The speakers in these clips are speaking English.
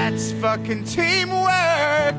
That's fucking teamwork.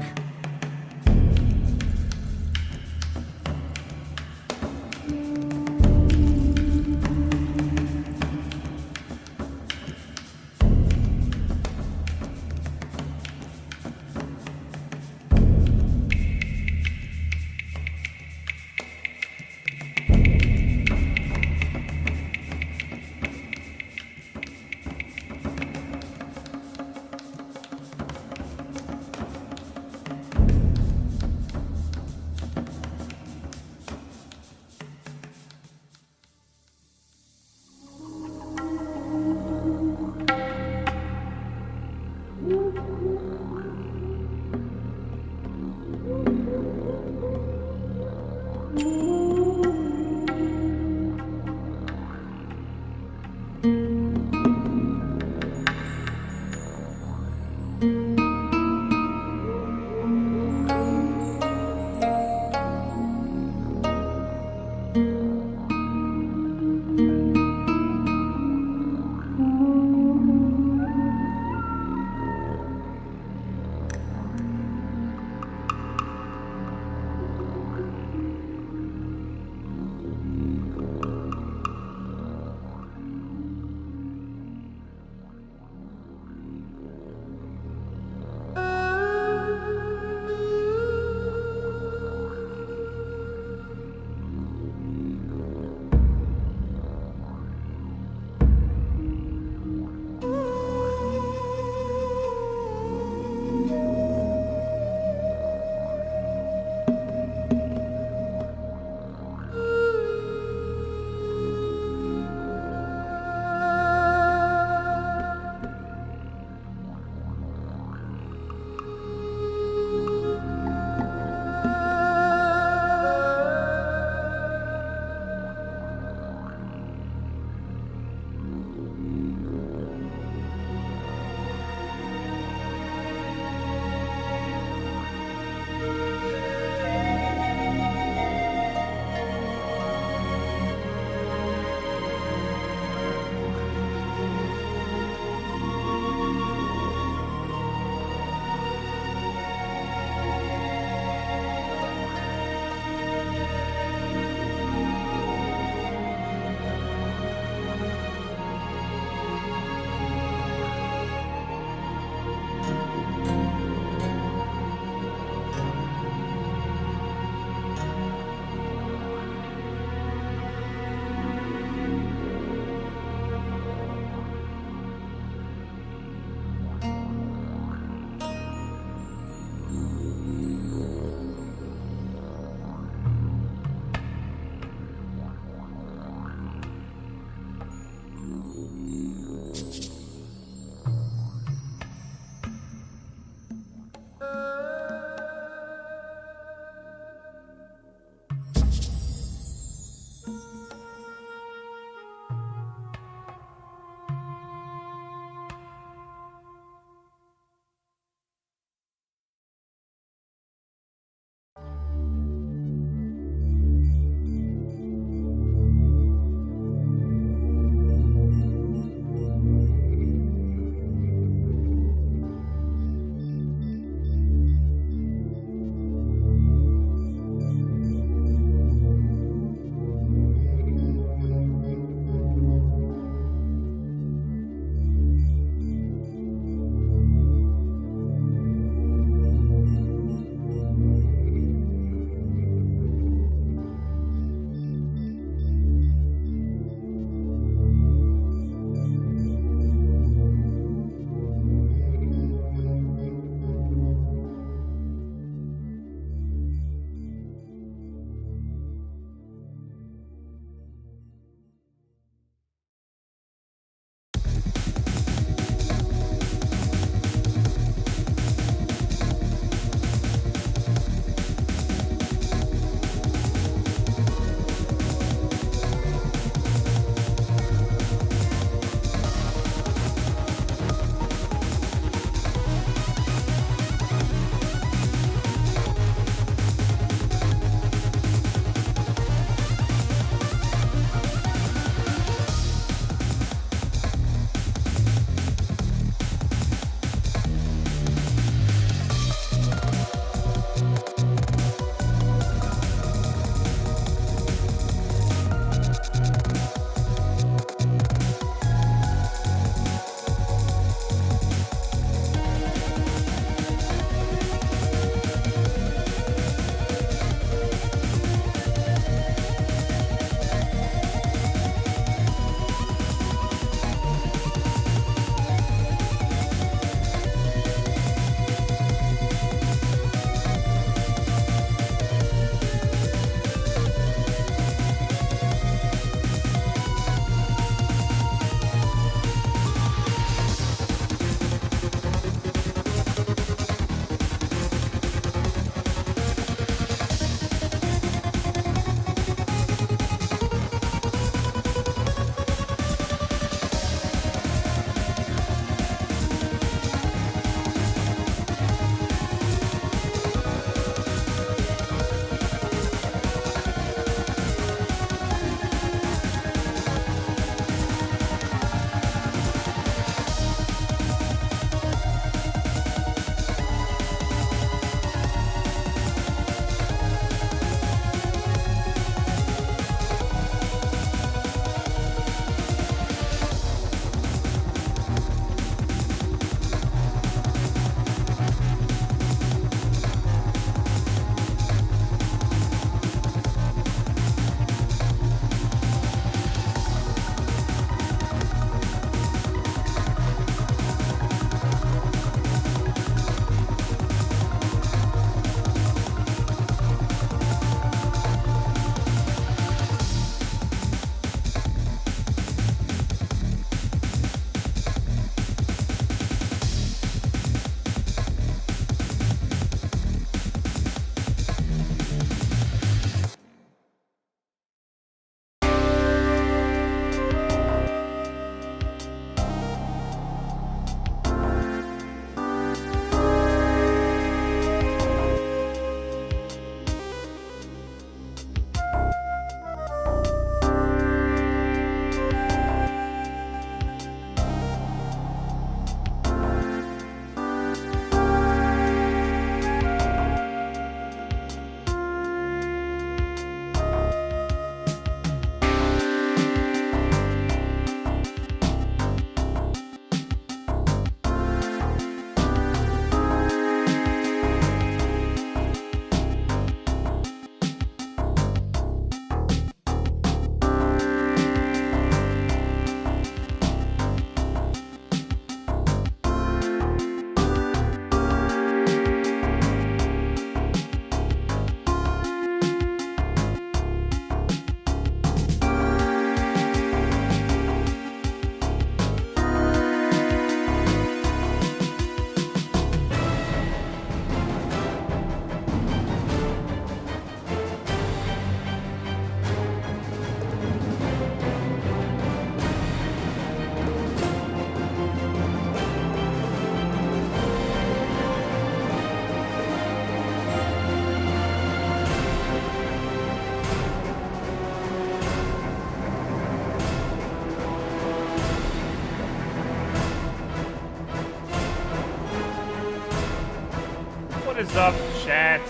What is up, chat?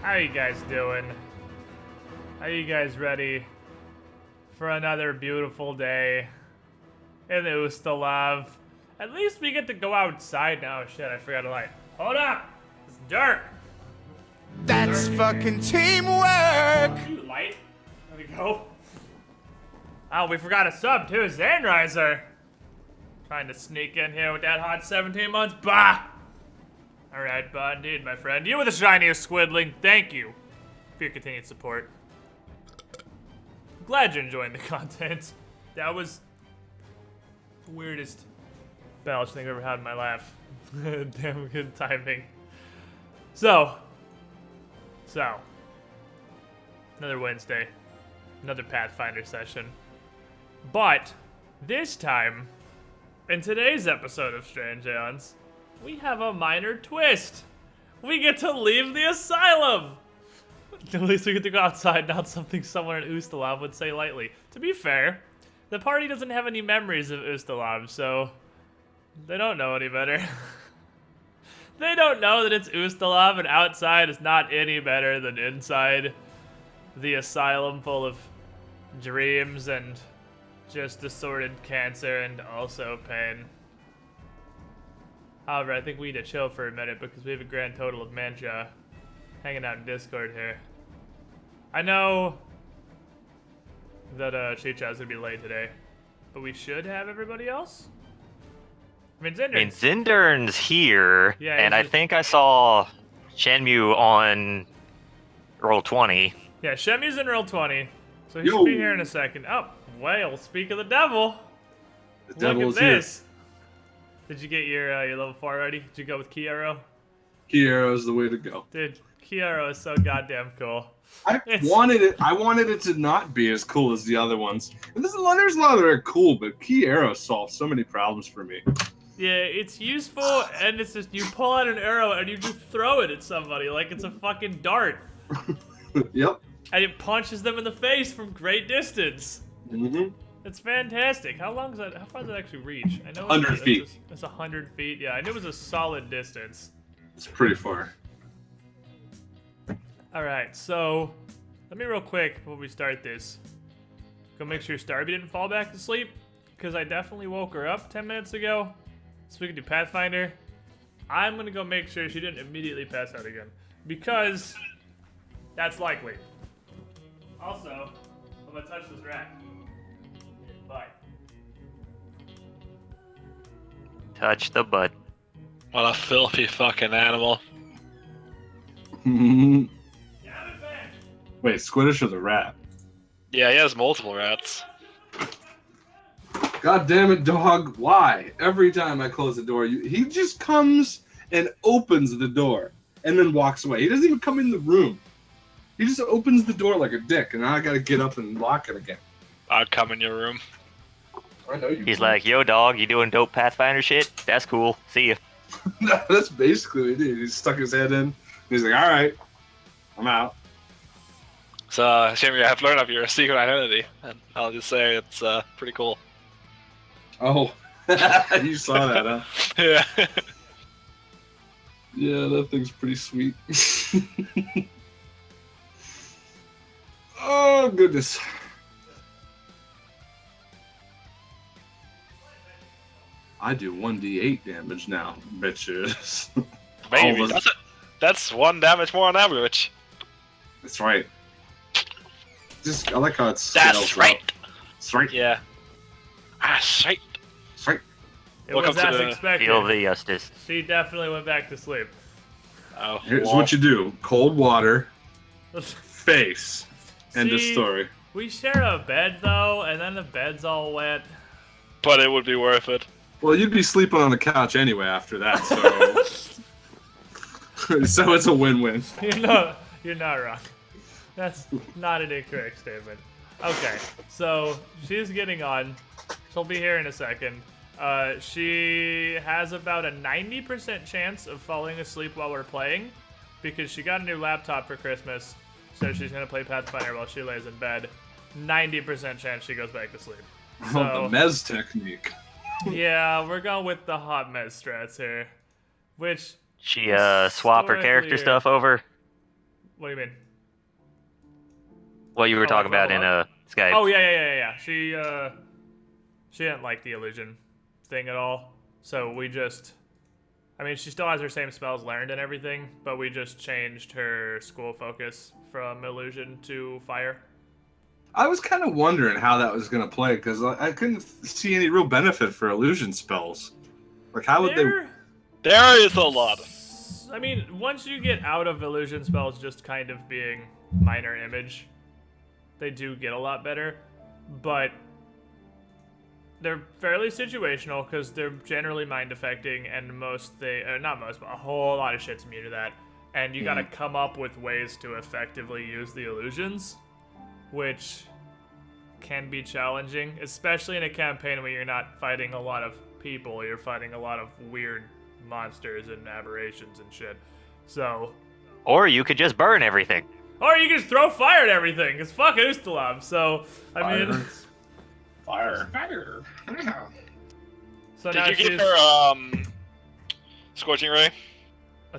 How you guys doing? Are you guys ready for another beautiful day in the Ustalav? At least we get to go outside now. Shit, I forgot to light. Hold up! It's dark! That's fucking teamwork. You light? There we go. Oh, we forgot a sub too, Zanriser. Trying to sneak in here with that hot 17 months. Bah! Alright, bah, indeed, my friend. You were the shiniest squidling. Thank you for your continued support. Glad you're enjoying the content. That was the weirdest belch thing I've ever had in my life. Damn good timing. So, another Wednesday, another Pathfinder session. But this time, in today's episode of Strange Aeons, we have a minor twist. We get to leave the Asylum. At least we get to go outside, not something someone in Ustalav would say lightly. To be fair, the party doesn't have any memories of Ustalav, so they don't know any better. They don't know that it's Ustalav and outside is not any better than inside the Asylum full of dreams and just assorted cancer and also pain. However, I think we need to chill for a minute because we have a grand total of Mancha hanging out in Discord here. I know that Chicha's gonna be late today, but we should have everybody else. I mean, Zindern's here, Yeah, and I think I saw Shenmue on roll 20. Yeah, Shemmy's in roll 20, so he should be here in a second. Oh, well, speak of the devil. The devil Look is at here. this. Did you get your level 4 already? Did you go with Key Arrow? Key arrow is the way to go. Dude, Key Arrow is so goddamn cool. I wanted it to not be as cool as the other ones. And there's a lot that are cool, but Key Arrow solves so many problems for me. Yeah, it's useful, and it's just you pull out an arrow and you just throw it at somebody like it's a fucking dart. Yep. And it punches them in the face from great distance. Mm-hmm. It's fantastic. How far does it actually reach? I know 100 feet. It's 100 feet. Yeah, I knew it was a solid distance. It's pretty far. Alright, so let me real quick before we start this go make sure Starby didn't fall back to sleep, because I definitely woke her up 10 minutes ago so we can do Pathfinder. I'm gonna go make sure she didn't immediately pass out again, because that's likely. Also, I'm gonna touch this rat. Bye. Touch the butt. What a filthy fucking animal. Wait, Squiddish or the rat? Yeah, he has multiple rats. God damn it, dog. Why? Every time I close the door, he just comes and opens the door and then walks away. He doesn't even come in the room. He just opens the door like a dick, and now I gotta get up and lock it again. I'd come in your room. I know you. He's like, yo, dog, you doing dope Pathfinder shit? That's cool. See ya. That's basically what he did. He stuck his head in. He's like, all right, I'm out. So, Shamir, I have learned of your secret identity, and I'll just say it's pretty cool. Oh, you saw that, huh? Yeah. Yeah, that thing's pretty sweet. Oh, goodness. I do 1d8 damage now, bitches. Baby, All the- that's 1 damage more on average. That's right. Just, I like how it's That's right. That's right. Yeah. That's right. That's right. It Welcome was to as the- expected. Feel the justice. She definitely went back to sleep. Oh, Here's well, what you do. Cold water, face. End of See? story. We share a bed though, and then the bed's all wet. But it would be worth it. Well, you'd be sleeping on the couch anyway after that, so... so it's a win-win. You're not wrong. That's not an incorrect statement. Okay, so she's getting on. She'll be here in a second. She has about a 90% chance of falling asleep while we're playing, because she got a new laptop for Christmas, so she's gonna play Pathfinder while she lays in bed. 90% chance she goes back to sleep. So, Oh, the Mez technique. yeah, we're going with the hot mez strats here, which She swap her character Historically- stuff over. What do you mean? What you were Oh, talking like about in level Skype. Oh yeah. She didn't like the illusion thing at all. So we just, I mean, she still has her same spells learned and everything, but we just changed her school focus from illusion to fire. I was kind of wondering how that was going to play because I couldn't see any real benefit for illusion spells. Like, how would they? There is a lot. I mean, once you get out of illusion spells just kind of being minor image, they do get a lot better, but they're fairly situational because they're generally mind affecting, and not most, but a whole lot of shit's immune to that. And you gotta come up with ways to effectively use the illusions, which can be challenging, especially in a campaign where you're not fighting a lot of people, you're fighting a lot of weird monsters and aberrations and shit. So, Or you could just burn everything. or you can just throw fire at everything, because fuck Ustalav. So, I mean, Fire. so now Did you she's. give her Scorching Ray?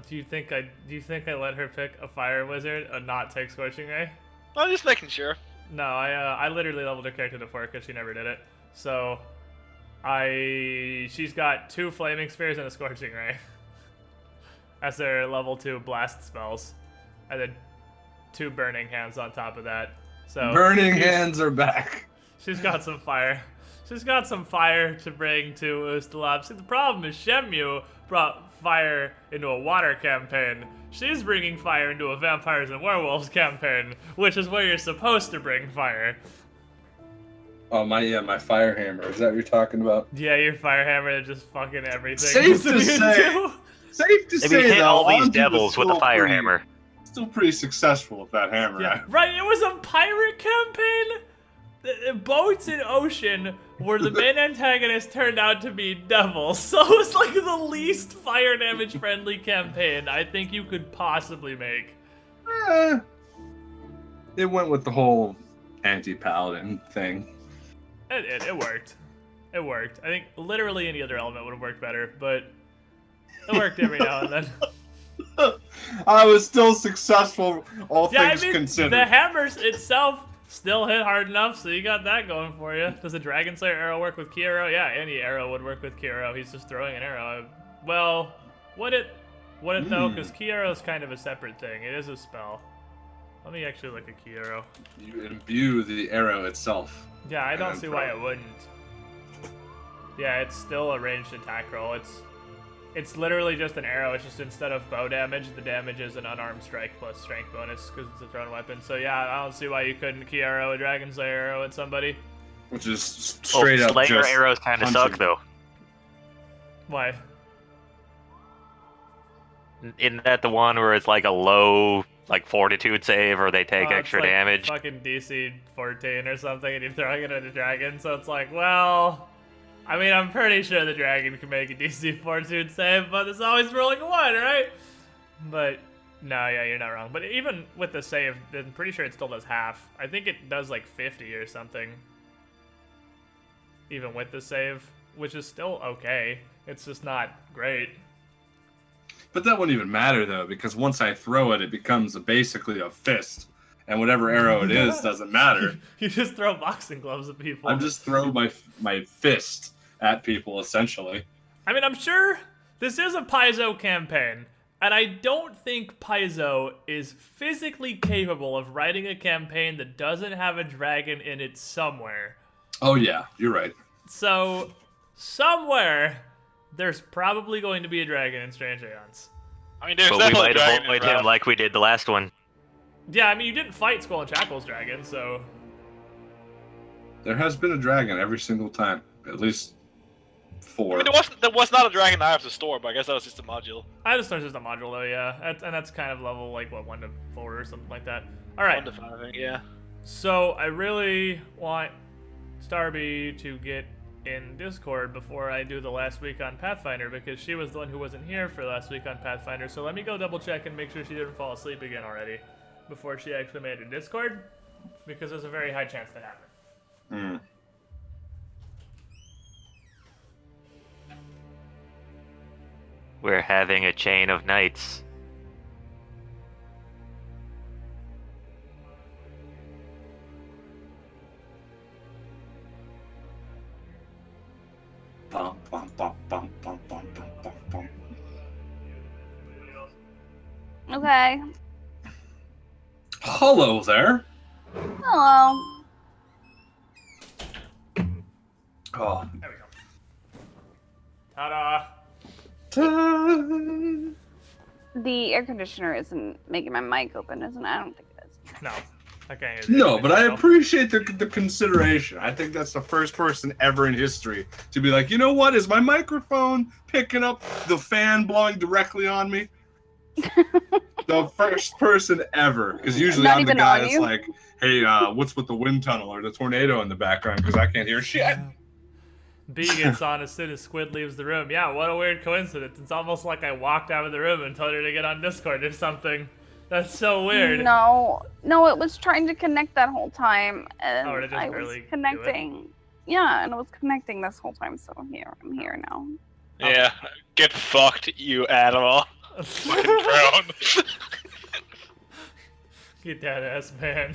Do you think I let her pick a fire wizard and not take Scorching Ray? I'm just making sure. No, I literally leveled her character to 4 because she never did it. So, she's got 2 flaming spheres and a Scorching Ray as their level 2 blast spells, and then 2 burning hands on top of that. So Burning hands are back. she's got some fire. She's got some fire to bring to Ustalav. See, the problem is Shemu brought fire into a water campaign. She's bringing fire into a vampires and werewolves campaign, which is where you're supposed to bring fire. Oh my fire hammer. Is that what you're talking about? Yeah, your fire hammer is just fucking everything. Safe to say. Safe to If you say hit though, all these Anji was devils with a still fire pretty- hammer. Still pretty successful with that hammer. Yeah, right. It was a pirate campaign. The boats in ocean where the main antagonist turned out to be devils. So it was like the least fire damage friendly campaign I think you could possibly make. It went with the whole anti-paladin thing. It worked. It worked. I think literally any other element would have worked better, but it worked every now and then. I was still successful, all Yeah, things I mean, considered. the hammers itself still hit hard enough, so you got that going for you. Does a Dragon Slayer arrow work with Key Arrow? Yeah, any arrow would work with Key Arrow. He's just throwing an arrow. Well, would it though? Because Key Arrow is kind of a separate thing. It is a spell. Let me actually look at Key Arrow. You imbue the arrow itself. Yeah, I don't then see throw why it. it wouldn't. Yeah, it's still a ranged attack roll. It's literally just an arrow. It's just instead of bow damage, the damage is an unarmed strike plus strength bonus because it's a thrown weapon. So yeah, I don't see why you couldn't Key Arrow a Dragon Slayer arrow at somebody. Which is straight up Slayer just arrows kind of punching. suck though. Why? Isn't that the one where it's like a low, like fortitude save, or they take It's extra like damage? Fucking DC 14 or something, and you're throwing it at a dragon. So it's like, well, I mean, I'm pretty sure the dragon can make a DC 14 save, but it's always rolling a 1, right? But no, yeah, you're not wrong. But even with the save, I'm pretty sure it still does half. I think it does like 50 or something. Even with the save, which is still okay. It's just not great. But that wouldn't even matter though, because once I throw it, it becomes basically a fist, and whatever arrow it is doesn't matter. You just throw boxing gloves at people. I'm just throwing my fist at people essentially. I mean, I'm sure this is a Paizo campaign, and I don't think Paizo is physically capable of writing a campaign that doesn't have a dragon in it somewhere. Oh yeah, you're right. So, somewhere, there's probably going to be a dragon in Strange Aeons. I mean, there's But we definitely might dragon avoid in him Wrath. like we did the last one. Yeah, I mean, you didn't fight Skull and Shackle's dragon, so... There has been a dragon every single time, at least I 4. mean, there was not a dragon I have to store, but I guess that was just a module. I just learned just a module, though, yeah. And that's kind of level, like, what, 1 to 4 or something like that. Alright. 1 to 5, I think, yeah. So I really want Starby to get in Discord before I do the last week on Pathfinder, because she was the one who wasn't here for last week on Pathfinder. So let me go double check and make sure she didn't fall asleep again already before she actually made it to Discord, because there's a very high chance that happened. We're having a chain of nights. Bum, bum, bum, bum, bum, bum, bum, bum, bum. Okay. Hello there. Hello. Oh. There we go. Ta-da! Ta- The air conditioner isn't making my mic open, isn't it? I don't think it is. No. I can't hear No, but I myself. appreciate the consideration. I think that's the first person ever in history to be like, you know what? Is my microphone picking up the fan blowing directly on me? The first person ever. Because usually Not I'm the even guy on that's you? like, hey, what's with the wind tunnel or the tornado in the background? Because I can't hear shit. B gets on as soon as Squid leaves the room. Yeah, what a weird coincidence. It's almost like I walked out of the room and told her to get on Discord or something. That's so weird. No, it was trying to connect that whole time, and Oh, it just I barely was do it? connecting. Yeah, and it was connecting this whole time, so I'm here now. Yeah, get fucked, you animal. Fucking drone. Get that ass, man.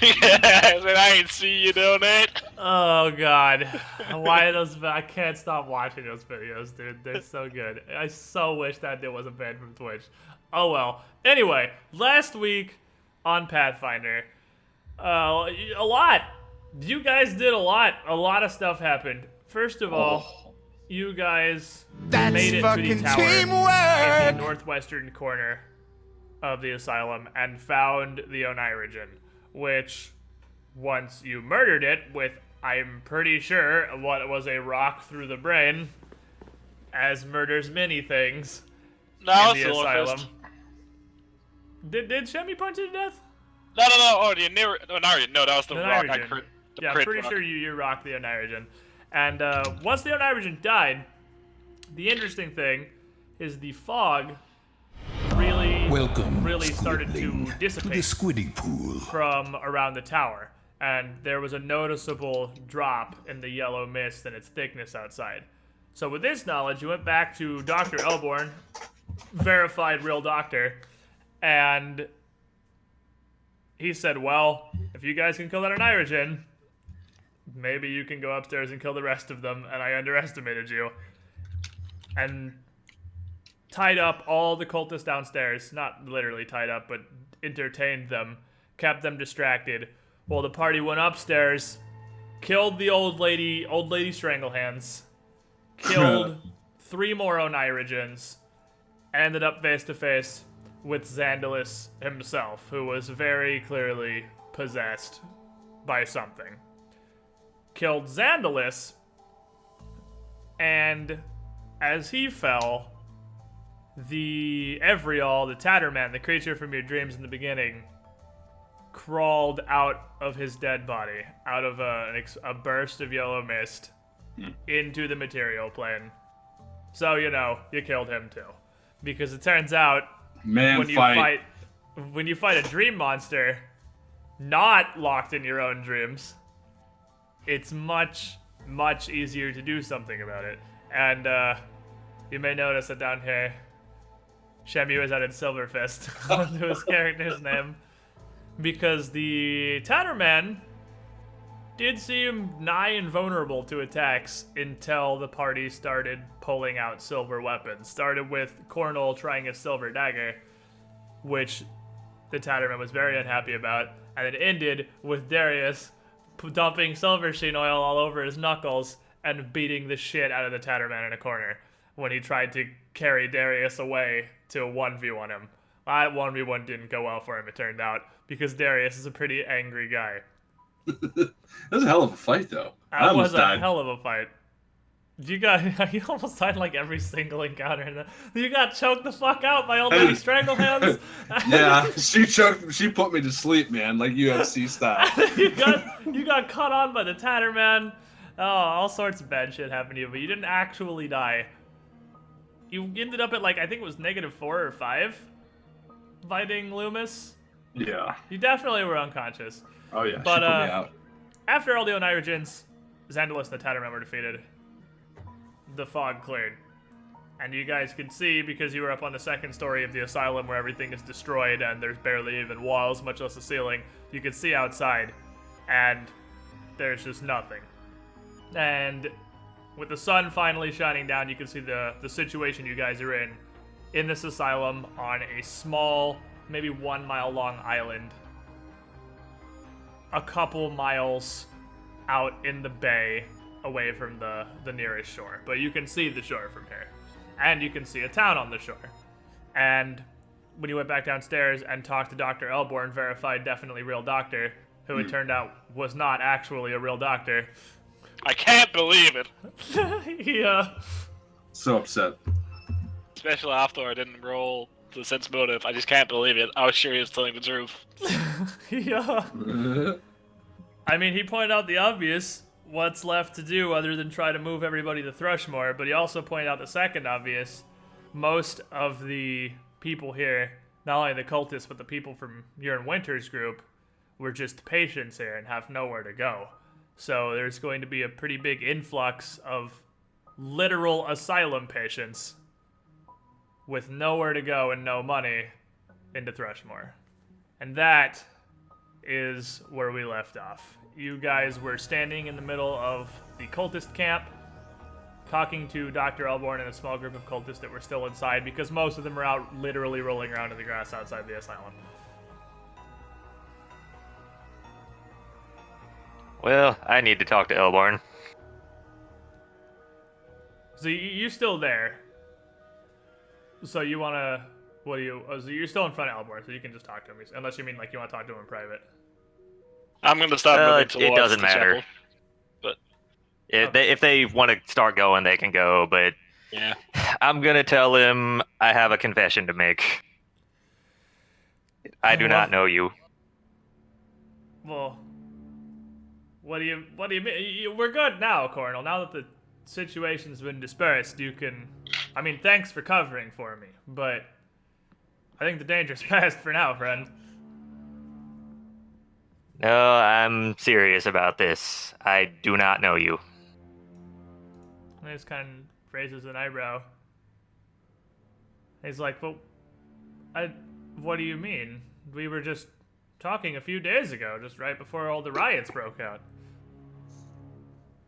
Yeah, and I ain't see you donate. Oh god, why are those? I can't stop watching those videos, dude. They're so good. I so wish that dude wasn't banned from Twitch. Oh well. Anyway, last week on Pathfinder, a lot. You guys did a lot. A lot of stuff happened. First of all, you guys That's made it to the fucking tower in the teamwork. northwestern corner of the asylum and found the Onirigen, which once you murdered it with, I'm pretty sure, what was a rock through the brain, as murders many things No, in it's the the asylum. Fist. Did Shemi punch you to death? No. Oh, the Onirigen. No, that was the rock. I Onirigen. crit. The Yeah, I'm crit pretty rock. sure you rocked the Onirigen. And once the Onirigen died, the interesting thing is the fog Welcome, really started to Squidling, to dissipate the Squiddy Pool. from around the tower, and there was a noticeable drop in the yellow mist and its thickness outside. So with this knowledge, you went back to Dr. Elborn, verified real doctor, and he said, well, if you guys can kill that Onirigen, maybe you can go upstairs and kill the rest of them, and I underestimated you. And tied up all the cultists downstairs, not literally tied up, but entertained them, kept them distracted, while the party went upstairs, killed the old lady Stranglehands, killed 3 more Onirigens, ended up face to face with Xandalus himself, who was very clearly possessed by something. Killed Xandalus, and as he fell, the Evrial, the Tatterman, the creature from your dreams in the beginning, crawled out of his dead body, out of a burst of yellow mist, into the material plane. So, you know, you killed him too. Because it turns out, when you fight a dream monster, not locked in your own dreams, it's much, much easier to do something about it. And, you may notice that down here, Shemu has added Silverfist to his character's name, because the Tatterman did seem nigh invulnerable to attacks until the party started pulling out silver weapons. Started with Cornel trying a silver dagger, which the Tatterman was very unhappy about, and it ended with Darius dumping silver sheen oil all over his knuckles and beating the shit out of the Tatterman in a corner when he tried to carry Darius away to 1v1 him. That 1v1 didn't go well for him, it turned out, because Darius is a pretty angry guy. That was a hell of a fight, though. I That almost was a died. hell of a fight. You almost died like every single encounter. You got choked the fuck out by old lady Stranglehands. Yeah, she put me to sleep, man, like UFC style. you got caught on by the Tatterman. Oh, all sorts of bad shit happened to you, but you didn't actually die. You ended up at, like, I think it was -4 or 5 fighting Loomis. Yeah. You definitely were unconscious. Oh yeah. But, she put me out. After all the Onirigens, Xandalus and the Tatterman were defeated, the fog cleared. And you guys can see, because you were up on the second story of the asylum where everything is destroyed and there's barely even walls, much less a ceiling, you can see outside, and there's just nothing. And with the sun finally shining down, you can see the situation you guys are in this asylum on a small, maybe 1 mile long island, a couple miles out in the bay away from the nearest shore. But you can see the shore from here. And you can see a town on the shore. And when you went back downstairs and talked to Dr. Elborn, verified definitely real doctor, who it turned out was not actually a real doctor. I can't believe it. Yeah. So upset. Especially after I didn't roll the sense motive. I just can't believe it. I was sure he was telling the truth. Yeah. I mean, he pointed out the obvious. What's left to do other than try to move everybody to Thrushmoor, but he also pointed out the second obvious. Most of the people here, not only the cultists, but the people from your and Winter's group, were just patients here and have nowhere to go. So there's going to be a pretty big influx of literal asylum patients with nowhere to go and no money into Thrushmoor. And that is where we left off. You guys were standing in the middle of the cultist camp, talking to Dr. Elborn and a small group of cultists that were still inside, because most of them were out literally rolling around in the grass outside the asylum. Well, I need to talk to Elborn. So you're still there. So you want to... What do you... Oh, so you're still in front of Elborn, so you can just talk to him. Unless you mean like you want to talk to him in private. I'm gonna stop moving towards it doesn't the matter. chapel. But If they want to start going, they can go, but yeah. I'm going to tell him I have a confession to make. I do not know you. Well... What do you mean? We're good now, Cornel. Now that the situation's been dispersed, you can... I mean, thanks for covering for me, but I think the danger's past for now, friend. No, I'm serious about this. I do not know you. He just kind of raises an eyebrow. He's like, well, what do you mean? We were just talking a few days ago, just right before all the riots broke out.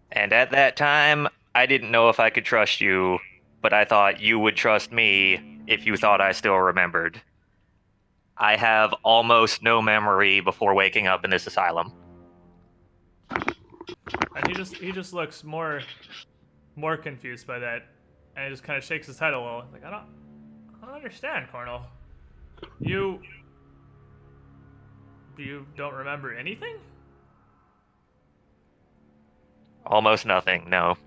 And at that time, I didn't know if I could trust you, but I thought you would trust me if you thought I still remembered. I have almost no memory before waking up in this asylum. And he just looks more confused by that, and he just kind of shakes his head a little. Like, I don't understand, Cornel. You don't remember anything? Almost nothing, no.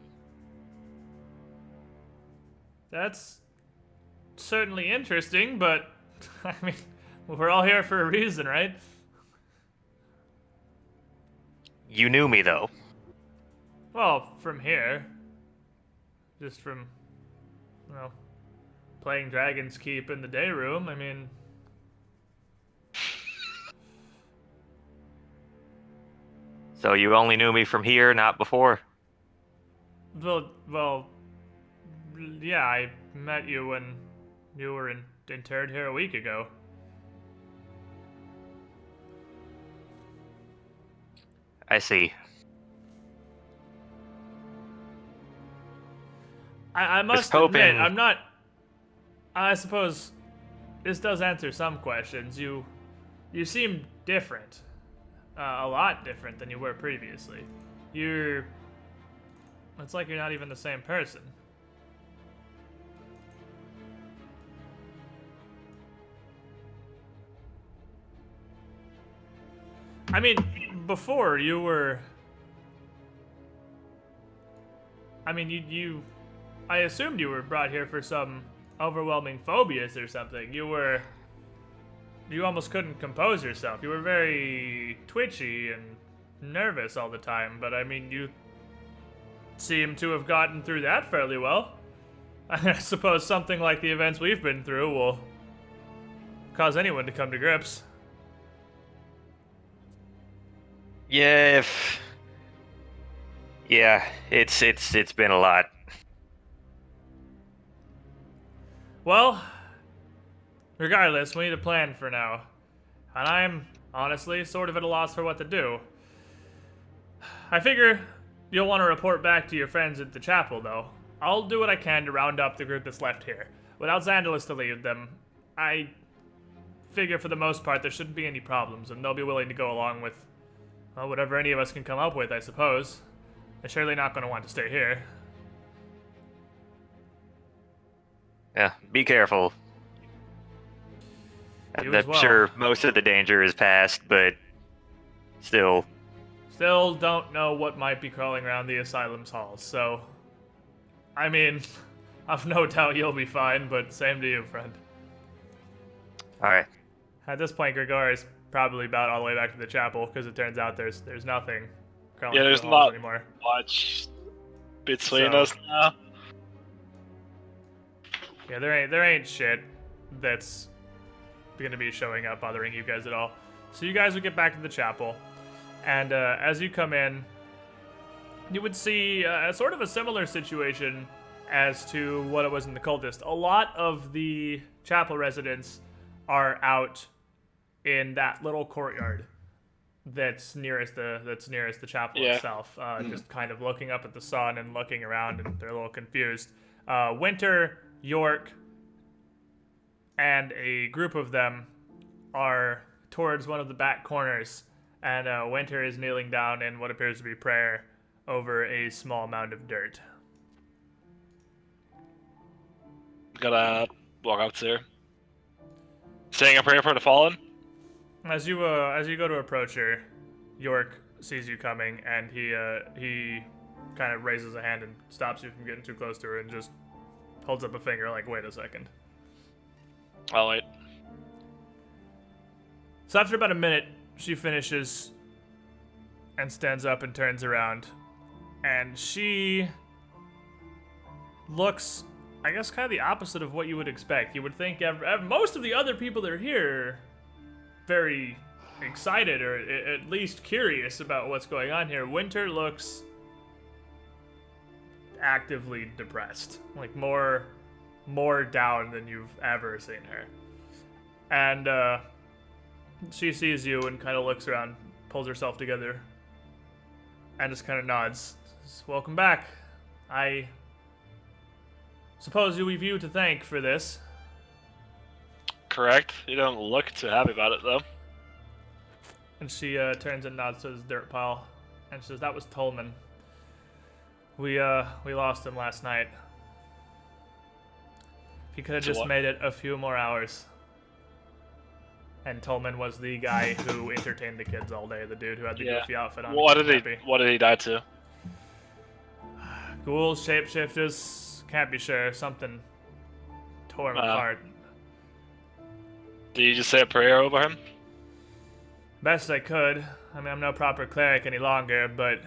That's certainly interesting, but I mean, we're all here for a reason, right? You knew me, though. Well, from here. Just from, playing Dragon's Keep in the day room, I mean... So you only knew me from here, not before? Well, yeah, I met you when you were interred here a week ago. I see. I must admit, I'm not... I suppose this does answer some questions. You seem different. A lot different than you were previously. It's like you're not even the same person. I mean, before you were... I mean, I assumed you were brought here for some overwhelming phobias or something. You almost couldn't compose yourself. You were very twitchy and nervous all the time, but I mean, you seem to have gotten through that fairly well. I suppose something like the events we've been through will cause anyone to come to grips. Yeah, it's been a lot. Well, regardless, we need a plan for now. And I'm, honestly, sort of at a loss for what to do. I figure you'll want to report back to your friends at the chapel, though. I'll do what I can to round up the group that's left here. Without Xandalus to lead them, I figure for the most part there shouldn't be any problems, and they'll be willing to go along with whatever any of us can come up with, I suppose. They're surely not going to want to stay here. Yeah, be careful. You I'm as well. sure most of the danger is past, but still. Still don't know what might be crawling around the Asylum's halls, so... I mean, I've no doubt you'll be fine, but same to you, friend. Alright. At this point, Grigor is probably about all the way back to the chapel, because it turns out there's nothing crawling Yeah, through there's the halls not anymore. much between So- us now. Yeah, there ain't shit that's gonna be showing up bothering you guys at all. So you guys would get back to the chapel, and as you come in, you would see sort of a similar situation as to what it was in the cultist. A lot of the chapel residents are out in that little courtyard that's nearest the chapel Yeah. itself, just kind of looking up at the sun and looking around, and they're a little confused. Winter, York, and a group of them are towards one of the back corners, and Winter is kneeling down in what appears to be prayer over a small mound of dirt. Gotta walk up to her. Saying a prayer for the fallen? As you go to approach her, York sees you coming, and he kind of raises a hand and stops you from getting too close to her, and just holds up a finger like, wait a second. I'll wait. So after about a minute, she finishes and stands up and turns around, and she looks, I guess, kind of the opposite of what you would expect. You would think most of the other people that are here very excited, or at least curious about what's going on here. Winter looks actively depressed, like more down than you've ever seen her. And she sees you and kind of looks around, pulls herself together, and just kind of nods. Says, welcome back. I suppose we've you to thank for this. Correct. You don't look too happy about it, though. And she turns and nods to his dirt pile, and says, that was Tolman. We lost him last night. If he could have To just what? made it a few more hours. And Tolman was the guy who entertained the kids all day, the dude who had the Yeah. goofy outfit on. What did Happy. he die to? Ghouls, shapeshifters, can't be sure. Something tore him apart. Did you just say a prayer over him? Best I could. I mean, I'm no proper cleric any longer, but...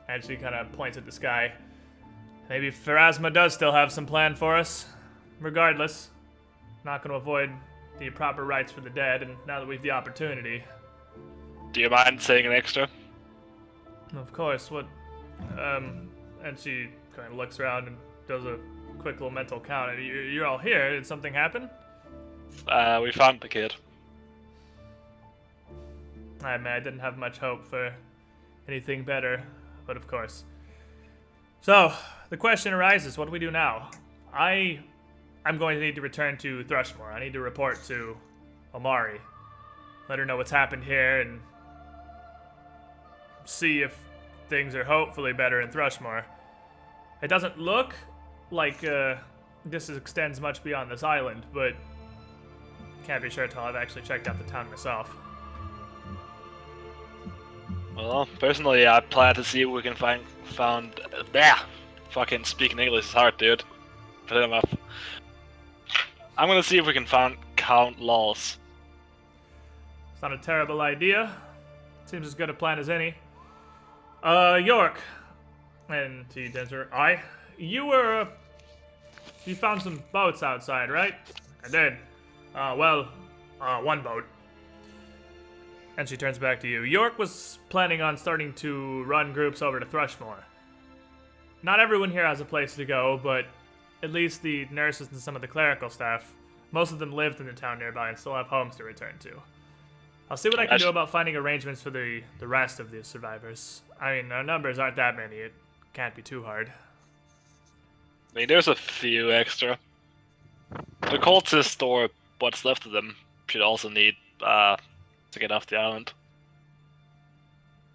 And she kind of points at the sky. Maybe Pharasma does still have some plan for us. Regardless, not going to avoid the proper rites for the dead, and now that we've the opportunity. Do you mind saying an extra? Of course, what... And she kind of looks around and does a quick little mental count. And you're all here. Did something happen? We found the kid. I mean, I didn't have much hope for anything better, but of course. So, the question arises, what do we do now? I'm going to need to return to Thrushmoor. I need to report to Omari. Let her know what's happened here and see if things are hopefully better in Thrushmoor. It doesn't look like this extends much beyond this island, but can't be sure until I've actually checked out the town myself. Well, personally, I plan to see if we can find fucking speaking English is hard, dude. Put him up. I'm gonna see if we can find Count Laws. It's not a terrible idea. Seems as good a plan as any. York. And he turns to her. You found some boats outside, right? I did. One boat. And she turns back to you. York was planning on starting to run groups over to Thrushmoor. Not everyone here has a place to go, but at least the nurses and some of the clerical staff, most of them lived in the town nearby and still have homes to return to. I'll see what I can do about finding arrangements for the rest of the survivors. I mean, our numbers aren't that many. It can't be too hard. I mean, there's a few extra. The cultists, or what's left of them, should also need to get off the island.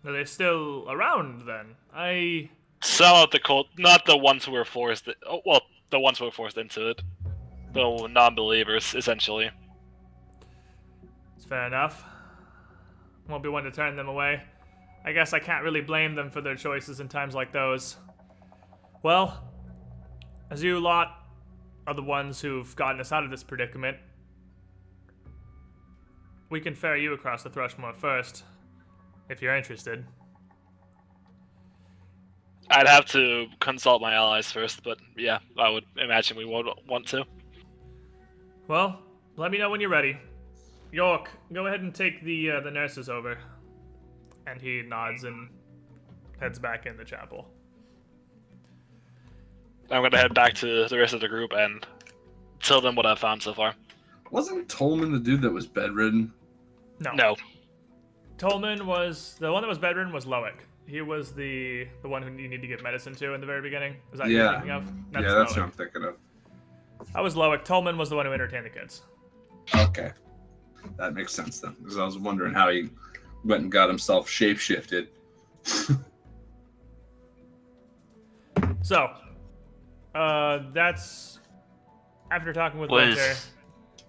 Are they still around then? Some of the cult, not the ones who were forced. The ones who were forced into it, the non-believers, essentially. It's fair enough. Won't be one to turn them away. I guess I can't really blame them for their choices in times like those. Well, as you lot are the ones who've gotten us out of this predicament, we can ferry you across the Thrushmoor first, if you're interested. I'd have to consult my allies first, but yeah, I would imagine we would want to. Well, let me know when you're ready. York, go ahead and take the nurses over. And he nods and heads back in the chapel. I'm gonna head back to the rest of the group and tell them what I've found so far. Wasn't Tolman the dude that was bedridden? No. Tolman was the one that was bedridden was Loic. He was the one who you need to give medicine to in the very beginning. Is that what you're thinking of? That's Loic. what I'm thinking of. That was Loic. Tolman was the one who entertained the kids. Okay. That makes sense then, because I was wondering how he went and got himself shape-shifted. So, that's after talking with Winter,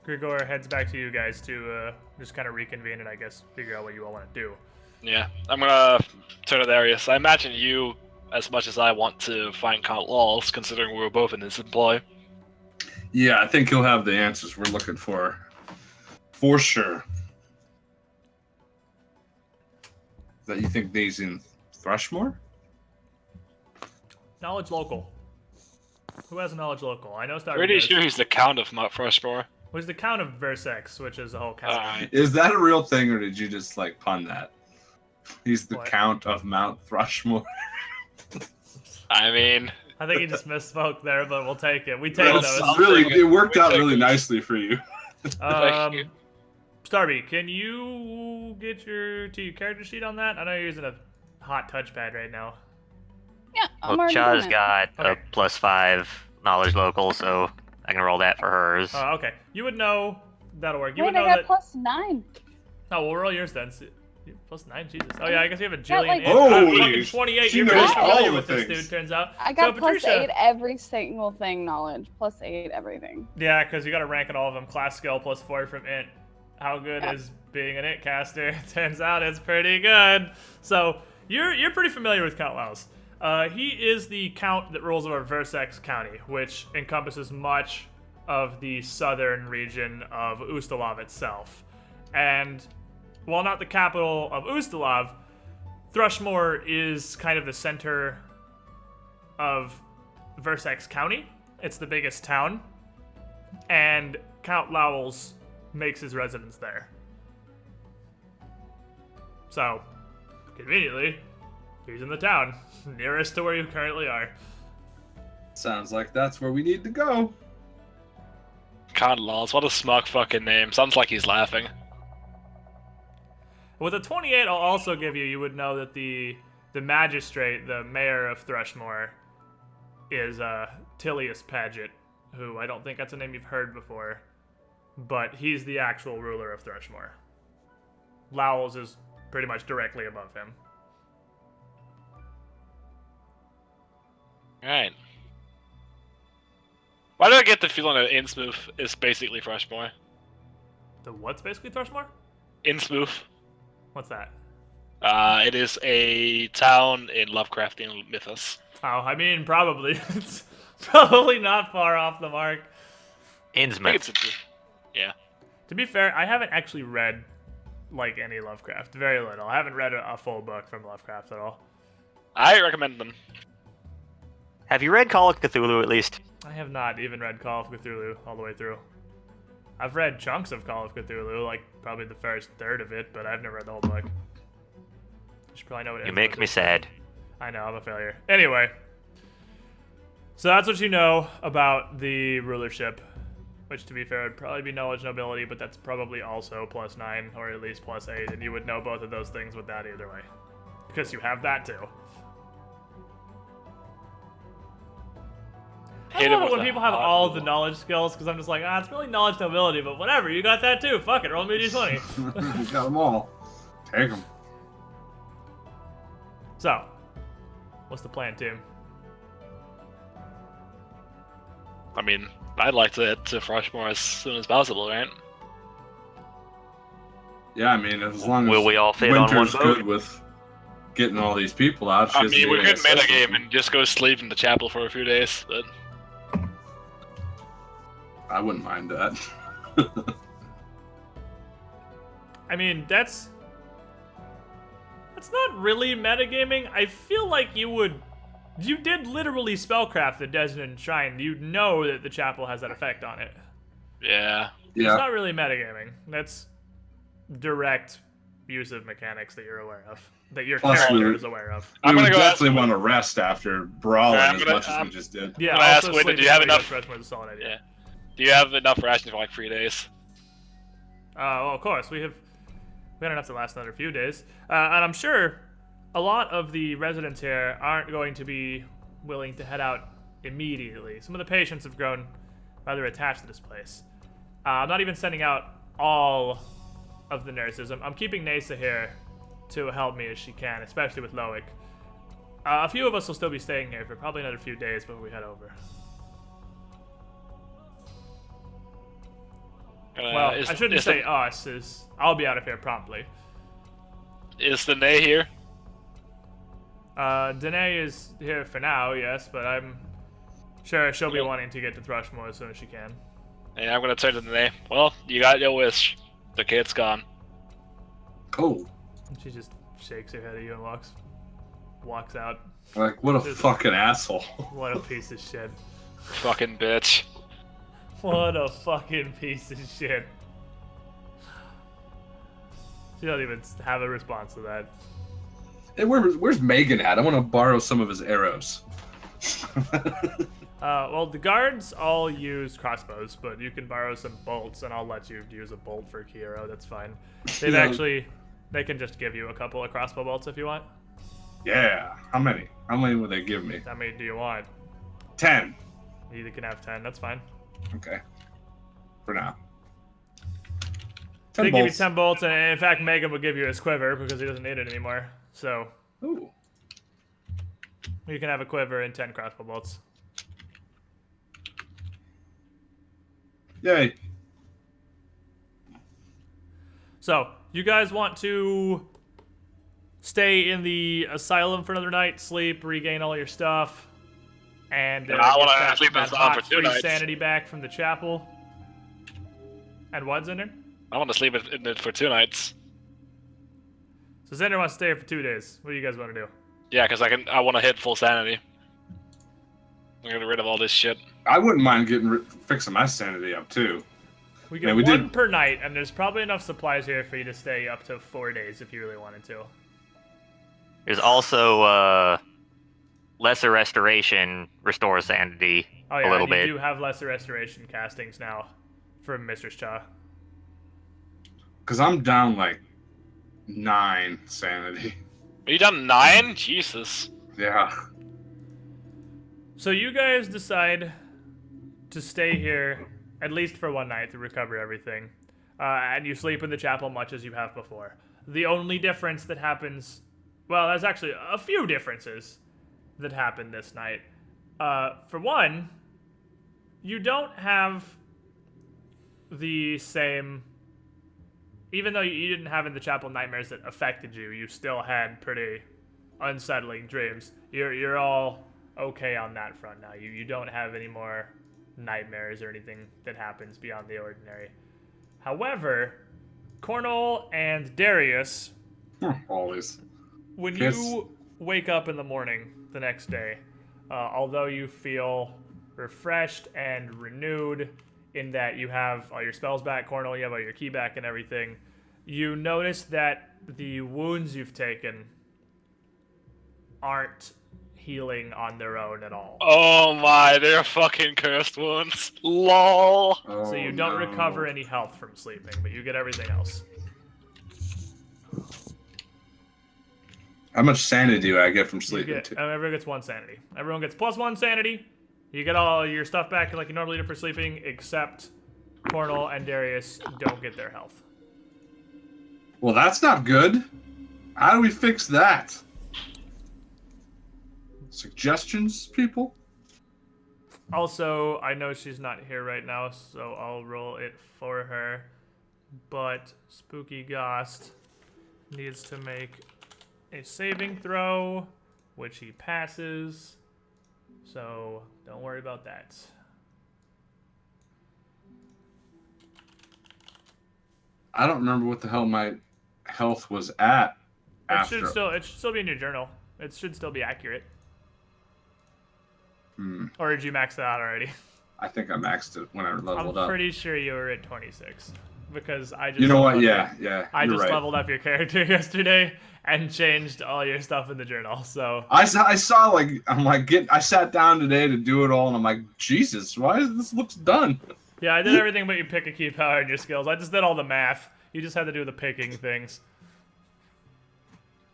Grigor heads back to you guys to just kind of reconvene and I guess figure out what you all want to do. Yeah, I'm gonna turn to Darius. I imagine you, as much as I want to find Count Lawls, considering we were both in his employ. Yeah, I think he'll have the answers we're looking for sure. That you think he's in Thrushmoor? Knowledge local. Who has a knowledge local? I know Star. Pretty sure he's the Count of Mount Thrushmoor. Who's the Count of Versex, which is the whole county. Is that a real thing, or did you just like pun that? He's the What? Count of Mount Thrushmoor. I mean, I think he just misspoke there, but we'll take it. We take those. It worked out really nicely for you. Starby, can you get your character sheet on that? I know you're using a hot touchpad right now. Yeah, I'm Well, already Cha's doing it. got Okay. a +5 knowledge local, so I can roll that for hers. Okay. You would know that'll work. You would Wait, know I got that. +9. Oh, we'll roll yours then. +9, Jesus. Oh yeah, I guess you have a jillion. like- Holy, fucking 28. she You're knows very familiar all with the this things. dude. Turns out. I got so, Patricia, +8 every single thing knowledge. +8 everything. Yeah, because you got to rank in all of them. Class skill +4 from int. How good Yeah. is being an int caster? Turns out it's pretty good. So you're pretty familiar with Count Laus. He is the count that rules over Versex County, which encompasses much of the southern region of Ustalav itself. And while not the capital of Ustalav, Thrushmoor is kind of the center of Versex County. It's the biggest town. And Count Lowell's makes his residence there. So, conveniently, he's in the town, nearest to where you currently are. Sounds like that's where we need to go. Count Lawls, what a smug fucking name. Sounds like he's laughing. With a 28, I'll also give you, you would know that the magistrate, the mayor of Thrushmoor, is Tilius Paget, who I don't think that's a name you've heard before, but he's the actual ruler of Thrushmoor. Lowell's is pretty much directly above him. Alright. Why do I get the feeling that Innsmouth is basically Thrushmoor? The what's basically Thrushmoor? Innsmouth. What's that? It is a town in Lovecraftian mythos. Oh, I mean, probably. It's probably not far off the mark. I think Innsmouth. it's yeah. To be fair, I haven't actually read, like, any Lovecraft. Very little. I haven't read a full book from Lovecraft at all. I recommend them. Have you read Call of Cthulhu at least? I have not even read Call of Cthulhu all the way through. I've read chunks of Call of Cthulhu, like probably the first third of it, but I've never read the whole book. You should probably know what it You is, make but- me sad. I know, I'm a failure. Anyway. So that's what you know about the rulership, which to be fair would probably be knowledge nobility, but that's probably also +9 or at least +8, and you would know both of those things with that either way, because you have that too. I love it when people have all of the knowledge skills, because I'm just like, it's really knowledge nobility, but whatever, you got that too. Fuck it, roll me a d20. You got them all. Take them. So, what's the plan, team? I mean, I'd like to head to Thrushmoor as soon as possible, right? Yeah, I mean, as long as Will we all fit on one Winter's boat? good with getting all these people out. I mean, we could metagame and just go sleep in the chapel for a few days, but... I wouldn't mind that. I mean, that's not really metagaming. I feel like you did literally spellcraft the Desmond Shrine. You know that the chapel has that effect on it. Yeah. It's not really metagaming. That's direct use of mechanics that you're aware of. That your Plus, character is aware of. We I'm would gonna go definitely ask- want to rest after brawling Yeah, I'm as gonna- much as we just did. Yeah, I'm gonna ask also Wynter, do sleeping you have pretty enough- good Thrushmoor is a solid idea. Yeah. Do you have enough rations for like 3 days? Well, of course, we got enough to last another few days. And I'm sure a lot of the residents here aren't going to be willing to head out immediately. Some of the patients have grown rather attached to this place. I'm not even sending out all of the nurses. I'm keeping Nasa here to help me as she can, especially with Loic. A few of us will still be staying here for probably another few days before we head over. Well, I shouldn't say us, as I'll be out of here promptly. Is the Nay here? Danae is here for now, yes, but I'm sure she'll be wanting to get to Thrushmoor as soon as she can. Yeah, I'm gonna turn to the Nay. Well, you got your wish. The kid's gone. Cool. And she just shakes her head at you and walks out. Like, what a fucking asshole. What a piece of shit. Fucking bitch. What a fucking piece of shit. She don't even have a response to that. Hey, where's Megan at? I want to borrow some of his arrows. Well, the guards all use crossbows, but you can borrow some bolts, and I'll let you use a bolt for a key arrow. That's fine. They can just give you a couple of crossbow bolts if you want. Yeah. How many? How many would they give me? How many do you want? 10. You can have 10. That's fine. Okay. For now. They 10 give you bolts. 10 bolts, and in fact, Megan will give you his quiver because he doesn't need it anymore. So Ooh. you can have a quiver and 10 crossbow bolts. Yay. So you guys want to stay in the asylum for another night, sleep, regain all your stuff, and Yeah, I wanna get sleep in the that asylum hot for 2 free nights. sanity back from the chapel. And what, Zinder? I want to sleep in it for 2 nights. So Zinder wants to stay here for 2 days. What do you guys want to do? Yeah, because I want to hit full sanity. I'm getting rid of all this shit. I wouldn't mind fixing my sanity up too. We get Yeah, we one did- per night, and there's probably enough supplies here for you to stay up to 4 days if you really wanted to. There's also lesser restoration restores sanity Oh a yeah, little and you bit. do have lesser restoration castings now from Mistress Cha. Because I'm down like 9 sanity. Are you done 9? Jesus. Yeah. So you guys decide to stay here at least for one night to recover everything, and you sleep in the chapel much as you have before. The only difference that happens, well, there's actually a few differences that happen this night. For one, you don't have the same. Even though you didn't have in the chapel nightmares that affected you, you still had pretty unsettling dreams. You're all okay on that front now. You don't have any more nightmares or anything that happens beyond the ordinary. However, Cornel and Darius, Always. when Yes. you wake up in the morning the next day, although you feel refreshed and renewed in that you have all your spells back, Cornel, you have all your key back and everything, you notice that the wounds you've taken aren't healing on their own at all. Oh my, they're fucking cursed wounds. LOL. So you don't recover any health from sleeping, but you get everything else. How much sanity do I get from You sleeping? get, everyone gets 1 sanity. Everyone gets +1 sanity. You get all your stuff back like you normally do for sleeping, except Cornel and Darius don't get their health. Well, that's not good. How do we fix that? Suggestions, people? Also, I know she's not here right now, so I'll roll it for her. But Spooky Ghost needs to make a saving throw, which he passes. So don't worry about that. I don't remember what the hell my health was at after. It should still be in your journal. It should still be accurate. Hmm. Or did you max it out already? I think I maxed it when I leveled up. I'm pretty sure you were at 26 because I just. You know what? leveled Yeah, up. I you're just right. leveled up your character yesterday and changed all your stuff in the journal. So I saw like I sat down today to do it all, and I'm like, Jesus, why does this looks done? yeah, I did everything but you pick a key power and your skills. I just did all the math. You just had to do the picking things.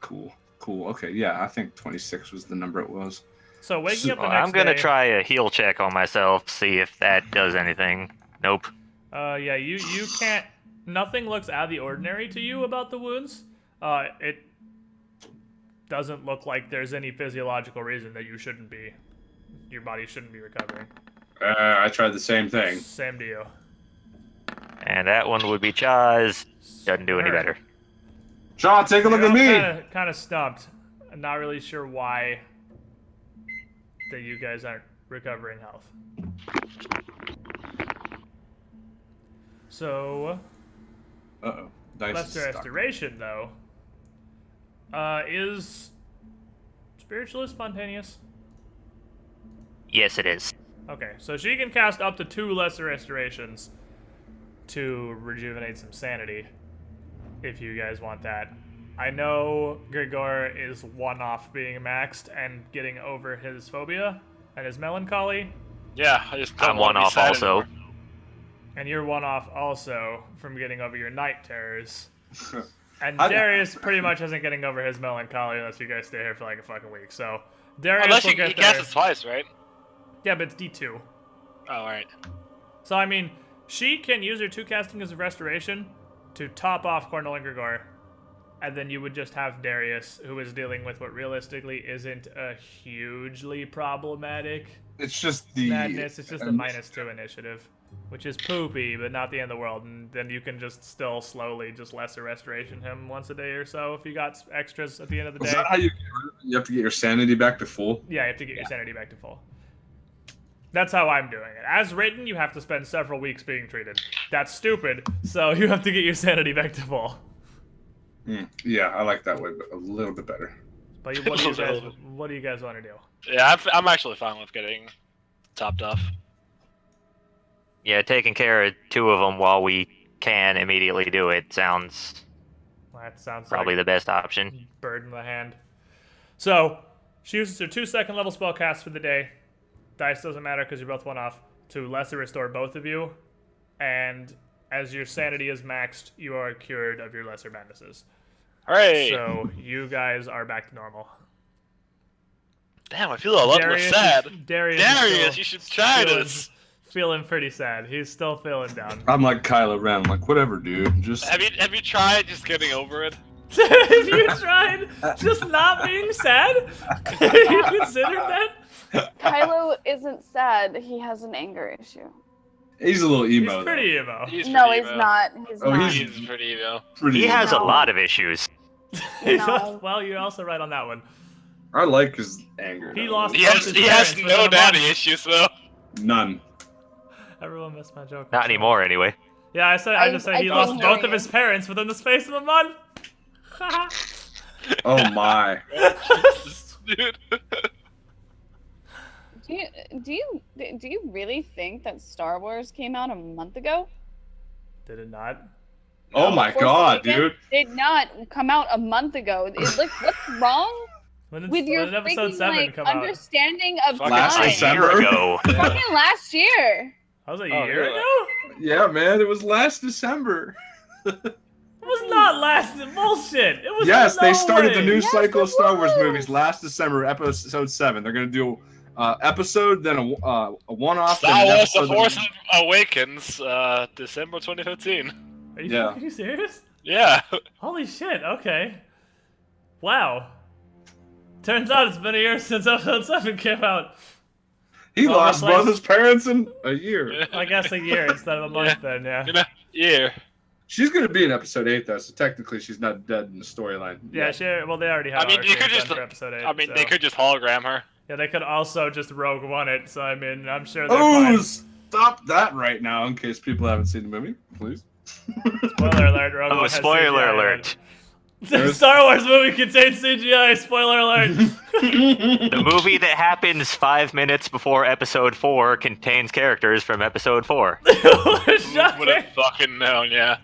Cool. Okay, yeah, I think 26 was the number it was. So waking up the next I'm gonna day, try a heal check on myself, see if that does anything. Nope. Yeah, you can't. Nothing looks out of the ordinary to you about the wounds. It doesn't look like there's any physiological reason that your body shouldn't be recovering. I tried the same thing. Same to you. And that one would be Chaz. Doesn't do any Sure. better. Sean, take a look at me. Kind of stumped. I'm not really sure why that you guys aren't recovering health. So, Uh-oh. Dice is Lesser stuck. Restoration, though, is spiritualist spontaneous? Yes, it is. Okay, so she can cast up to 2 Lesser Restorations to rejuvenate some sanity, if you guys want that. I know Grigor is one off being maxed and getting over his phobia and his melancholy, Yeah, I just don't I'm want one to be off sad also. anymore. and you're one off also from getting over your night terrors. And I- Darius pretty much isn't getting over his melancholy unless you guys stay here for like a fucking week. So Darius Unless will he get casts there. it twice, right? Yeah, but it's D2. Oh, alright. So I mean, she can use her 2 castings of restoration to top off Cornel and Grigor, and then you would just have Darius, who is dealing with what realistically isn't a hugely problematic It's just the madness. It's just a -2 initiative, which is poopy, but not the end of the world. And then you can just still slowly just lesser restoration him once a day or so if you got extras at the end of the Is day. that how you have to get your sanity back to full? Yeah, you have to get your sanity back to full. That's how I'm doing it. As written, you have to spend several weeks being treated. That's stupid, so you have to get your sanity back to full. Yeah, I like that way, but a little bit better. But what do you guys want to do? Yeah, I'm actually fine with getting topped off. Yeah, taking care of 2 of them while we can immediately do it sounds Well, that sounds probably like the best option. bird in the hand. So, she uses her 2 second-level spell casts for the day. Dice doesn't matter because you're both one off. To lesser restore both of you. And as your sanity is maxed, you are cured of your lesser madnesses. Hooray! So, you guys are back to normal. Damn, I feel a lot more sad. Darius is still you should try feeling- this. Feeling pretty sad. He's still feeling down. I'm like Kylo Ren. I'm like, whatever, dude. Just Have you tried just getting over it? Have you tried just not being sad? Have you considered that? Kylo isn't sad. He has an anger issue. he's a little He's emo. pretty emo. He's No, pretty he's emo. not. He's Oh, not. He's pretty emo. Pretty He has a No. lot of issues. No. Well, you're also right on that one. I like his anger. He though. lost- He has parents within no a daddy month. issues though. None. Everyone missed my joke. Not anymore, anyway. Yeah, I just said I he couldn't lost hear both you. of his parents within the space of a month. Oh my. Dude. Do you really think that Star Wars came out a month ago? Did it not? Oh my Force god, Awakens dude. did not come out a month ago. What's wrong? with your when did episode freaking 7 like come out? understanding of Fucking Last time. A December. year ago. Fucking last year. That was a Oh, year really? ago? Yeah, man, it was last December. It was not last. Bullshit. It was Yes, no they started the way. new Yes, cycle of it Star Wars was. movies last December, episode 7. They're gonna do episode, then a one-off, then Star an Wars: episode. The Force Awakens, December 2015. Are you Yeah. fucking serious? Yeah. Holy shit. Okay. Wow. Turns out it's been a year since episode 7 came out. He Well, lost that's like- both his parents in a year. I guess a year instead of a month then, yeah. Yeah. She's gonna be in episode 8 though, so technically she's not dead in the storyline. Yeah, sure. Well, they already have I mean, our you could series just. done for episode 8. I mean, so. they could just hologram her. Yeah, they could also just Rogue One it, so I mean, I'm sure they're Oh, fine. stop that right now, in case people haven't seen the movie, please. Spoiler alert, Rogue One Oh, has spoiler CGI in alert. it. The Star Wars movie contains CGI, spoiler alert. The movie that happens 5 minutes before episode 4 contains characters from episode 4. Shocking. Would have fucking known, yeah.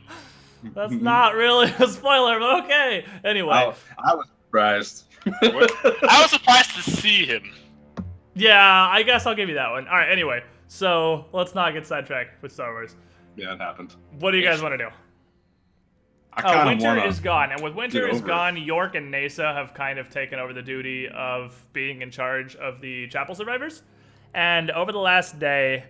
That's not really a spoiler, but okay. Anyway, I was surprised. I was surprised to see him. yeah, I guess I'll give you that one. All right, anyway, so let's not get sidetracked with Star Wars. Yeah, it happened. What do you guys want to do? I kind of Winter want is gone, and with Winter get is over it. gone, York and Nasa have kind of taken over the duty of being in charge of the chapel survivors. And over the last day,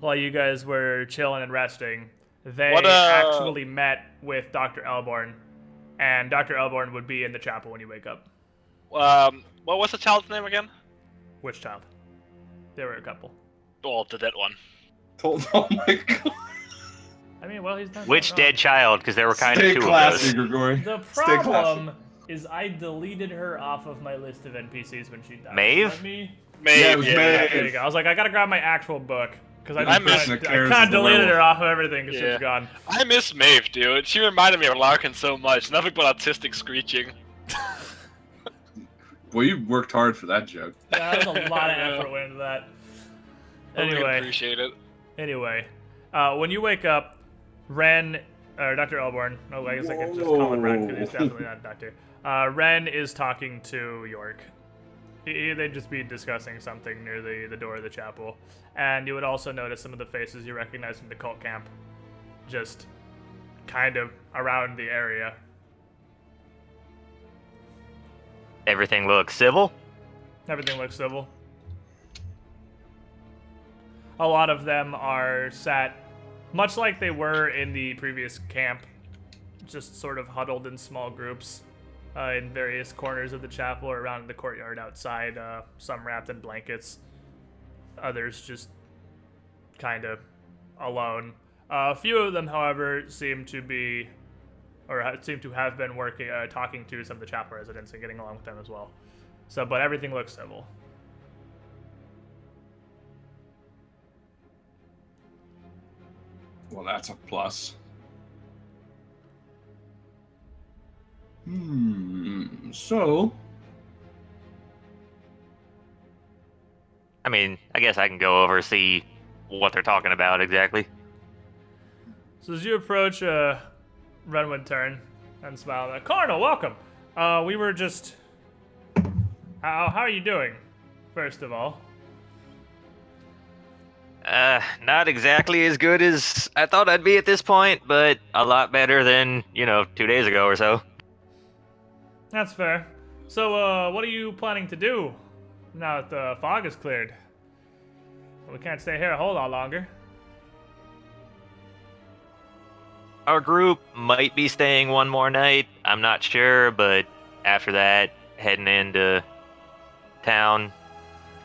while you guys were chilling and resting, they actually met with Dr. Elborn, and Dr. Elborn would be in the chapel when you wake up. What was the child's name again? Which child? There were a couple. Well, the dead one. Oh my god. I mean, well, he's done. Which something dead child? Because there were kind Stay of 2 classy, of those. Grigori. wrong. The Stay classy. problem is I deleted her off of my list of NPCs when she died. Maeve? Let me... Yeah, it was yeah. Maeve. There you go. I was like, I gotta grab my actual book because I I just miss kinda, the I Cares kind is of the deleted werewolf. her off of everything because she Yeah. was gone. I miss Maeve, dude. She reminded me of Larkin so much. Nothing but autistic screeching. Well, you worked hard for that joke. Yeah, that was a lot of effort went into that. I really Anyway, appreciate it. when you wake up, Ren, or Dr. Elborn, no, I guess I can just call him Ren because he's Whoa. definitely not a doctor. Ren is talking to York. They'd just be discussing something near the door of the chapel. And you would also notice some of the faces you recognize from the cult camp just kind of around the area. Everything looks civil. Everything looks civil. A lot of them are sat much like they were in the previous camp, just sort of huddled in small groups in various corners of the chapel or around the courtyard outside, some wrapped in blankets, others just kind of alone. A few of them, however, seem to have been working, talking to some of the chapel residents and getting along with them as well. So, but everything looks civil. Well, that's a plus. So, I mean, I guess I can go over see what they're talking about exactly. So as you approach, Ren would turn and smile. Cardinal, welcome. We were just... How are you doing, first of all? Not exactly as good as I thought I'd be at this point, but a lot better than, 2 days ago or so. That's fair. So, what are you planning to do now that the fog is cleared? We can't stay here a whole lot longer. Our group might be staying one more night. I'm not sure, but after that, heading into town,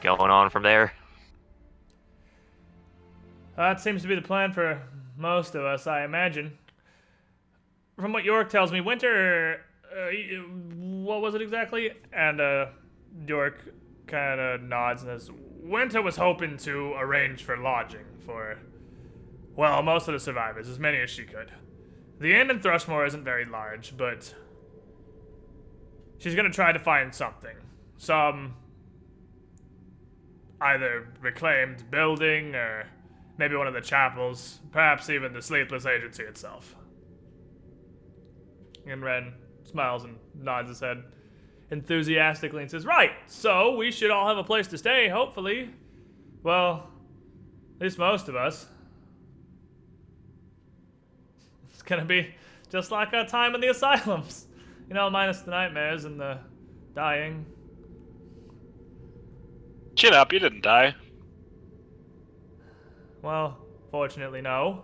going on from there. That seems to be the plan for most of us, I imagine. From what York tells me, Winter... what was it exactly? And York kind of nods and says, Winter was hoping to arrange for lodging for, well, most of the survivors, as many as she could. The inn in Thrushmoor isn't very large, but she's going to try to find something. Some either reclaimed building or maybe one of the chapels, perhaps even the Sleepless Agency itself. And Ren smiles and nods his head. enthusiastically and says, "Right, so we should all have a place to stay, hopefully. Well, at least most of us. It's gonna be just like our time in the asylums. You know, minus the nightmares and the dying." Chin up, you didn't die. Well, fortunately, no.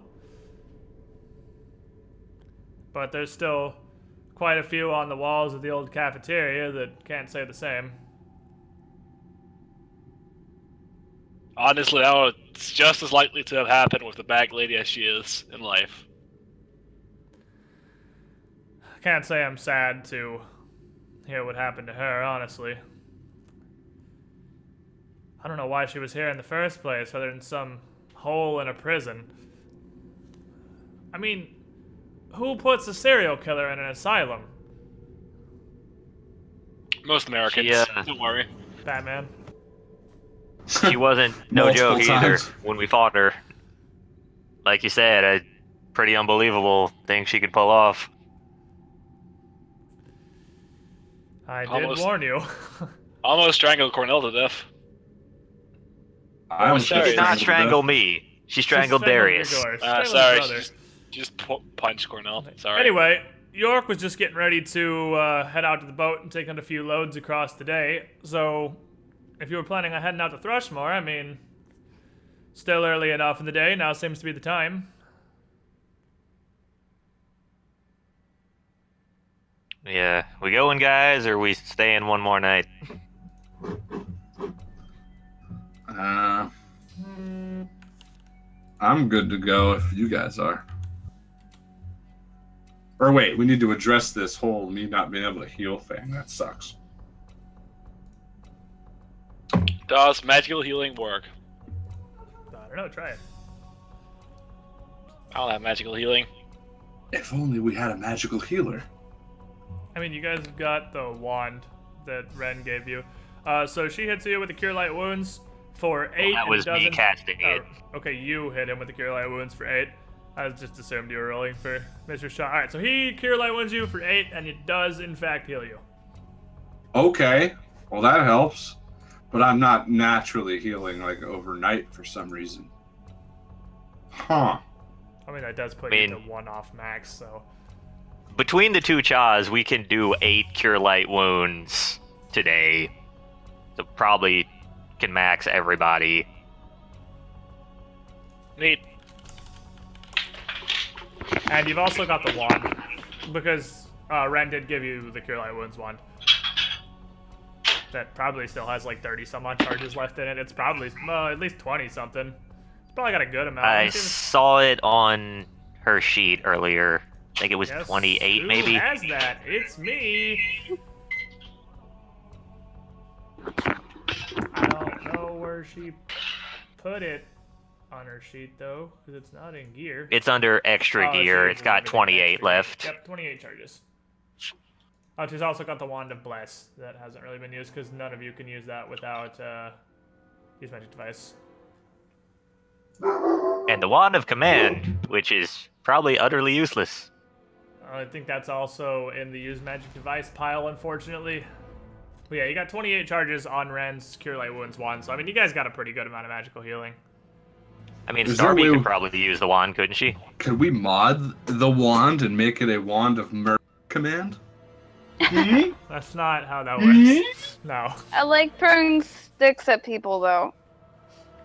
But there's still quite a few on the walls of the old cafeteria that can't say the same. Honestly, it's just as likely to have happened with the bag lady as she is in life. I can't say I'm sad to hear what happened to her, honestly. I don't know why she was here in the first place, other than some hole in a prison. I mean, who puts a serial killer in an asylum? Most Americans. Don't worry. Batman. She wasn't no Multiple joke either times. when we fought her. Like you said, a pretty unbelievable thing she could pull off. I did Almost. warn you. Almost strangled Cornell to death. I almost sorry. She did not strangled strangle to me. She strangled She strangled Darius. Grigor. She strangled Sorry, his brother. she just punched Cornell. Sorry. Anyway, York was just getting ready to head out to the boat and take on a few loads across the day. So, if you were planning on heading out to Thrushmoor, I mean, still early enough in the day. Now seems to be the time. Yeah, we going, guys, or we staying one more night? I'm good to go if you guys are. Or wait, we need to address this whole me not being able to heal thing. That sucks. Does magical healing work? I don't know. Try it. I don't have magical healing. If only we had a magical healer. I mean, you guys have got the wand that Ren gave you. So she hits you with the Cure Light Wounds for 8. That and was it me doesn't- casting it. Okay, you hit him with the Cure Light Wounds for 8. I just assumed you were rolling for Mr. Shaw. Alright, so he Cure Light Wounds you for 8, and it does, in fact, heal you. Okay, well that helps. But I'm not naturally healing like overnight for some reason. Huh. I mean, that does put I you mean- to 1 off max, so... Between the two Chas, we can do 8 Cure Light Wounds today. So probably can max everybody. Neat. And you've also got the wand, because Ren did give you the Cure Light Wounds wand. That probably still has like 30 some odd charges left in it. It's probably, at least 20 something. It's probably got a good amount. I Let's see if it's- saw it on her sheet earlier. I think it was Yes, 28, who maybe. has that? It's me. I don't know where she put it on her sheet though, because it's not in gear. It's under extra Oh, gear. she It's uses got everything 28 extra. left. Yep, 28 charges. Oh, she's also got the Wand of Bless. That hasn't really been used because none of you can use that without use magic device. And the Wand of Command, which is probably utterly useless. I think that's also in the use magic device pile, unfortunately. But yeah, you got 28 charges on Ren's Cure Light Wounds wand, so I mean, you guys got a pretty good amount of magical healing. I mean, Is there a way Starby we- could probably use the wand, couldn't she? Could we mod the wand and make it a wand of murder command? That's not how that works. No. I like throwing sticks at people though,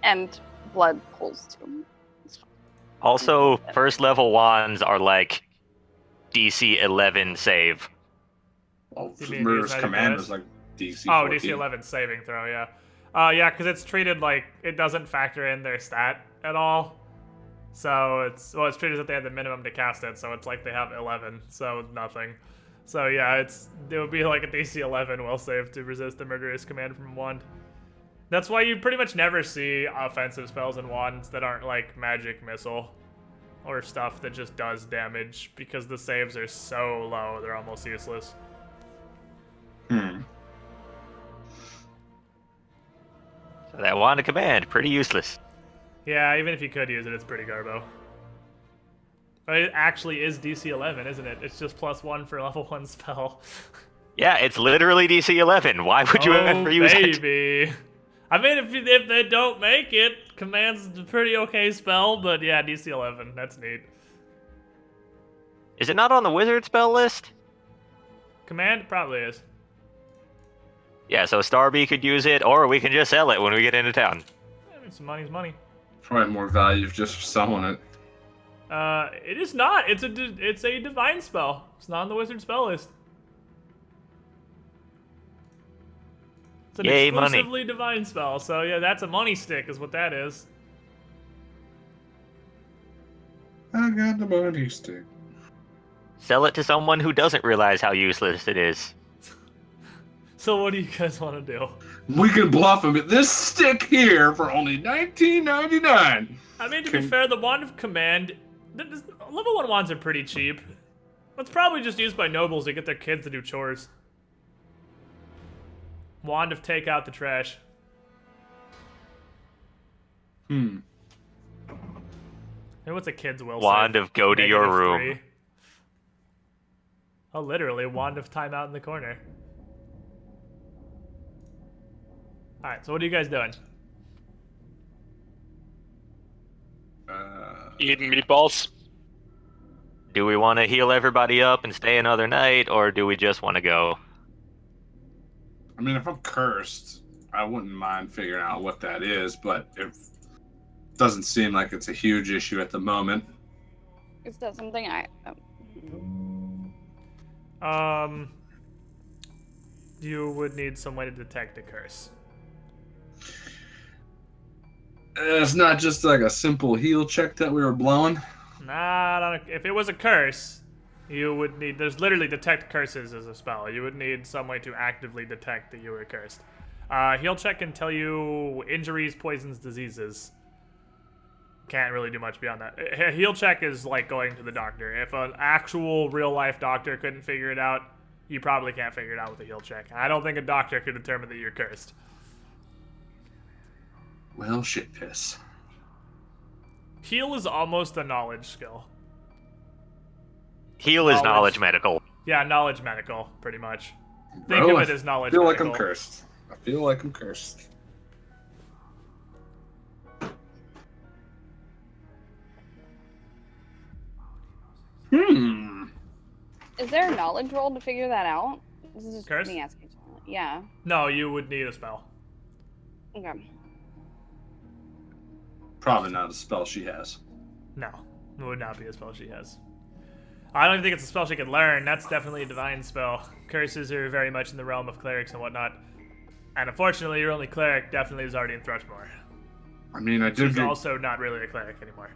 and blood pools too. Also, first level wands are like DC 11 save. Well, You mean murderous use magic command device? is like DC. Oh, 14. DC 11 saving throw, yeah. Yeah, because it's treated like it doesn't factor in their stat at all. So it's treated as if they had the minimum to cast it, so it's like they have 11, so nothing. So yeah, it would be like a DC 11 will save to resist the murderous command from wand. That's why you pretty much never see offensive spells in wands that aren't like magic missile or stuff that just does damage because the saves are so low they're almost useless. So that Wand of Command, pretty useless. Yeah, even if you could use it, it's pretty garbo. But it actually is DC 11, isn't it? It's just +1 for level 1 spell. Yeah, it's literally DC 11. Why would you ever use it? Baby. I mean, if they don't make it, Command's a pretty okay spell, but yeah, DC 11. That's neat. Is it not on the wizard spell list? Command probably is. Yeah, so Starby could use it, or we can just sell it when we get into town. I mean, some money's money. Probably more value just for selling it. It is not. It's a divine spell. It's not on the wizard spell list. It's an Yay, money. exclusively divine spell. So yeah, that's a money stick, is what that is. I got the money stick. Sell it to someone who doesn't realize how useless it is. So what do you guys want to do? We can bluff him at this stick here for only $19.99. I mean, to be fair, the Wand of Command, level 1 wands are pretty cheap. It's probably just used by nobles to get their kids to do chores. Wand of Take Out the Trash. Hmm. Hey, what's a kid's will Wand save? of Go to your room. -3. Oh, literally, Wand of Time Out in the corner. Alright, so what are you guys doing? Eating meatballs. Do we want to heal everybody up and stay another night, or do we just want to go? I mean, if I'm cursed, I wouldn't mind figuring out what that is, but it doesn't seem like it's a huge issue at the moment. Is that something You would need some way to detect a curse. It's not just like a simple heal check that we were blowing. Nah, if it was a curse, you would need. There's literally detect curses as a spell. You would need some way to actively detect that you were cursed. Heal check can tell you injuries, poisons, diseases. Can't really do much beyond that. A heal check is like going to the doctor. If an actual real life doctor couldn't figure it out, you probably can't figure it out with a heal check. I don't think a doctor could determine that you're cursed. Well, shit piss. Heal is almost a knowledge skill. Heal is Knowledge. knowledge medical. Yeah, knowledge medical, pretty much. Think Bro, of it as knowledge I feel medical. like I'm cursed. I feel like I'm cursed. Is there a knowledge roll to figure that out? This is just Curse? me asking. Yeah. No, you would need a spell. Okay. Probably not a spell she has. No, it would not be a spell she has. I don't even think it's a spell she could learn. That's definitely a divine spell. Curses are very much in the realm of clerics and whatnot. And unfortunately, your only cleric definitely is already in Thrushmoor. I mean, I did She's get also not really a cleric anymore.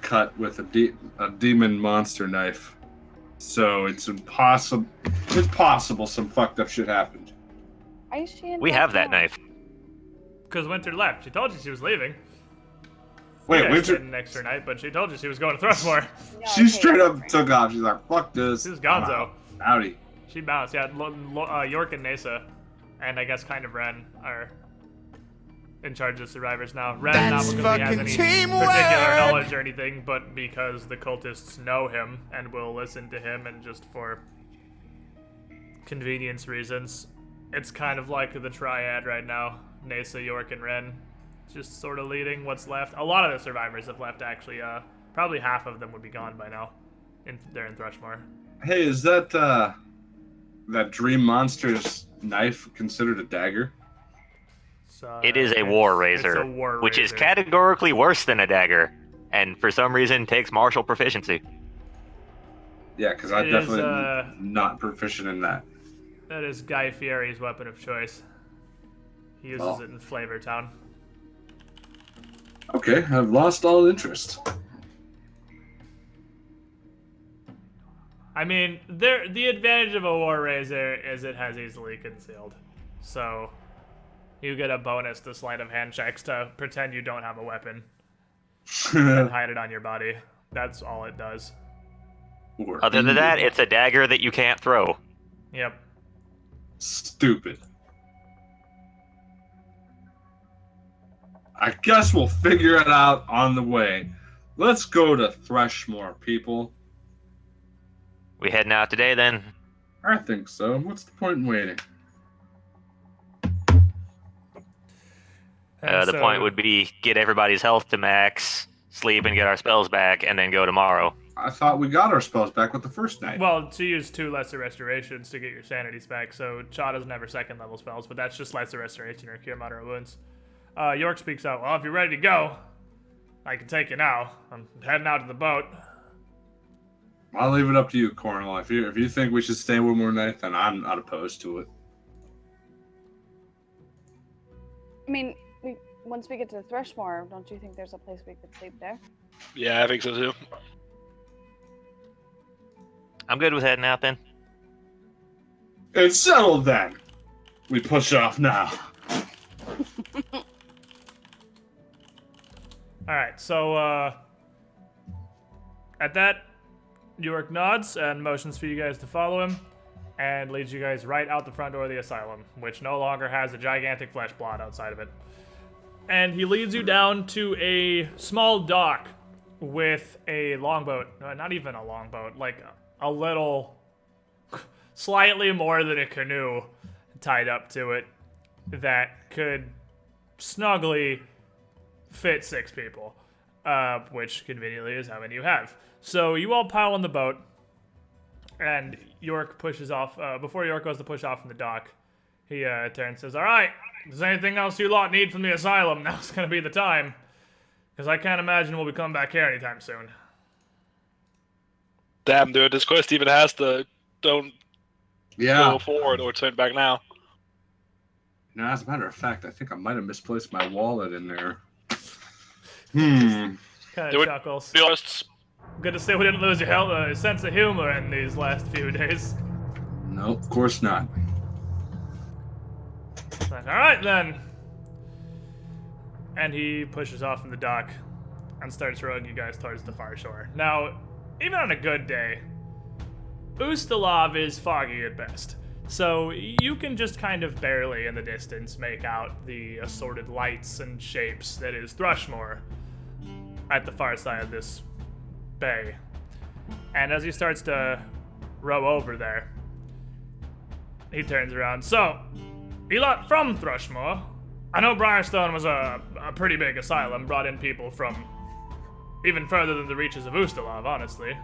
cut with a demon monster knife, so it's impossible. It's possible some fucked up shit happened. Why is she in We have that Dogma? knife. Because Winter left. She told you she was leaving. Wait, You guys Winter. didn't next her night, but she told you she was going to Thrushmoor. No, She okay, straight up different. took off. She's like, "Fuck this." She was gonzo. Howdy. She bounced. Yeah, York and Nasa, and I guess kind of Ren are in charge of survivors now. Ren That's not because he has any fucking teamwork! particular knowledge or anything, but because the cultists know him and will listen to him, and just for convenience reasons. It's kind of like the triad right now. Nasa, York, and Ren. Just sort of leading what's left. A lot of the survivors have left, actually. Probably half of them would be gone by now. They're in Thrushmoor. Hey, is that dream monster's knife considered a dagger? So, It is a war razor, it's a war which is razor. categorically worse than a dagger, and for some reason takes martial proficiency. Yeah, because I'm It is, definitely not proficient in that. That is Guy Fieri's weapon of choice. He uses Oh. it in Flavor Town. Okay, I've lost all interest. I mean, the advantage of a War Razor is it has easily concealed. So, you get a bonus to sleight of hand checks to pretend you don't have a weapon and hide it on your body. That's all it does. Or Other than that, it's a dagger that you can't throw. Yep. stupid. I guess we'll figure it out on the way. Let's go to Thrushmoor, people. We heading out today then? I think so. What's the point in waiting? And The so- point would be get everybody's health to max, sleep and get our spells back, and then go tomorrow. I thought we got our spells back with the first night. Well, to use 2 lesser restorations to get your sanities back, so Cha doesn't have her 2nd level spells, but that's just lesser restoration or cure moderate wounds. York speaks out, well, if you're ready to go, I can take you now. I'm heading out to the boat. I'll leave it up to you, Cornwall. If you think we should stay one more night, then I'm not opposed to it. I mean, once we get to the Thrushmoor, don't you think there's a place we could sleep there? Yeah, I think so too. I'm good with heading out then. It's settled then. We push off now. Alright, so, at that, York nods and motions for you guys to follow him, and leads you guys right out the front door of the Asylum, which no longer has a gigantic flesh plot outside of it. And he leads you down to a small dock with a longboat, not even a longboat, like a little, slightly more than a canoe tied up to it that could snugly fit 6 people, which conveniently is how many you have. So you all pile on the boat, and York pushes off. Before York goes to push off from the dock, he turns and says, all right, if there's anything else you lot need from the Asylum, now's going to be the time, because I can't imagine we'll be coming back here anytime soon. Damn, dude, this quest even has the don't go forward or turn back now. You know, as a matter of fact, I think I might have misplaced my wallet in there. Hmm. Kind Do of it. chuckles. Be honest, Good to see we didn't lose your sense of humor in these last few days. No, of course not. It's like, all right then. And he pushes off from the dock and starts rowing you guys towards the far shore. Now, even on a good day, Ustalav is foggy at best. So you can just kind of barely in the distance make out the assorted lights and shapes that is Thrushmoor at the far side of this bay. And as he starts to row over there, he turns around. So, you lot from Thrushmoor? I know Briarstone was a pretty big asylum, brought in people from even further than the reaches of Ustalav, honestly.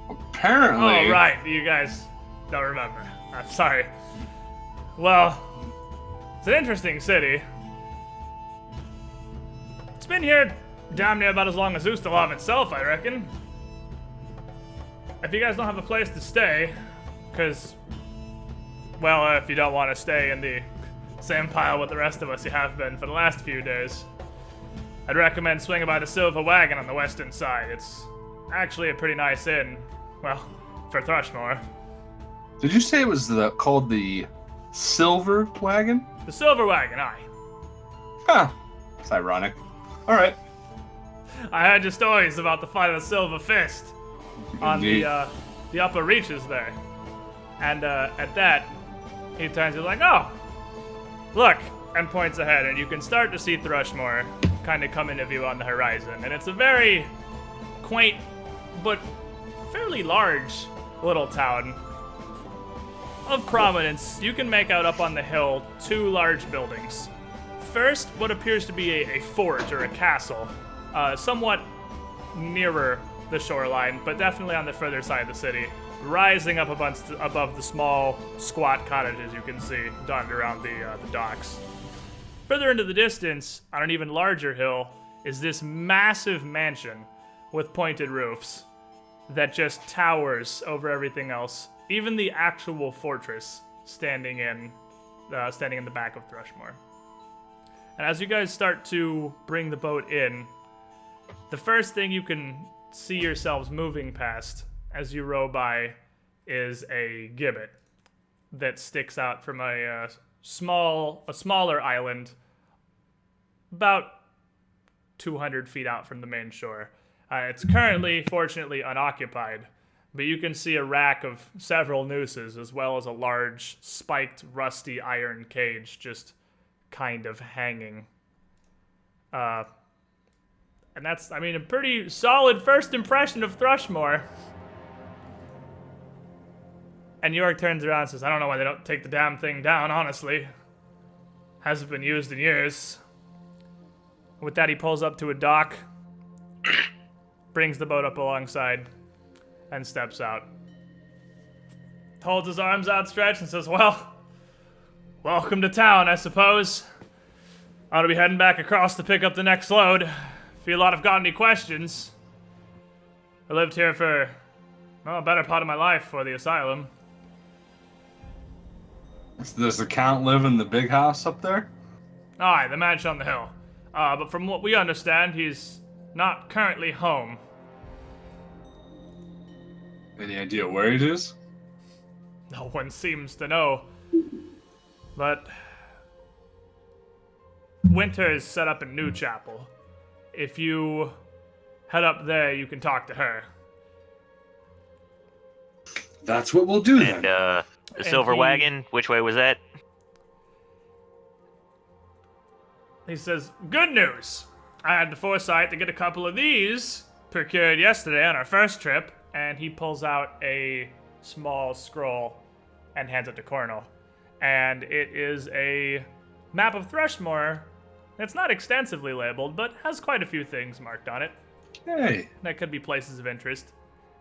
Apparently. Oh, right, you guys don't remember. I'm sorry. Well, it's an interesting city. It's been here damn near about as long as Ustalav itself, I reckon. If you guys don't have a place to stay, because, well, if you don't want to stay in the same pile with the rest of us you have been for the last few days, I'd recommend swinging by the Silver Wagon on the western side. It's actually a pretty nice inn. Well, for Thrushmoor. Did you say it was called the Silver Wagon? The Silver Wagon, aye. Huh. It's ironic. All right. I heard your stories about the fight of the Silver Fist on Indeed. the upper reaches there. And at that, he turns and like, oh, look, and points ahead, and you can start to see Thrushmoor kind of come into view on the horizon. And it's a very quaint, but fairly large little town of prominence. You can make out up on the hill 2 large buildings. First, what appears to be a fort or a castle, somewhat nearer the shoreline, but definitely on the further side of the city, rising up above the small, squat cottages you can see dotted around the docks. Further into the distance, on an even larger hill, is this massive mansion with pointed roofs that just towers over everything else, even the actual fortress standing in the back of Thrushmoor. And as you guys start to bring the boat in, the first thing you can see yourselves moving past as you row by is a gibbet that sticks out from a smaller island about 200 feet out from the main shore. It's currently, fortunately, unoccupied, but you can see a rack of several nooses as well as a large, spiked, rusty iron cage just kind of hanging And that's, I mean, a pretty solid first impression of Thrushmoor. And York turns around and says, I don't know why they don't take the damn thing down, honestly. Hasn't been used in years. With that, he pulls up to a dock, brings the boat up alongside, and steps out. Holds his arms outstretched and says, well, welcome to town, I suppose. Ought to be heading back across to pick up the next load. If you lot have got any questions. I lived here for, well, a better part of my life for the Asylum. Does the Count live in the big house up there? Aye, the mansion on the hill. But from what we understand, he's not currently home. Any idea where it is? No one seems to know. But Winter is set up in New Chapel. If you head up there, you can talk to her. That's what we'll do And, then. the silver wagon, which way was that? He says, good news! I had the foresight to get a couple of these procured yesterday on our first trip, and he pulls out a small scroll and hands it to Cornel. And it is a map of Thrushmoor. It's not extensively labeled, but has quite a few things marked on it. Hey. That could be places of interest.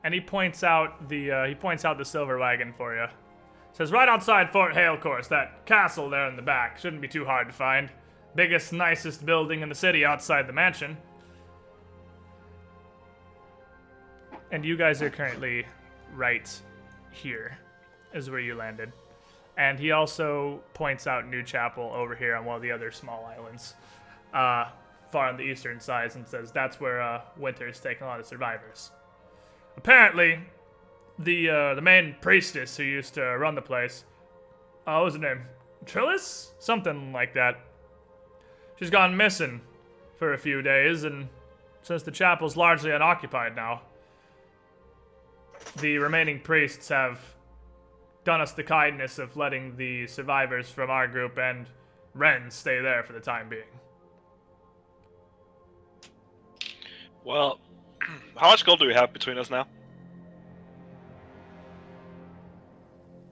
And he points out the silver wagon for you. Says right outside Fort Hale Course, that castle there in the back. Shouldn't be too hard to find. Biggest, nicest building in the city outside the mansion. And you guys are currently right here, is where you landed. And he also points out New Chapel over here on one of the other small islands, far on the eastern side, and says that's where Winter's taking a lot of survivors. Apparently, the main priestess who used to run the place, what was her name? Trillis? Something like that. She's gone missing for a few days, and since the chapel's largely unoccupied now, the remaining priests have done us the kindness of letting the survivors from our group and Ren stay there for the time being. Well, how much gold do we have between us now?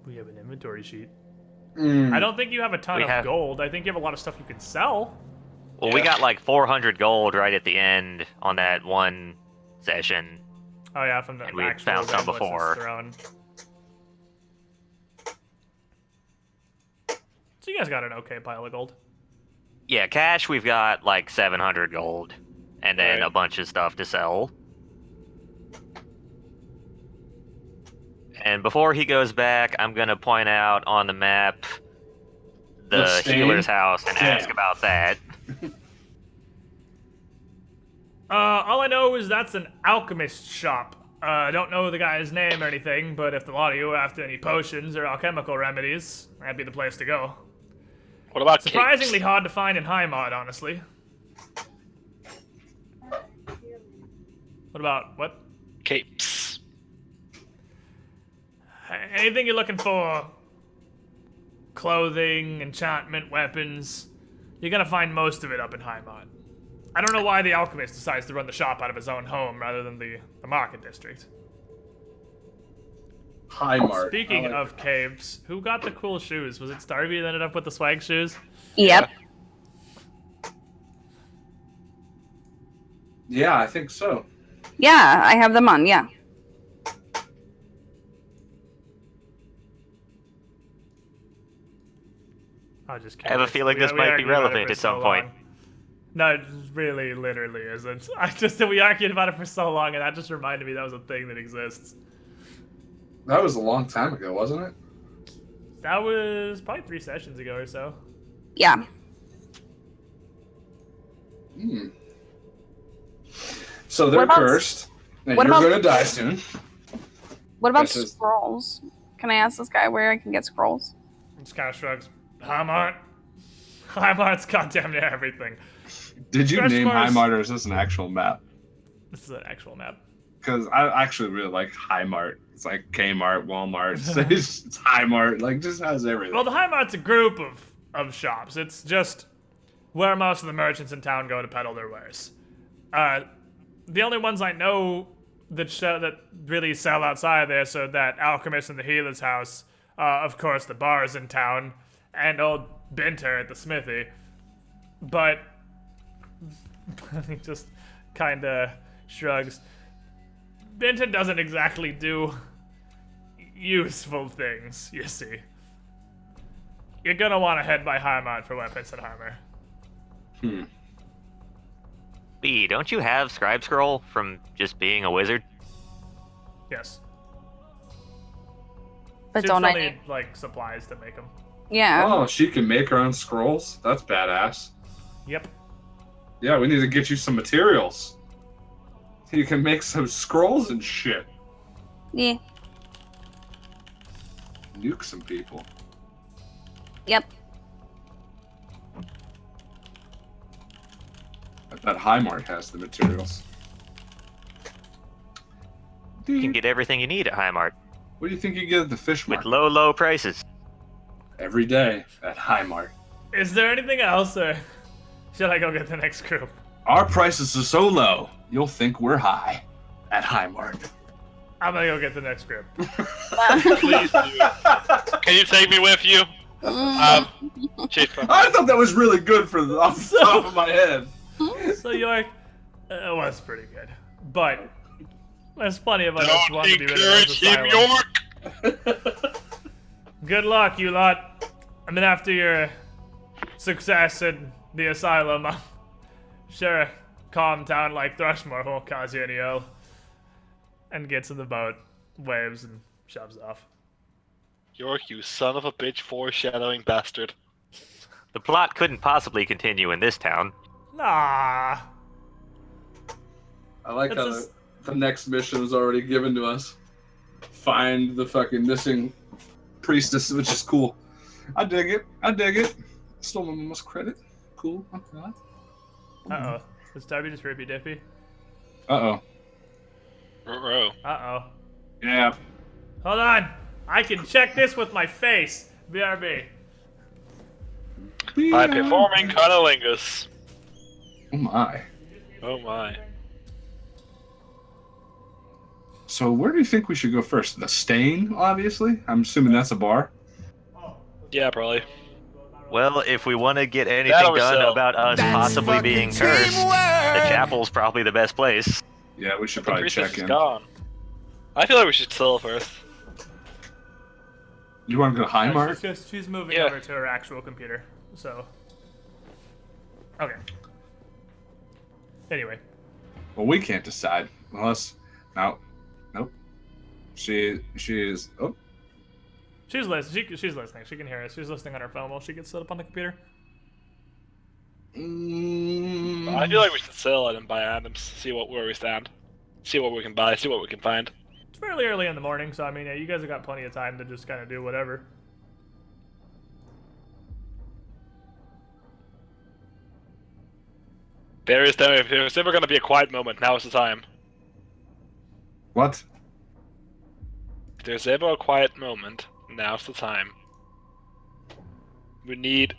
We have an inventory sheet. Mm. I don't think you have a ton We of have- gold. I think you have a lot of stuff you can sell. Well, we got like 400 gold right at the end on that one session. Oh yeah, from the And we actual found some Red Blitz's before. throne. So you guys got an okay pile of gold. Yeah, cash, we've got like 700 gold. And then Right. a bunch of stuff to sell. And before he goes back, I'm going to point out on the map The the stain? healer's house and Damn. ask about that. All I know is that's an alchemist shop. I don't know the guy's name or anything, but if a lot of you are after any potions or alchemical remedies, that'd be the place to go. What about Surprisingly capes? hard to find in Heimat, honestly. What about, what? Capes. Anything you're looking for, clothing, enchantment, weapons, you're gonna find most of it up in Heimat. I don't know why the alchemist decides to run the shop out of his own home rather than the market district. High Mart. Speaking I like of caves, who got the cool shoes? Was it Starvey that ended up with the swag shoes? Yep. Yeah, I think so. Yeah, I have them on, yeah. I just I have a feeling this might be argued about it relevant for at some so point. long. No, it really, literally isn't. We argued about it for so long, and that just reminded me that was a thing that exists. That was a long time ago, wasn't it? That was probably 3 sessions ago or so. Yeah. Hmm. So they're What about- cursed, and what you're about- gonna die soon. What about This is- scrolls? Can I ask this guy where I can get scrolls? Just kind of shrugs. Heimart's goddamn near everything. Did you name Thrushmoor's- High Mart, or is this an actual map? This is an actual map. Because I actually really like High Mart. It's like Kmart, Walmart. It's High Mart. Like, just has everything. Well, the Heimart's a group of shops. It's just where most of the merchants in town go to peddle their wares. The only ones I know that really sell outside there, so that alchemist in the healer's house, of course the bars in town, and old Binter at the smithy. But he just kinda shrugs. Binter doesn't exactly do useful things, you see. You're gonna want to head by Heimat for weapons and armor. B, don't you have Scribe Scroll from just being a wizard? Yes. But She'd don't still I need, like, supplies to make them. Yeah. Oh, she can make her own scrolls? That's badass. Yep. Yeah, we need to get you some materials. So you can make some scrolls and shit. Yeah. Nuke some people. Yep. I bet Highmark has the materials. You can get everything you need at Highmart What do you think you get at the fish with market? low prices. Every day at Highmark. Is there anything else, or should I go get the next group? Our prices are so low, you'll think we're high at Highmark. I'm gonna go get the next group. Please do. Can you take me with you? Chase from I thought that was really good for the, off the top of my head. So York, it was pretty good, but there's plenty of us Don't wanting to be rid of this encourage him, asylum. York! Good luck, you lot. I mean, after your success in the asylum, I'm sure a calm town like Thrushmoor won't cause you any ill. And gets in the boat, waves, and shoves off. York, you son of a bitch, foreshadowing bastard. The plot couldn't possibly continue in this town. Nah. I like That's how just- the next mission was already given to us. Find the fucking missing priestess, which is cool. I dig it. I dig it. Stole my mama's credit. Cool. Okay. Uh-oh. Is Darby just rippy dippy? Uh-oh. Ruh-roh. Uh-oh. Yeah. Hold on. I can check this with my face. BRB. By performing Cunnilingus. Oh my. Oh my. So where do you think we should go first? The Stain, obviously? I'm assuming that's a bar. Yeah, probably. Well, if we want to get anything That'll done sell. about us That's possibly fucking being cursed, the teamwork. chapel's probably the best place. Yeah, we should The probably priestess check is in. gone. I feel like we should sell first. You want to go high, Mark? She's moving Yeah. over to her actual computer, so... Okay. Anyway. Well, we can't decide. Unless... No. Nope. She is... Oh. She's listening. She's listening. She can hear us. She's listening on her phone while she gets set up on the computer. I feel like we should sell it and buy items. See where we stand. See what we can buy. See what we can find. It's fairly early in the morning, so I mean, yeah, you guys have got plenty of time to just kind of do whatever. If there's ever going to be a quiet moment, now is the time. What? If there's ever a quiet moment, now's the time. We need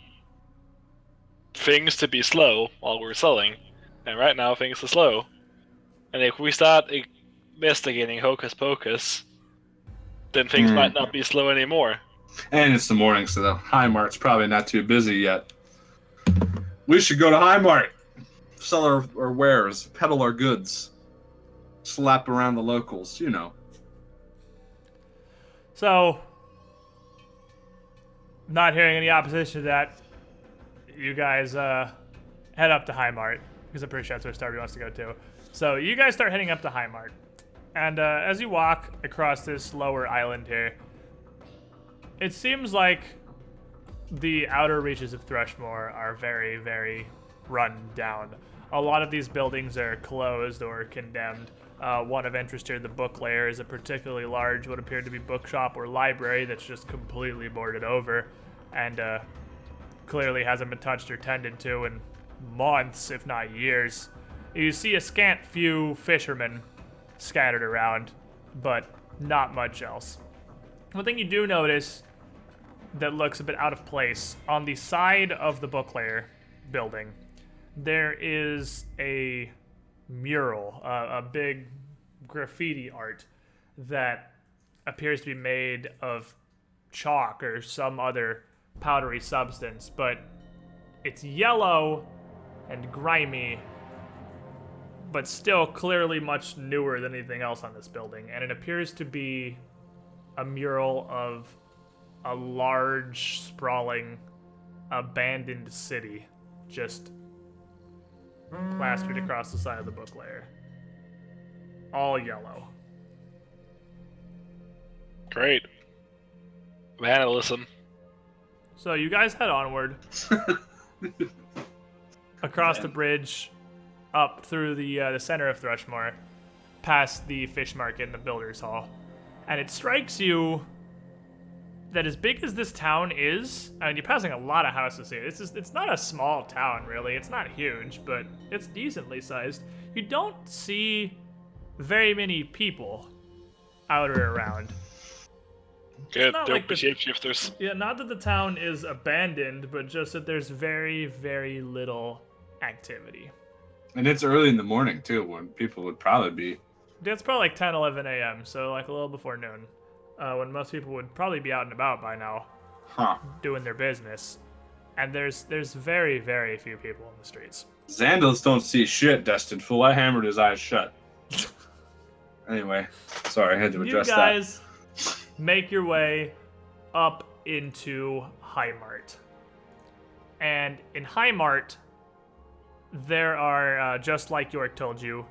things to be slow while we're selling, and right now things are slow. And if we start investigating Hocus Pocus, then things might not be slow anymore. And it's the morning, so the High Mart's probably not too busy yet. We should go to High Mart. Sell our wares, peddle our goods. Slap around the locals, you know. So, not hearing any opposition to that, you guys head up to High Mart, because I'm pretty sure that's where Starby wants to go to. So you guys start heading up to High Mart, and as you walk across this lower island here, it seems like the outer reaches of Thrushmoor are very, very run down. A lot of these buildings are closed or condemned. One of interest here, the book layer, is a particularly large, what appeared to be bookshop or library that's just completely boarded over, and clearly hasn't been touched or tended to in months, if not years. You see a scant few fishermen scattered around, but not much else. One thing you do notice that looks a bit out of place, on the side of the book layer building, there is a mural, a big graffiti art that appears to be made of chalk or some other powdery substance, but it's yellow and grimy, but still clearly much newer than anything else on this building. And it appears to be a mural of a large, sprawling, abandoned city just plastered across the side of the book layer. All yellow. Great. Vandalism. So you guys head onward across the bridge, up through the center of Thrushmoor, past the fish market and the builder's hall. And it strikes you that as big as this town is, I mean, you're passing a lot of houses here. It's not a small town, really. It's not huge, but it's decently sized. You don't see very many people out or around. Good. not Don't like be the- shapeshifters. Yeah, not that the town is abandoned, but just that there's very, very little activity. And it's early in the morning, too, when people would probably be. It's probably like 10, 11 a.m., so like a little before noon, when most people would probably be out and about by now, Huh. doing their business. And there's very, very few people in the streets. Xandals don't see shit, Destin Fool. I hammered his eyes shut. Anyway, sorry, I had to You address guys make your way up into Highmart. And in Highmart, there are, just like York told you,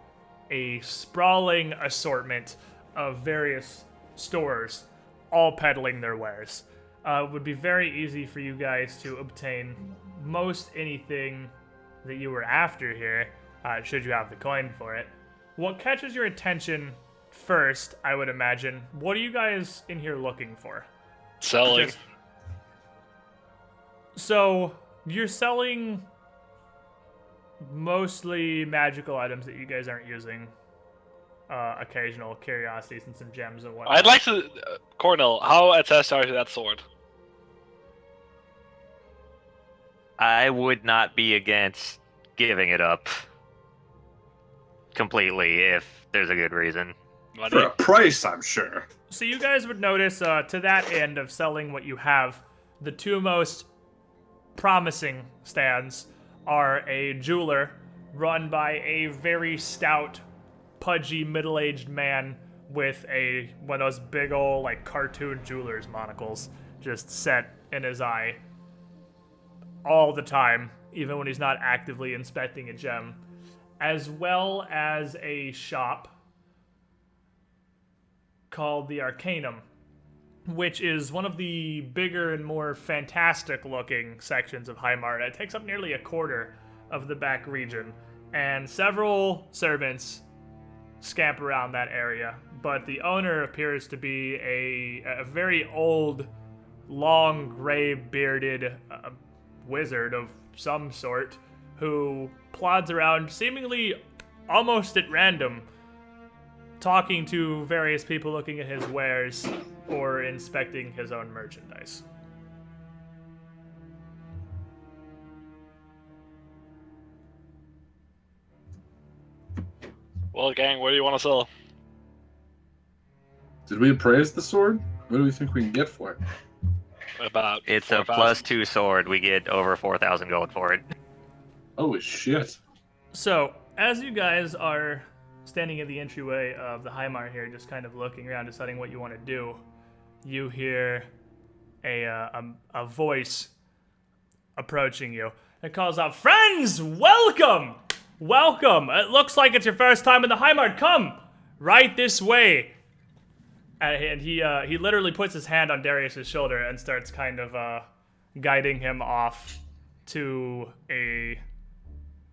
a sprawling assortment of various stores, all peddling their wares. It would be very easy for you guys to obtain most anything that you were after here, should you have the coin for it. What catches your attention first, I would imagine, what are you guys in here looking for? Selling. Just- So, you're selling mostly magical items that you guys aren't using. Occasional curiosities and some gems and whatnot. I'd like to... Cornell, how attached are you to that sword? I would not be against giving it up completely if there's a good reason. Money? For a price, I'm sure. So you guys would notice, to that end of selling what you have, the two most promising stands are a jeweler run by a very stout, pudgy, middle-aged man with one of those big old, like, cartoon jeweler's monocles just set in his eye all the time, even when he's not actively inspecting a gem, as well as a shop called the Arcanum, which is one of the bigger and more fantastic-looking sections of Highmart. It takes up nearly a quarter of the back region, and several servants scamp around that area, but the owner appears to be a very old, long, gray, bearded wizard of some sort who plods around seemingly almost at random, talking to various people looking at his wares or inspecting his own merchandise. Well, gang, what do you want to sell? Did we appraise the sword? What do we think we can get for it? About It's a 4,000. +2 sword. We get over 4,000 gold for it. Holy shit. So, as you guys are standing in the entryway of the Highmart here, just kind of looking around, deciding what you want to do, you hear a voice approaching you. It calls out, "Friends, welcome! Welcome! It looks like it's your first time in the Highmart. Come! Right this way!" And he literally puts his hand on Darius's shoulder and starts kind of guiding him off to a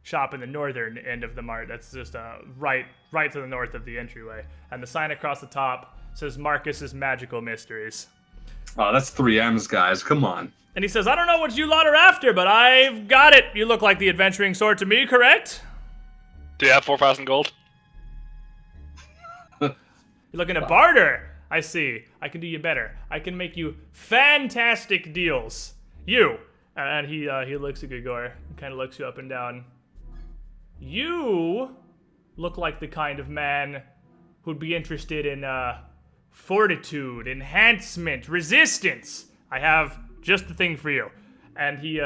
shop in the northern end of the mart. That's just right to the north of the entryway. And the sign across the top says Marcus's Magical Mysteries. Oh, that's 3M's, guys. Come on. And he says, "I don't know what you lot are after, but I've got it. You look like the adventuring sort to me, correct? Do you have 4,000 gold? You're looking to barter. I see. I can do you better. I can make you fantastic deals. You." And he looks at Gregor and kind of looks you up and down. "You look like the kind of man who'd be interested in fortitude, enhancement, resistance. I have just the thing for you. And he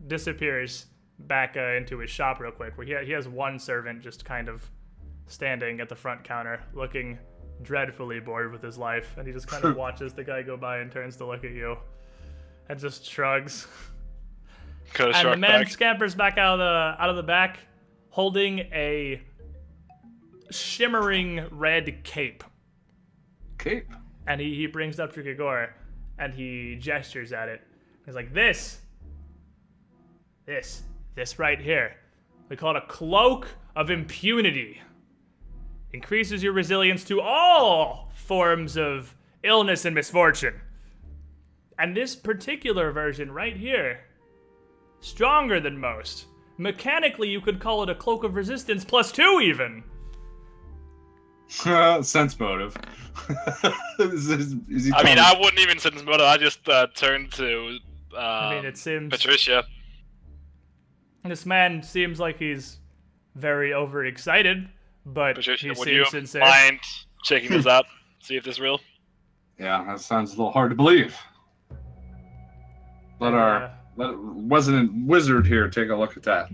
disappears back into his shop real quick, where he has one servant just kind of standing at the front counter, looking dreadfully bored with his life, and he just kind of watches the guy go by and turns to look at you, and just shrugs. And the man scampers back out of the back, holding a shimmering red cape. Cape. And he brings it up to Gregor, and he gestures at it. He's like, this right here. We call it a cloak of impunity. Increases your resilience to all forms of illness and misfortune. And this particular version right here, stronger than most. Mechanically, you could call it a cloak of resistance +2 even. Sense motive. I wouldn't even sense motive. I just turned to it seems Patricia. This man seems like he's very overexcited, but Patricia, he would seems you sincere. mind checking this out? See if this is real? Yeah, that sounds a little hard to believe. Let our resident wizard here take a look at that.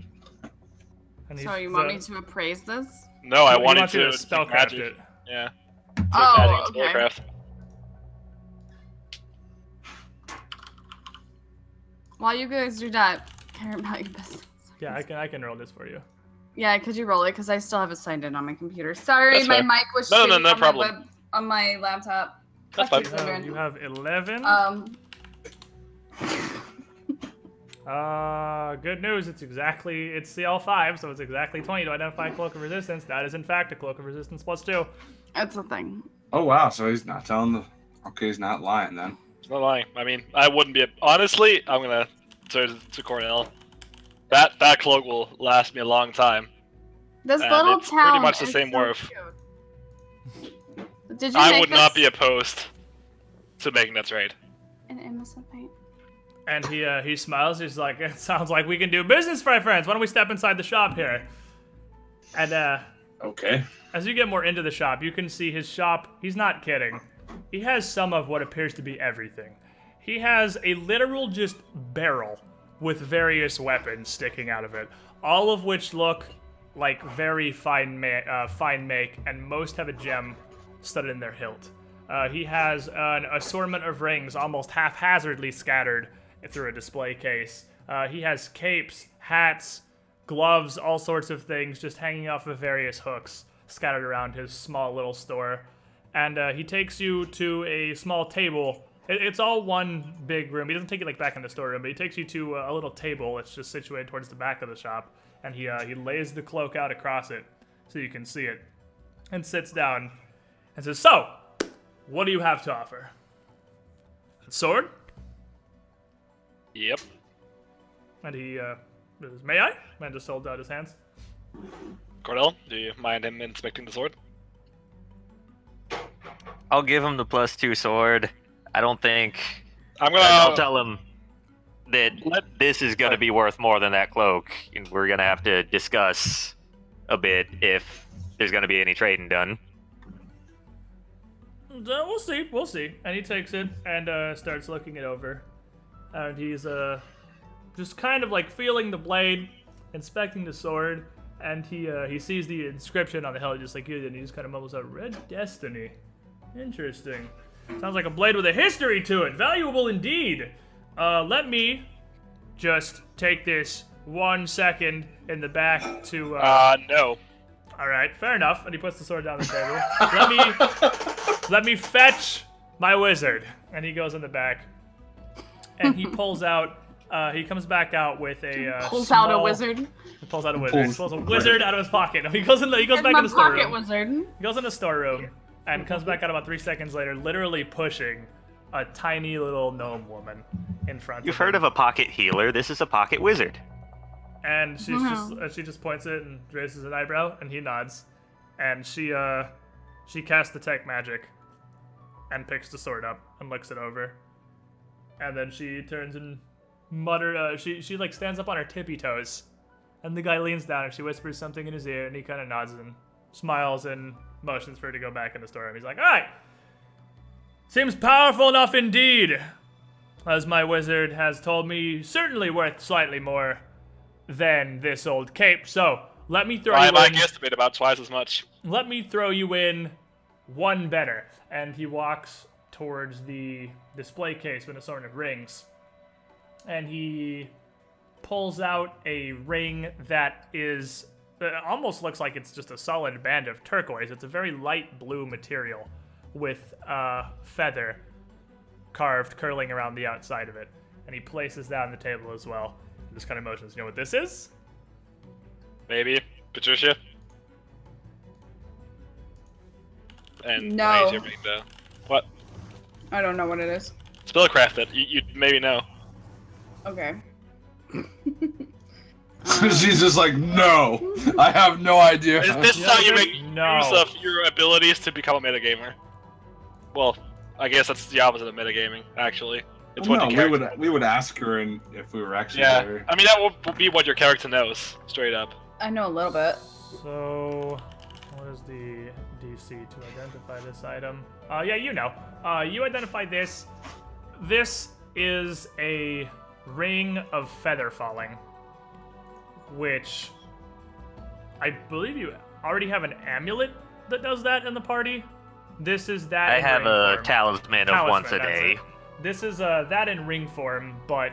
And So you want me to appraise this? No, I he wanted wants you to spellcraft magic. it. Yeah. Oh, okay. Spellcraft. While you guys do that, care about your business. Yeah, I can roll this for you. Yeah, could you roll it? Because I still have it signed in on my computer. Sorry, That's my fair. mic was No, shitty no on problem. on my laptop. That's Fuck fine. you, Sandra. You have 11. Good news. It's CL5, so it's exactly 20 to identify cloak of resistance. That is in fact a cloak of resistance +2. That's a thing. Oh wow, so he's not telling the. Okay, he's not lying then. It's not lying. I mean, I wouldn't be. Honestly, I'm gonna turn to Cornell. That cloak will last me a long time. This And little it's town pretty much the is same so worth. cute. Did you I make would not this be opposed to making that trade. in innocent paint? And he smiles. He's like, "It sounds like we can do business, my friends. Why don't we step inside the shop here?" And Okay. as you get more into the shop, you can see his shop. He's not kidding. He has some of what appears to be everything. He has a literal just barrel with various weapons sticking out of it, all of which look like very fine make, and most have a gem studded in their hilt. He has an assortment of rings almost haphazardly scattered through a display case. He has capes, hats, gloves, all sorts of things just hanging off of various hooks scattered around his small little store. And he takes you to a small table. It's all one big room. He doesn't take you like back in the storeroom, but he takes you to a little table that's just situated towards the back of the shop. And he lays the cloak out across it so you can see it, and sits down and says, "So, what do you have to offer? A sword?" Yep. And he says, "May I?" And just holds out his hands. Cornell, do you mind him inspecting the sword? I'll give him the +2 sword. I don't think. I'm I'll gonna. tell him that this is going to be worth more than that cloak, and we're going to have to discuss a bit if there's going to be any trading done. We'll see. And he takes it and starts looking it over. And he's just kind of like feeling the blade, inspecting the sword, and he sees the inscription on the hilt just like you did, and he just kind of mumbles out, "Red Destiny. Interesting. Sounds like a blade with a history to it. Valuable indeed. Let me just take this 1 second in the back to No. All right, fair enough." And he puts the sword down the table. Let me fetch my wizard. And he goes in the back, and he pulls out. He comes back out with a Pulls small, out a wizard. He pulls out a wizard. He pulls a wizard out of his pocket. He goes back My in the pocket storeroom. wizard. He goes in the storeroom and comes back out about 3 seconds later, literally pushing a tiny little gnome woman in front You've of him. heard of a pocket healer? This is a pocket wizard. And she just points it and raises an eyebrow, and he nods. And she casts detect magic and picks the sword up and looks it over. And then she turns and she like stands up on her tippy toes. And the guy leans down and she whispers something in his ear, and he kind of nods and smiles and motions for her to go back in the storeroom. He's like, all right. Seems powerful enough indeed. As my wizard has told me, certainly worth slightly more than this old cape. So, let me throw you in. I guesstimate about twice as much. Let me throw you in one better. And he walks towards the display case with assortment of rings. And he pulls out a ring that is almost looks like it's just a solid band of turquoise. It's a very light blue material with a feather carved curling around the outside of it. And he places that on the table as well. And just kind of motions. You know what this is? Maybe. Patricia? And No. I need your ring, though. What? I don't know what it is. Spellcraft it. You maybe know. Okay. She's just like, no, I have no idea. Is this how you make No. use of your abilities to become a metagamer? Well, I guess that's the opposite of metagaming, actually. It's what No, the character we would ask her, and if we were actually Yeah, there. I mean that would be what your character knows, straight up. I know a little bit. So, what is the DC to identify this item? Yeah, you know. You identify this. This is a ring of feather falling, which I believe you already have an amulet that does that in the party. This is that. I in have ring a form. talisman of once a that's day. it. This is that in ring form, but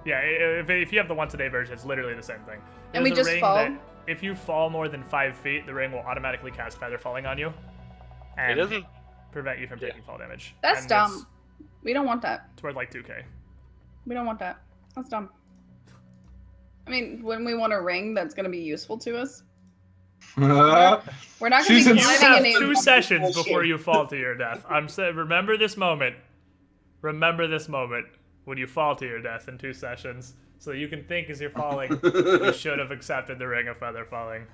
yeah, if you have the once a day version, it's literally the same thing. And we There's a just ring fall? that if you fall more than 5 feet, the ring will automatically cast feather falling on you, and It doesn't. prevent you from taking fall damage. That's And dumb. We don't want that. It's worth like 2k. We don't want that. That's dumb. I mean, when we want a ring that's going to be useful to us, we're not going to She's be in You climbing have any 2 sessions bullshit. before you fall to your death. I'm saying, remember this moment. Remember this moment when you fall to your death in 2 sessions, so you can think as you're falling. You should have accepted the ring of feather falling.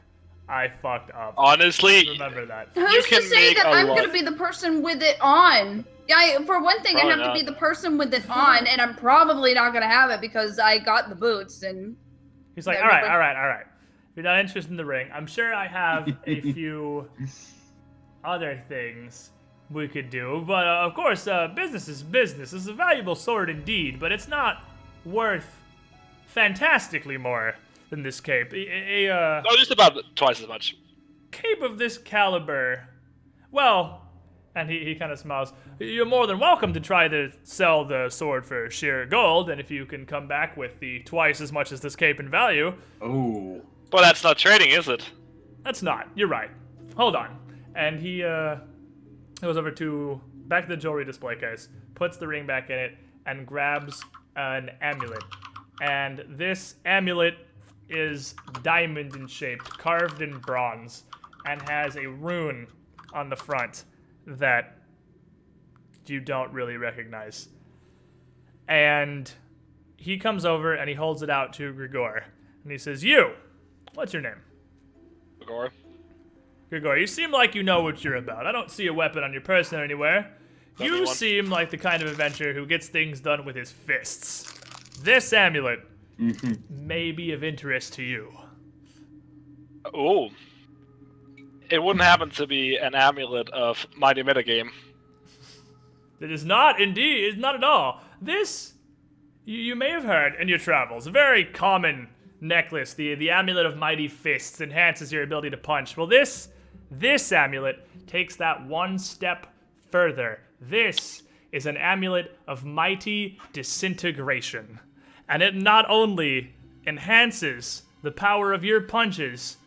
I fucked up. Honestly, Remember that. Who's can to say make that a I'm lot- going to be the person with it on? Yeah, for one thing, Probably I have not. to be the person with it on, and I'm probably not going to have it because I got the boots and... He's like, Yeah, all right, but- all right, all right. If you're not interested in the ring, I'm sure I have a few other things we could do. But of course, business is business. It's a valuable sword indeed, but it's not worth fantastically more than this cape. A no, just about twice as much. cape of this caliber, well, and he kind of smiles, you're more than welcome to try to sell the sword for sheer gold, and if you can come back with the twice as much as this cape in value, Oh. But that's not trading, is it? that's not, you're right. Hold on. And he goes over to, back to the jewelry display case, puts the ring back in it, and grabs an amulet. And this amulet is diamond in shape, carved in bronze, and has a rune on the front that you don't really recognize. And he comes over and he holds it out to Grigor. And he says, you, what's your name? Gore? Grigor, you seem like you know what you're about. I don't see a weapon on your person anywhere. You Anyone? seem like the kind of adventurer who gets things done with his fists. This amulet may be of interest to you. Oh. It wouldn't happen to be an amulet of Mighty Metagame. It is not, indeed, it's not at all. This, you may have heard in your travels, a very common necklace, the amulet of mighty fists, enhances your ability to punch. Well, this amulet takes that one step further. This is an amulet of mighty disintegration. And it not only enhances the power of your punches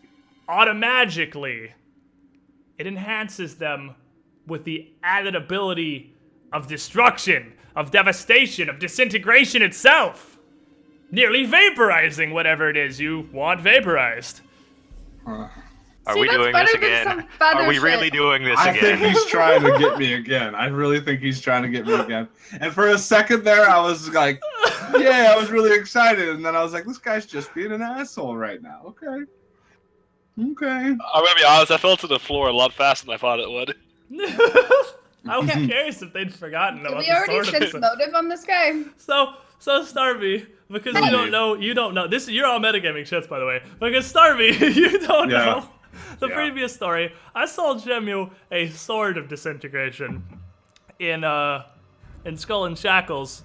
automatically, it enhances them with the added ability of destruction, of devastation, of disintegration itself. Nearly vaporizing whatever it is you want vaporized. Are See, we that's doing better this than again? some feather Are we shit. really doing this I again? think he's trying to get me again. I really think he's trying to get me again. And for a second there, I was like, yeah, I was really excited. And then I was like, this guy's just being an asshole right now. Okay. Okay. I'm gonna be honest, I fell to the floor a lot faster than I thought it would. I was curious if they'd forgotten Did about we the already sword. sense motive on this guy? So Starby, because you don't know this. You're all metagaming shits, by the way. Because Starby, you don't Yeah. know the Yeah. previous story, I sold Shemu a sword of disintegration in Skull and Shackles,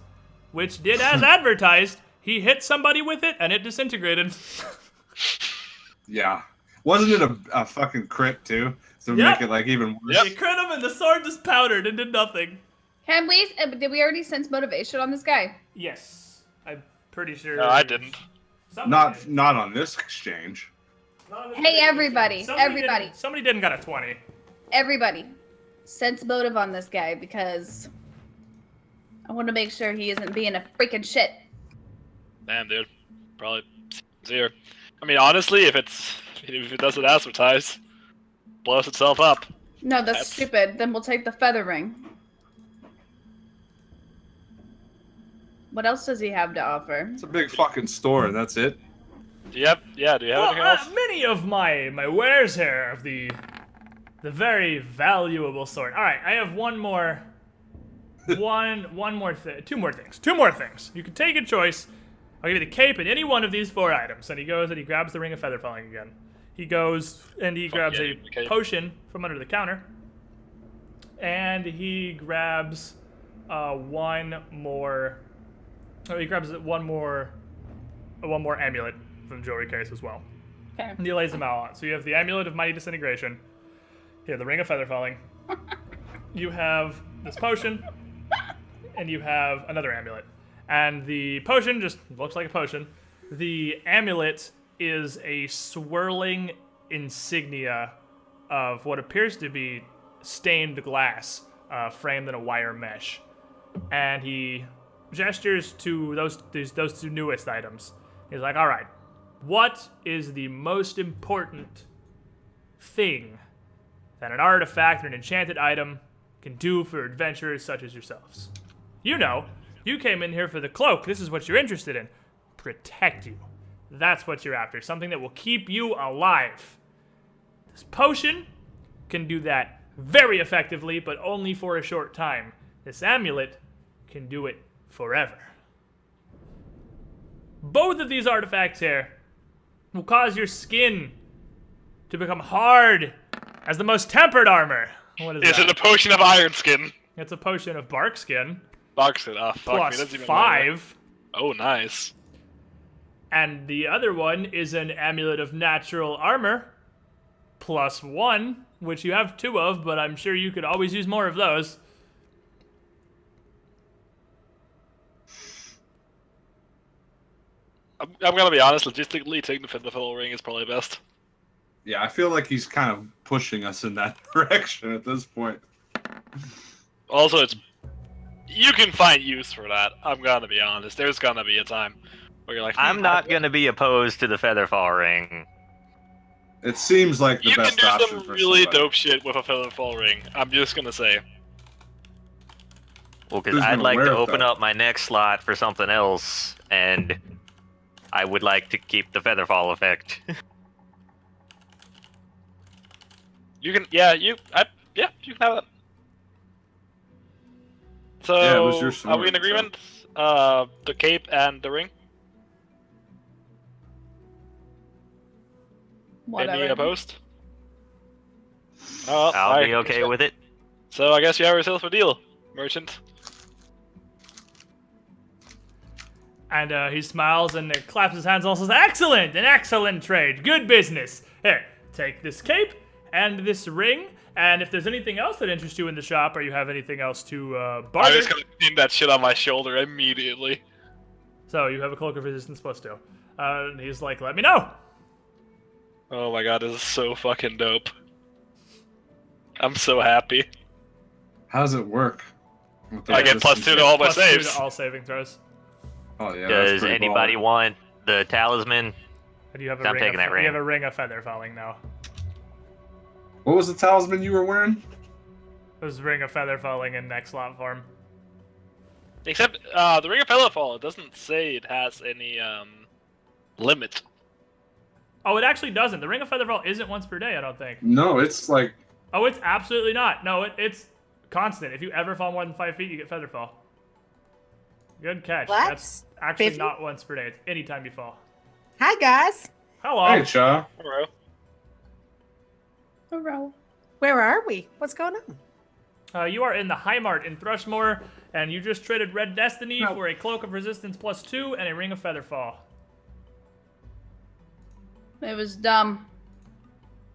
which did as advertised. He hit somebody with it and it disintegrated. Yeah. Wasn't it a fucking crit too? So Yep. make it like even worse. You crit him and the sword just powdered and did nothing. Can we? Did we already sense motivation on this guy? Yes, I'm pretty sure. No, I didn't. Somebody did. Not on this exchange. Hey, everybody! Everybody! Somebody didn't got a 20. Everybody, sense motive on this guy because I want to make sure he isn't being a freaking shit. Damn, dude. Probably zero. I mean, honestly, if it doesn't advertise, blows itself up. No, that's stupid. Then we'll take the feather ring. What else does he have to offer? It's a big fucking store, and that's it. Do you have anything else? Many of my wares here of the very valuable sort. All right, I have one more thing. Two more things. You can take a choice. I'll give you the cape and any one of these 4 items. And he goes and he grabs the ring of feather falling again. He goes and he grabs yeah, a okay. potion from under the counter. And he grabs one more amulet from the jewelry case as well. Okay. And he lays them all out. So you have the amulet of mighty disintegration. You have the ring of feather falling. You have this potion, and you have another amulet. And the potion just looks like a potion. The amulet is a swirling insignia of what appears to be stained glass, framed in a wire mesh. And he gestures to those two newest items. He's like, all right, what is the most important thing that an artifact or an enchanted item can do for adventurers such as yourselves? You know, you came in here for the cloak. This is what you're interested in. Protect you. That's what you're after. Something that will keep you alive. This potion can do that very effectively, but only for a short time. This amulet can do it forever. Both of these artifacts here will cause your skin to become hard as the most tempered armor. What is Is that? it a potion of iron skin? It's a potion of bark skin. Bark skin. Oh, fuck me. Plus That's even 5. better. Oh, nice. And the other one is an amulet of natural armor. Plus 1, which you have 2 of, but I'm sure you could always use more of those. I'm gonna be honest. Logistically, taking the feather ring is probably best. Yeah, I feel like he's kind of pushing us in that direction at this point. Also, you can find use for that. I'm gonna be honest. There's gonna be a time where you're like, I'm not gonna be opposed to the Featherfall ring. It seems like the You best can do option some for really somebody. dope shit with a featherfall ring. I'm just gonna say. Well, because Who's I'd gonna like wear to it, open though? up my next slot for something else, and I would like to keep the Featherfall effect. You can, you can have it. So, Yeah, it was your are we sword, in agreement? The cape and the ring? Whatever. Any opposed? Oh, I'll be okay with it. So I guess you have yourself a deal, merchant. And he smiles and claps his hands and also says, "Excellent! An excellent trade. Good business. Here, take this cape and this ring. And if there's anything else that interests you in the shop, or you have anything else to I barter, was gonna pin that shit on my shoulder immediately. so you have a cloak of resistance plus 2. And he's like, let me know. Oh my god, this is so fucking dope. I'm so happy. How does it work? With the I get plus resistance? 2 to all my Plus 2 saves. to all saving throws. Oh yeah. that's Does pretty anybody baller. want the talisman? And you have a I'm ring taking of, that ring. You have a ring of feather falling now. What was the talisman you were wearing? There's a ring of feather falling in next slot form. Except, the Ring of Featherfall, it doesn't say it has any, limit. Oh, it actually doesn't. The ring of feather fall isn't once per day, I don't think. No, it's like Oh, it's absolutely not. No, it's constant. If you ever fall more than 5 feet, you get feather fall. Good catch. What? That's actually 50? not once per day. It's anytime you fall. Hi, guys. Hello. hey, Cha. Hello. Hurrah. Where are we? What's going on? You are in the Heimmart in Thrushmoor, and you just traded Red Destiny No. for a Cloak of Resistance +2 and a Ring of Featherfall. It was dumb.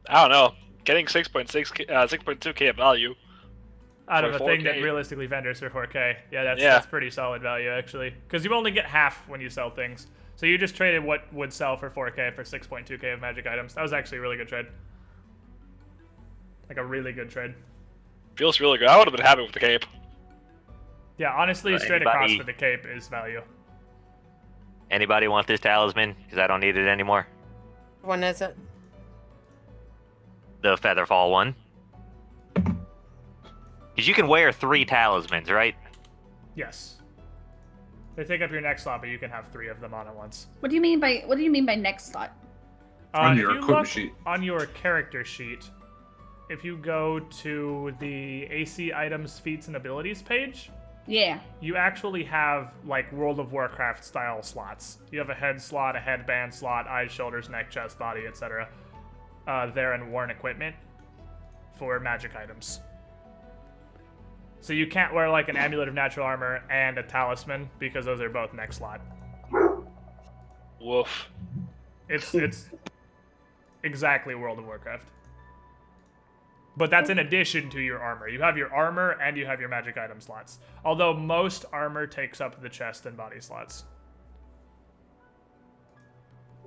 I don't know. Getting 6.2k of value. Out of a For thing that 4K. realistically vendors for 4K. Yeah, Yeah. that's pretty solid value, actually. Because you only get half when you sell things. So you just traded what would sell for 4K for 6.2k of magic items. That was actually a really good trade. Like a really good trade. Feels really good. I would have been happy with the cape. Yeah, honestly, straight Anybody- across for the cape is value. Anybody want this talisman? Because I don't need it anymore. When is it? The Featherfall one. Because you can wear 3 talismans, right? Yes. They take up your next slot, but you can have 3 of them on at once. What do you mean by next slot? On If your you equipment look sheet. on your character sheet, if you go to the AC items, feats, and abilities page, Yeah. you actually have like World of Warcraft style slots. You have a head slot, a headband slot, eyes, shoulders, neck, chest, body, etc. There in worn equipment for magic items. So you can't wear like an amulet of natural armor and a talisman because those are both neck slot. Woof. It's exactly World of Warcraft. But that's in addition to your armor. You have your armor and you have your magic item slots. Although most armor takes up the chest and body slots.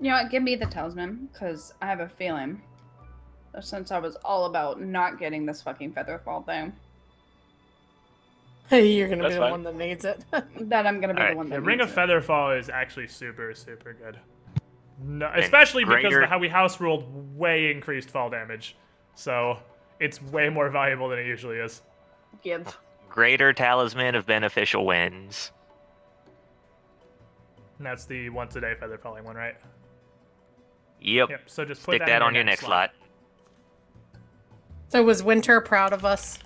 You know what? Give me the talisman, because I have a feeling, since I was all about not getting this fucking Featherfall thing, You're gonna That's be the fine. one that needs it. that I'm gonna be Alright, the one that The Ring of needs it. Featherfall is actually super, super good. No, especially because greater- the how we house ruled way increased fall damage. So it's way more valuable than it usually is. Give. Greater Talisman of Beneficial Winds. And that's the once a day feather falling one, right? Yep. Yep. So just put Stick that, that in on your next slot. So was Winter proud of us?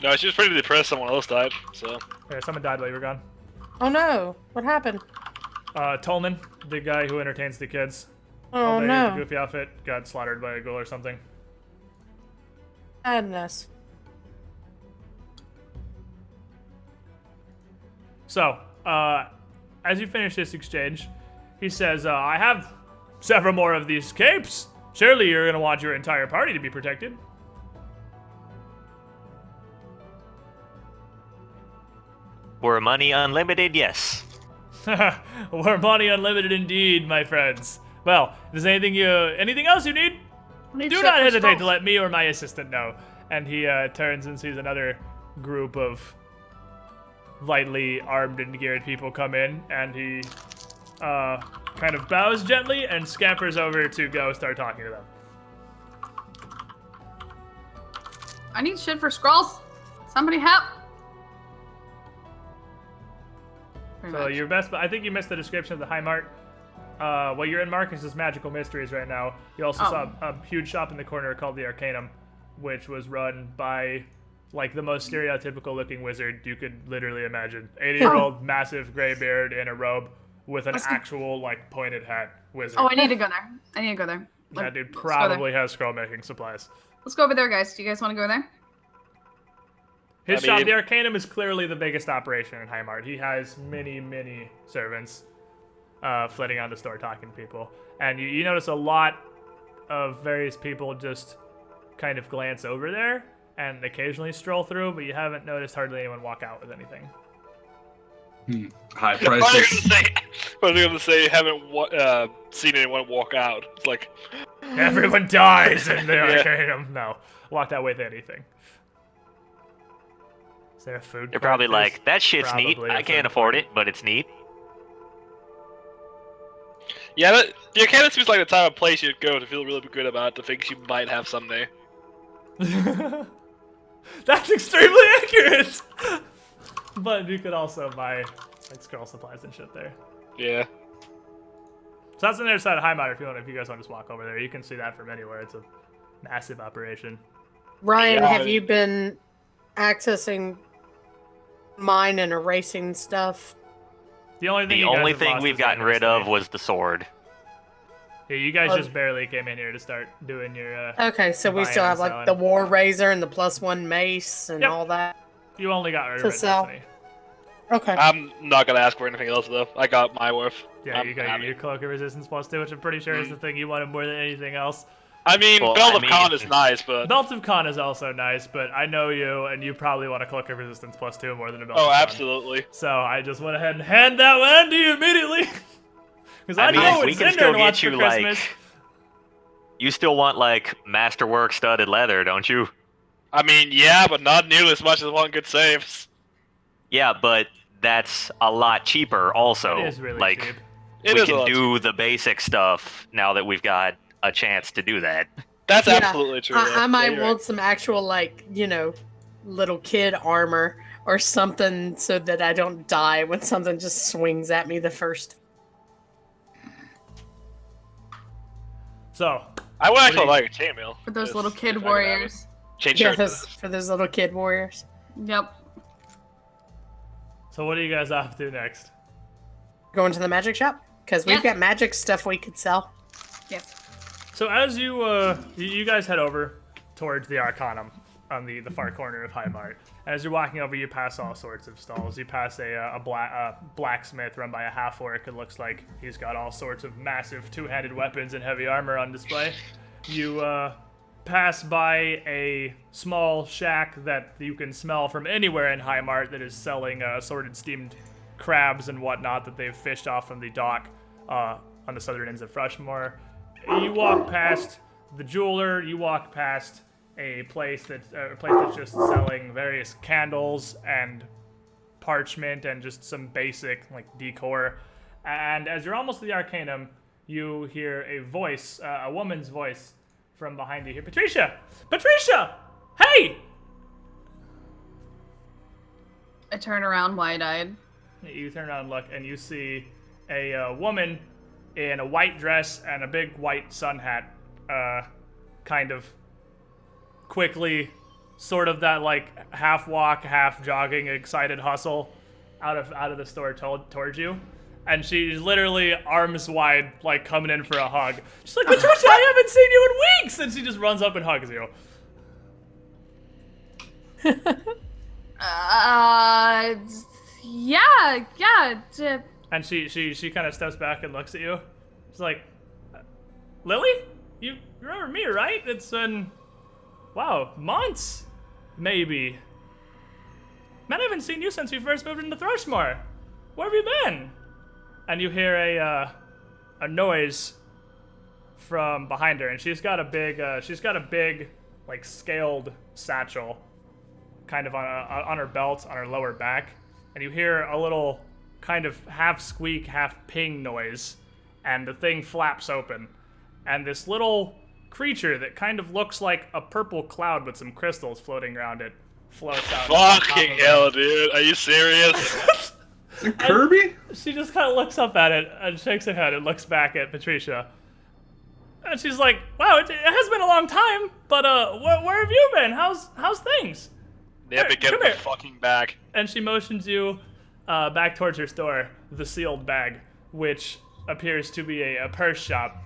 No, she was pretty depressed someone else died, so. Yeah, someone died while you were gone. Oh no! What happened? Tolman, the guy who entertains the kids. Oh all day with no! the goofy outfit, got slaughtered by a ghoul or something. Sadness. So, as you finish this exchange, he says, I have several more of these capes. Surely you're going to want your entire party to be protected. Were money unlimited? Yes. We're money unlimited indeed, my friends. Well, if there's anything else you need, do not hesitate to let me or my assistant know. And he turns and sees another group of lightly armed and geared people come in, and he kind of bows gently and scampers over to go start talking to them. I need shit for scrolls. Somebody help. Pretty So much. your best, I think you missed the description of the Heimmart. What you're in, Marcus, is Magical Mysteries right now. You also Oh. saw a huge shop in the corner called the Arcanum, which was run by like the most stereotypical looking wizard you could literally imagine. 80-year-old, massive gray beard in a robe with an Let's go. actual like pointed hat wizard. Oh, I need to go there. I need to go there. That dude let's go there. probably has scroll making supplies. Let's go over there, guys. Do you guys want to go there? His I shop, mean- the Arcanum, is clearly the biggest operation in Heimmart. He has many, many servants flitting on the store talking to people. And you notice a lot of various people just kind of glance over there and occasionally stroll through, but you haven't noticed hardly anyone walk out with anything. High What are you prices. gonna say? What are you gonna say? Haven't seen anyone walk out. It's like, Everyone dies in the Yeah. Arcanum. No, walked out with anything. Is there a food They're cart? probably There's like, that shit's neat. probably a I can't food afford cart. it, but it's neat. yeah, the Arcanum seems like the type of place you'd go to feel really good about the things you might have someday. That's extremely accurate. But you could also buy like scroll supplies and shit there. Yeah. So that's on the other side of Heimmart. If you guys want to just walk over there, you can see that from anywhere. It's a massive operation. Ryan, Yeah. have you been accessing mine and erasing stuff? The only thing The you guys only have thing lost we've is gotten that rid of destiny. was the sword. Yeah, you guys just barely came in here to start doing your. Okay, so we buying still and have like selling. the War Razor and the +1 mace and Yep. all that. You only got rid To of it, sell. Destiny. Okay. I'm not gonna ask for anything else though. I got my worth. Yeah, I'm you got happy. your cloak of resistance +2, which I'm pretty sure is the thing you wanted more than anything else. I mean, Well, Belt I of Khan mean- is nice, but Belt of Con is also nice, but I know you, and you probably want a cloak of resistance +2 more than a belt oh, of Con. absolutely. So I just went ahead and hand that one to you immediately. Because I, I mean, know we what can Zinder still wants get for you Christmas. like. You still want like masterwork studded leather, don't you? I mean, yeah, but not nearly as much as one good saves. Yeah, but that's a lot cheaper. Also, It is really like cheap. It we is a can lot do the basic stuff now that we've got a chance to do that. That's Yeah, absolutely true. though. I might you're want right. some actual, like, little kid armor or something so that I don't die when something just swings at me the first. So, I would actually do you- like a chainmail. For those if- little if kid I could have it. warriors. Chain shirt. Yes, for those little kid warriors. Yep. so what are you guys off to next? Going to the magic shop? Because we've Yes. got magic stuff we could sell. Yes. So as you guys head over towards the Arcanum on the far corner of High Mart, as you're walking over, you pass all sorts of stalls. You pass a blacksmith run by a half-orc. It looks like he's got all sorts of massive two-handed weapons and heavy armor on display. You pass by a small shack that you can smell from anywhere in High Mart that is selling assorted steamed crabs and whatnot that they've fished off from the dock on the southern ends of Thrushmoor. You walk past the jeweler. You walk past a place that's just selling various candles and parchment and just some basic like decor. And as you're almost to the Arcanum, you hear a voice, a woman's voice from behind you. Here, Patricia! Patricia! Hey! I turn around wide-eyed. You turn around and look, and you see a woman in a white dress and a big white sun hat, kind of quickly, sort of that like half walk, half jogging, excited hustle out of the store towards you. And she's literally arms wide, like coming in for a hug. She's like, Patricia, I haven't seen you in weeks! And she just runs up and hugs you. Yeah. And she kind of steps back and looks at you. She's like, Lily? You remember me, right? It's been, wow, months, maybe. Man, I haven't seen you since we first moved into Thrushmoor. Where have you been? And you hear a noise from behind her, and she's got a big, like scaled satchel, kind of on her belt, on her lower back, and you hear a little kind of half squeak, half ping noise, and the thing flaps open, and this little creature that kind of looks like a purple cloud with some crystals floating around it floats out. on top Fucking of it. hell, dude. Are you serious? Is it Kirby? She just kind of looks up at it and shakes her head and looks back at Patricia. And she's like, wow, it has been a long time, but where have you been? How's things? Never get come the here. fucking back. And she motions you back towards her store, the sealed bag, which appears to be a purse shop.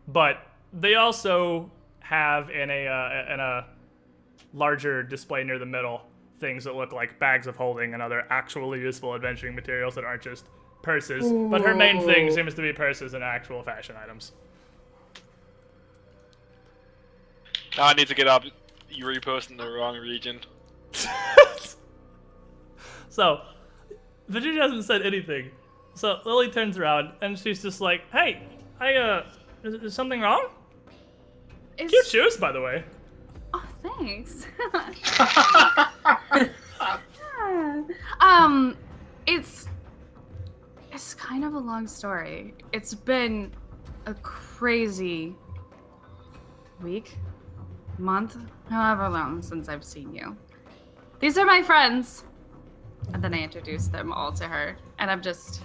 But they also have in a larger display near the middle things that look like bags of holding and other actually useful adventuring materials that aren't just purses. But her main thing Ooh. seems to be purses and actual fashion items. Now I need to get up. You reposting the wrong region. So, Virginia hasn't said anything. So Lily turns around and she's just like, "Hey, is something wrong? It's... Cute shoes, by the way." Oh, thanks. It's kind of a long story. It's been a crazy week, month, however long since I've seen you. These are my friends. And then I introduced them all to her, and I'm just...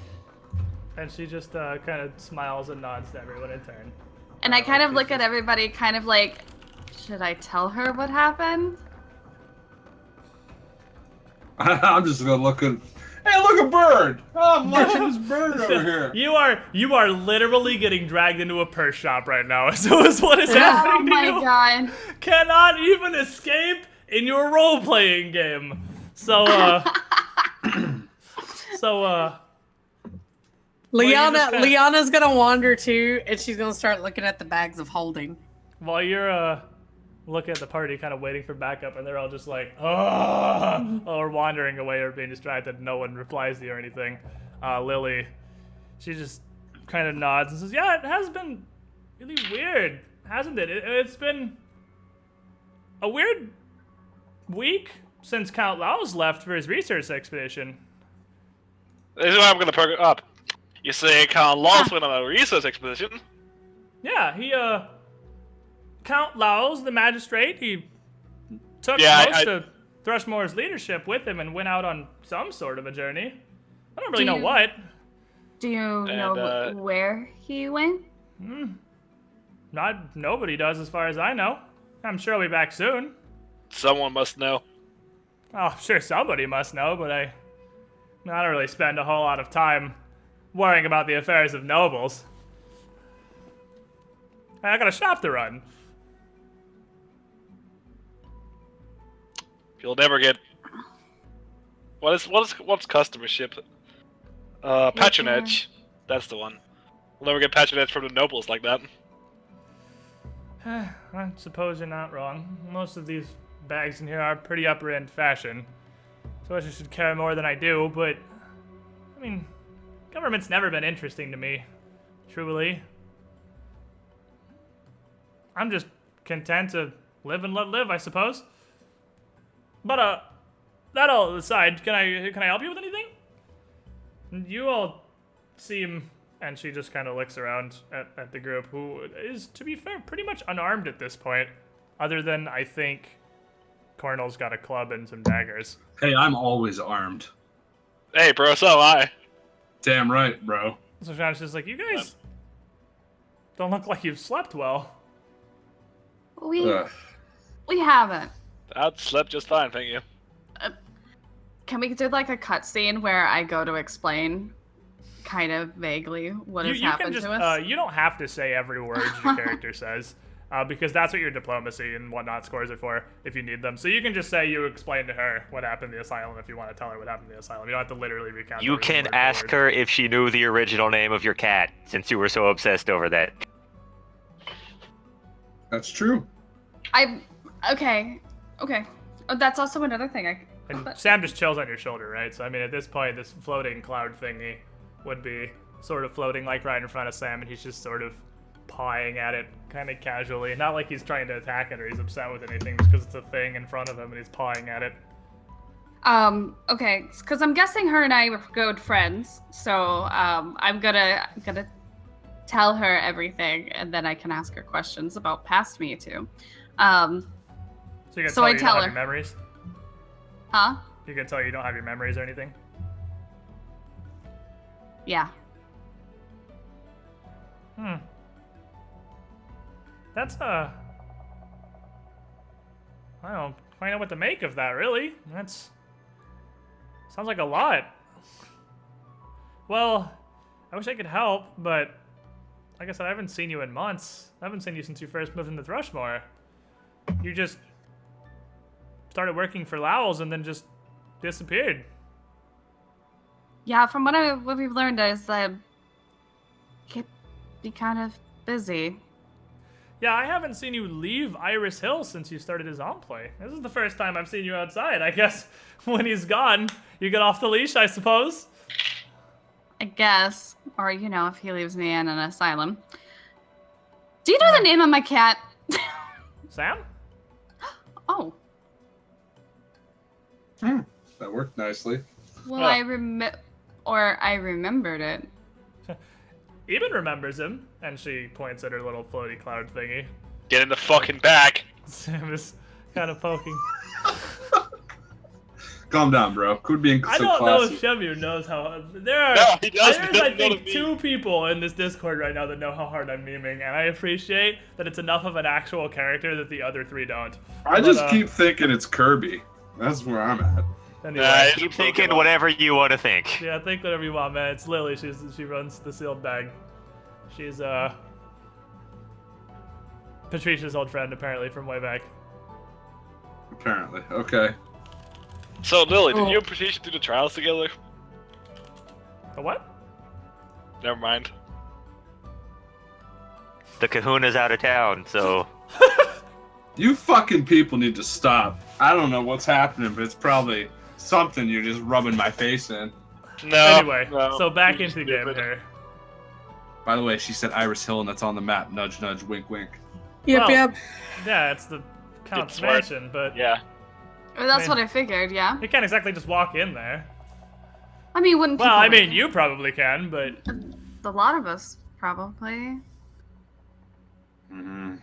And she just kind of smiles and nods to everyone in turn. And I kind of she's look at just- everybody kind of like, should I tell her what happened? I'm just gonna look Hey, look, a bird! Oh, I'm watching this bird over here. You are literally getting dragged into a purse shop right now. So is what is Oh happening to my you. god. Cannot even escape in your role-playing game. So Liana's gonna wander too, and she's gonna start looking at the bags of holding. while you're looking at the party, kind of waiting for backup, and they're all just like, oh, or wandering away or being distracted. No one replies to you or anything. Lily, she just kind of nods and says, yeah, it has been really weird, hasn't it? It's been a weird week since Count Lao's left for his research expedition. This is why I'm gonna perk it up. You say Count Laos went on a research expedition? Yeah, he, Count Laos, the magistrate, he took Yeah, most of Thrushmoor's leadership with him and went out on some sort of a journey. I don't really Do know you- what. Do you know where he went? Nobody does as far as I know. I'm sure he'll be back soon. Someone must know. Oh, I'm sure somebody must know, but I don't really spend a whole lot of time worrying about the affairs of nobles. I got a shop to run. You'll never get. What's customership? Patronage. That's the one. We'll never get patronage from the nobles like that. I suppose you're not wrong. Most of these bags in here are pretty upper end fashion. So I should care more than I do, but I mean, government's never been interesting to me. Truly. I'm just content to live and let live, I suppose. But that all aside, can I help you with anything? You all seem, and she just kind of looks around at the group, who is, to be fair, pretty much unarmed at this point, other than I think Cornell's got a club and some daggers. Hey, I'm always armed. Hey, bro, so am I. Damn right, bro. So Sean's just like, you guys don't look like you've slept well. We Ugh. haven't. I slept just fine, thank you. Can we do like a cutscene where I go to explain, kind of vaguely, what has happened to us? You don't have to say every word your character says, because that's what your diplomacy and whatnot scores are for, if you need them. So you can just say you explained to her what happened in the asylum if you want to tell her what happened in the asylum. You don't have to literally recount. You everything can word for ask word. her if she knew the original name of your cat, since you were so obsessed over that. That's true. Okay. Oh, that's also another thing. And Sam just chills on your shoulder, right? So, I mean, at this point, this floating cloud thingy would be sort of floating like right in front of Sam, and he's just sort of pawing at it kind of casually. Not like he's trying to attack it or he's upset with anything, just because it's a thing in front of him and he's pawing at it. Okay, because I'm guessing her and I were good friends, so I'm gonna tell her everything, and then I can ask her questions about past me too. So you're gonna So tell I her you tell don't her. have your memories? Huh? You're gonna tell her you don't have your memories or anything? Yeah. That's, I don't quite know what to make of that, really. Sounds like a lot. Well, I wish I could help, but like I said, I haven't seen you in months. I haven't seen you since you first moved into Thrushmoor. You just started working for Lowell's and then just disappeared. Yeah, from what we've learned is that get be kind of busy. Yeah, I haven't seen you leave Iris Hill since you started his on-play. This is the first time I've seen you outside. I guess when he's gone, you get off the leash, I suppose. I guess. Or, if he leaves me in an asylum. Do you know the name of my cat? Sam? Oh. That worked nicely. Well, I remembered it. Eben remembers him, and she points at her little floaty cloud thingy. Get in the fucking bag. Sam is kind of poking. Calm down, bro. Quit being so I don't know classy. if Shemu knows how. There are. No, he does. There's, He I doesn't know think, to 2 meme. people in this Discord right now that know how hard I'm memeing, and I appreciate that it's enough of an actual character that the other 3 don't. I just But, keep thinking it's Kirby. That's where I'm at. Anyway, Keep thinking whatever you want to think. yeah, think whatever you want, man. It's Lily. She runs the sealed bag. She's Patricia's old friend, apparently, from way back. Apparently. Okay. So, Lily, did you and Patricia do the trials together? A what? Never mind. The Kahuna's out of town, so You fucking people need to stop. I don't know what's happening, but it's probably something you're just rubbing my face in. No. Anyway, no, so back you're into the game stupid. here. By the way, she said Iris Hill, and that's on the map. Nudge, nudge, wink, wink. Yep, Well, yep. Yeah, it's the Count's It's smart. mansion, but Yeah. That's Man. what I figured, yeah. you can't exactly just walk in there. I mean, wouldn't Well, people I mean, like you probably can, but it? A lot of us probably. Mm-hmm.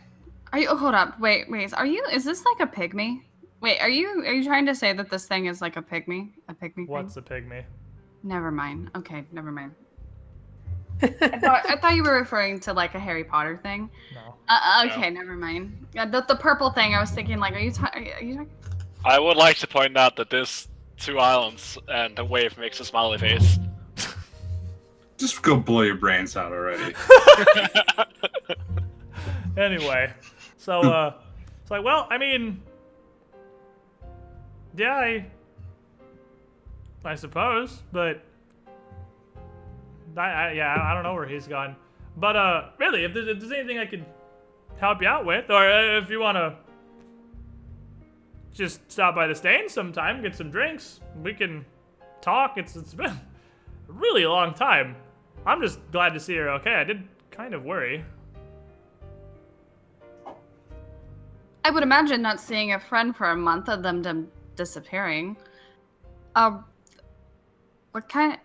Are you? Oh, hold up. Wait. Are you? Is this like a pygmy? Wait. Are you trying to say that this thing is like a pygmy? A pygmy what's thing? a pygmy? Never mind. Okay, never mind. I thought you were referring to like a Harry Potter thing. No. Okay, never mind. Yeah, the purple thing. I was thinking like, are you talking? I would like to point out that there's 2 islands and the wave makes a smiley face. Just go blow your brains out already. Anyway, so it's like, well, I mean, yeah, I suppose, but I don't know where he's gone. But really, if there's anything I could help you out with, or if you want to just stop by the Stain sometime, get some drinks, we can talk. It's been a really long time. I'm just glad to see her okay. I did kind of worry. I would imagine not seeing a friend for a month of them disappearing. What kind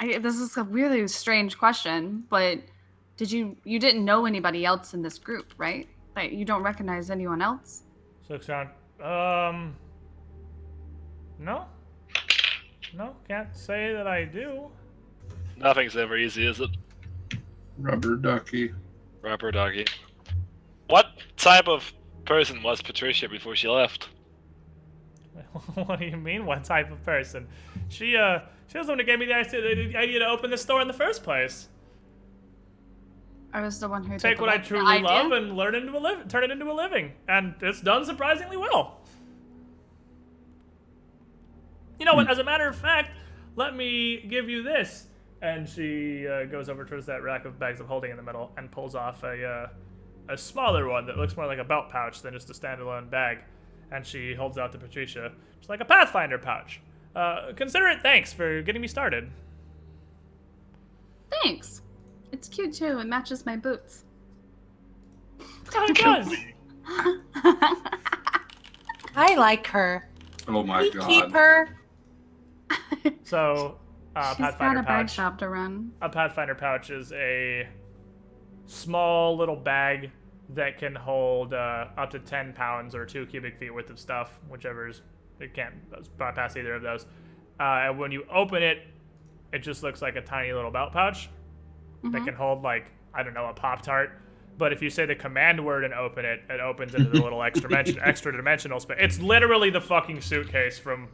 of... this is a really strange question, but you didn't know anybody else in this group, right? Like, you don't recognize anyone else? 6 round. No, can't say that I do. Nothing's ever easy, is it? Rubber ducky. Rubber doggy. What type of person was Patricia before she left? What do you mean, what type of person? She was the one who gave me the idea to open the store in the first place. I was the one who Take did what I the truly idea? love and turn it into a living, and it's done surprisingly well. You know what? As a matter of fact, let me give you this. And she goes over towards that rack of bags of holding in the middle and pulls off a smaller one that looks more like a belt pouch than just a standalone bag. And she holds out to Patricia. It's like a Pathfinder pouch. Consider it thanks for getting me started. Thanks. It's cute too. It matches my boots. It does. I like her. Oh my We god. keep her. So, She's got Pathfinder a bag pouch. shop to run. A Pathfinder pouch is a small little bag that can hold up to 10 pounds or 2 cubic feet worth of stuff, whichever is, it can't bypass either of those. And when you open it, it just looks like a tiny little belt pouch that can hold, like, I don't know, a Pop-Tart. But if you say the command word and open it, it opens into the little extra dimensional space. It's literally the fucking suitcase from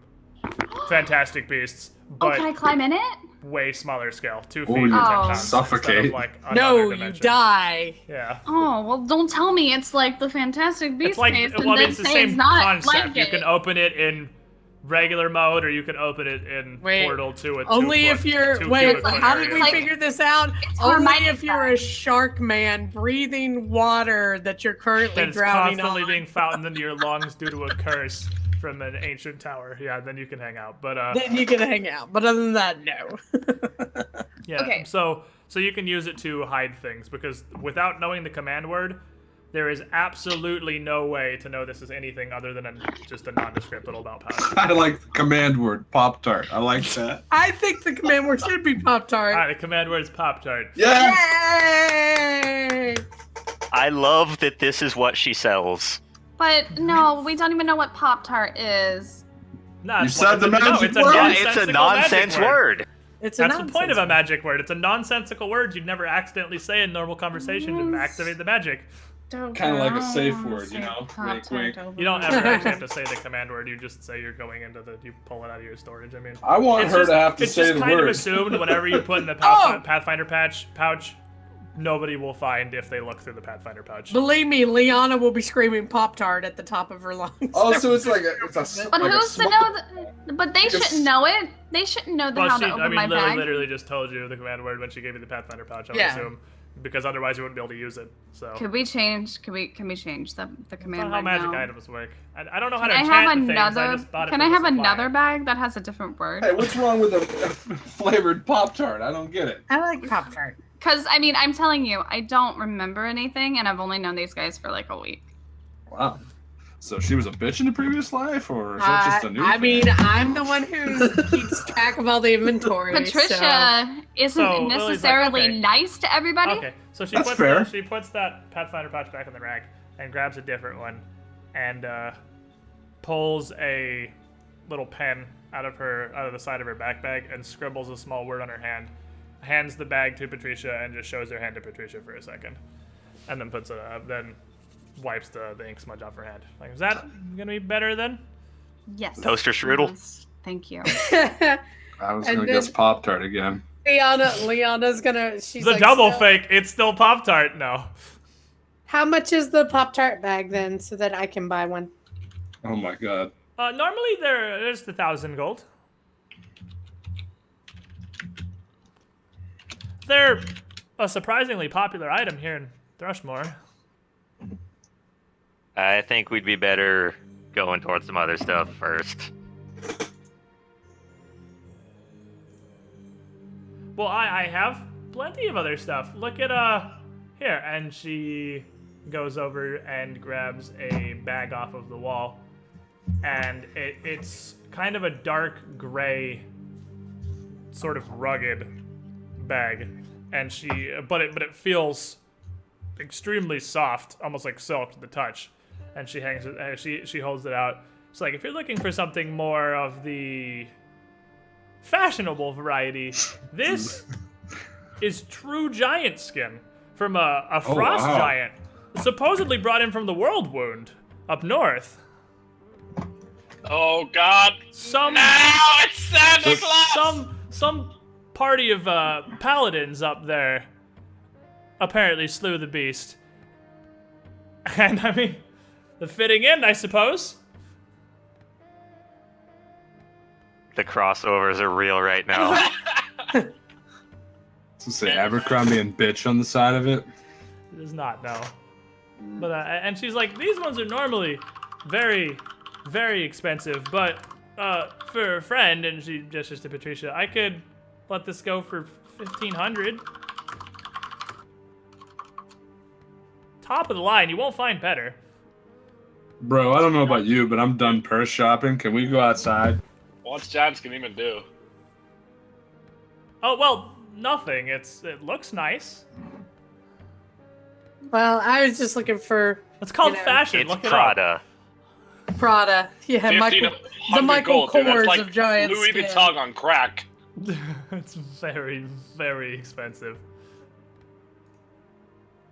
Fantastic Beasts, Oh, but can I climb in it? way smaller scale, 2 Oh, feet or 10 you pounds. suffocate. Instead of, like, No, another you dimension. die. Yeah. Oh, well, don't tell me it's like the Fantastic Beast It's like, case well, and then it's the say same it's not concept. like You it. can open it in regular mode, or you can open it in Wait, Portal to a Only 2 if foot- you're. 2 Wait, cubic foot how did area. we Like- figure this out? It's Only Hermione's if you're a shark man breathing water that you're currently And it's drowning constantly on. being fountained into your lungs due to a curse from an ancient tower. Yeah, then you can hang out. But Then you can hang out. But other than that, no. yeah. Okay. So you can use it to hide things, because without knowing the command word, there is absolutely no way to know this is anything other than just a nondescript little belt pouch. I like the command word, Pop-Tart. I like that. I think the command word should be Pop-Tart. Alright, the command word is Pop-Tart. Yes! Yay! I love that this is what she sells. But no, we don't even know what Pop-Tart is. No, You it's said the magic it's a word. Yeah, nonsensical it's a nonsense magic word. It's a That's the point of a nonsense. magic word. It's a nonsensical word you'd never accidentally say in normal conversation to activate the magic. kind of like a safe word, you know? Wink, wink. You don't ever actually have to say the command word. You just say you're going into you pull it out of your storage. I mean, I want her to have to say the It's just kind of word. assumed whatever you put in the Pathfinder pouch, nobody will find if they look through the Pathfinder pouch. Believe me, Liana will be screaming Pop-Tart at the top of her lungs. Oh, so it's like But like who's to know? But they shouldn't know it. They shouldn't know how to open my bag. Literally just told you the command word when she gave you the Pathfinder pouch. I would assume, because otherwise you wouldn't be able to use it. So. Could we change? Can we change the command That's not how word magic now? items work. I don't know how Can to I have enchant things. I another? just thought it Can I was have a supply. another bag that has a different word? Hey, what's wrong with a flavored Pop-Tart? I don't get it. I like Pop-Tart. Because I mean, I'm telling you, I don't remember anything, and I've only known these guys for like a week. Wow. So she was a bitch in the previous life, or is that just a new I thing? mean, I'm the one who keeps track of all the inventory. Patricia isn't So, Lily's like, necessarily okay. nice to everybody. Okay, so she That's puts fair. she puts that Pathfinder pouch back in the rack and grabs a different one, and pulls a little pen out of the side of her backpack and scribbles a small word on her hand, hands the bag to Patricia, and just shows her hand to Patricia for a second, and then puts it up, then wipes the ink smudge off her hand. Like, is that gonna be better then? Yes. Toaster strudel? Yes. Thank you. I was And gonna then- guess Pop-Tart again. Liana's gonna. She's The like, double "So, fake. It's still Pop-Tart. No. How much is the Pop-Tart bag then, so that I can buy one? Oh my god. Normally there's 1,000 gold. They're a surprisingly popular item here in Thrushmoor. I think we'd be better going towards some other stuff first. Well, I have plenty of other stuff. Look at here, and she goes over and grabs a bag off of the wall, and it's kind of a dark gray, sort of rugged bag, and but it feels extremely soft, almost like silk to the touch, and she hangs it. She holds it out. It's like, if you're looking for something more of the fashionable variety, this is true giant skin from a frost wow. giant, supposedly brought in from the World Wound up north. Oh God! Some Now it's Santa Claus. some party of paladins up there apparently slew the beast, and I mean, the fitting in, I suppose. The crossovers are real right now. So say Abercrombie and bitch on the side of it. It is not, no. But and she's like, these ones are normally very, very expensive, but for a friend, and she gestures to Patricia, I could let this go for 1,500. Top of the line, you won't find better. Bro, I don't know about you, but I'm done purse shopping. Can we go outside? What's Giants can even do? Oh well, nothing. It looks nice. Well, I was just looking for It's called You know, fashion. It's Look it up. Prada. Prada. Yeah, Michael, 1,500 the Michael gold, dude. That's Kors like of giant Louis skin. Vuitton on crack. It's very, very expensive.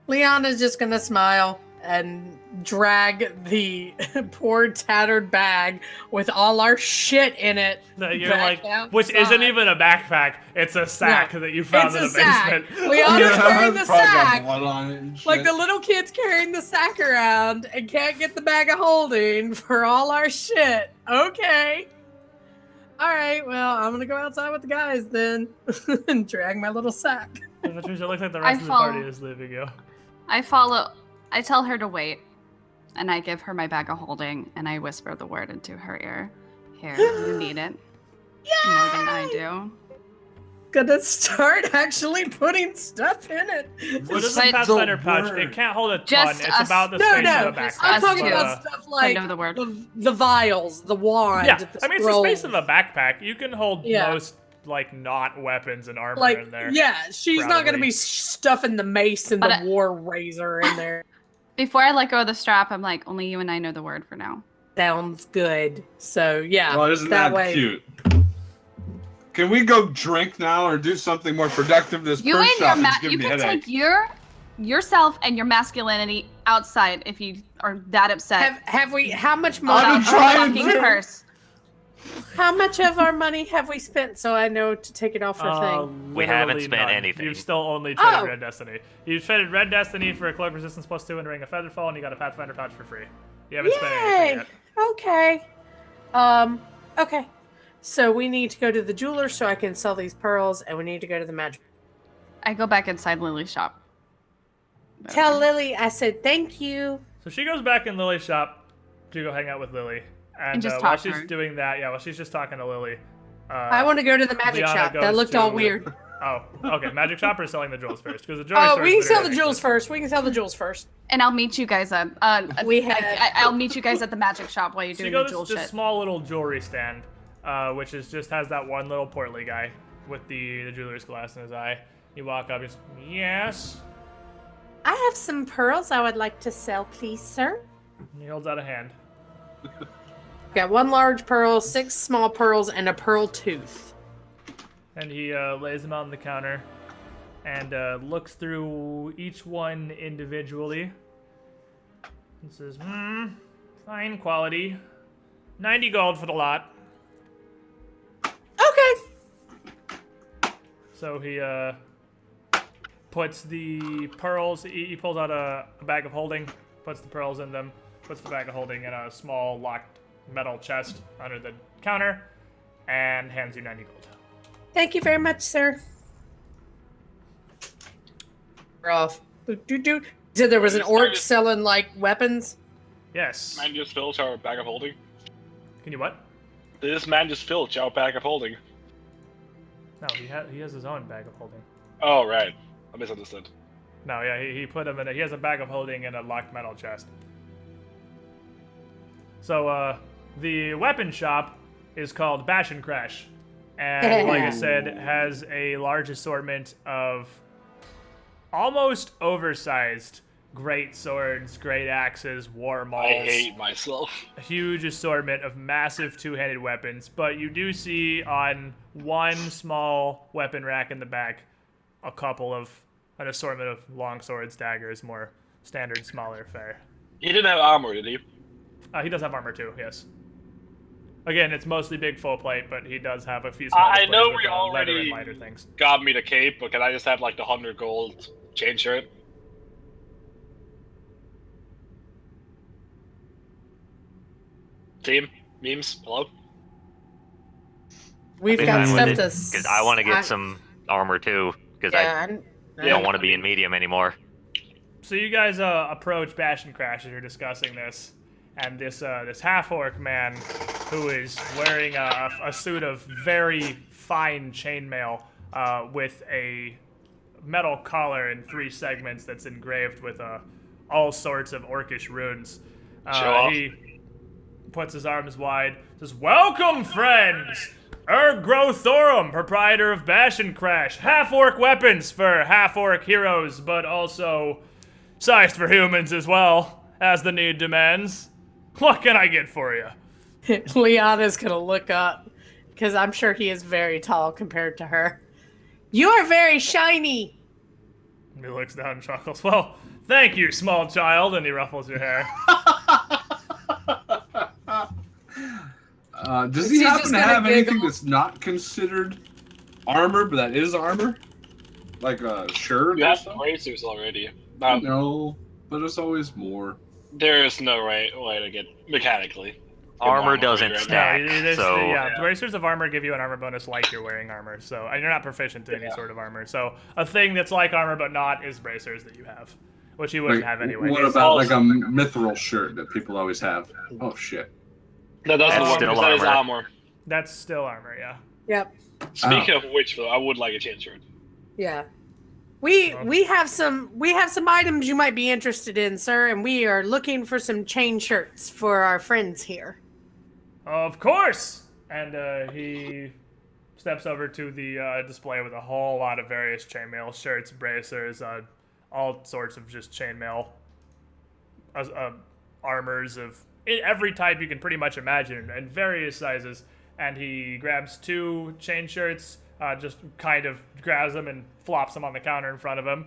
Liana's just gonna smile and drag the poor tattered bag with all our shit in it. No, you're back like, which outside. isn't even a backpack. It's a sack that you found in the It's a sack. basement. Liana's carrying the It's probably got sack. blood on it and shit. Like the little kid's carrying the sack around and can't get the bag of holding for all our shit. Okay. All right, well, I'm gonna go outside with the guys then and drag my little sack. Patricia, it looks like the rest I of the party fall- is leaving you. I tell her to wait, and I give her my bag of holding, and I whisper the word into her ear. Here, you need it. More than I do. Gonna start actually putting stuff in it. What is But- a Pathfinder the pouch? word? It can't hold a ton. Just It's us- about the No, space no, of a backpack. I'm us talking two. about stuff like know the word. the vials, the wand. Yeah, the I mean, it's the space of scrolls. a backpack. You can hold Yeah. most, like, not weapons and armor Like, in there. yeah, she's not gonna probably. be stuffing the mace and But the I- war razor in there. Before I let go of the strap, I'm like, only you and I know the word for now. Sounds good. So yeah, Well, isn't that way. cute? Can we go drink now or do something more productive? This You purse and your shopping's map. giving You me can a headache. take your yourself and your masculinity outside if you are that upset. Have we? How much money? I'm trying Fucking to. purse. How much of our money have we spent? So I know to take it off for thing. We haven't Literally spent none. anything. You've still only traded Oh. Red Destiny. You've traded Red Destiny for a Cloak Resistance +2 and a Ring of Featherfall, and you got a Pathfinder pouch for free. You haven't spent anything Yay! yet. Okay. Okay. So we need to go to the jeweler so I can sell these pearls, and we need to go to the magic. I go back inside Lily's shop. Tell Lily I said thank you. So she goes back in Lily's shop to go hang out with Lily. And just while talk to she's her. doing that, while she's just talking to Lily. I want to go to the magic Liana shop. That goes looked to- all weird. Oh, okay. Magic shop or selling the jewels first? Because the jewelry Oh, store we is can sell the literally jewels next first. We can sell the jewels first. And I'll meet you guys at I'll meet you guys at the magic shop while you're So you doing go the jewel to this shit. small little jewelry stand, which is just has that one little portly guy with the jeweler's glass in his eye. You walk up, just yes. I have some pearls I would like to sell, please, sir. And he holds out a hand. Got 1 large pearl, 6 small pearls, and a pearl tooth. And he lays them out on the counter and looks through each one individually and says, fine quality. 90 gold for the lot. Okay. So he puts the pearls, he pulls out a bag of holding, puts the pearls in them, puts the bag of holding in a small locked metal chest under the counter, and hands you 90 gold. Thank you very much, sir. We're off. You said there was an orc selling, like, weapons? Yes. Man just fills our bag of holding. Can you what? This man just filled our bag of holding. No, he has his own bag of holding. Oh, right. I misunderstood. No, yeah, he put him in he has a bag of holding in a locked metal chest. So, the weapon shop is called Bash and Crash. And like I said, has a large assortment of almost oversized great swords, great axes, war mauls. I hate myself. A huge assortment of massive two-handed weapons, but you do see on one small weapon rack in the back an assortment of long swords, daggers, more standard, smaller fare. He didn't have armor, did he? He does have armor too, yes. Again, it's mostly big full plate, but he does have a few small I displays know with, we leather already- and lighter things. Got me the cape, but can I just have like the 100 gold chain shirt? Team? Memes? Hello? We've Be got fine stuff with to... it, because I want to get some armor too, because I don't want to be in medium anymore. So you guys approach Bash and Crash as you're discussing this, and this half-orc man who is wearing a suit of very fine chainmail with a metal collar in 3 segments that's engraved with all sorts of orcish runes. Show off. He puts his arms wide, says, "Welcome, friends! Thorum, proprietor of Bash and Crash. Half-orc weapons for half-orc heroes, but also sized for humans as well, as the need demands. What can I get for you?" Liana's gonna look up, because I'm sure he is very tall compared to her. You are very shiny! He looks down and chuckles. "Well, thank you, small child," and he ruffles your hair. Does He's he just happen to gonna have anything giggle. that's not considered armor, but that is armor? Like a shirt You or have something? bracers already. No, but there's always more. There is no way to get mechanically. Armor Right doesn't now. stack, so Yeah, bracers of armor give you an armor bonus like you're wearing armor, so and you're not proficient in any sort of armor. So a thing that's like armor but not is bracers that you have, which you wouldn't Like, have anyway. what about like a mithril shirt that people always have? Oh shit. That doesn't That's work still because that is armor. armor. That's still armor, yeah. Yep. Speaking of which, though, I would like a chain shirt. Yeah. We have some items you might be interested in, sir, and we are looking for some chain shirts for our friends here. Of course! And he steps over to the display with a whole lot of various chainmail shirts, bracers, all sorts of just chainmail armors of every type you can pretty much imagine, and various sizes. And he grabs 2 chain shirts, just kind of grabs them and flops them on the counter in front of him.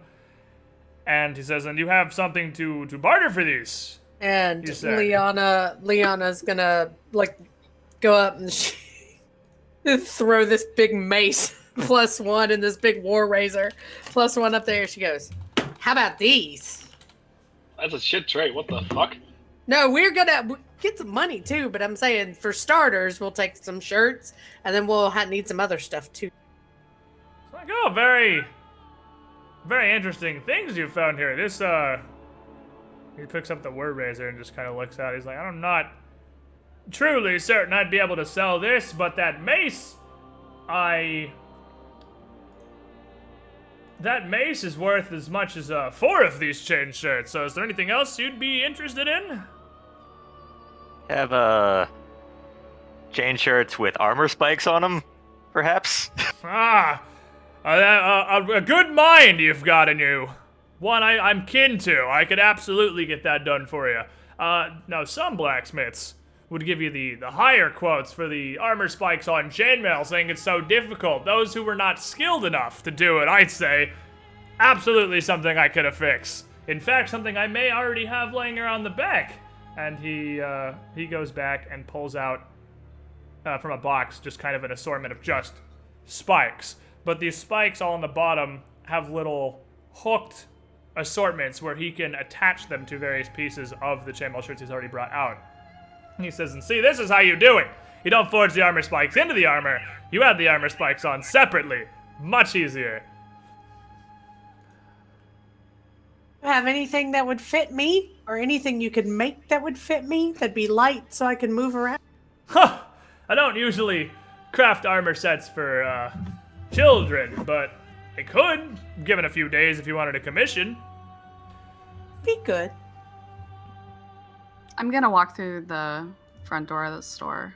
And he says, and you have something to barter for these. And You said. Liana's gonna like go up and throw this big mace +1 and this big war razor +1 up there. She goes, "How about these?" That's a shit trait. What the fuck? No, we're gonna get some money too, but I'm saying for starters, we'll take some shirts, and then we'll need some other stuff too. It's like, oh, very, very interesting things you found here. This, he picks up the word razor and just kind of looks at it. He's like, I'm not truly certain I'd be able to sell this, but that mace, that mace is worth as much as 4 of these chain shirts. So is there anything else you'd be interested in? Have chain shirts with armor spikes on them, perhaps? A good mind you've got in you. One I'm kin to. I could absolutely get that done for you. Now, some blacksmiths would give you the higher quotes for the armor spikes on chainmail, saying it's so difficult. Those who were not skilled enough to do it, I'd say, absolutely something I could affix. In fact, something I may already have laying around the back. And he goes back and pulls out from a box just kind of an assortment of just spikes. But these spikes all on the bottom have little hooked assortments where he can attach them to various pieces of the chainmail shirts he's already brought out. And he says, and see, this is how you do it. You don't forge the armor spikes into the armor. You add the armor spikes on separately. Much easier. Have anything that would fit me, or anything you could make that would fit me that'd be light so I can move around? Huh! I don't usually craft armor sets for children, but I could, given a few days if you wanted a commission. Be good. I'm gonna walk through the front door of the store.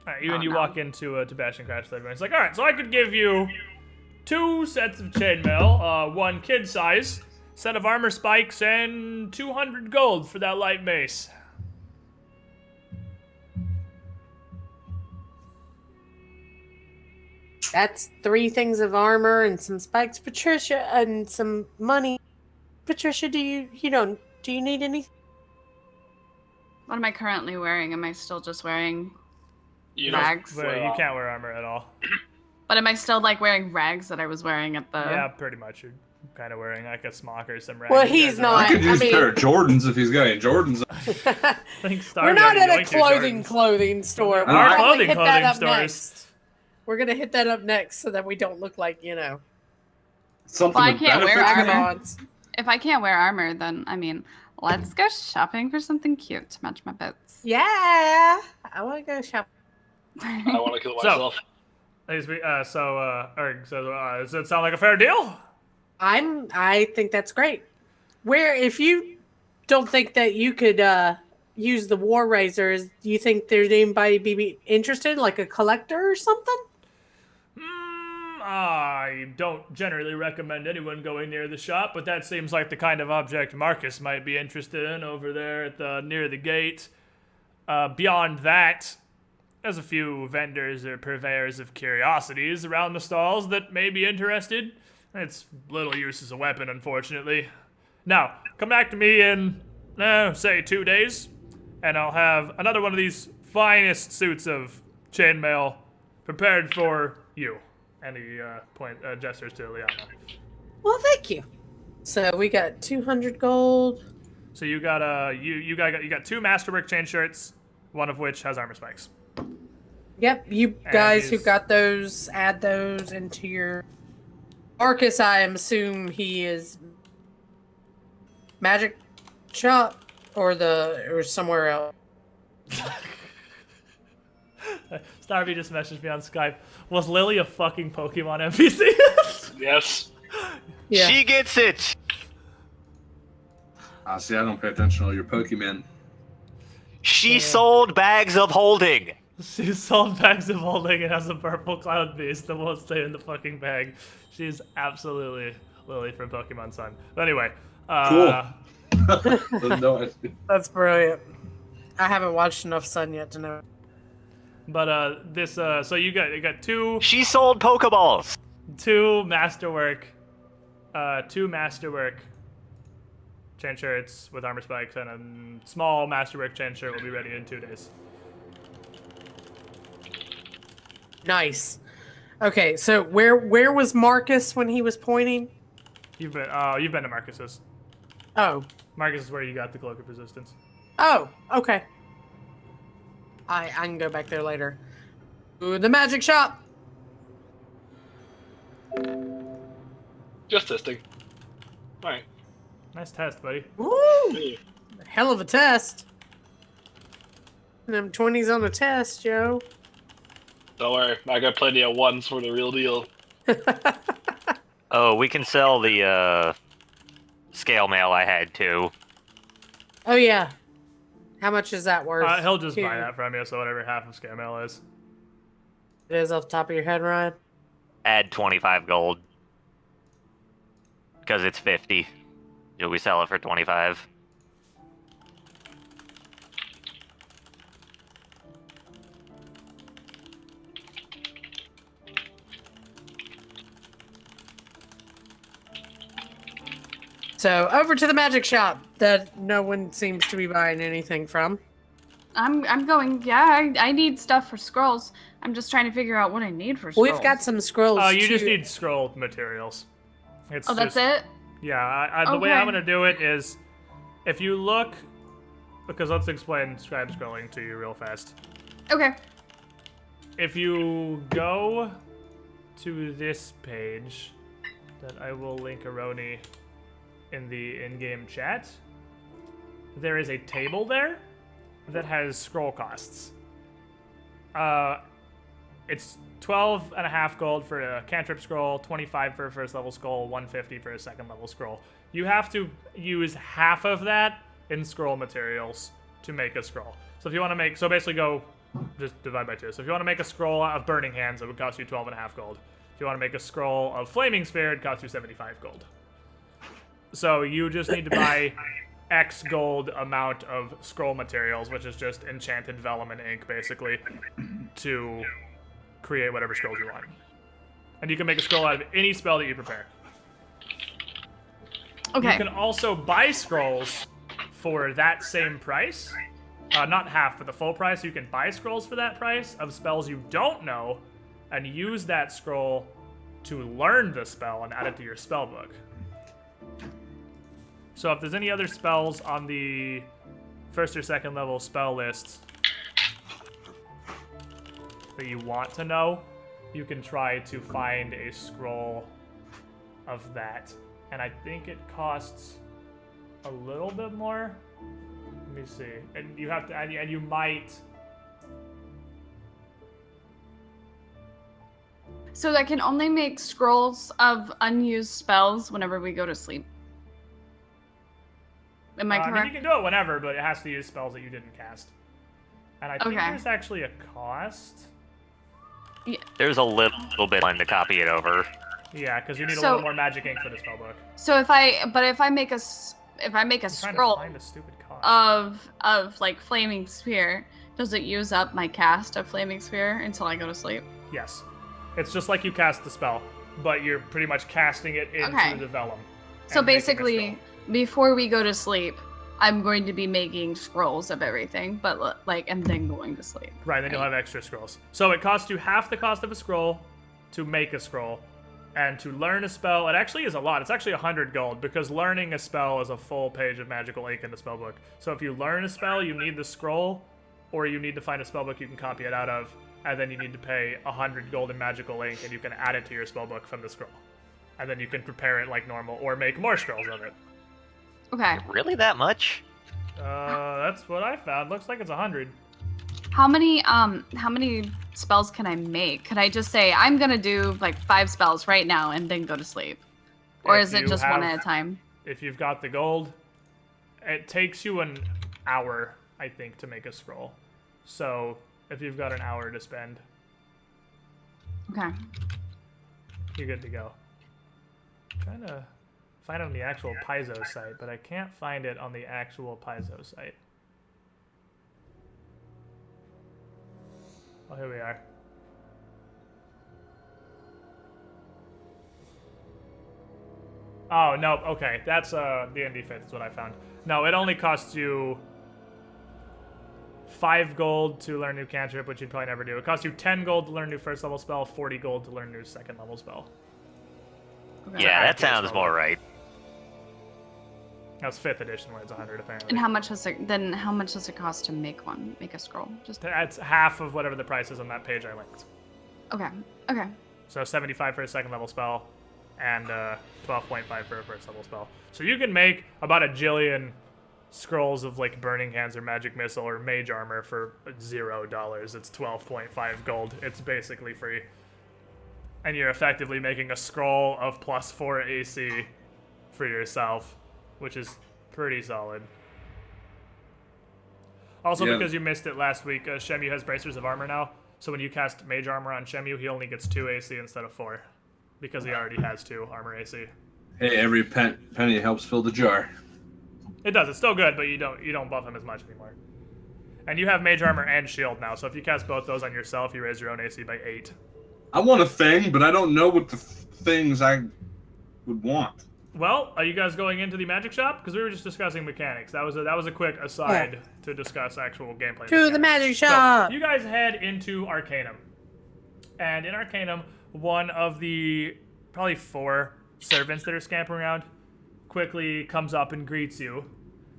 Alright, you walk into Bastion Crash Later, and it's like, alright, so I could give you 2 sets of chainmail, 1 kid size, set of armor spikes, and 200 gold for that light mace. That's 3 things of armor and some spikes, Patricia, and some money. Patricia, do you need anything? What am I currently wearing? Am I still just wearing You know, rags? But you can't wear armor at all. But am I still like wearing rags that I was wearing at the? Yeah, pretty much. You're kind of wearing like a smock or some rags. Well, he's not. I could use I a pair of Jordans if he's got any Jordans. We're not at a clothing store. Our We're gonna clothing hit that up stores. next. We're gonna hit that up next so that we don't look like Something Well, I with can't wear benefits, armor. man. If I can't wear armor, then I mean, let's go shopping for something cute to match my boots. Yeah, I want to go shop. I want to kill So- myself. Does that sound like a fair deal? I think that's great. Where if you don't think that you could use the war razors, do you think there's anybody be interested, like a collector or something? I don't generally recommend anyone going near the shop, but that seems like the kind of object Marcus might be interested in over there at near the gate. Beyond that, there's a few vendors or purveyors of curiosities around the stalls that may be interested. It's little use as a weapon, unfortunately. Now, come back to me in, say 2 days, and I'll have another one of these finest suits of chainmail prepared for you. And he gestures to Liana. Well, thank you. So we got 200 gold. So you got you got 2 masterwork chain shirts, one of which has armor spikes. Yep, you And guys who he's- got those, add those into your. Marcus, I assume he is magic shop or somewhere else. Starby just messaged me on Skype. Was Lily a fucking Pokemon NPC? Yes. Yeah. She gets it! See, I don't pay attention to all your Pokemon. She sold bags of holding! She sold bags of holding and has a purple cloud beast that won't stay in the fucking bag. She's absolutely Lily from Pokemon Sun. But anyway, Cool. No, That's brilliant. I haven't watched enough Sun yet to know. But this so you got two She sold Pokeballs! masterwork chain shirts with armor spikes, and a small masterwork chain shirt will be ready in 2 days. Nice. Okay, so where was Marcus when he was pointing? You've been to Marcus's. Oh. Marcus is where you got the cloak of resistance. Oh, okay. I can go back there later. Ooh, the magic shop. Just testing. Alright. Nice test, buddy. Woo! Hell of a test. Them 20s on the test, Joe. Don't worry, I got plenty of ones for the real deal. Oh, we can sell the scale mail I had too. Oh yeah. How much is that worth? He'll just buy Here. that from you, so whatever half of scam mail is. It is off the top of your head, Ryan. Add 25 gold. Because it's 50. You'll we sell it for 25. So over to the magic shop that no one seems to be buying anything from. I'm going. Yeah, I need stuff for scrolls. I'm just trying to figure out what I need for scrolls. We've got some scrolls. You just too. need scroll materials. It's Oh, that's just, it. Yeah, the way I'm Okay. gonna do it is, if you look, because let's explain scribe scrolling to you real fast. Okay. If you go to this page, that I will link Aroni in the in-game chat, there is a table there that has scroll costs. It's 12.5 gold for a cantrip scroll, 25 for a first level scroll, 150 for a second level scroll. You have to use half of that in scroll materials to make a scroll. So if you want to make, so basically go, just divide by 2. So if you want to make a scroll of Burning Hands, it would cost you 12.5 gold. If you want to make a scroll of Flaming Sphere, it costs you 75 gold. So you just need to buy X gold amount of scroll materials, which is just enchanted vellum and ink, basically, to create whatever scrolls you want. And you can make a scroll out of any spell that you prepare. Okay. You can also buy scrolls for that same price. Not half, but the full price. You can buy scrolls for that price of spells you don't know, and use that scroll to learn the spell and add it to your spell book. So if there's any other spells on the first or second level spell list that you want to know, you can try to find a scroll of that. And I think it costs a little bit more. Let me see. And you have to, and you might. So I can only make scrolls of unused spells whenever we go to sleep. Am I I mean, correct? you can do it whenever, but it has to use spells that you didn't cast. And I think Okay. there's actually a cost. There's a little bit to copy it over. Yeah, because you need a So- little more magic ink for the spellbook. So if I make a I'm trying to scroll find the stupid cost. of like Flaming Sphere, does it use up my cast of Flaming Sphere until I go to sleep? Yes. It's just like you cast the spell, but you're pretty much casting it into Okay. the vellum. So and making a basically, scroll. before we go to sleep, I'm going to be making scrolls of everything, but like, and then going to sleep. Right, then you'll have extra scrolls. So it costs you half the cost of a scroll to make a scroll. And to learn a spell, it actually is a lot. It's actually 100 gold, because learning a spell is a full page of magical ink in the spellbook. So if you learn a spell, you need the scroll, or you need to find a spellbook you can copy it out of, and then you need to pay 100 gold in magical ink, and you can add it to your spellbook from the scroll. And then you can prepare it like normal, or make more scrolls of it. Okay. Really that much? That's what I found. Looks like it's 100. How many spells can I make? Could I just say I'm gonna do like 5 spells right now and then go to sleep? Or If is it you just one have- at a time? If you've got the gold, it takes you an hour, I think, to make a scroll. So if you've got an hour to spend, Okay. you're good to go. I'm trying to find it on the actual Paizo site, but I can't find it on the actual Paizo site. Oh, here we are. Oh, no, okay. That's D&D 5th is what I found. No, it only costs you 5 gold to learn a new cantrip, which you'd probably never do. It costs you 10 gold to learn a new first level spell, 40 gold to learn a new second level spell. Okay. Yeah, that Active sounds spell. more right. That was 5th edition where it's 100 apparently. And how much does it cost to make one? Make a scroll? Just That's half of whatever the price is on that page I linked. okay. Okay. So 75 for a second level spell, and 12.5 for a first level spell. So you can make about a jillion scrolls of like Burning Hands or Magic Missile or Mage Armor for $0. It's 12.5 gold. It's basically free. And you're effectively making a scroll of +4 AC for yourself, which is pretty solid. Also, Yeah. because you missed it last week, Shemu has Bracers of Armor now. So when you cast Mage Armor on Shemu, he only gets 2 AC instead of 4. Because he already has 2 armor AC. Hey, every penny helps fill the jar. It does. It's still good, but you don't buff him as much anymore. And you have Mage Armor and Shield now, so if you cast both those on yourself, you raise your own AC by 8. I want a thing, but I don't know what the things I would want. Well, are you guys going into the magic shop? Because we were just discussing mechanics. That was a quick aside to discuss actual gameplay. To the mechanics. magic shop. So, you guys head into Arcanum. And in Arcanum, one of the probably 4 servants that are scampering around quickly comes up and greets you.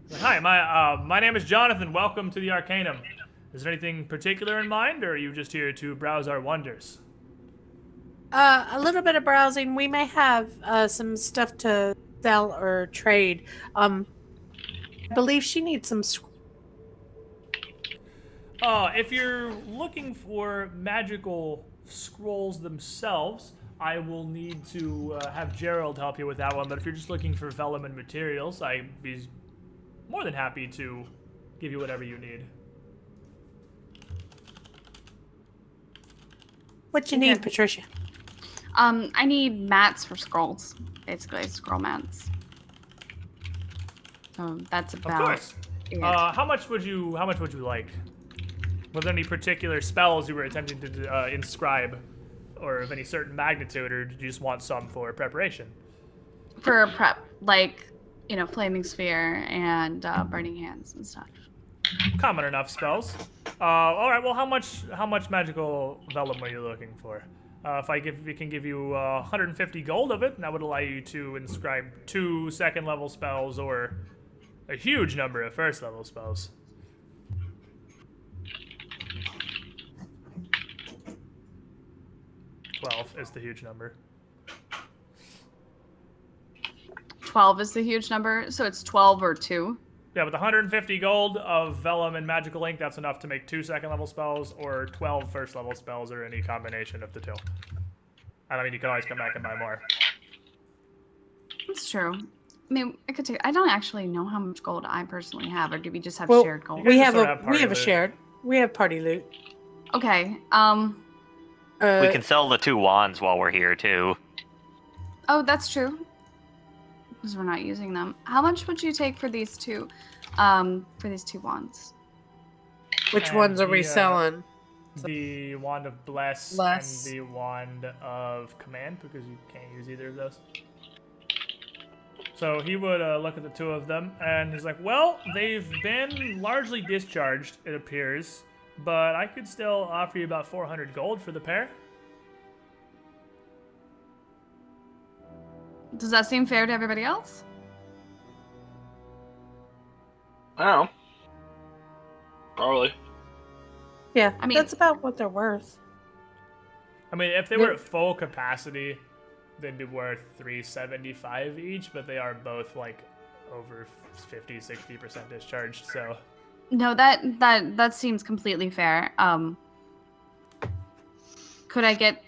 Like, hi, my name is Jonathan. Welcome to the Arcanum. Is there anything particular in mind, or are you just here to browse our wonders? A little bit of browsing. We may have some stuff to sell or trade. I believe she needs some. If you're looking for magical scrolls themselves, I will need to have Gerald help you with that one. But if you're just looking for vellum and materials, I'd be more than happy to give you whatever you need. What you need, Patricia? I need mats for scrolls, basically scroll mats. So that's Of about course. it. How much would you like? Was there any particular spells you were attempting to inscribe, or of any certain magnitude, or did you just want some for preparation? For prep, like Flaming Sphere and Burning Hands and stuff. Common enough spells. All right. Well, how much magical vellum were you looking for? If we can give you 150 gold of it, that would allow you to inscribe 2 second-level spells or a huge number of first-level spells. $12 is the huge number. 12 is the huge number, so it's 12 or 2. Yeah, with 150 gold of vellum and magical ink, that's enough to make 2 second-level spells or 12 first-level spells, or any combination of the 2. I mean, you can always come back and buy more. That's true. I mean, I don't actually know how much gold I personally have, or do we just have Well, shared gold? We guys have sort a of have party loot. shared. We have party loot. Okay. We can sell the 2 wands while we're here too. Oh, that's true. Because we're not using them. How much would you take for these 2? For these 2 wands? Which And ones are we the, selling? The Wand of Bless, Bless. and the Wand of Command, because you can't use either of those. So he would look at the 2 of them, and he's like, well, they've been largely discharged, it appears, but I could still offer you about 400 gold for the pair. Does that seem fair to everybody else? I don't know. Probably. Yeah, I mean- that's about what they're worth. I mean, if they were at full capacity, they'd be worth 375 each, but they are both like over 50-60% discharged, so No, that seems completely fair. Could I get,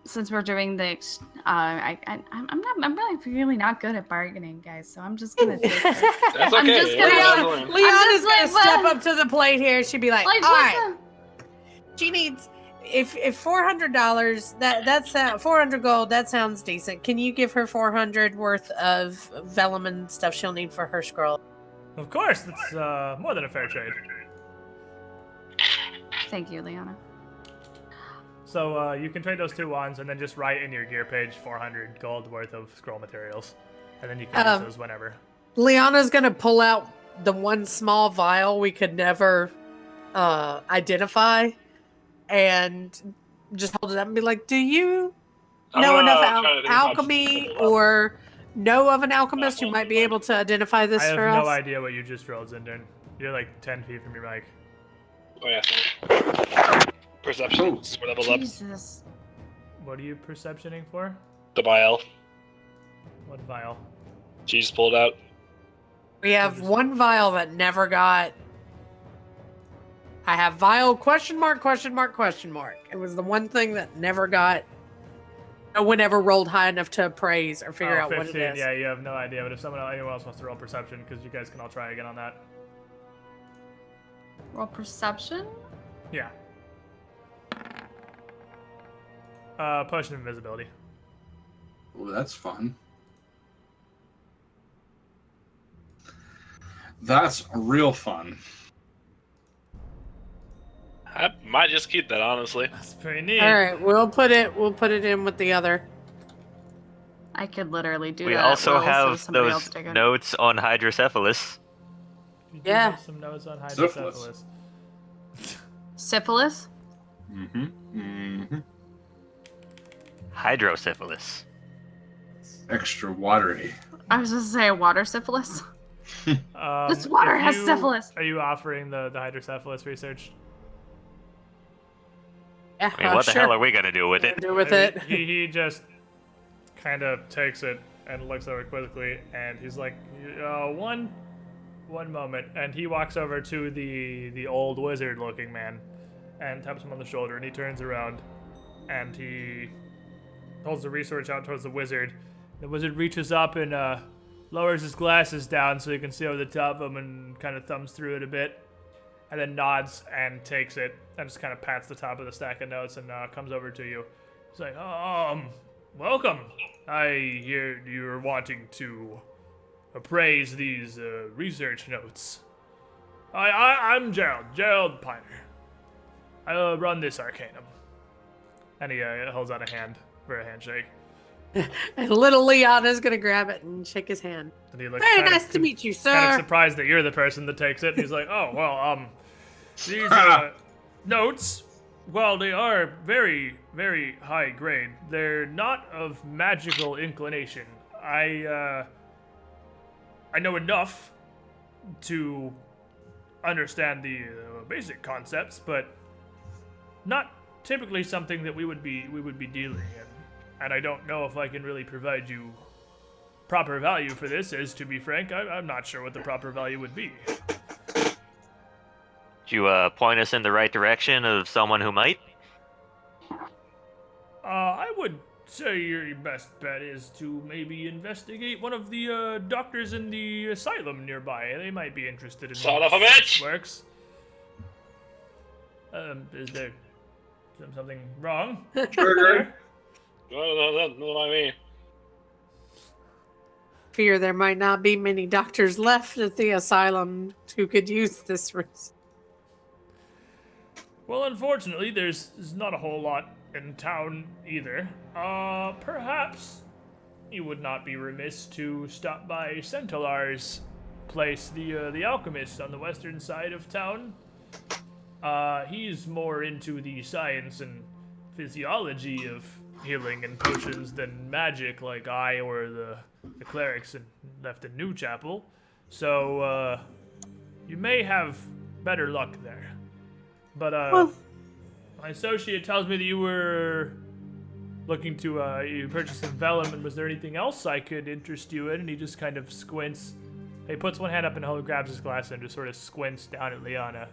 since we're doing the, I'm really not good at bargaining, guys. So I'm just gonna take it. That's I'm okay. just yeah, gonna- that's fine. Leon is just gonna like, step well- up to the plate here. She'd be like, Like, all what right. She needs if $400 that's 400 gold. That sounds decent. Can you give her 400 worth of vellum and stuff she'll need for her scroll? of course, it's more than a fair trade. Thank you, Liana. So you can trade those 2 wands and then just write in your gear page 400 gold worth of scroll materials. And then you can use those whenever. Liana's gonna pull out the one small vial we could never identify and just hold it up and be like, do you know enough alchemy or know of an alchemist who might be able to identify this I have for no us? idea what you just rolled, Zindern. You're like 10 feet from your mic. Oh yeah. Sorry. Perception. We're leveled up. Jesus. What are you perceptioning for? The vial. What vial? She just pulled out. We have one vial that never got. I have vial question mark, question mark, question mark. It was the one thing that never got. No one ever rolled high enough to appraise or figure out 15, what it is. Yeah, you have no idea. But if anyone else wants to roll perception, because you guys can all try again on that. Roll perception? Yeah. Potion of invisibility. Oh, that's fun. That's real fun. I might just keep that, honestly. That's pretty neat. All right, we'll put it in with the other. I could literally do We that. also roll so have somebody else those take it. notes on hydrocephalus. You do Yeah. have some notes on Syphilis. hydrocephalus. Syphilis? Mm-hmm. Mm-hmm. Hydrocephalus. Extra watery. I was going to say water syphilis. This If water has syphilis. Are you offering the hydrocephalus research? Yeah, I mean, what the sure. hell are we gonna do with it? Do with I mean, it. He just kind of takes it and looks over quickly, and he's like, one moment, and he walks over to the old wizard-looking man, and taps him on the shoulder, and he turns around, and he holds the research out towards the wizard. The wizard reaches up and lowers his glasses down so he can see over the top of him, and kind of thumbs through it a bit, and then nods and takes it, and just kind of pats the top of the stack of notes and comes over to you. He's like, welcome. I hear you're wanting to appraise these research notes. I'm Gerald Piner. I run this arcanum. And he holds out a hand for a handshake. And little Liana's gonna grab it and shake his hand. And he looks Very kind nice of to meet you, sir. kind of surprised that you're the person that takes it. And he's like, oh, well, these notes, while they are very, very high grade, they're not of magical inclination. I know enough to understand the basic concepts, but not typically something that we would be dealing in. And I don't know if I can really provide you proper value for this, as to be frank, I'm not sure what the proper value would be. Could you point us in the right direction of someone who might? I would say your best bet is to maybe investigate one of the doctors in the asylum nearby. They might be interested in Son of a how this bitch! works. Is there something wrong? Trigger. No, I mean. Fear there might not be many doctors left at the asylum who could use this. Well, unfortunately, there's not a whole lot in town either. Perhaps you would not be remiss to stop by Centalar's place, the alchemist on the western side of town. He's more into the science and physiology of healing and potions than magic, like I or the clerics left in New Chapel. So, you may have better luck there. But, my associate tells me that you were looking to, you purchased some vellum, and was there anything else I could interest you in? And he just kind of squints. He puts one hand up and grabs his glass and just sort of squints down at Liana.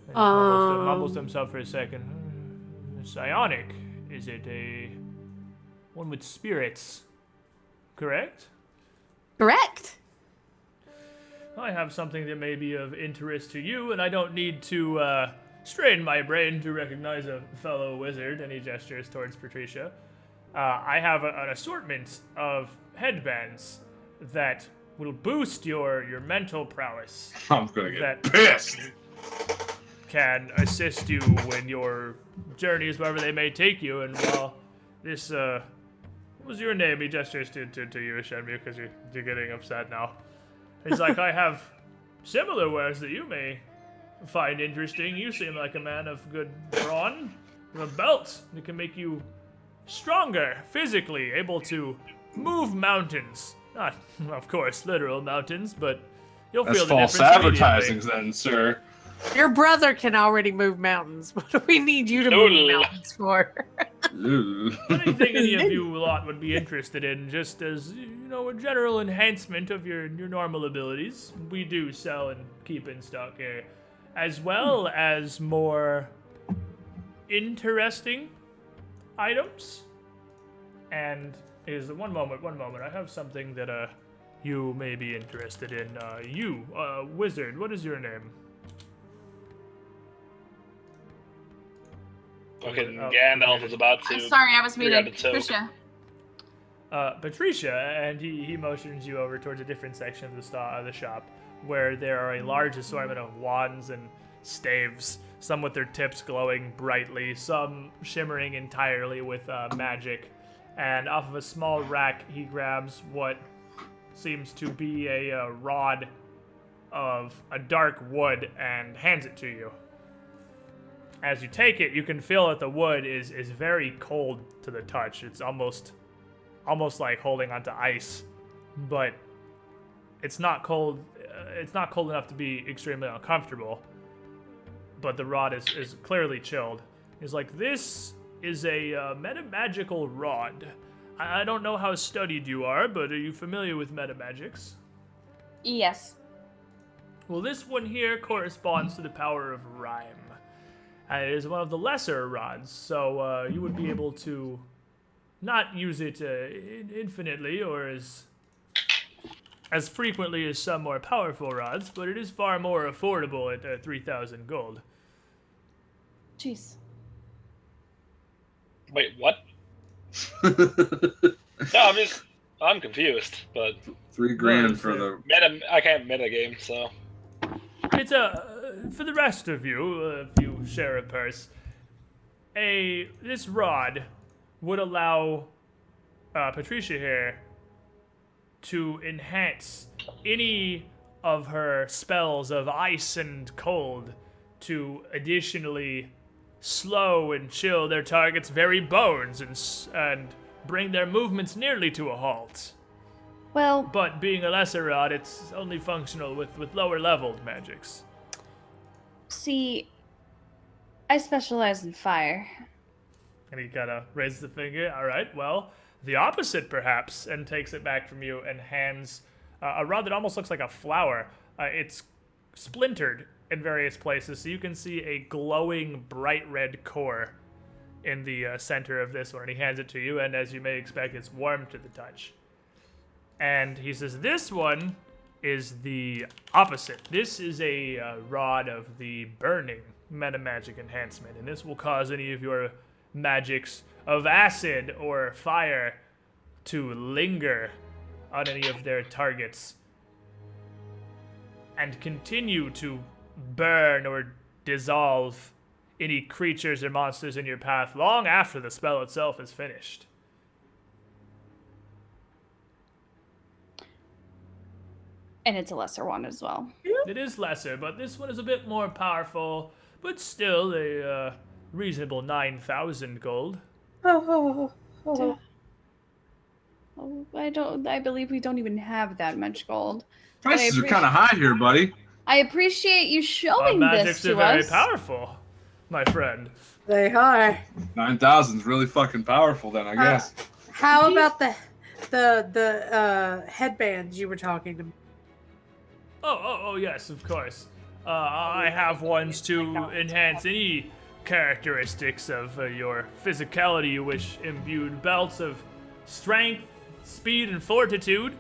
And mumbles to himself for a second. Psionic. Is it a one with spirits? Correct? Correct. I have something that may be of interest to you, and I don't need to strain my brain to recognize a fellow wizard. And he gestures towards Patricia. I have an assortment of headbands that will boost your mental prowess. I'm gonna get That- pissed. can assist you in your journeys wherever they may take you. And while this, what was your name? He gestures to you, Shenmue, because you're getting upset now. He's like, I have similar wares that you may find interesting. You seem like a man of good brawn. You have a belt that can make you stronger physically, able to move mountains. Not, of course, literal mountains, but you'll That's feel the false difference advertising, immediately. then, sir. Your brother can already move mountains. What do we need you to move Ooh. mountains for? Ooh. Anything any of you lot would be interested in, just as, a general enhancement of your normal abilities, we do sell and keep in stock here, as well as more interesting items. And one moment, I have something that you may be interested in. Wizard, what is your name? Fucking Gandalf is about to. I'm sorry, I was figure out muted. a toke. Patricia. Patricia, and he motions you over towards a different section of the shop, where there are a large assortment of wands and staves, some with their tips glowing brightly, some shimmering entirely with magic. And off of a small rack, he grabs what seems to be a rod of a dark wood and hands it to you. As you take it, you can feel that the wood is very cold to the touch. It's almost like holding onto ice, but it's not cold. It's not cold enough to be extremely uncomfortable. But the rod is clearly chilled. He's like, this is a metamagical rod. I don't know how studied you are, but are you familiar with metamagics? Yes. Well, this one here corresponds to the power of rhyme. And it is one of the lesser rods, so you would be able to not use it infinitely or as frequently as some more powerful rods, but it is far more affordable at 3,000 gold. Jeez. Wait, what? No, I'm confused, but $3,000 for the. I can't metagame, so. It's for the rest of you, if you share a purse, this rod would allow Patricia here to enhance any of her spells of ice and cold to additionally slow and chill their target's very bones and bring their movements nearly to a halt. Well, But being a lesser rod, it's only functional with lower leveled magics. see, I specialize in fire. And he kind of raises the finger. All right, well, the opposite perhaps, and takes it back from you and hands a rod that almost looks like a flower. It's splintered in various places, so you can see a glowing bright red core in the center of this one. And he hands it to you, and as you may expect, it's warm to the touch. And he says, this one is the opposite. This is a rod of the burning metamagic enhancement, and this will cause any of your magics of acid or fire to linger on any of their targets and continue to burn or dissolve any creatures or monsters in your path long after the spell itself is finished. And it's a lesser one as well. It is lesser, but this one is a bit more powerful, but still a reasonable 9,000 gold. Oh, I believe we don't even have that much gold. Prices are kind of high here, buddy. I appreciate you showing Magics this are to very us. powerful, my friend. They are. 9,000 is really fucking powerful, then I guess. How about the headbands you were talking to me? Oh, yes, of course. I have ones to enhance any characteristics of your physicality you wish imbued. Belts of strength, speed, and fortitude,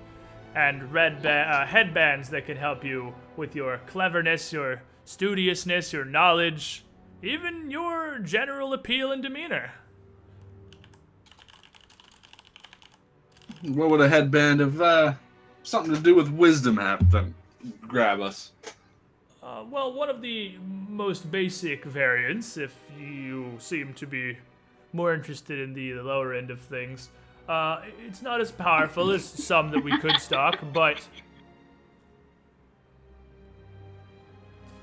and red headbands that can help you with your cleverness, your studiousness, your knowledge, even your general appeal and demeanor. What would a headband of something to do with wisdom have to grab us? Well, one of the most basic variants, if you seem to be more interested in the lower end of things. It's not as powerful as some that we could stock, but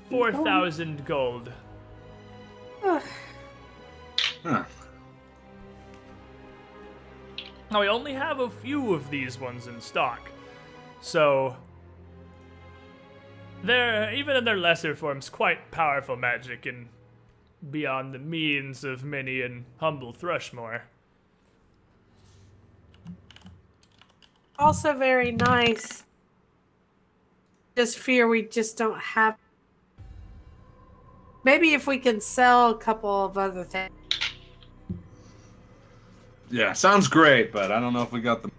4,000 gold. Huh. Now, we only have a few of these ones in stock, so they're, even in their lesser forms, quite powerful magic and beyond the means of many in humble Thrushmoor. Also very nice. Just fear we just don't have. Maybe if we can sell a couple of other things. Yeah, sounds great, but I don't know if we got the.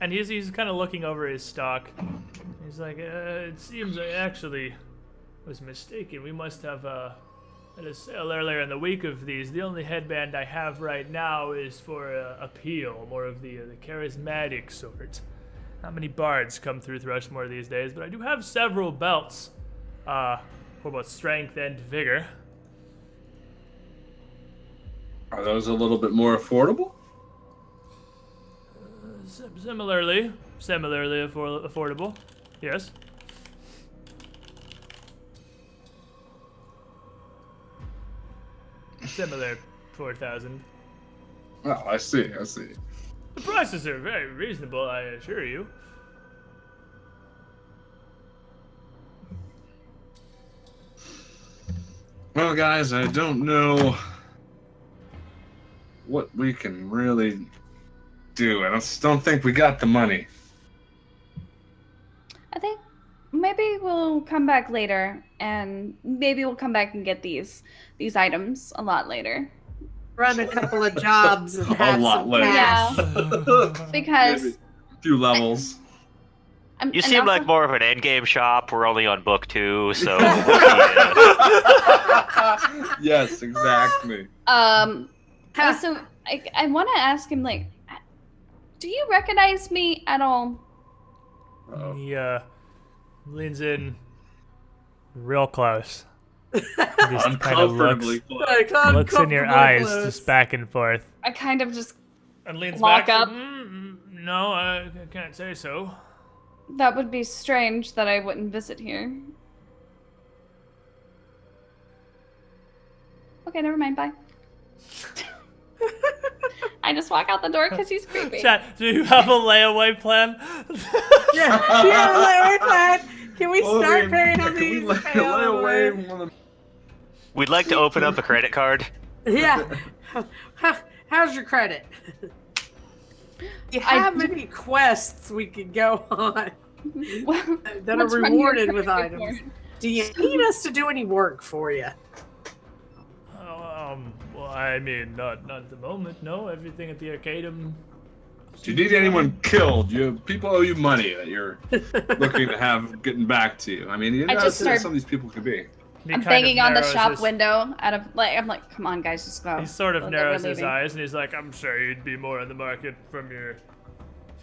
And he's kind of looking over his stock. He's like, it seems I actually was mistaken. We must have had a sale earlier in the week of these. The only headband I have right now is for appeal, more of the charismatic sort. Not many bards come through Thrushmoor these days, but I do have several belts for both strength and vigor. Are those a little bit more affordable? Similarly affordable. Yes. Similar 4,000. Oh, I see. The prices are very reasonable, I assure you. Well, guys, I don't know what we can really do. I just don't think we got the money. I think maybe we'll come back later, and maybe we'll come back and get these items a lot later. Run a couple of jobs and have A lot some later. cash. Yeah, because Maybe a few levels. You seem like more of an endgame shop. We're only on book 2, so. Yes, exactly. So I want to ask him, like, do you recognize me at all? Uh-oh. He leans in real close. He just kind of Uncomfortably close. looks in your eyes, just back and forth. I kind of just And leans walk back. up. No, I can't say so. That would be strange that I wouldn't visit here. Okay, never mind. Bye. I just walk out the door because he's creepy. Chat, do you have a layaway plan? Yeah, layaway plan. Can we start paying on these? Lay away one of We'd like to open up a credit card. Yeah. How's your credit? You have any quests we could go on that are What's running your rewarded with credit items? report? Do you need us to do any work for you? Well, I mean, not at the moment. No, everything at the Arcadum. Do you need anyone killed? People owe you money that you're looking to have getting back to you. I mean, you know how some of these people could be. I'm banging on the shop window I'm like, come on, guys, just go. He sort of They're narrows his leaving. eyes and he's like, I'm sure you'd be more in the market from your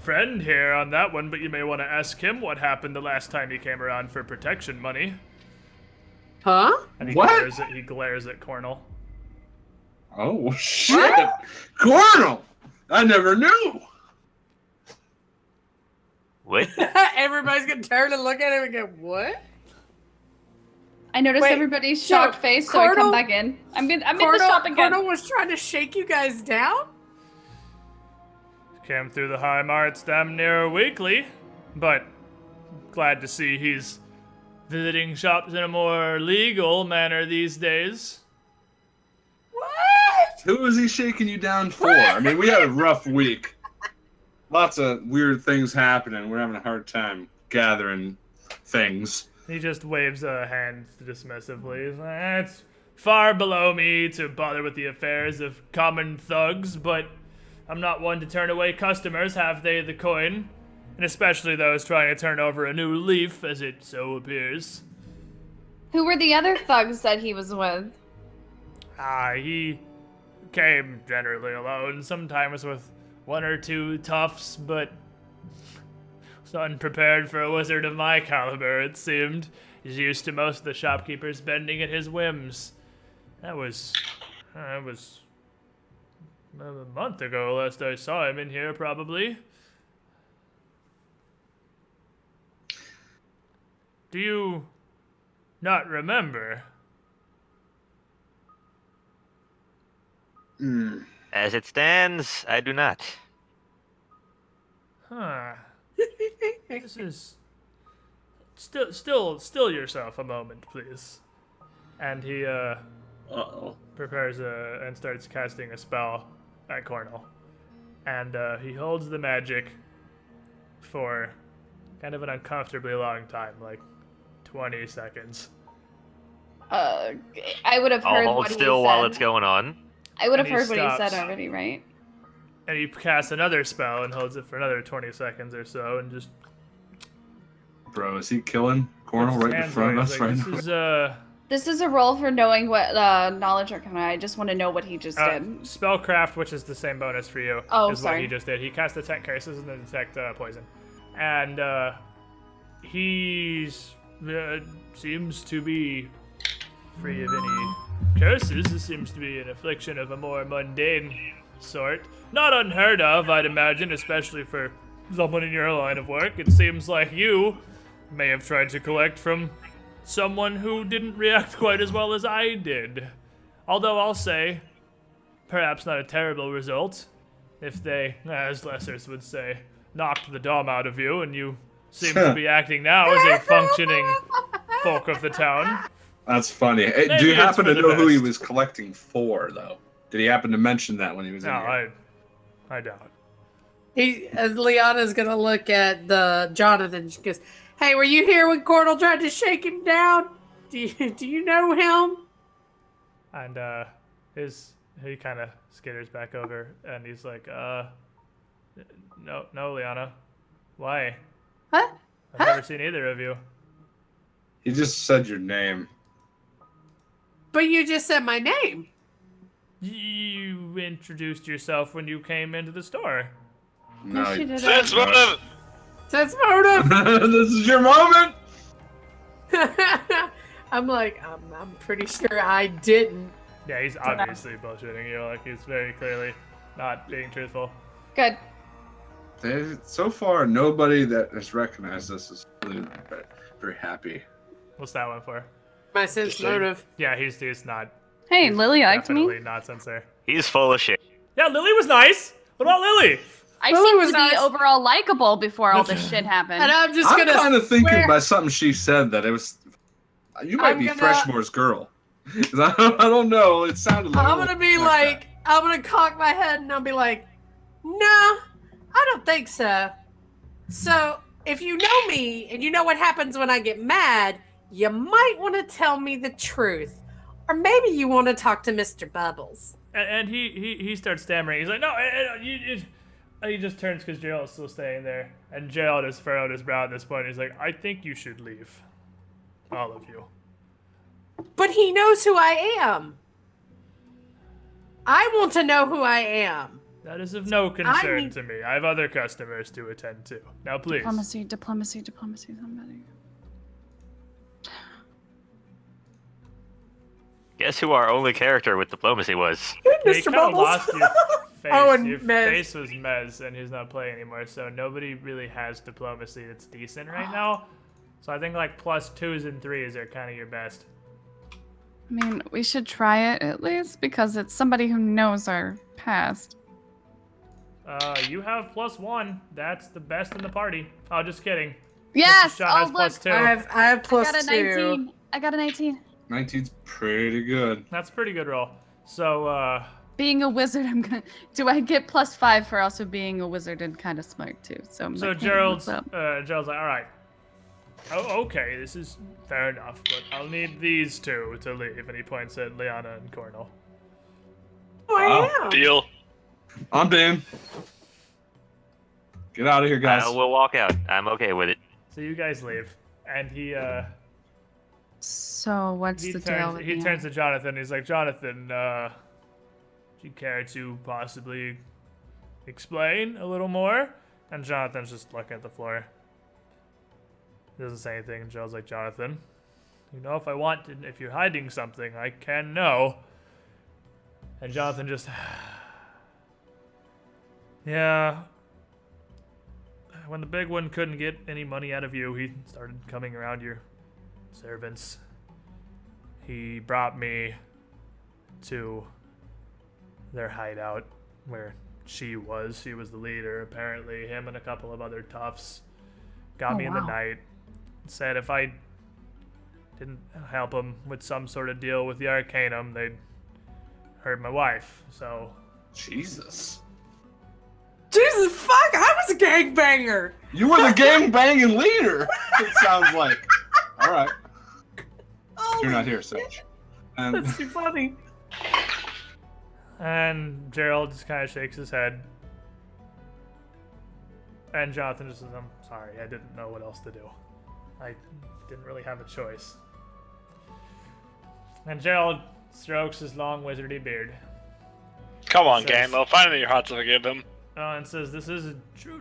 friend here on that one, but you may want to ask him what happened the last time he came around for protection money. Huh? And he What? glares at Cornell. Oh, shit! Colonel! I never knew! What? Everybody's gonna turn and look at him and go, what? I noticed Wait, everybody's so shocked face, so I come Cordell- back in. I'm in the shop again. Cordell was trying to shake you guys down? Came through the High Marts damn near weekly, but glad to see he's visiting shops in a more legal manner these days. What? Who is he shaking you down for? I mean, we had a rough week. Lots of weird things happening. We're having a hard time gathering things. He just waves a hand dismissively. He's like, it's far below me to bother with the affairs of common thugs, but I'm not one to turn away customers, have they the coin? And especially those trying to turn over a new leaf, as it so appears. Who were the other thugs that he was with? He came generally alone, sometimes with one or two toughs, but was unprepared for a wizard of my caliber, it seemed. He's used to most of the shopkeepers bending at his whims. That was a month ago last I saw him in here, probably. Do you not remember? As it stands, I do not. Huh. This is still yourself a moment, please. And he prepares and starts casting a spell at Cornell. And he holds the magic for kind of an uncomfortably long time, like 20 seconds. I would have heard I'll hold what still he while said. it's going on. I would have And he heard what he stops. said already, right? And he casts another spell and holds it for another 20 seconds or so, and just Bro, is he killing Cornell puts his right in hands front of away. us He's right like, now? This is a roll for knowing what knowledge arcana. I just want to know what he just did. Spellcraft, which is the same bonus for you, Oh, is sorry. what he just did. He cast detect curses and then detect poison. And he's seems to be free of any curses. This seems to be an affliction of a more mundane sort. Not unheard of, I'd imagine, especially for someone in your line of work. It seems like you may have tried to collect from someone who didn't react quite as well as I did. Although I'll say, perhaps not a terrible result, if they, as lessers would say, knocked the dom out of you and you seem to be acting now as a functioning folk of the town. That's funny. Hey, Maybe do you it's happen for to the know who he best. was collecting for, though? Did he happen to mention that when he was No, in here? I doubt. Liana's gonna look at the Jonathan. She goes, "Hey, were you here when Cornell tried to shake him down? Do you know him?" And he kind of skitters back over and he's like, no, Liana. Why? Huh? I've never seen either of you. He just said your name. But you just said my name. You introduced yourself when you came into the store. No, she didn't. Sense motive! Sense motive. this is your moment. I'm like, I'm pretty sure I didn't. Yeah, he's obviously bullshitting you. Like, he's very clearly not being truthful. Good. So far, nobody that has recognized us is really very, very happy. What's that one for? My sense motive. Yeah, he's not. Hey, he's Lily liked me. definitely not sincere. He's full of shit. Yeah, Lily was nice. What about Lily? I Lily seem was to be nice. overall likable before all this shit happened. And I'm just I'm gonna. kind of thinking swear- by something she said that it was. You might I'm be gonna- Thrushmoor's girl. 'Cause I don't know. It sounded like. I'm gonna be like, I'm gonna cock my head and I'll be like, no, I don't think so. So, if you know me and you know what happens when I get mad, you might want to tell me the truth. Or maybe you want to talk to Mr. Bubbles. And he starts stammering. He's like, no, and he just turns because Gerald's still staying there. And Gerald has furrowed his brow at this point. He's like, I think you should leave. All of you. But he knows who I am. I want to know who I am. That is of no concern need- to me. I have other customers to attend to. Now, please. Diplomacy, somebody. Guess who our only character with diplomacy was? You Mr. kind of Bubbles. lost your face. Oh, and your Mez. face was Mez, and he's not playing anymore, so nobody really has diplomacy that's decent right now. So I think like +2s and 3s are kind of your best. I mean, we should try it at least because it's somebody who knows our past. You have +1. That's the best in the party. Oh, just kidding. Yes! Mr. Shaw Oh, has look! +2. I have I plus got a 2. 19. I got a 19. 19's pretty good. That's a pretty good roll. So, Being a wizard, I'm gonna. Do I get +5 for also being a wizard and kind of smart too? So I'm like, hey, Gerald's what's up? Gerald's like, all right. Oh, okay, this is fair enough, but I'll need these two to leave. And he points at Liana and Cornell. Oh, I Wow. am. Deal. I'm Dan. Get out of here, guys. We'll walk out. I'm okay with it. So you guys leave, and he So what's the deal with he me? turns to Jonathan. He's like, Jonathan, do you care to possibly explain a little more? And Jonathan's just looking at the floor. He doesn't say anything. And Joe's like, Jonathan, if I want to, if you're hiding something, I can know. And Jonathan just, yeah. When the big one couldn't get any money out of you, he started coming around your servants. He brought me to their hideout where she was. She was the leader, apparently. Him and a couple of other toughs got me in the night. Said if I didn't help them with some sort of deal with the Arcanum, they'd hurt my wife. So Jesus. Jesus fuck! I was a gangbanger. You were the gang-banging leader, it sounds like. All right. Oh, You're not here, Sage. And that's too funny. And Gerald just kind of shakes his head. And Jonathan just says, I'm sorry, I didn't know what else to do. I didn't really have a choice. And Gerald strokes his long wizardy beard. Come on, Says- Gandalf. Find it in your heart to forgive him. And says, this is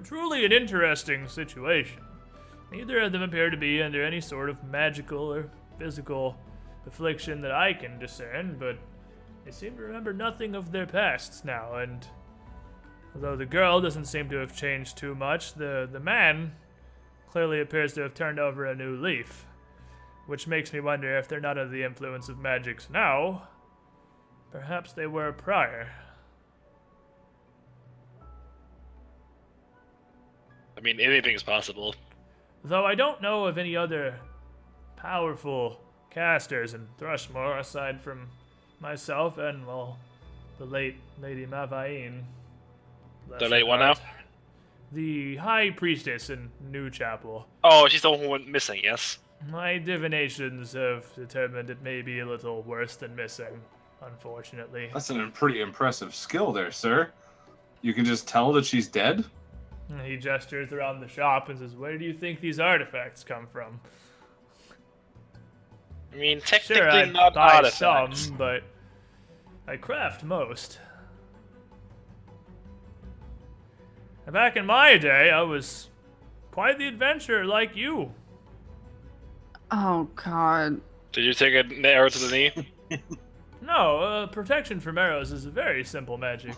truly an interesting situation. Neither of them appear to be under any sort of magical or physical affliction that I can discern, but they seem to remember nothing of their pasts now, and although the girl doesn't seem to have changed too much, the man clearly appears to have turned over a new leaf, which makes me wonder if they're not under the influence of magics now. Perhaps they were prior. I mean, anything's possible. Though I don't know of any other powerful casters in Thrushmoor aside from myself and, well, the late Lady Mavaine. The late one now? The High Priestess in New Chapel. Oh, she's the one who went missing, yes? My divinations have determined it may be a little worse than missing, unfortunately. that's a pretty impressive skill there, sir. You can just tell that she's dead? And he gestures around the shop and says, where do you think these artifacts come from? I mean, Sure, technically I not buy artifacts. some, but I craft most. And back in my day, I was quite the adventurer like you. Oh, God. Did you take an arrow to the knee? No, protection from arrows is a very simple magic.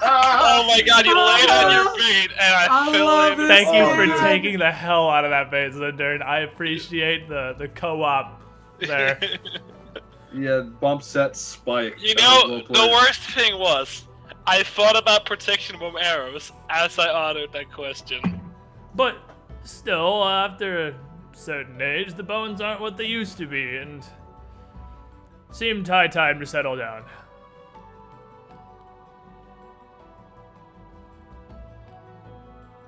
Oh my god, you laid on your feet and I I fell love in. this. Thank you Oh, for yeah. taking the hell out of that bait, Zindern. I appreciate the co-op there. Yeah, bump set spike. You That was know, well the played. worst thing was, I thought about protection from arrows as I uttered that question. But still, after a certain age, the bones aren't what they used to be, and seemed high time to settle down.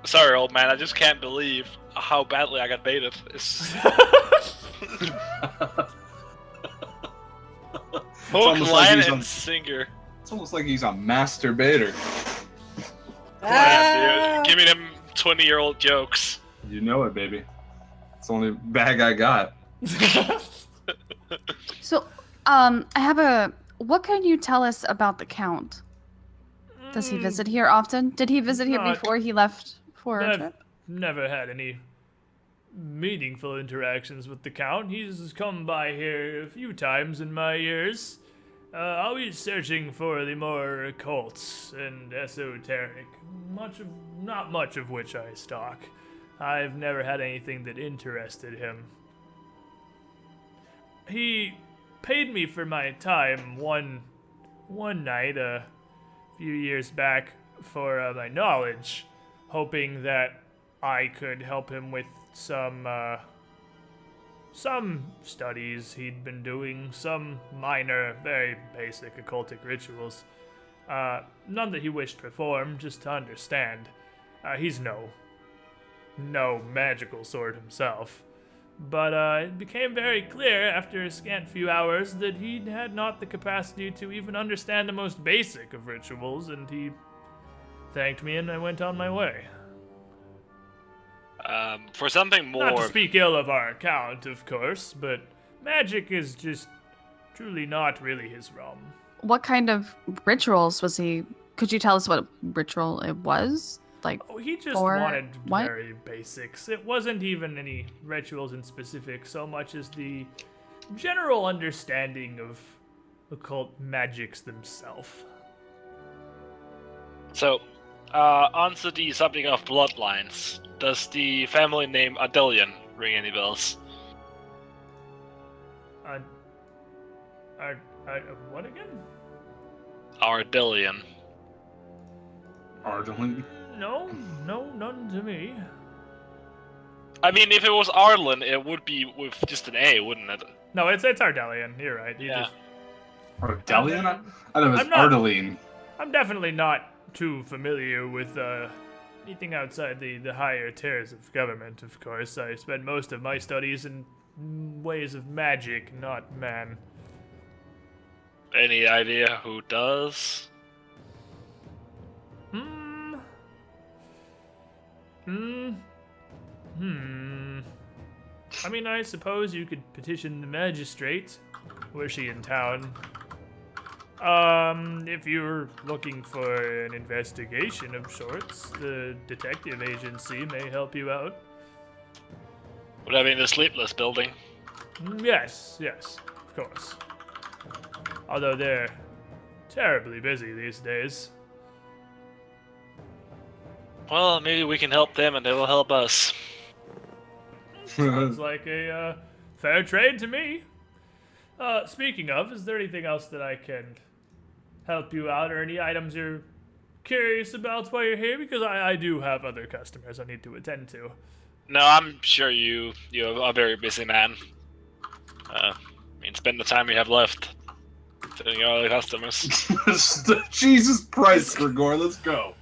Sorry, old man, I just can't believe how badly I got baited. It's hook, almost like line, he's and on- sinker. It's almost like he's a masturbator. Yeah, dude, give me them 20-year-old jokes. You know it, baby. It's the only bag I got. So, I have a. What can you tell us about the Count? Does he visit here often? Did he visit here Not- before he left for a I've trip? never had any meaningful interactions with the Count. He's come by here a few times in my years. Always searching for the more occult and esoteric, not much of which I stalk. I've never had anything that interested him. He paid me for my time one night a few years back for my knowledge, hoping that I could help him with some studies he'd been doing, some minor, very basic occultic rituals. None that he wished performed, just to understand. He's no magical sword himself. But it became very clear after a scant few hours that he had not the capacity to even understand the most basic of rituals, and he thanked me and I went on my way. For something Not to more, speak ill of our Count, of course, but magic is just truly not really his realm. What kind of rituals was he? Could you tell us what ritual it was? like Oh, he just for wanted what? very basics. It wasn't even any rituals in specific so much as the general understanding of occult magics themselves. So, onto the subject of bloodlines. Does the family name Adelian ring any bells? What again? Ardelian. Arden. No, none to me. I mean, if it was Arlen, it would be with just an A, wouldn't it? No, it's Ardelian. You're right. You Yeah. just Ardelian? I thought it was I'm not- Ardeline. I'm definitely not too familiar with anything outside the higher tiers of government, of course. I spend most of my studies in ways of magic, not man. Any idea who does? I mean, I suppose you could petition the magistrate. Where's she in town? If you're looking for an investigation of sorts, the detective agency may help you out. Would that be in the Sleepless building? Yes, of course. Although they're terribly busy these days. Well, maybe we can help them and they will help us. Sounds like a fair trade to me. Speaking of, is there anything else that I can help you out, or any items you're curious about while you're here? Because I do have other customers I need to attend to. No, I'm sure you're a very busy man. I mean, spend the time you have left attending your other customers. Jesus Christ, Gregor, let's go.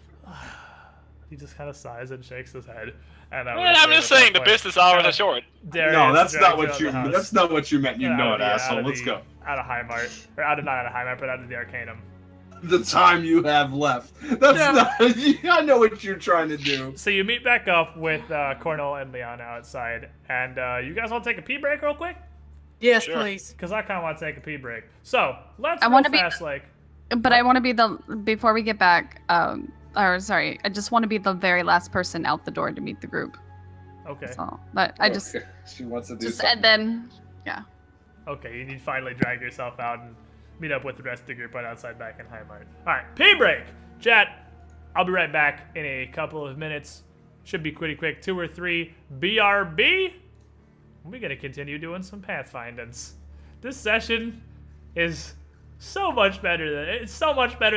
He just kind of sighs and shakes his head. And I'm just saying, the business hours are short. No, that's not what you. That's not what you meant. You know it, asshole. Let's go. Out of Highmart, or not out of Highmart, but out of the Arcanum. The time you have left. That's not. I know what you're trying to do. So you meet back up with Cornell and Leon outside, and you guys want to take a pee break real quick? Yes, Sure. please. Because I kind of want to take a pee break. So let's I go wanna be- fast, like. But I want to be before we get back. I just want to be the very last person out the door to meet the group. Okay. So, but I just, Okay. She wants to do just something. and then, Okay, you need to finally drag yourself out and meet up with the rest of the group right outside back in Highmart. Alright, pee break! Chat, I'll be right back in a couple of minutes. Should be pretty quick. 2 or 3 BRB. We're gonna continue doing some Pathfindings. This session is so much better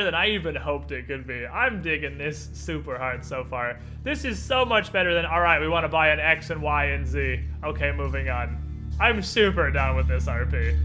than I even hoped it could be. I'm digging this super hard so far. This is so much better than, alright, we want to buy an X and Y and Z. Okay, moving on. I'm super down with this RP.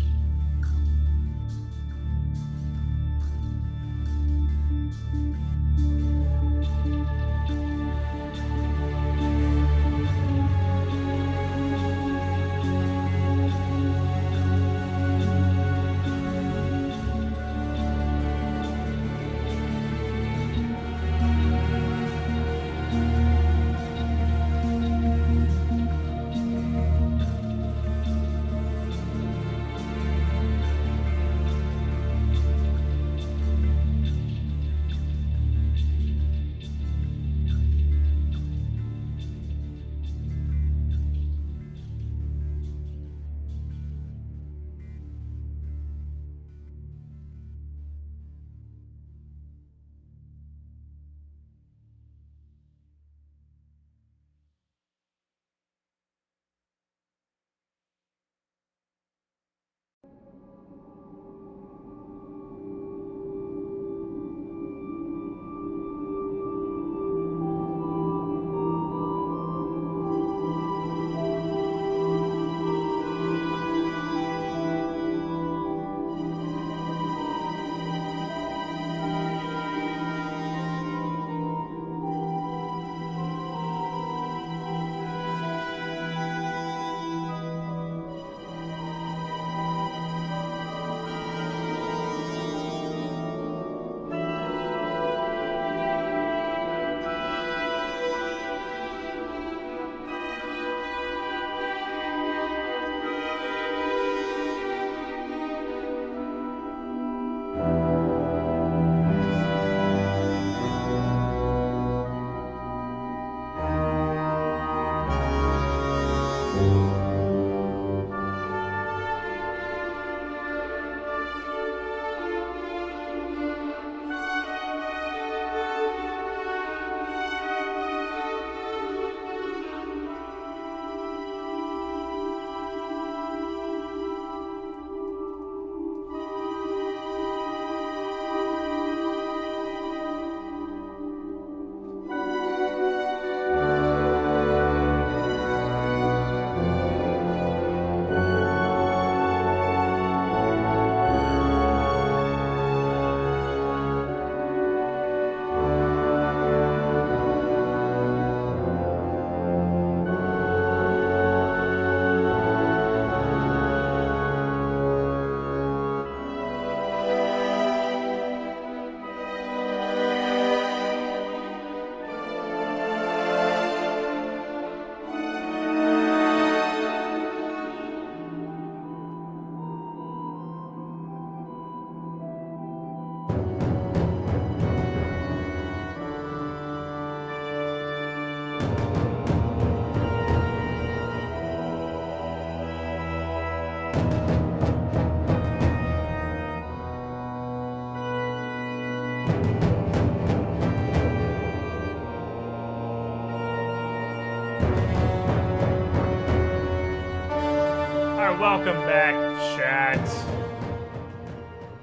welcome back, chat.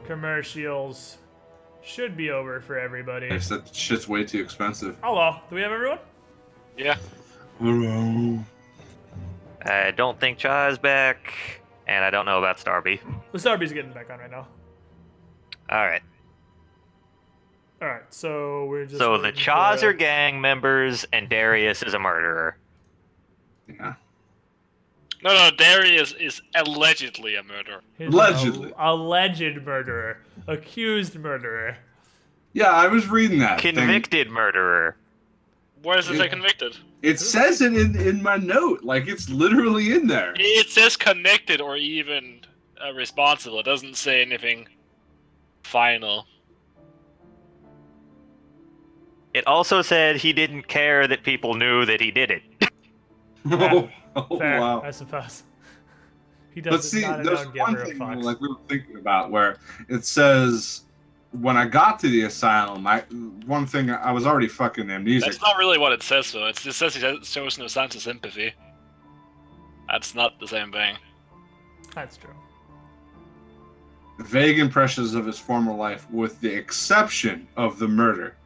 Commercials should be over for everybody. I said shit's way too expensive. Hello, do we have everyone? Yeah. Hello. I don't think Cha is back, and I don't know about Starby. The Starby's getting back on right now. All right. All right, so we're just. So the waiting Chas for, are gang members, and Darius is a murderer. Yeah. No, Darius is allegedly a murderer. He's Allegedly. a alleged murderer, accused murderer. Yeah, I was reading that. thing. Convicted murderer. Where does it say Yeah. convicted? It says it in my note. Like, it's literally in there. It says connected or even responsible. It doesn't say anything final. It also said he didn't care that people knew that he did it. Oh, Fair, wow. I suppose. He But does see, not a there's known one giver of thing fucks. like we were thinking about where it says when I got to the asylum, one thing I was already fucking amnesic. That's not really what it says, though. It says he shows no signs of sympathy. That's not the same thing. That's true. Vague impressions of his former life, with the exception of the murder.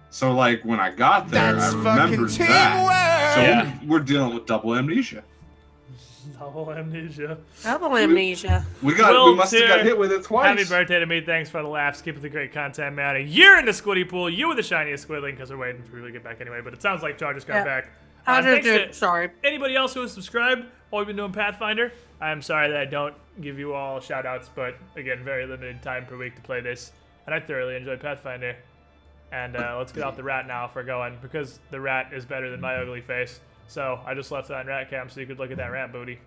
So, like, when I got there, That's I remembered fucking that. So teamwork! we're dealing with double amnesia. Double amnesia. Double amnesia. We Will must have got Tier, hit with it twice. Happy birthday to me. Thanks for the laughs. Keep up the great content, man. A year into Squiddy Pool. You were the shiniest Squidling because we're waiting for you to get back anyway. But it sounds like Chargers got Yeah. back. I Thanks just to did. Sorry. anybody else who has subscribed while we've been doing Pathfinder. I'm sorry that I don't give you all shout outs, but again, very limited time per week to play this. And I thoroughly enjoyed Pathfinder. And let's get off the rat now if we're going, because the rat is better than my ugly face. So I just left it on rat cam so you could look at that rat booty.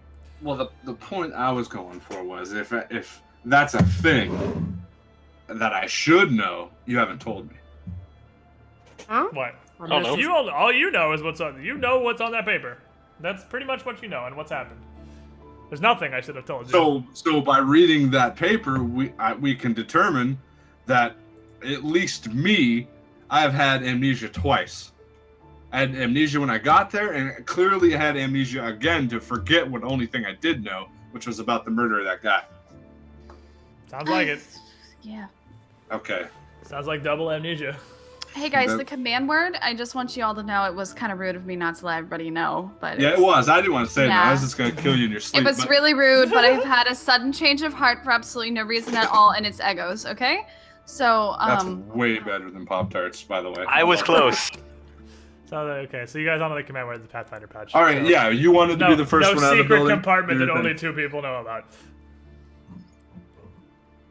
Well, the point I was going for was if that's a thing that I should know, you haven't told me. Huh? What? Oh, no. You all you know is what's on. You know what's on that paper. That's pretty much what you know and what's happened. There's nothing I should have told you. So by reading that paper, we can determine that at least me, I have had amnesia twice. I had amnesia when I got there, and clearly I had amnesia again to forget what only thing I did know, which was about the murder of that guy. Sounds like it. Yeah. Okay. Sounds like double amnesia. Hey guys, That- the command word, I just want you all to know it was kind of rude of me not to let everybody know, but Yeah, it was. I didn't want to say that. I Yeah. was just going to kill you in your sleep. it was but- really rude, but I've had a sudden change of heart for absolutely no reason at all, and it's Egos, okay? So, That's way better than Pop-Tarts, by the way. I was close. So okay, so you guys all know the command word of the Pathfinder pouch. All right, So- yeah, you wanted to be the first no one out of the secret building. compartment that You're only the- 2 people know about.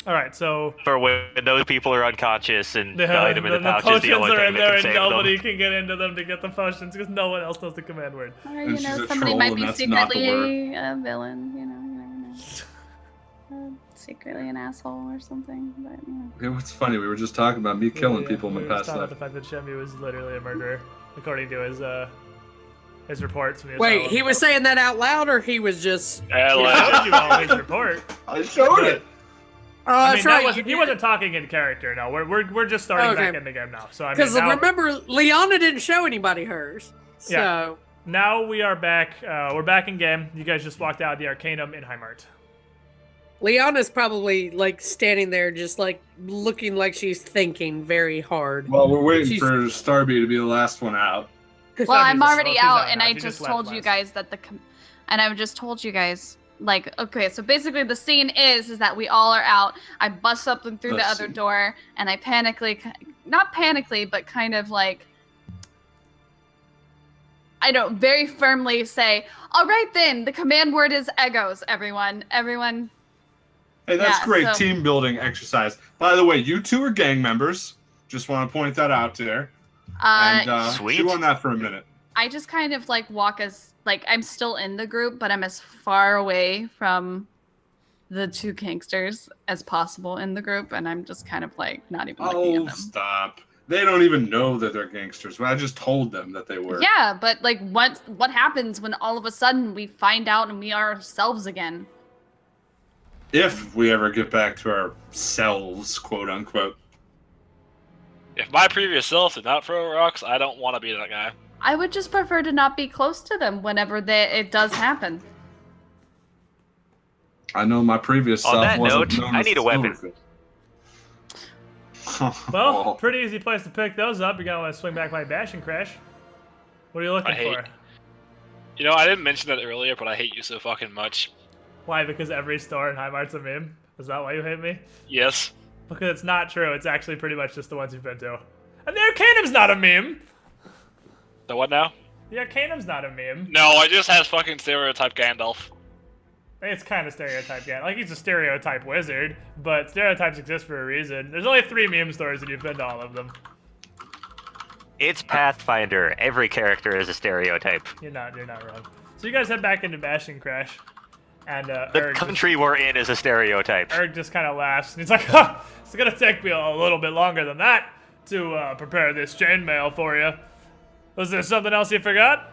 All right, so For when those people are unconscious and the, the item in the pouch is potions the only are thing in that there can and save nobody them. can get into them to get the potions because no one else knows the command word. or, And you she's know, a somebody troll, might and be that's not the secretly a villain, you never know. Secretly an asshole or something, but It was funny. We were just talking about me killing Yeah, people in we my were past talking life. about the fact that Shemi was literally a murderer, according to his reports. From the Wait, asylum. he was saying that out loud, or he was just? He showed you all his report. I showed it. Oh, I that's mean, right. he wasn't talking in character. No, we're just starting Okay. back in the game now. So I mean, Because now, remember, Liana didn't show anybody hers. So Yeah. now we are back. We're back in game. You guys just walked out of the Arcanum in Heimart. Liana's probably like standing there, just like looking like she's thinking very hard. Well, we're waiting She's- for Starby to be the last one out. well, I'm She's- already she's out, and now. I She just left told you last. guys that I've just told you guys, like, okay, so basically the scene is that we all are out. I bust up and through the other Scene. door, and I not panically, but kind of like, I don't very firmly say, all right then, the command word is Egos, everyone. Hey, that's Yeah, great so- team building exercise. By the way, you two are gang members. Just want to point that out there. And Sweet. chew on that for a minute. I just kind of like walk as, like, I'm still in the group, but I'm as far away from the 2 gangsters as possible in the group, and I'm just kind of like not even looking at Oh, them. stop. They don't even know that they're gangsters. I just told them that they were. Yeah, but like what happens when all of a sudden we find out and we are ourselves again? If we ever get back to our selves, quote unquote. If my previous self did not throw rocks, I don't want to be that guy. I would just prefer to not be close to them whenever it does happen. I know my previous On self that wasn't note, known I as need a weapon. Silverfish. Well, pretty easy place to pick those up. You're gonna want to swing back my bash and crash. What are you looking for? You know, I didn't mention that earlier, but I hate you so fucking much. Why? Because every store in Heimart's a meme? Is that why you hate me? Yes. Because it's not true. It's actually pretty much just the ones you've been to. And the Arcanum's not a meme! The what now? The Arcanum's not a meme. No, I just has fucking stereotype Gandalf. It's kind of stereotype, yeah. Like, he's a stereotype wizard, but stereotypes exist for a reason. There's only 3 meme stores and you've been to all of them. It's Pathfinder. Every character is a stereotype. You're not wrong. So you guys head back into Bash and Crash. And The country we're in is a stereotype. Erg just kind of laughs, and he's like, huh, it's gonna take me a little bit longer than that to prepare this chainmail for you. Was there something else you forgot?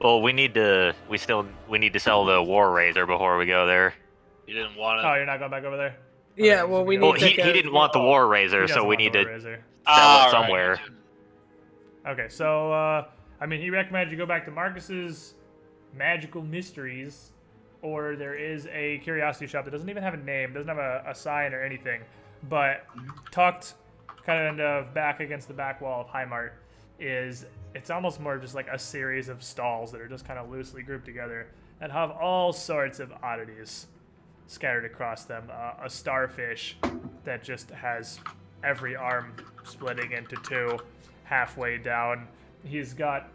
Well, we need to sell the War Razor before we go there. You didn't want it. Oh, you're not going back over there? Yeah, well, we need Well, to he go. didn't want the War Razor, He so doesn't we want need the to razor. sell it somewhere. Okay, so, I mean, he recommended you go back to Marcus's Magical Mysteries, or there is a curiosity shop that doesn't even have a name, doesn't have a sign or anything, but tucked kind of back against the back wall of Heimart it's almost more just like a series of stalls that are just kind of loosely grouped together that have all sorts of oddities scattered across them. A starfish that just has every arm splitting into 2 halfway down. He's got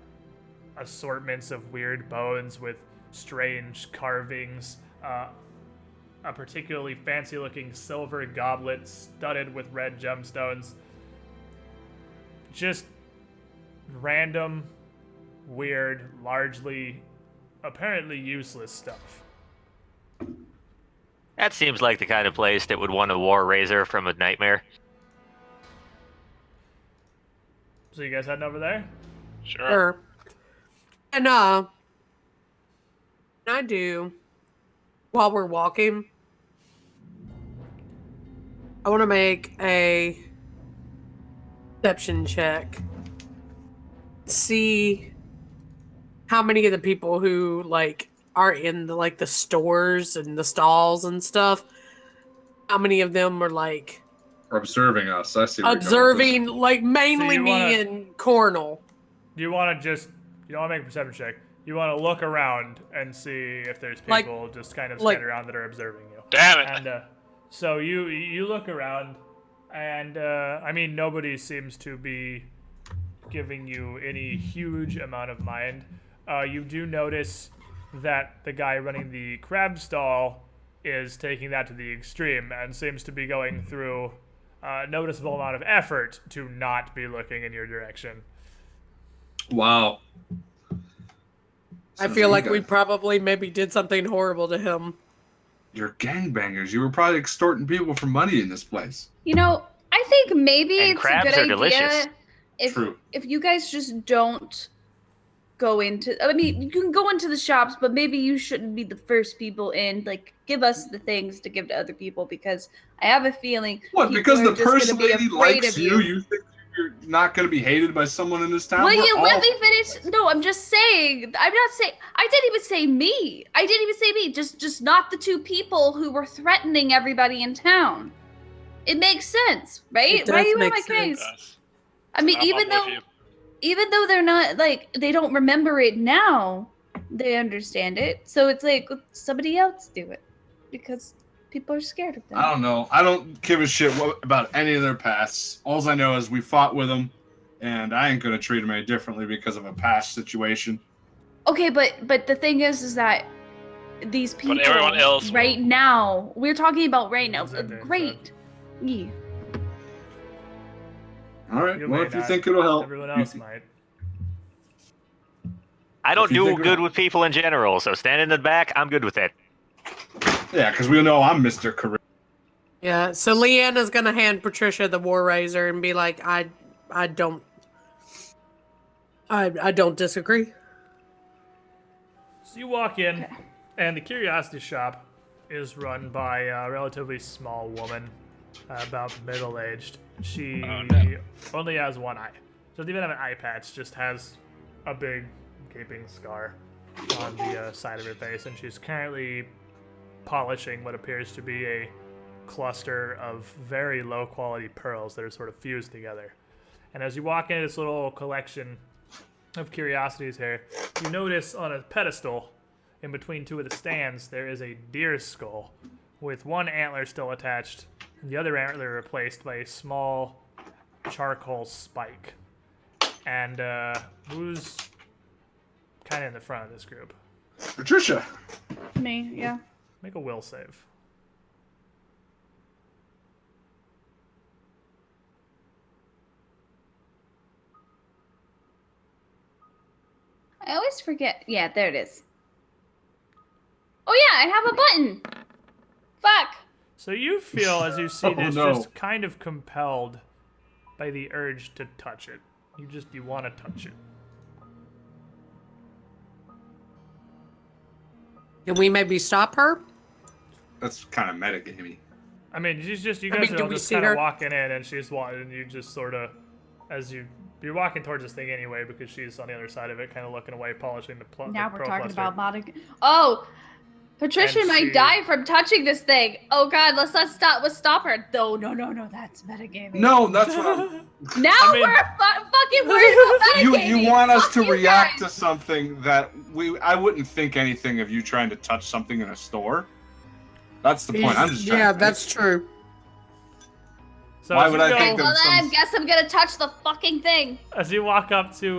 assortments of weird bones with strange carvings, a particularly fancy looking silver goblet studded with red gemstones. Just random, weird, largely apparently useless stuff. That seems like the kind of place that would want a War Razor from a nightmare. So you guys heading over there? Sure. And I do, while we're walking, I want to make a perception check. See how many of the people who like are in the stores and the stalls and stuff, how many of them are like Observing us. I see. where you're going with observing, like mainly So you me wanna- and Cornel. Do you want to just, you don't want to make a perception check. You want to look around and see if there's Like- people just kind of like- scattered around that are observing you. Damn it. And so you look around, and I mean, nobody seems to be giving you any huge amount of mind. You do notice that the guy running the crab stall is taking that to the extreme and seems to be going through a noticeable amount of effort to not be looking in your direction. Wow. I feel like we probably maybe did something horrible to him. You're gangbangers. You were probably extorting people for money in this place. You know, I think maybe And it's a crabs good are idea delicious. True. if you guys just don't go into. I mean, you can go into the shops, but maybe you shouldn't be the first people in. Like, give us the things to give to other people, because I have a feeling. What? people Because are the just gonna person be lady afraid likes of you, you think you're not going to be hated by someone in this town? Will We're you all- let me finish? No, I'm just saying. I'm not saying. I didn't even say me. I didn't even say me. Just not the 2 people who were threatening everybody in town. It makes sense, right? It Why are does you in make my sense. case? I mean, I'm even with you. though they're not like, they don't remember it now, they understand it. So it's like, somebody else do it, because people are scared of them. I don't know. I don't give a shit about any of their pasts. All I know is we fought with them, and I ain't going to treat them any differently because of a past situation. Okay, but the thing is that these people everyone else will. right now, we're talking about right now. That's okay, Great. Yeah. All right. You Well, may if you not. think it'll help. Everyone else might. I don't If you do think good of- with people in general, so standing in the back, I'm good with it. Yeah, because we know I'm Mr. Career. Yeah, so Leanna's gonna hand Patricia the War Razor and be like, I don't disagree. So you walk in, and the curiosity shop is run by a relatively small woman, about middle-aged. She only has one eye. Doesn't even have an eye patch, just has a big gaping scar. on the side of her face, and she's currently polishing what appears to be a cluster of very low quality pearls that are sort of fused together. And as you walk into this little collection of curiosities here, you notice on a pedestal in between two of the stands there is a deer skull with one antler still attached and the other antler replaced by a small charcoal spike. And who's kind of in the front of this group? Patricia. Me, yeah. Make a will save. I always forget. Yeah, there it is. Oh yeah, I have a button. Fuck. So you feel, as you see this, no. just kind of compelled by the urge to touch it. You want to touch it. Can we maybe stop her? That's kind of metagamey. I mean, you guys do are all we just see kind of her? walking in, and she's walking, and you just sort of, you're walking towards this thing anyway, because she's on the other side of it, kind of looking away, polishing the Now the we're pearl talking cluster. about body. Oh, Patricia And might she- die from touching this thing. Oh God, let's not stop her. No, that's metagaming. No, that's what I'm... Now I mean- we're fucking worried about metagaming. You want us Fuck to you react guys. to something that I wouldn't think anything of you trying to touch something in a store. That's the point. I'm just trying Yeah, to that's true. So Why as would you I go- think Well, that then I some... guess I'm gonna touch the fucking thing. As you walk up to,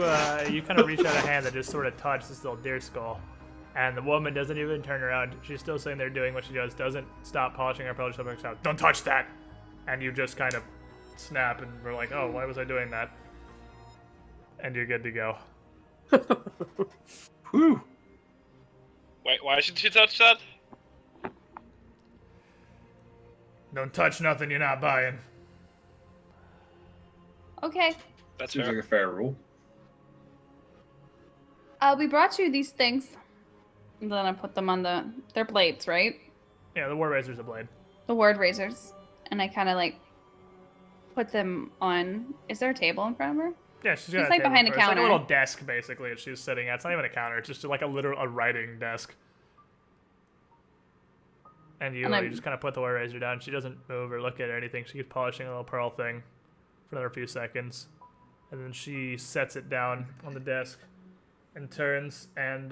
you kind of reach out a hand that just sort of touch this little deer skull. And the woman doesn't even turn around. She's still sitting there doing what she does. Doesn't stop polishing her pearl. She shouts, "Don't touch that!" And you just kind of snap and we're like, "Oh, why was I doing that?" And you're good to go. Whew. Wait, why should she touch that? Don't touch nothing you're not buying. Okay. That's Seems fair. like a fair rule. We brought you these things. And then I put them on they're blades, right? Yeah, the war razor's a blade. The word razors. And I kind of like put them on. Is there a table in front of her? Yeah, she's got She's a like table behind for a her. It's like a counter. little desk basically that she's sitting at. It's not even a counter. It's just like a writing desk. And you, And you just kind of put the war razor down. She doesn't move or look at it or anything. She keeps polishing a little pearl thing for another few seconds. And then she sets it down on the desk and turns and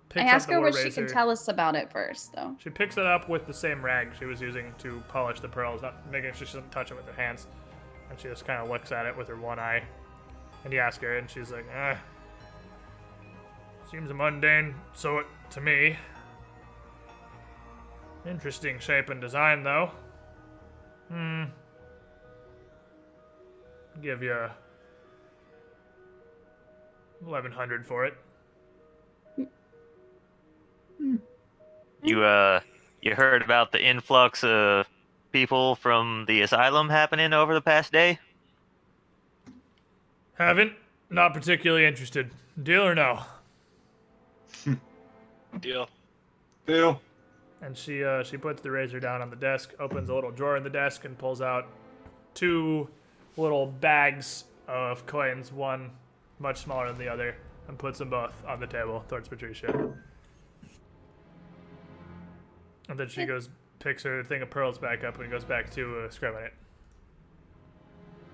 picks I up asked the her war what razor. she can tell us about it first, though. She picks it up with the same rag she was using to polish the pearls, not making sure she doesn't touch it with her hands. And she just kind of looks at it with her one eye. And you ask her, and she's like, seems mundane, so it to me. Interesting shape and design, though. Give you 1,100 for it. You heard about the influx of people from the Asylum happening over the past day? Haven't. Not particularly interested. Deal or no? Deal. Deal. And she puts the razor down on the desk, opens a little drawer in the desk, and pulls out 2 little bags of coins, one much smaller than the other, and puts them both on the table towards Patricia. And then she picks her thing of pearls back up and goes back to scrubbing it.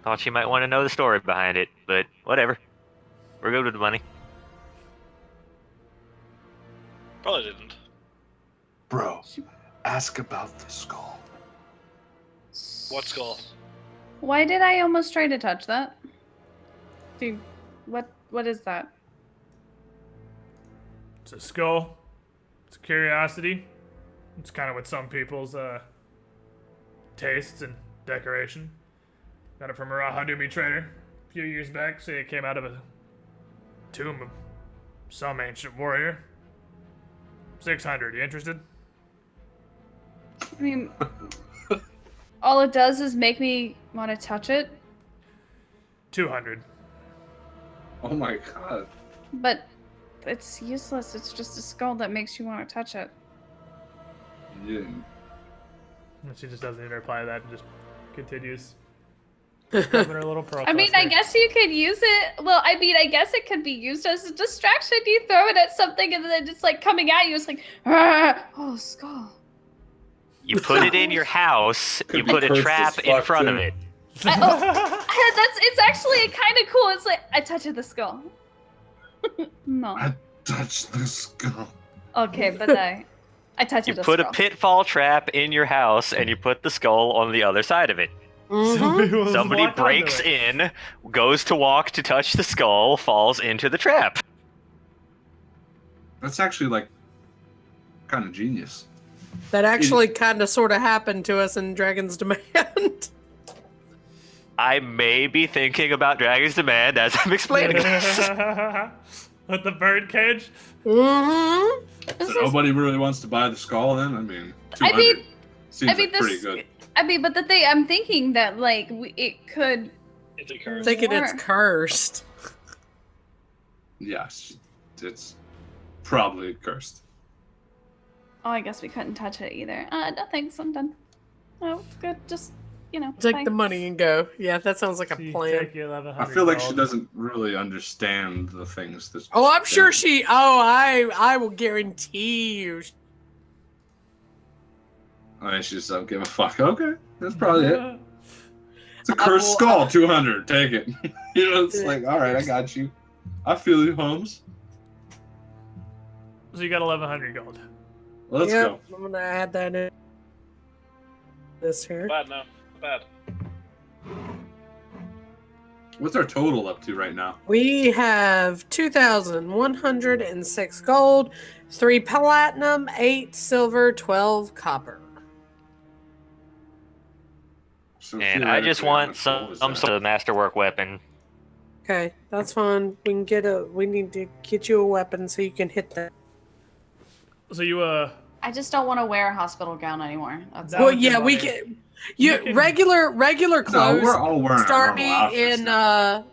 Thought you might want to know the story behind it, but whatever. We're good with the money. Probably didn't. Bro, ask about the skull. What skull? Why did I almost try to touch that? Dude, what is that? It's a skull. It's a curiosity. It's kind of with some people's tastes and decoration. Got it from a Rahadumi trader a few years back. Say it came out of a tomb of some ancient warrior. 600. You interested? I mean, all it does is make me want to touch it, 200. Oh my god. but it's useless. It's just a skull that makes you want to touch it. You didn't. And she just doesn't even reply to that and just continues. Grabbing her little pearl I mean, I cluster. guess you could use it. Well, I mean, I guess it could be used as a distraction. You throw it at something and then it's like coming at you. It's like, "Ah, oh, skull. You put it in your house. Could You be put a cursed trap as in fuck, front of too. it. It's actually kind of cool. It's like I touch the skull. No. I touched the skull. Okay, but I touch You the put a skull. pitfall trap in your house, and you put the skull on the other side of it. Mhm. Somebody breaks in, goes to walk to touch the skull, falls into the trap. That's actually like kind of genius. That actually kind of sort of happened to us in Dragon's Demand. I may be thinking about Dragon's Demand as I'm explaining this. With the bird cage. Mm-hmm. So nobody really wants to buy the skull then? I mean, 200 I mean, seems I mean, like pretty good. I mean, but the thing I'm thinking that like it could. It's a curse. Thinking it's More. cursed. Yes, it's probably cursed. Oh, I guess we couldn't touch it either. No thanks, I'm done. Oh, good. Just Take bye. the money and go. Yeah, that sounds like a So you plan. take your 1100 I feel like she gold. doesn't really understand the things that. Oh, I'm sure she. Oh, I will guarantee you. I mean, she just don't give a fuck. Okay, that's probably it. It's a I cursed will- skull. 200. Take it. You know, it's like, all right, I got you. I feel you, Holmes. So you got 1100 gold. Let's Yep, go. I'm gonna add that in. This here. Bad, no. Bad. What's our total up to right now? We have 2,106 gold, 3 platinum, 8 silver, 12 copper. So And I just theoretically, how want much some gold is that? sort of masterwork weapon. Okay, that's fine. We can get a. We need to get you a weapon so you can hit that. So you I just don't want to wear a hospital gown anymore. That's That all. Well, would be yeah, we money. can. You can- regular No, clothes we're all wearing start our me normal outfits in now.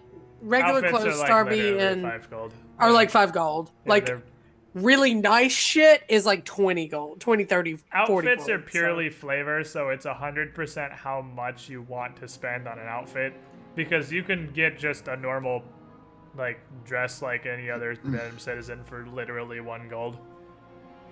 regular outfits clothes are like start me literally in 5 gold. are like 5 gold. Yeah, Like they're- really nice shit is like 20 gold, 20, 30, 40 outfits are gold, so- purely flavor, so it's 100% how much you want to spend on an outfit. Because you can get just a normal, like, dress like any other random citizen for literally 1 gold.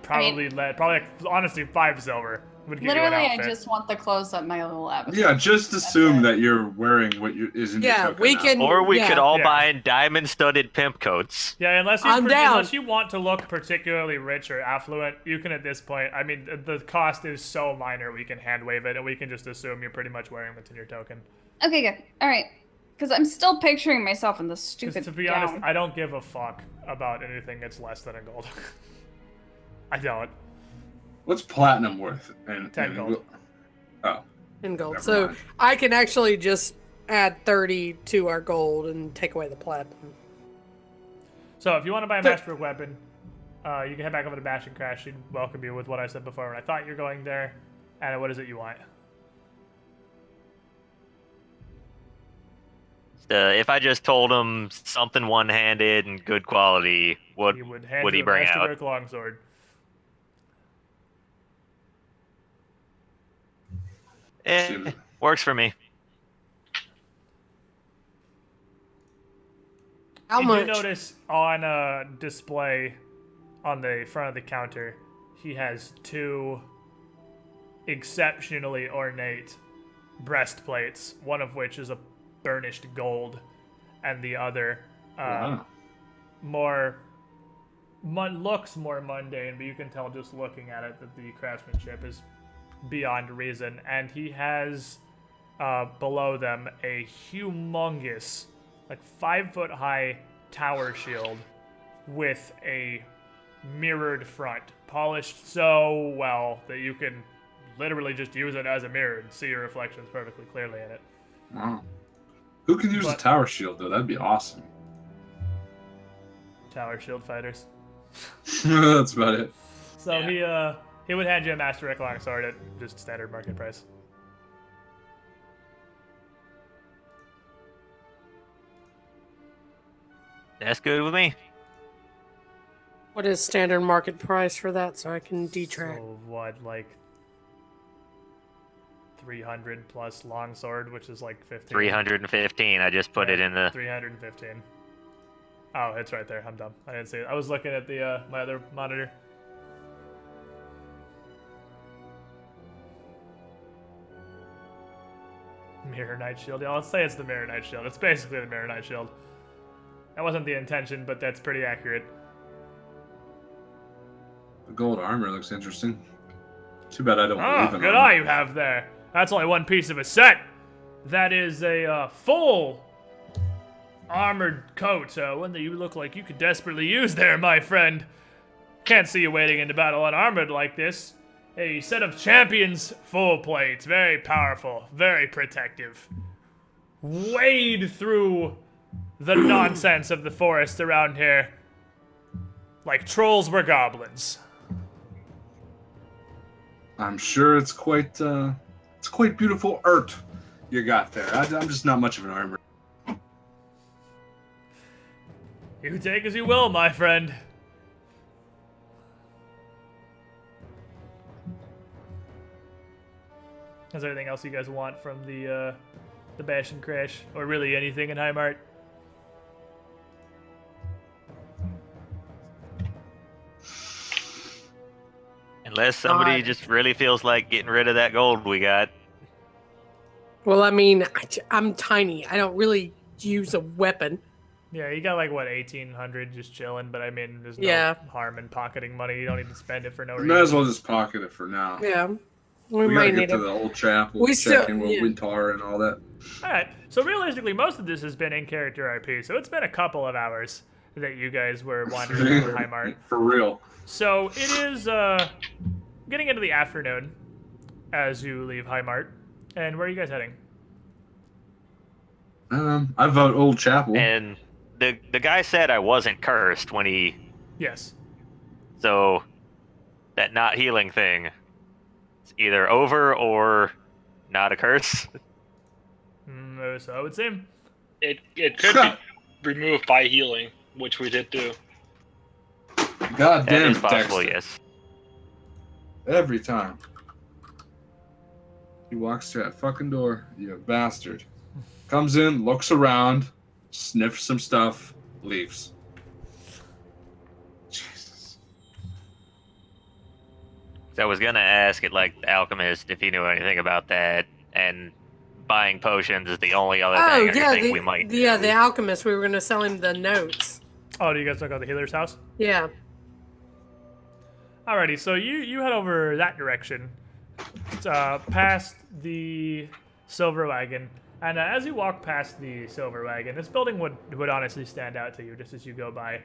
Probably, probably like, honestly, 5 silver would give Literally, you an I outfit. just want the clothes that my little avatar. Yeah, just That's assume it. that you're wearing what is in your Yeah, token we now. can. Or we yeah. could all Yeah. buy diamond-studded pimp coats. Yeah, unless I'm down. unless you want to look particularly rich or affluent, you can at this point. I mean, the cost is so minor, we can hand wave it, and we can just assume you're pretty much wearing what's in your token. Okay, good. All right. Because I'm still picturing myself in this 'Cause stupid to be gown. honest, I don't give a fuck about anything that's less than a gold. I don't. What's platinum worth? And 10 gold. Oh, in gold. Never So mind. I can actually just add 30 to our gold and take away the platinum. So if you want to buy a But- masterwork weapon, you can head back over to Bash and Crash. She'd welcome you with what I said before when I thought you're going there. And what is it you want? If I just told him something one-handed and good quality, what He would hand would you he a bring out? masterwork longsword. Works for me. How you much? do notice on a display on the front of the counter, he has 2 exceptionally ornate breastplates, one of which is a burnished gold, and the other wow. looks more mundane, but you can tell just looking at it that the craftsmanship is beyond reason. And he has below them a humongous, like 5-foot high tower shield with a mirrored front, polished so well that you can literally just use it as a mirror and see your reflections perfectly clearly in it. Wow. Who could use a But- tower shield though? That'd be awesome. Tower shield fighters. That's about it. So he would hand you a masterwork longsword at just standard market price. That's good with me. What is standard market price for that so I can detract? So what, like 300 plus longsword, which is like 15. 315. I just put it in the. 315. Oh, it's right there. I'm dumb. I didn't see it. I was looking at the my other monitor. Mirror Knight Shield. Yeah, let's say it's the Mirror Knight Shield. It's basically the Mirror Knight Shield. That wasn't the intention, but that's pretty accurate. The gold armor looks interesting. Too bad I don't believe Oh, in good armor. eye you have there. That's only one piece of a set. That is a full armored coat. One that you look like you could desperately use there, my friend. Can't see you wading into battle unarmored like this. A set of champions full plates. Very powerful. Very protective. Wade through the nonsense of the forest around here like trolls were goblins. I'm sure it's quite beautiful art you got there. I'm just not much of an armor. You take as you will, my friend. Is there anything else you guys want from the bash and crash, or really anything in Heimart? Unless somebody just really feels like getting rid of that gold we got. Well, I mean, I'm tiny. I don't really use a weapon. Yeah, you got like what 1,800 just chilling, but I mean, there's no harm in pocketing money. You don't need to spend it for no reason. Might as well just pocket it for now. Yeah, we might gotta need get to it. the old chapel, We check still- in with yeah. Wintar and all that. All right. So realistically, most of this has been in character RP. So it's been a couple of hours that you guys were wandering through Heimart. For real. So it is getting into the afternoon as you leave Heimart. And where are you guys heading? I vote Old Chapel. And the guy said I wasn't cursed when he. Yes. So that not healing thing, it's either over or not a curse. So I would say. It could be removed by healing, which we did do. God That damn is it, possible, Dexter. yes. Every time. He walks through that fucking door, you bastard. Comes in, looks around, sniffs some stuff, leaves. Jesus. So I was gonna ask it like the alchemist if he knew anything about that, and buying potions is the only other Oh thing I yeah, think we might do. the alchemist. We were gonna sell him the notes. Oh, do you guys look at the healer's house? Yeah. Alrighty, so you head over that direction, past the Silver Wagon, and as you walk past the Silver Wagon, this building would honestly stand out to you just as you go by,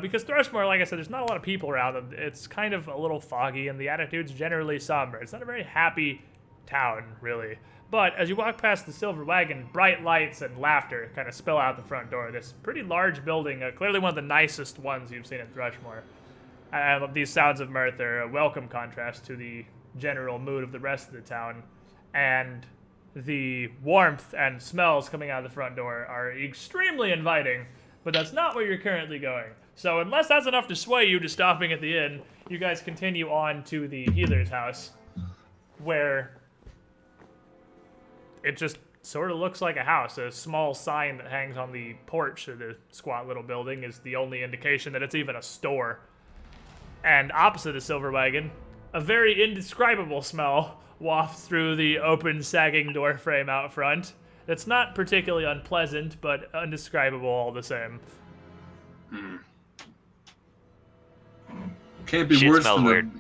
because Thrushmoor, like I said, there's not a lot of people around, and it's kind of a little foggy, and the attitude's generally somber. It's not a very happy town, really. But as you walk past the Silver Wagon, bright lights and laughter kind of spill out the front door. This pretty large building, clearly one of the nicest ones you've seen in Thrushmoor. These sounds of mirth are a welcome contrast to the general mood of the rest of the town, and the warmth and smells coming out of the front door are extremely inviting, but that's not where you're currently going. So unless that's enough to sway you to stopping at the inn, you guys continue on to the healer's house, where it just sort of looks like a house. A small sign that hangs on the porch of the squat little building is the only indication that it's even a store. And opposite the Silver Wagon, a very indescribable smell wafts through the open, sagging door frame out front. It's not particularly unpleasant, but indescribable all the same. Can't be Shit worse smells than weird.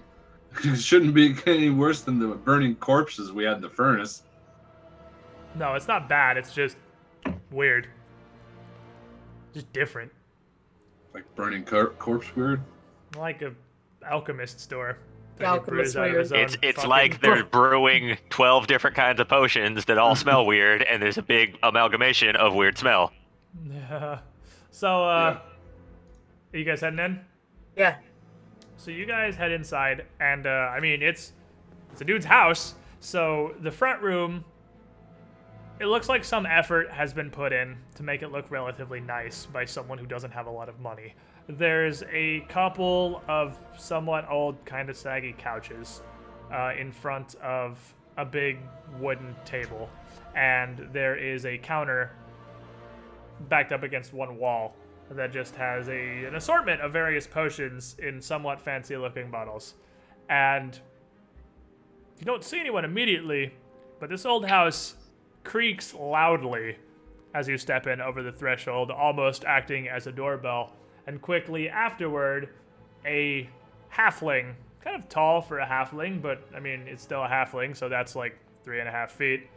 It shouldn't be any worse than the burning corpses we had in the furnace. No, it's not bad. It's just weird. Just different. Like burning corpse weird. Like a alchemist store. The alchemist Brews out of his weird. own It's fucking- like they're brewing 12 different kinds of potions that all smell weird, and there's a big amalgamation of weird smell. Yeah. So, Yeah. are you guys heading in? Yeah. So you guys head inside, and I mean, it's a dude's house. So the front room, it looks like some effort has been put in to make it look relatively nice by someone who doesn't have a lot of money. There's a couple of somewhat old, kind of saggy couches in front of a big wooden table, and there is a counter backed up against one wall that just has an assortment of various potions in somewhat fancy-looking bottles. And you don't see anyone immediately, but this old house creaks loudly as you step in over the threshold, almost acting as a doorbell. And quickly afterward, a halfling, kind of tall for a halfling, but I mean, it's still a halfling, so that's like 3.5 feet,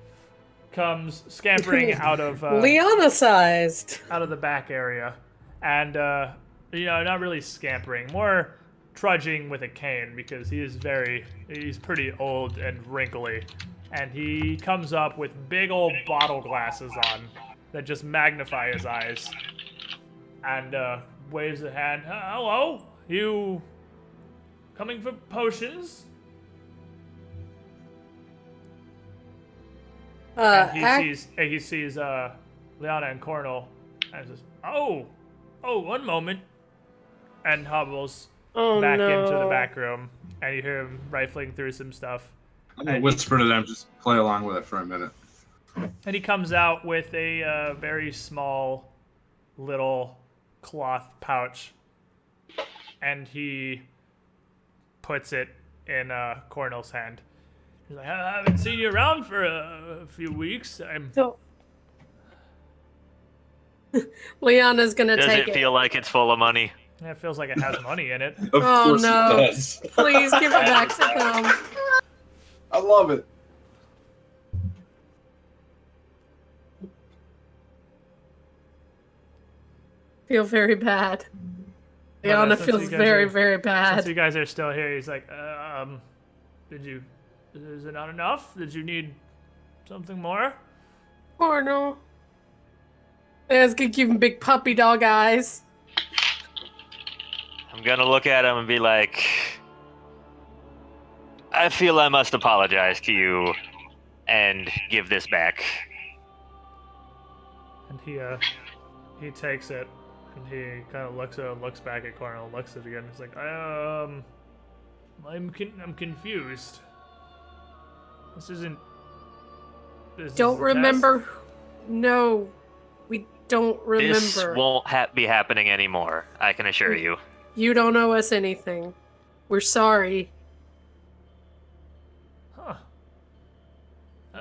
comes scampering out of Liana-sized. out of the back area, and not really scampering, more trudging with a cane, because he's pretty old and wrinkly, and he comes up with big old bottle glasses on that just magnify his eyes, and waves a hand. Hello, you coming for potions? And he sees Liana and Cornel, and says, "Oh, one moment," and hobbles back into the back room, and you hear him rifling through some stuff. I'm gonna whisper to them, just play along with it for a minute. And he comes out with a very small, little cloth pouch, and he puts it in Cornel's hand. He's like, "I haven't seen you around for a few weeks. Liana's gonna Does take it feel like it's full of money? It feels like it has money in it." Of course no. it does. Please give it back to him. I love it. Feel very bad. But, Liana since feels you guys very, are- very Since bad. you guys are still here, he's like, is it not enough? Did you need something more? Oh no. Let's give him big puppy dog eyes. I'm gonna look at him and be like, I feel I must apologize to you and give this back. And he takes it, and he kind of looks back at Cornel, looks at it again. He's like, I'm confused. This isn't. This Don't is a remember. No, we don't remember. This won't be happening anymore, I can assure you. You don't owe us anything. We're sorry. Test. Huh.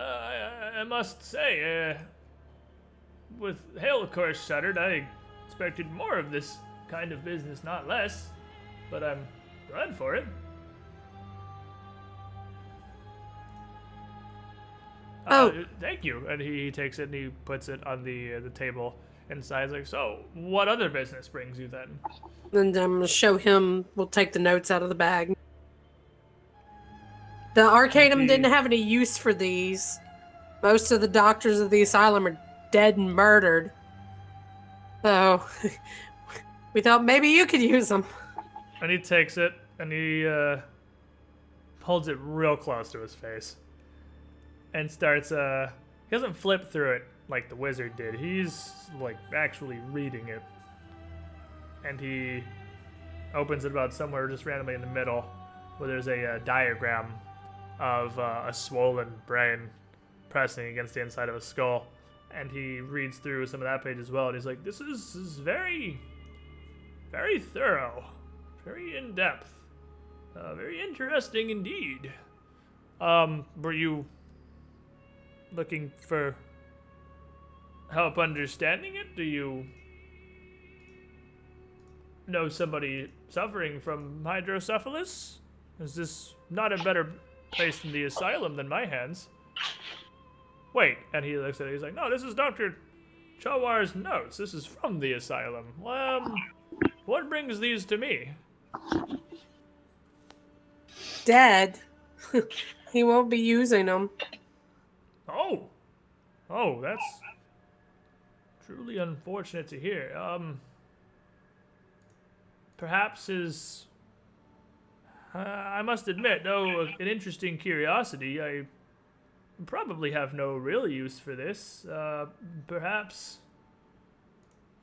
I must say, with Hail, of course, shuttered, I expected more of this kind of business, not less. But I'm glad for it. Thank you. And he takes it and he puts it on the table inside. He's like, so, what other business brings you then? And I'm gonna show him. We'll take the notes out of the bag. The Arcanum didn't have any use for these. Most of the doctors of the Asylum are dead and murdered. So, we thought maybe you could use them. And he takes it and he holds it real close to his face. And starts, he doesn't flip through it like the wizard did. He's, like, actually reading it. And he opens it about somewhere just randomly in the middle, where there's a diagram of a swollen brain pressing against the inside of a skull. And he reads through some of that page as well, and he's like, this is very, very thorough, very in-depth, very interesting indeed. Were you looking for help understanding it? Do you know somebody suffering from hydrocephalus? Is this not a better place than the asylum than my hands? Wait, and he looks at it, he's like, no, this is Dr. Chawar's notes. This is from the asylum. What brings these to me? Dead. He won't be using them. Oh, that's truly unfortunate to hear. Perhaps I must admit, though an interesting curiosity, I probably have no real use for this. Perhaps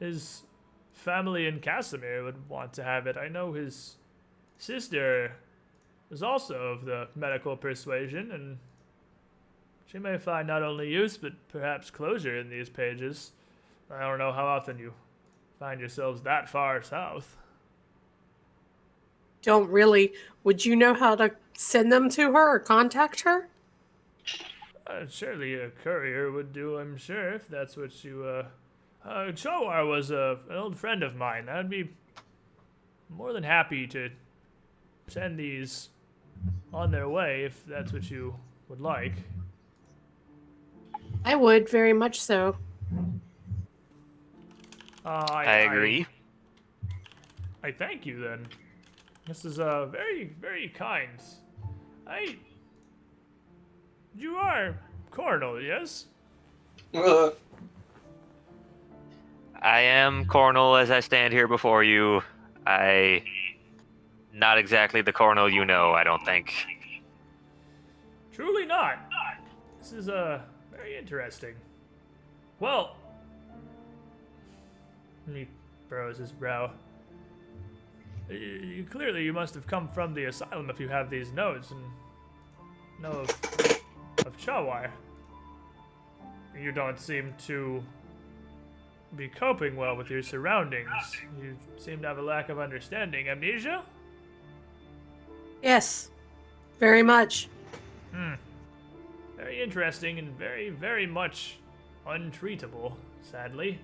his family in Casimir would want to have it. I know his sister is also of the medical persuasion, and she may find not only use, but perhaps closure in these pages. I don't know how often you find yourselves that far south. Don't really. Would you know how to send them to her or contact her? Surely a courier would do, I'm sure, if that's what you, Chowar was an old friend of mine. I'd be more than happy to send these on their way if that's what you would like. I would, very much so. I agree. I thank you then. This is very, very kind. You are Cornel, yes? Uh, I am Cornel as I stand here before you. Not exactly the Cornel you know, I don't think. Truly not. This is very interesting. Well, he furrows his brow. Clearly, you must have come from the Asylum if you have these notes and know of Chawar. You don't seem to be coping well with your surroundings. You seem to have a lack of understanding. Amnesia? Yes, very much. Very interesting and very, very much untreatable, sadly.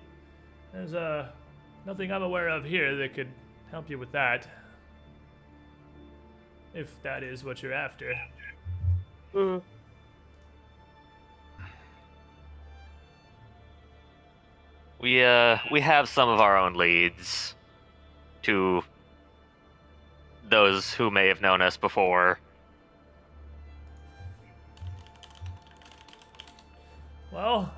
There's nothing I'm aware of here that could help you with that. If that is what you're after. Mm. We have some of our own leads to those who may have known us before. Well,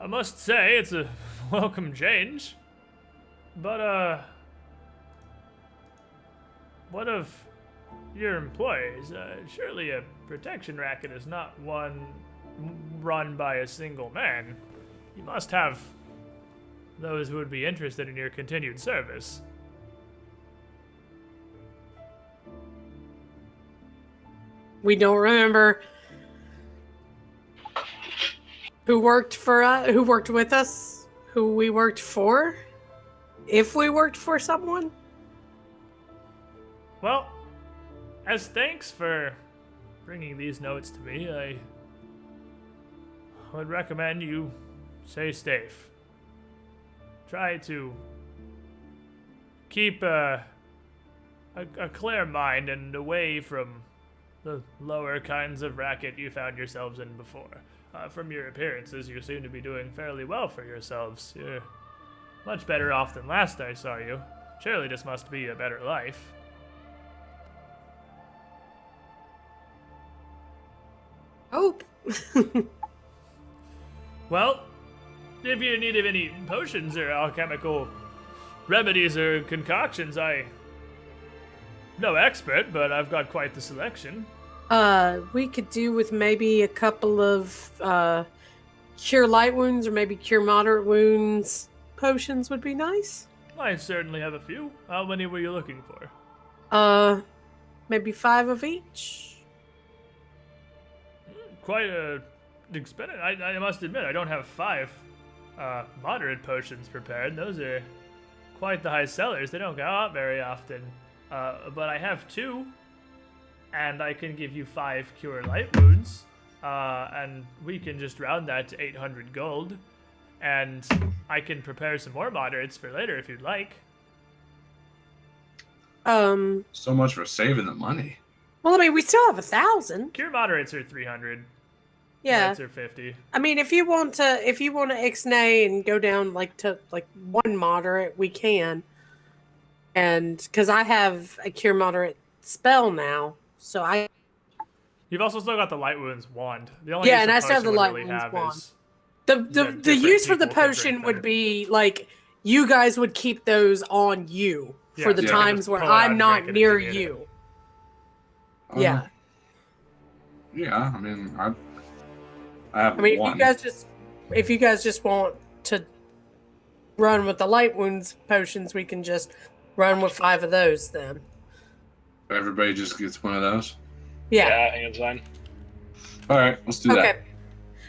I must say it's a welcome change. But, what of your employees? Surely a protection racket is not one run by a single man. You must have those who would be interested in your continued service. We don't remember who worked for us, who worked with us, who we worked for, if we worked for someone. Well, as thanks for bringing these notes to me, I would recommend you stay safe. Try to keep a clear mind and away from the lower kinds of racket you found yourselves in before. From your appearances, you seem to be doing fairly well for yourselves. You're much better off than last I saw you. Surely this must be a better life. Hope. Well, if you need of any potions or alchemical remedies or concoctions, I'm no expert, but I've got quite the selection. We could do with maybe a couple of cure light wounds or maybe cure moderate wounds potions would be nice. I certainly have a few. How many were you looking for? Maybe 5 of each. Quite expensive. I must admit, I don't have 5 moderate potions prepared. Those are quite the high sellers. They don't go out very often. But I have 2, and I can give you 5 cure light wounds, and we can just round that to 800 gold, and I can prepare some more moderates for later if you'd like. So much for saving the money. Well, I mean, we still have 1,000. Cure moderates are 300. Yeah. Lights are 50. I mean, if you want to ixnay and go down to 1 moderate, we can. And because I have a cure moderate spell now, so I. You've also still got the light wounds wand. The only Yeah, and I still have the light wounds wand. The use for the potion would be you guys would keep those on you for the times where I'm not near you. Yeah. Yeah, I mean, I have I mean, one. if you guys just want to run with the light wounds potions, we can just run with 5 of those then. Everybody just gets one of those? Yeah. Yeah, I think it's fine. All right, let's do Okay. that.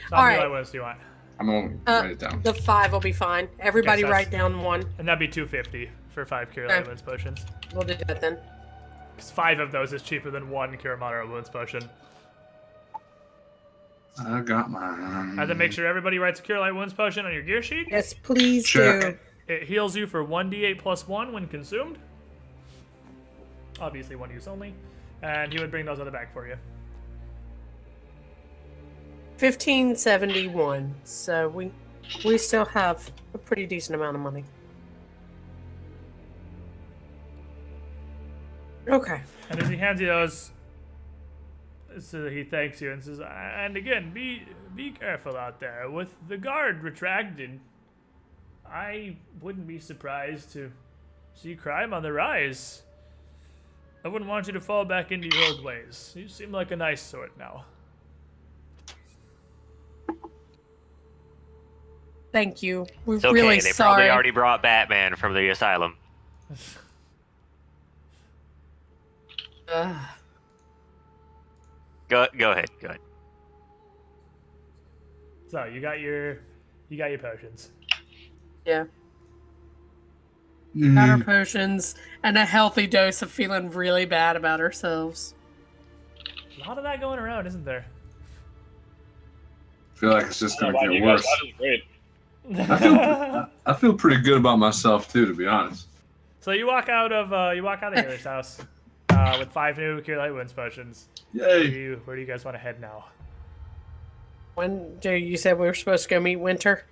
So how many All right. light wounds do you want? I'm gonna write it down. The 5 will be fine. Everybody Yes, write down 1. And that'd be 250 for 5 Cure Okay. Light Wounds potions. We'll do that then. 'Cause 5 of those is cheaper than 1 Cure Moderate Wounds potion. I got mine. I have to make sure everybody writes a Cure Light Wounds potion on your gear sheet. Yes, please Check. do. It heals you for 1d8 plus 1 when consumed. Obviously 1 use only. And he would bring those on the back for you. 1571. So we still have a pretty decent amount of money. Okay. And as he hands you those, so he thanks you and says, and again, be careful out there. With the guard retracted, I wouldn't be surprised to see crime on the rise. I wouldn't want you to fall back into your old ways. You seem like a nice sort now. Thank you. We're It's okay. really They sorry. probably already brought Batman from the asylum. Ugh. Go ahead. Go ahead. So you got your potions. Yeah. Mhm. Got our potions and a healthy dose of feeling really bad about ourselves. A lot of that going around, isn't there? I feel like it's just I don't gonna know about get you guys, worse. that is great. I feel pretty good about myself too, to be honest. So you walk out of Healer's house with 5 new Cure Light Wounds potions. Yay! Where do you guys want to head now? When you said we were supposed to go meet Winter?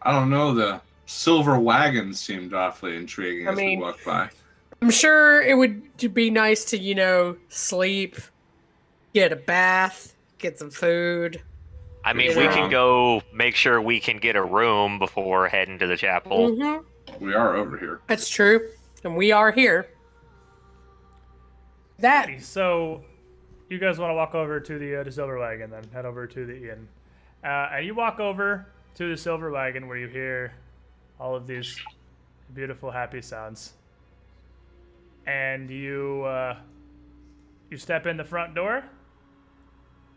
I don't know. The silver wagon seemed awfully intriguing I as mean- we walked by. I'm sure it would be nice to, sleep, get a bath, get some food. I mean, we can go make sure we can get a room before heading to the chapel. Mm-hmm. We are over here. That's true. And we are here. That So, you guys want to walk over to the Silver Wagon, then head over to the inn, and you walk over to the Silver Wagon where you hear all of these beautiful, happy sounds, and you step in the front door,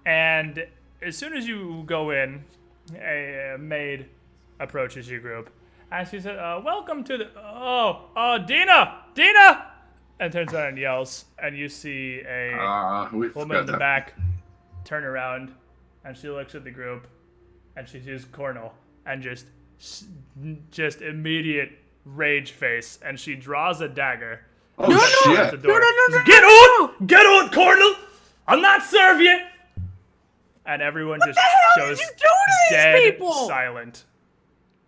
and as soon as you go in, a maid approaches your group, and she said, "Welcome to the Dina!" And turns around and yells, and you see a We woman forgot in the that. back turn around, and she looks at the group, and she sees Cornel, and just immediate rage face, and she draws a dagger. Oh At shit! the door. Get on, Cornel! I'll not serve you! And everyone just hell goes did you do to these dead people? silent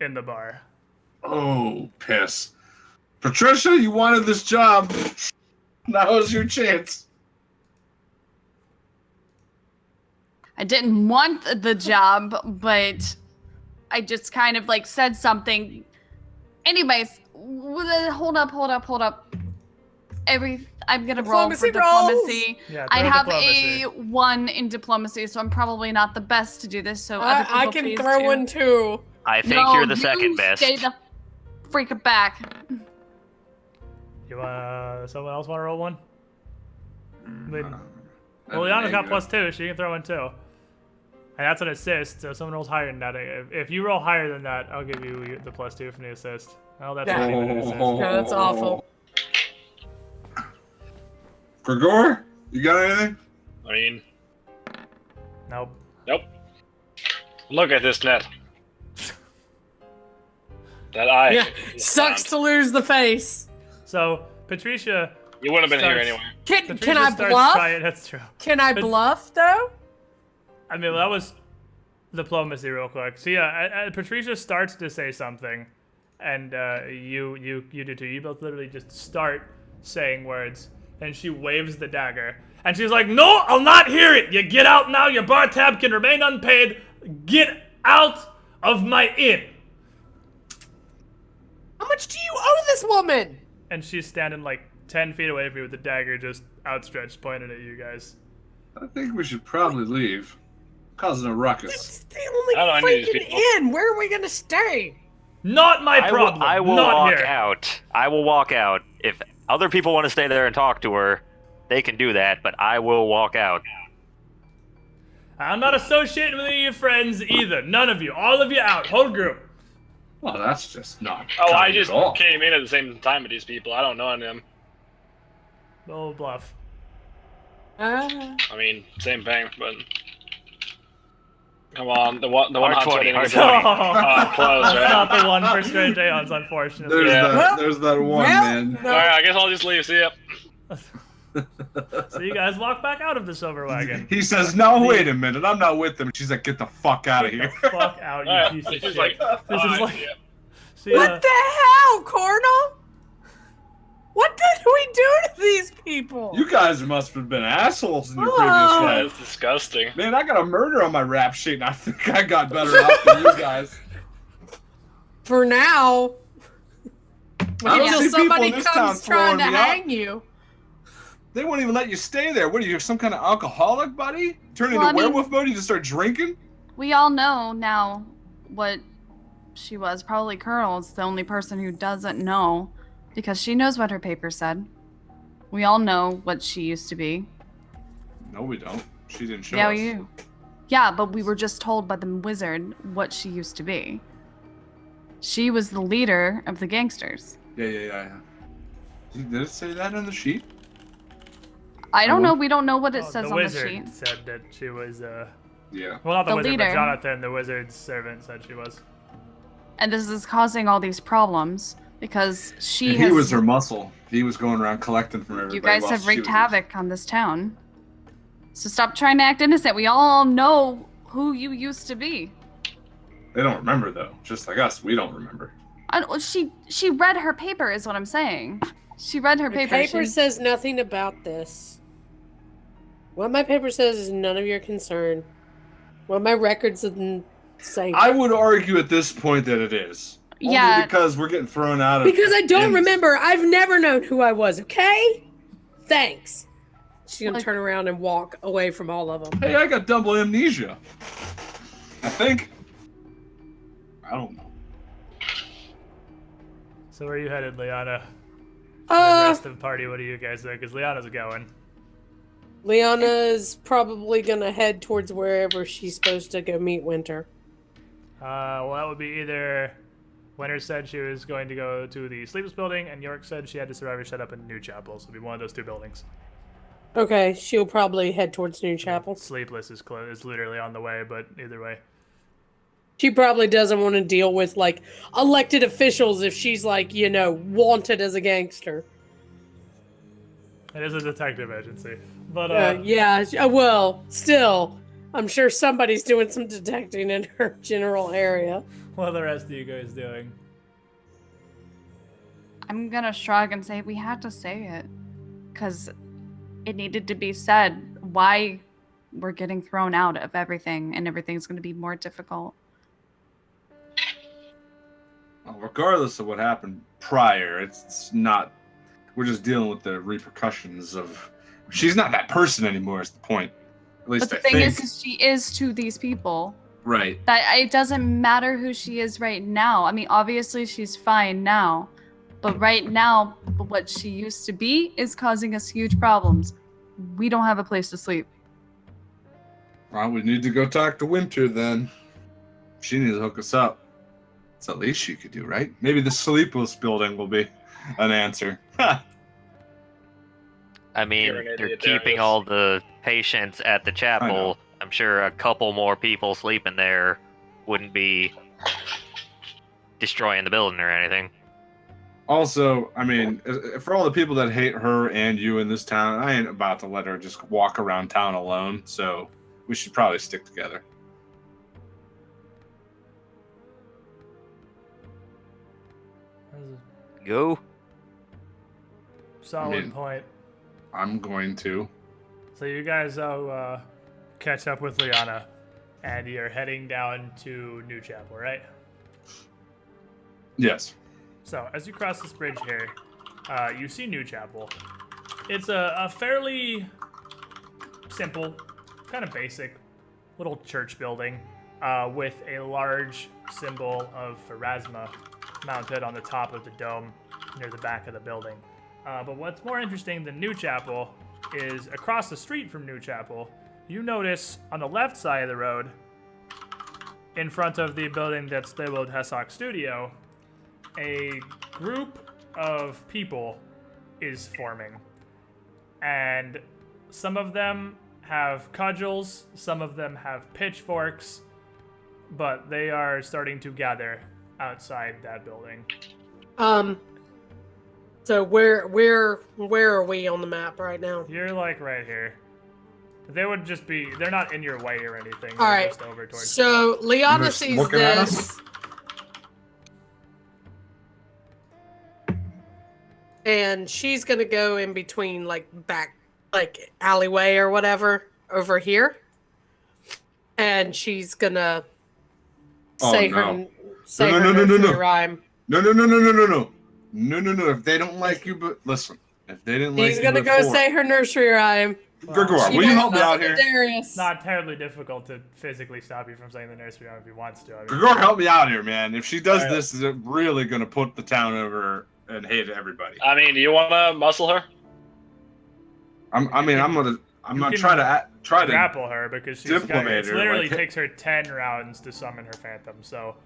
in the bar. Oh, piss. Patricia, you wanted this job. Now's your chance. I didn't want the job, but I just kind of said something. Anyways, hold up. I'm gonna roll for Diplomacy rolls. diplomacy. Yeah, I throw have diplomacy. a 1 in diplomacy, so I'm probably not the best to do this. So other I people can please throw do. one too. I think No, you're the you second best. Stay the freak back. You someone else want to roll one? Well, I'm Liana's got negative. +2, she can throw one too. And that's an assist, so someone rolls higher than that. If you roll higher than that, I'll give you the +2 from the assist. Oh, that's Yeah. not even an assist. No, that's awful. Gregor, you got anything? I mean, Nope. nope. Look at this net. That eye. Yeah, is sucks sound. to lose the face. So, Patricia You wouldn't have been here starts- anyway. Can Patricia I starts bluff? trying- that's true. Can I But- bluff though? I mean, that was diplomacy real quick. So yeah, Patricia starts to say something, and you do too. You both literally just start saying words, and she waves the dagger, and she's like, "No, I'll not hear it. You get out now. Your bar tab can remain unpaid. Get out of my inn." How much do you owe this woman? And she's standing like 10 feet away from you with the dagger just outstretched, pointed at you guys. I think we should probably leave. Causing a ruckus. It's the only I don't know any of these freaking people. inn. Where are we gonna stay? Not my problem. I will not walk here. out. I will walk out. If other people want to stay there and talk to her, they can do that, but I will walk out. I'm not associating with any of your friends either. None of you. All of you out. Whole group. Well, that's just not. Oh, I kind just at all. came in at the same time with these people. I don't know any of them. No bluff. Ah. I mean, same thing, but come on, the one Hard 20, hunter hard 20. close, That's right? not the one for Strange Aeons, unfortunately. There's Yeah. that. There's that one man. no. All right, I guess I'll just leave. See ya. So you guys walk back out of the silver wagon. He says, "No, wait a minute. I'm not with them." She's like, "Get the fuck out of Get here." the fuck out, you All right, piece of she's shit. like, This is "Alright, like. yeah." See, What the hell, Cornel? What did we do to these people? You guys must have been assholes in your Oh. previous life. That's disgusting. Man, I got a murder on my rap sheet, and I think I got better off than you guys. For now. I don't Until see people somebody in this town comes trying throwing to me out. hang you. They won't even let you stay there. What are you, some kind of alcoholic, buddy? Turn into Well, I mean- werewolf mode? You just start drinking? We all know now what she was. Probably Colonel's the only person who doesn't know because she knows what her paper said. We all know what she used to be. No, we don't. She didn't show Yeah, us. you. Yeah, but we were just told by the wizard what she used to be. She was the leader of the gangsters. Yeah. Did it say that on the sheet? I don't know. We don't know what it Oh, says the on the wizard sheet. said that she was, Yeah. well, not the The wizard, leader. but Jonathan, the wizard's servant, said she was. And this is causing all these problems because she And has. he was her muscle. He was going around collecting from everybody. You guys while have she wreaked was- havoc on this town. So stop trying to act innocent. We all know who you used to be. They don't remember, though. Just like us, we don't remember. She read her paper, is what I'm saying. She read her The paper. paper She- says nothing about this. What my paper says is none of your concern. What my records say. I would argue at this point that it is. Only Yeah. because we're getting thrown out of Because I don't inns. remember. I've never known who I was, okay? Thanks. She's gonna Like- turn around and walk away from all of them. Hey, I got double amnesia. I think. I don't know. So where are you headed, Liana? The rest of the party, what are you guys doing? Because Liana's going. Liana's probably gonna head towards wherever she's supposed to go meet Winter. Well, that would be either Winter said she was going to go to the Sleepless building, and York said she had the survivor set up in New Chapel, so it'd be one of those two buildings. Okay, she'll probably head towards New Chapel. Sleepless is is literally on the way, but either way. She probably doesn't want to deal with, like, elected officials if she's, like, wanted as a gangster. It is a detective agency. But, Well, still, I'm sure somebody's doing some detecting in her general area. what are the rest of you guys doing? I'm gonna shrug and say we had to say it. Because it needed to be said why we're getting thrown out of everything and everything's gonna be more difficult. Well, regardless of what happened prior, it's not. We're just dealing with the repercussions of. She's not that person anymore. Is the point? At least But the I thing think. is she is to these people. Right. That it doesn't matter who she is right now. I mean, obviously she's fine now, but right now, what she used to be is causing us huge problems. We don't have a place to sleep. Well, we need to go talk to Winter then. She needs to hook us up. It's the least she could do, right? Maybe the Sleepless building will be an answer. I mean, You're an they're idiot, keeping Darius. all the patients at the know. chapel. I'm sure a couple more people sleeping there wouldn't be destroying the building or anything. Also, I mean, for all the people that hate her and you in this town, I ain't about to let her just walk around town alone, so we should probably stick together. Go. Solid I mean- point. I'm going to. So you guys catch up with Liana, and you're heading down to New Chapel, right? Yes. So as you cross this bridge here, you see New Chapel. It's a fairly simple, kind of basic little church building with a large symbol of Pharasma mounted on the top of the dome near the back of the building. But what's more interesting than New Chapel is across the street from New Chapel, you notice on the left side of the road, in front of the building that's labeled Hesok Studio, a group of people is forming. And some of them have cudgels, some of them have pitchforks, but they are starting to gather outside that building. So where are we on the map right now? You're like right here. They would just be, they're not in your way or anything. All They're right. just over towards So Liana You're sees looking at this. And she's gonna go in between like back like alleyway or whatever over here. And she's gonna say her nursery rhyme. No. If they don't like you, but listen, if they didn't like you She's gonna go say her nursery rhyme. Gregor, She will you might help me out listen here? to Darius. It's not terribly difficult to physically stop you from saying the nursery rhyme if he wants to. I mean, Gregor, help me out here, man. If she does this, is it really gonna put the town over and hate everybody? I mean, do you want to muscle her? I'm gonna can try to grapple her because she's diplomat it her, literally like- takes her 10 rounds to summon her phantom. So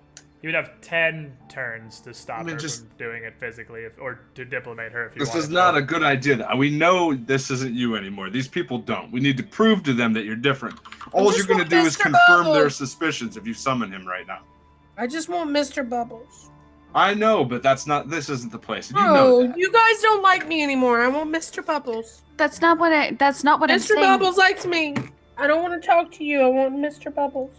you would have 10 turns to stop her just- from doing it physically, or to diplomat her if you This wanted is not to. a good idea. We know this isn't you anymore. These people don't. We need to prove to them that you're different. All you're just gonna want do is Mr. confirm their Bubbles. suspicions if you summon him right now. I just want Mr. Bubbles. I know, but this isn't the place. You know Oh, that. you guys don't like me anymore. I want Mr. Bubbles. That's not what I'm Mr. saying. Bubbles likes me. I don't want to talk to you. I want Mr. Bubbles.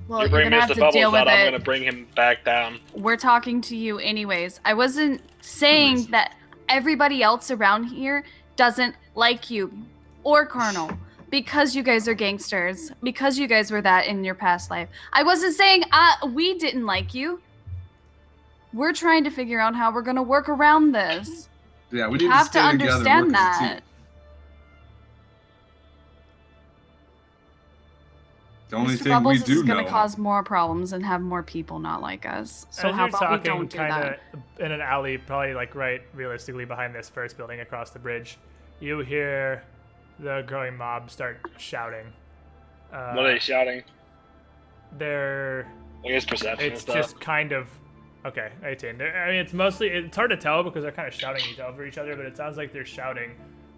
Well, you you're bring gonna have Mr. to Bubbles deal with out, I'm it. gonna bring him back down. We're talking to you anyways. I wasn't saying that everybody else around here doesn't like you or Colonel because you guys are gangsters, because you guys were that in your past life. I wasn't saying we didn't like you. We're trying to figure out how we're gonna work around this. Yeah, we You need have to stay to together and understand work as a that. team. The only Mr. thing Bubbles we do is gonna know. cause more problems and have more people not like us. So As how you're about we talking don't do that? in an alley, probably like right realistically behind this first building across the bridge, you hear the growing mob start shouting. What are they shouting? They're I guess perception and It's stuff. just kind of okay. 18. I mean, it's hard to tell because they're kind of shouting over each other, but it sounds like they're shouting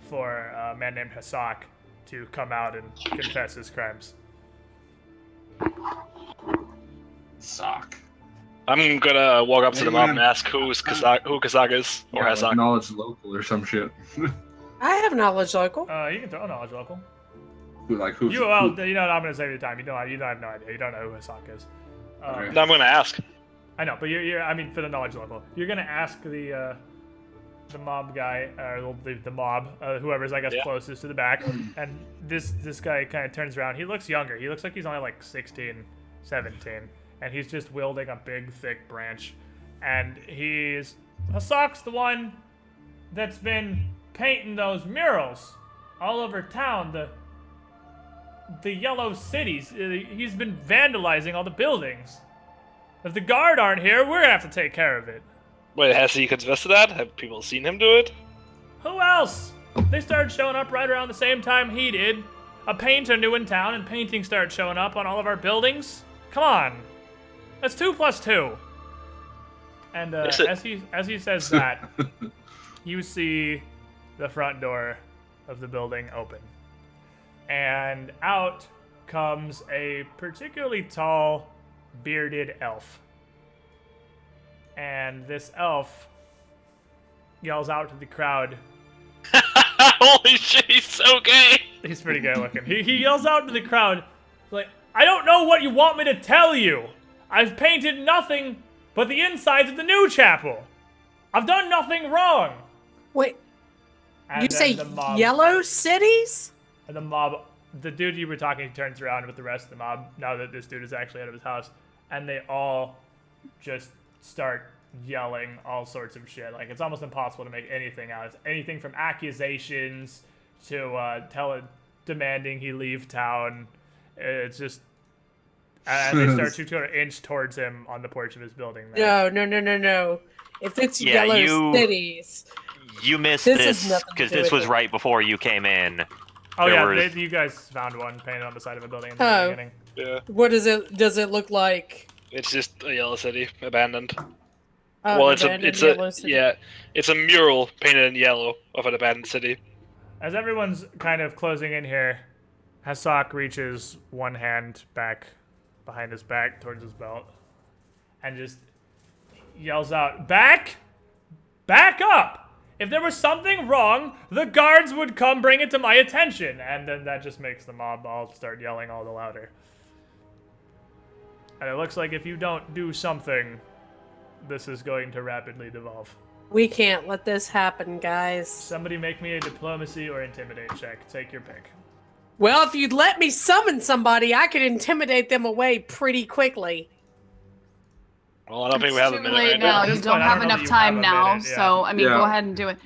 for a man named Hesok to come out and confess his crimes. Sock. I'm gonna walk up to the mob Amen. and ask who Kazak is, or Yeah, Hesok. like knowledge local or some shit. I have knowledge local. You can throw knowledge local. Who? You know what I'm gonna say every time. You don't have no idea. You don't know who Hesok is. Okay. No, I'm gonna ask. I know, but you're I mean, for the knowledge level, you're gonna ask the mob guy, or the mob, whoever's I guess closest to the back, and this guy kind of turns around. He looks younger. He looks like he's only like 16, 17, and he's just wielding a big, thick branch, and Hesok's the one that's been painting those murals all over town. The yellow cities. He's been vandalizing all the buildings. If the guard aren't here, we're gonna have to take care of it. Wait, has he confessed to that? Have people seen him do it? Who else? They started showing up right around the same time he did. A painter new in town, and paintings started showing up on all of our buildings. Come on, that's 2 + 2. And as he says that, you see the front door of the building open, and out comes a particularly tall, bearded elf. And this elf yells out to the crowd. Holy shit, he's so gay! He's pretty good looking. He yells out to the crowd, like, I don't know what you want me to tell you. I've painted nothing but the insides of the new chapel. I've done nothing wrong. Wait, And you then say the mob, yellow cities? And the dude you were talking to turns around with the rest of the mob, now that this dude is actually out of his house, and they all just start yelling all sorts of shit. Like, it's almost impossible to make anything out. It's anything from accusations to demanding he leave town. It's just, and they start to inch towards him on the porch of his building. There. No. If it's Yeah, yellow cities, You missed This has this nothing to because do this with was it. right before you came in. Oh There yeah, was- you guys found one painted on the side of a building in the Oh. beginning. Yeah. What is it? Does it look like? It's just a yellow city, abandoned. Oh, well, an it's abandoned a yellow city. yeah, it's a mural painted in yellow of an abandoned city. As everyone's kind of closing in here, Hasak reaches one hand back behind his back towards his belt and just yells out, "Back! Back up! If there was something wrong, the guards would come bring it to my attention." And then that just makes the mob all start yelling all the louder. And it looks like if you don't do something, this is going to rapidly devolve. We can't let this happen, guys. Somebody make me a diplomacy or intimidate check. Take your pick. Well, if you'd let me summon somebody, I could intimidate them away pretty quickly. Well, I don't think It's we have too a minute late right now. now. At You this don't point, I have don't know enough that you have time a now, minute, yeah. so I mean, Yeah. go ahead and do it.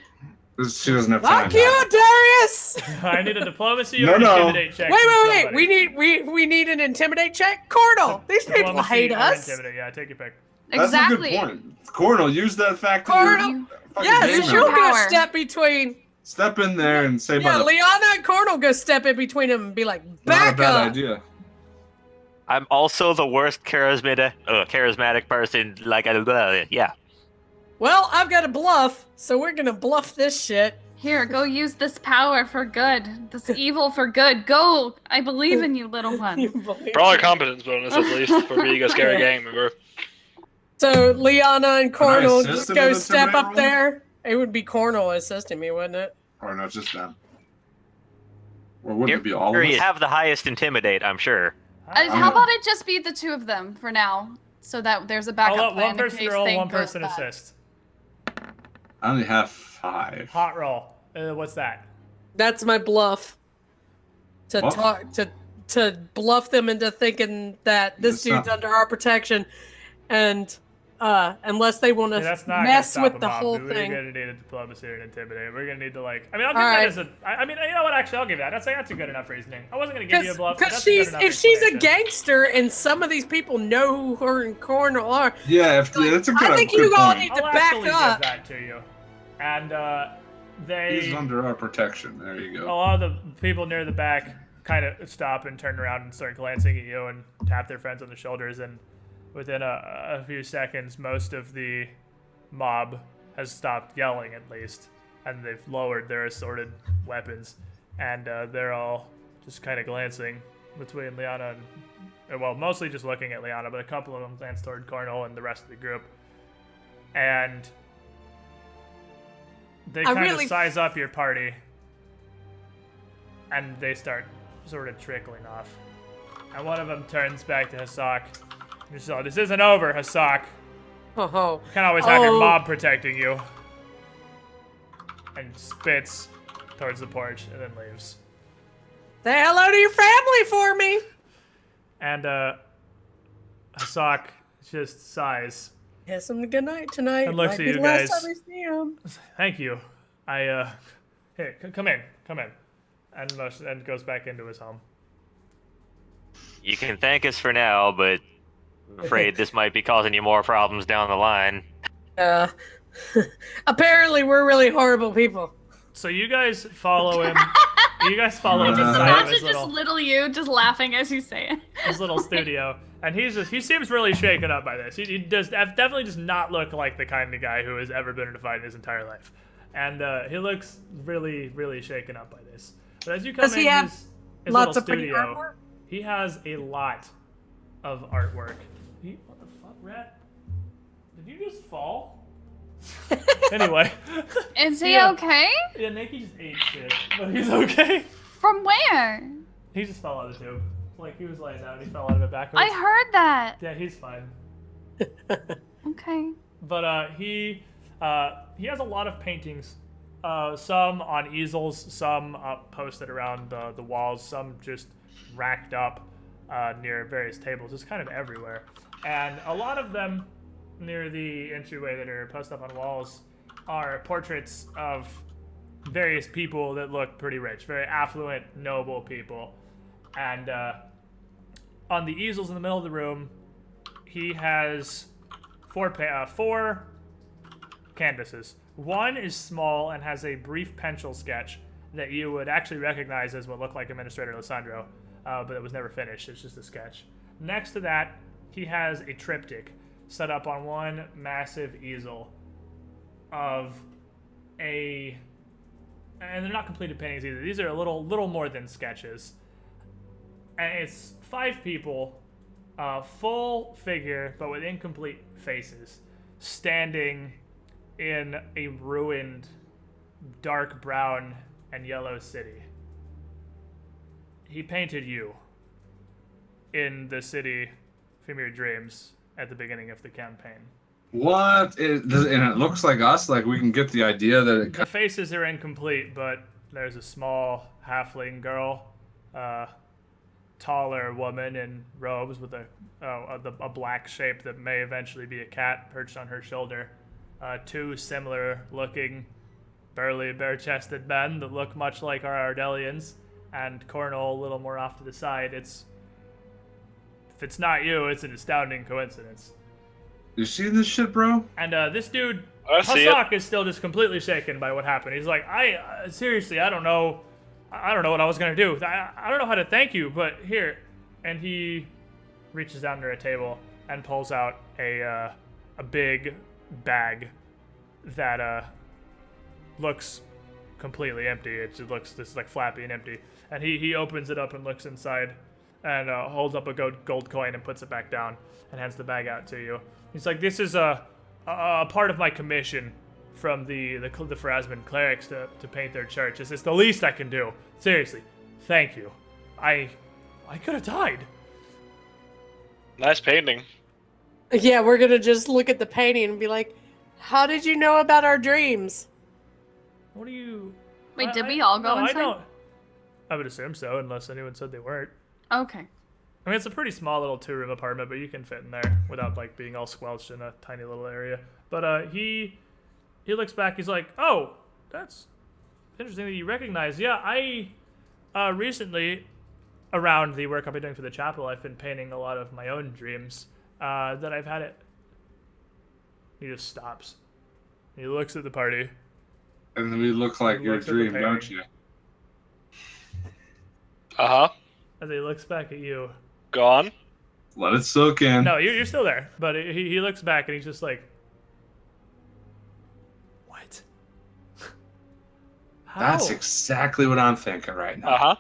She doesn't have time. Fuck you, Darius! I need a diplomacy or No, no. intimidate check. Wait, from wait, wait! somebody. We need an intimidate check. Cordal, these people Diplomacy hate or us. Intimidate. Yeah, take your pick. That's Exactly. a good point. Cornel, use that fact. Cordal, You- yeah, Use she'll your go power. step between. Step in there and say, Yeah, "By the Liana and Cordal go step in between them and be like, not a back bad up. idea." I'm also the worst charismatic person. Like, yeah. Well, I've got a bluff, so we're gonna bluff this shit. Here, go use this power for good. This evil for good. Go! I believe in you, little one. Probably competence bonus at least for being a scary gang member. So Liana and Cornel assist just in go an step intimidate up roll? there. It would be Cornel assisting me, wouldn't it? Or not just them. Or wouldn't it be all Here of you us? have the highest intimidate, I'm sure. How about it just be the two of them for now, so that there's a I'll backup let plan one person in case roll, things one goes person bad. assist. I only have 5. Hot roll. What's that? That's my bluff. To Bluff? talk to bluff them into thinking that this It's dude's not- under our protection, and unless they want Yeah, to that's not mess gonna stop with a the mob. whole We're thing. gonna need a diplomacy or an intimidate. We're gonna need to like. I mean, I'll give All that right. as a. I mean, you know what? Actually, I'll give that. That's a good enough reasoning. I wasn't gonna give you a bluff. but Because that's a good she's enough if she's a explanation. gangster and some of these people know who her and Cornel are, Yeah, that's a good, I think good you all point. need I'll to back actually up. give that to you. And He's they. under our protection. There you A go. lot of the people near the back kind of stop and turn around and start glancing at you and tap their friends on the shoulders. And within a few seconds, most of the mob has stopped yelling, at least, and they've lowered their assorted weapons, and they're all just kind of glancing between Liana and, well, mostly just looking at Liana, but a couple of them glance toward Cornel and the rest of the group, and they I kind of really- size up your party, and they start sort of trickling off, and one of them turns back to Hasak. So, this isn't over, Hasak. Oh, You can't always have your Oh. mob protecting you. And spits towards the porch and then leaves. say hello to your family for me. And Hasak just sighs. Kiss him goodnight tonight. And looks Might at be you the last guys. time we see him. Thank you. Here, come in. And goes back into his home. You can thank us for now, but I'm afraid this might be causing you more problems down the line. Apparently, we're really horrible people. So you guys follow him. You guys follow him Just inside of Imagine his just little, little you just laughing as you say it. his little studio. And he seems really shaken up by this. He definitely does not look like the kind of guy who has ever been in a fight in his entire life. And he looks really, really shaken up by this. But as you come Does in he have his Lots little of pretty studio, artwork. he has a lot of artwork. What the fuck, Rat? Did you just fall? Anyway. Is he Yeah. okay? Yeah, Nikki just ate shit, but he's okay. From where? He just fell out of the tube. Like, he was laying down, he fell out of it backwards. I heard that. Yeah, he's fine. Okay. But he has a lot of paintings. Some on easels, some posted around the walls, some just racked up near various tables. It's kind of everywhere. And a lot of them near the entryway that are posted up on walls are portraits of various people that look pretty rich, very affluent, noble people. And on the easels in the middle of the room, he has four canvases. One is small and has a brief pencil sketch that you would actually recognize as what looked like Administrator Lissandro, but it was never finished. It's just a sketch. Next to that, he has a triptych set up on one massive easel of and they're not completed paintings either. These are a little more than sketches. And it's 5 people, full figure, but with incomplete faces, standing in a ruined, dark brown and yellow city. He painted you in the city from your dreams at the beginning of the campaign. What? And it looks like us? Like we can get the idea that it... The faces are incomplete, but there's a small halfling girl, taller woman in robes with a black shape that may eventually be a cat perched on her shoulder. 2 similar-looking, burly, bare-chested men that look much like our Ardelians, and Cornel a little more off to the side. If it's not you, it's an astounding coincidence. You see this shit, bro? And this dude, I see Hasak, is still just completely shaken by what happened. He's like, seriously, I don't know what I was gonna do. I don't know how to thank you, but here. And he reaches down to a table and pulls out a big bag that looks completely empty. It just looks just like flappy and empty. And he opens it up and looks inside and holds up a gold coin and puts it back down and hands the bag out to you. He's like, this is a part of my commission from the Pharasman clerics to paint their church. It's the least I can do. Seriously, thank you. I could have died. Nice painting. Yeah, we're gonna just look at the painting and be like, how did you know about our dreams? What do you... Wait, did we all go inside? I would assume so, unless anyone said they weren't. Okay. I mean, it's a pretty small little 2-room apartment, but you can fit in there without, like, being all squelched in a tiny little area. But he looks back, he's like, oh, that's interesting that you recognize. Yeah, I recently, around the work I've been doing for the chapel, I've been painting a lot of my own dreams that I've had it. He just stops. He looks at the party. And then we look like your dream, don't you? Uh-huh. As he looks back at you. Gone. Let it soak in. No, you're still there. But he looks back and he's just like, what? How? That's exactly what I'm thinking right now. Uh-huh.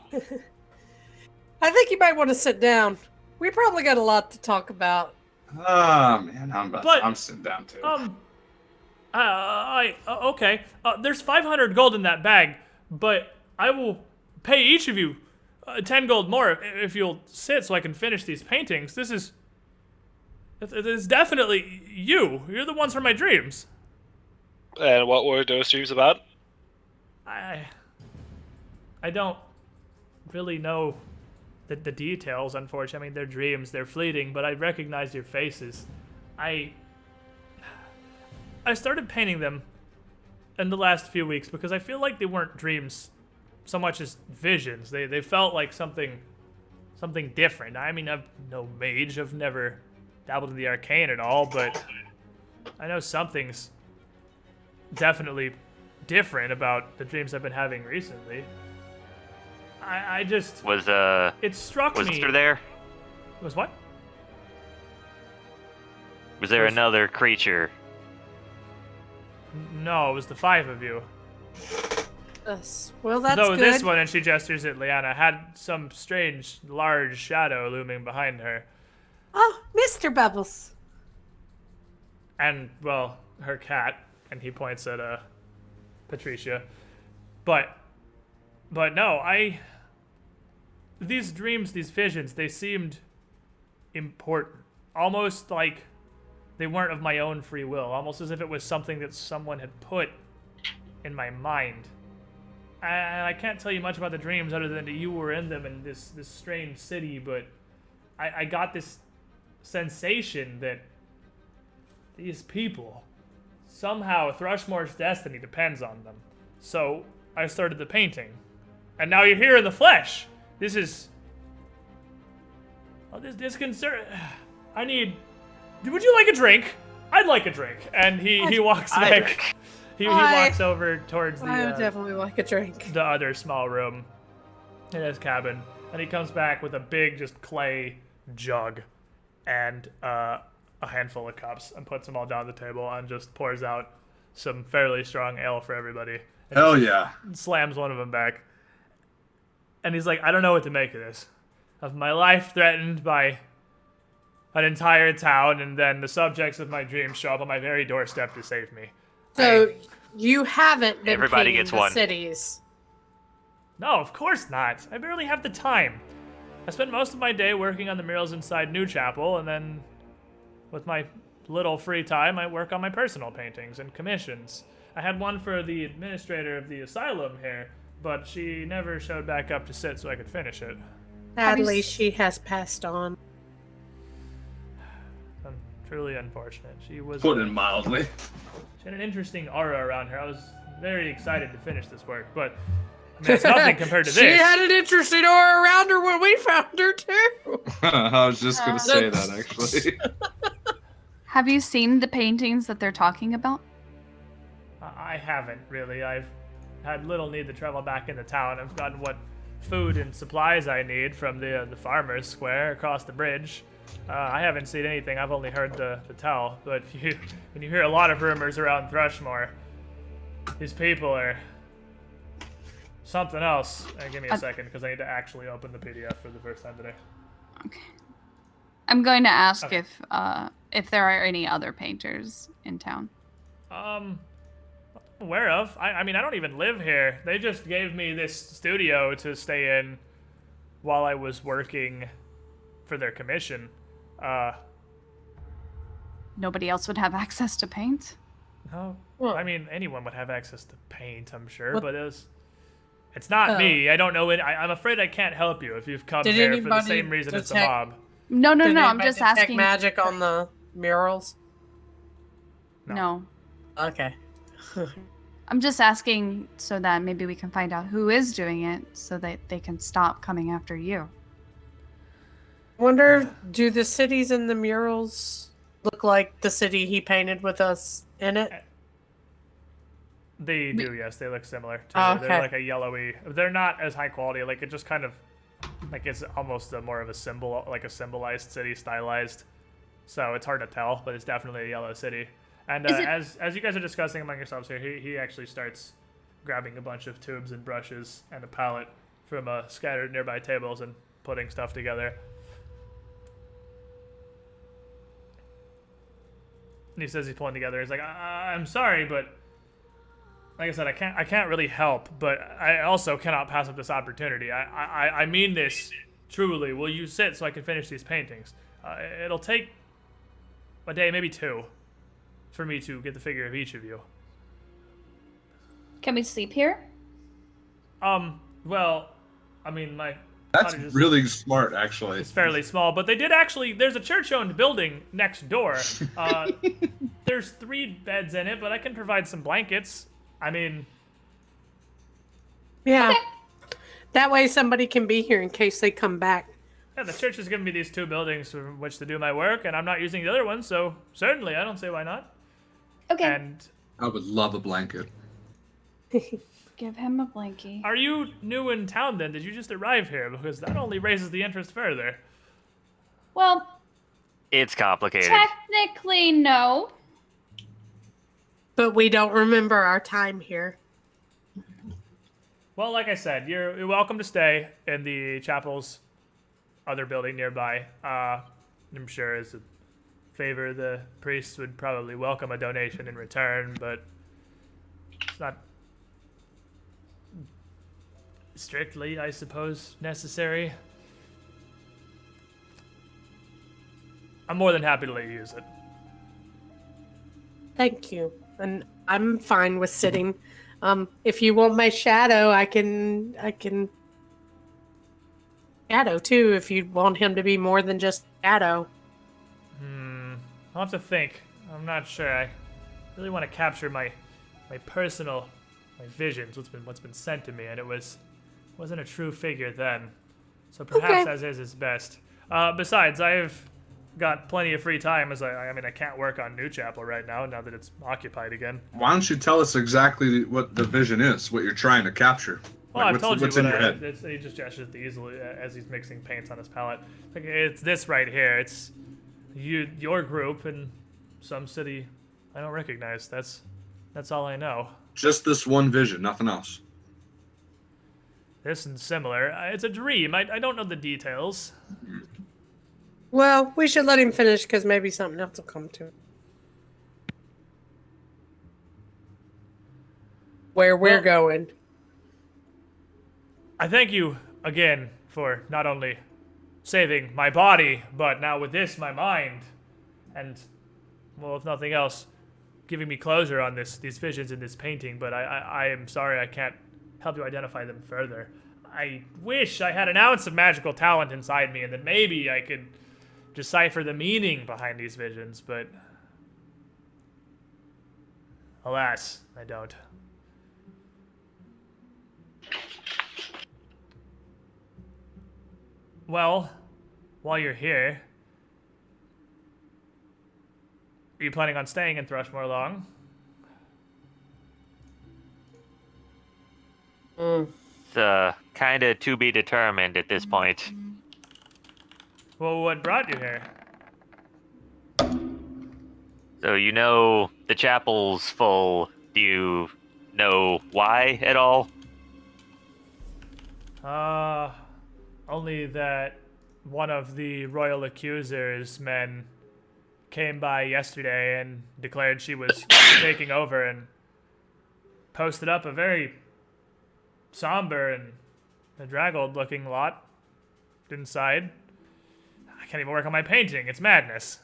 I think you might want to sit down. We probably got a lot to talk about. Oh, man, I'm sitting down too. Okay. There's 500 gold in that bag, but I will pay each of you 10 gold more if you'll sit so I can finish these paintings. It's definitely you. You're the ones from my dreams. And what were those dreams about? I don't really know the details, unfortunately. I mean, they're dreams, they're fleeting, but I recognize your faces. I started painting them in the last few weeks because I feel like they weren't dreams so much as visions. They felt like something different. I mean, I'm no mage. I've never dabbled in the arcane at all, but I know something's definitely different about the dreams I've been having recently. I just... it struck me... Was there there? Was what? Was there another creature? No, it was the 5 of you. Well, that's Though good. this one, and she gestures at Liana, had some strange, large shadow looming behind her. Oh, Mr. Bubbles. And, well, her cat, and he points at Patricia. But no, these dreams, these visions, they seemed important. Almost like they weren't of my own free will. Almost as if it was something that someone had put in my mind. And I can't tell you much about the dreams other than that you were in them in this strange city, but I got this sensation that these people, somehow Thrushmoor's destiny depends on them. So I started the painting. And now you're here in the flesh. This is... Oh, this concern... Would you like a drink? I'd like a drink. And he walks back. He Hi. walks over towards I would the definitely like a drink. other small room in his cabin, and he comes back with a big, just clay jug and a handful of cups, and puts them all down the table, and just pours out some fairly strong ale for everybody. And Hell just yeah. slams one of them back, and he's like, "I don't know what to make of this. Of my life threatened by an entire town, and then the subjects of my dreams show up on my very doorstep to save me." So you haven't been Everybody painting gets the one. cities. No, of course not. I barely have the time. I spend most of my day working on the murals inside New Chapel, and then with my little free time, I work on my personal paintings and commissions. I had one for the administrator of the Asylum here, but she never showed back up to sit so I could finish it. Sadly, she has passed on. Truly unfortunate. She was. Put it mildly. She had an interesting aura around her. I was very excited to finish this work, but I mean, it's nothing compared to She this. had an interesting aura around her when we found her too. I was just gonna say that actually. Have you seen the paintings that they're talking about? I haven't really. I've had little need to travel back into town. I've gotten what food and supplies I need from the farmer's square across the bridge. I haven't seen anything. I've only heard the tell. But when you hear a lot of rumors around Thrushmoor, these people are something else. Give me a second, because I need to actually open the PDF for the first time today. Okay. I'm going to ask Okay. if there are any other painters in town. Aware of. I mean, I don't even live here. They just gave me this studio to stay in while I was working for their commission. Nobody else would have access to paint? No. Well- I mean, anyone would have access to paint, I'm sure, What- but it's not Oh. me. I don't know it. I'm afraid I can't help you if you've come Did here for the anybody same reason as the detect- mob. No, Did I'm anybody just detect asking. magic on the murals. No. Okay. I'm just asking so that maybe we can find out who is doing it so that they can stop coming after you. Wonder, do the cities in the murals look like the city he painted with us in it? They do, yes. They look similar. Oh, They're okay. like a yellowy. They're not as high quality. Like, it just kind of, like, it's almost more of a symbol, like a symbolized city, stylized. So it's hard to tell, but it's definitely a yellow city. And Is it- as you guys are discussing among yourselves here, he actually starts grabbing a bunch of tubes and brushes and a palette from scattered nearby tables and putting stuff together. And he says he's pulling together. He's like, I'm sorry, but like I said, I can't really help, but I also cannot pass up this opportunity. I mean this truly. Will you sit so I can finish these paintings? It'll take a day, maybe two, for me to get the figure of each of you. Can we sleep here? Well, I mean, my That's cottage is- really smart, actually. It's fairly small, but they did actually. There's a church-owned building next door. There's 3 beds in it, but I can provide some blankets. I mean, Yeah. That way somebody can be here in case they come back. yeah, the church has given me these 2 buildings from which to do my work, and I'm not using the other one, so certainly I don't see why not. Okay. And I would love a blanket. Give him a blankie. are you new in town then? Did you just arrive here? Because that only raises the interest further. Well, It's complicated. technically, no. But we don't remember our time here. Well, like I said, you're welcome to stay in the chapel's other building nearby. I'm sure as a favor, the priests would probably welcome a donation in return, but it's not strictly, I suppose, necessary. I'm more than happy to let you use it. Thank you. And I'm fine with sitting. If you want my shadow, I can shadow too if you want him to be more than just shadow. I'll have to think. I'm not sure. I really want to capture my personal visions, what's been sent to me, and it wasn't a true figure then. So perhaps Okay. as is best. Besides, I have got plenty of free time, as I mean, I can't work on New Chapel right now that it's occupied again. Why don't you tell us exactly what the vision is, what you're trying to capture? Well, Like, I've told you what's what in your head? he just gestures easily as he's mixing paints on his palette. Like, it's this right here. It's your group in some city I don't recognize. That's all I know. Just this one vision, nothing else. This and similar. It's a dream. I don't know the details. Well, we should let him finish because maybe something else will come to him. Where we're going. I thank you again for not only saving my body, but now with this, my mind. And, well, if nothing else, giving me closure on these visions in this painting, but I am sorry I can't help you identify them further. I wish I had an ounce of magical talent inside me and that maybe I could decipher the meaning behind these visions, but alas, I don't. Well, while you're here, are you planning on staying in Thrushmoor long? It's kind of to be determined at this point. Well, what brought you here? So you know the chapel's full. Do you know why at all? Only that one of the Royal Accuser's men came by yesterday and declared she was taking over and posted up a very somber and bedraggled looking lot inside. I can't even work on my painting. It's madness.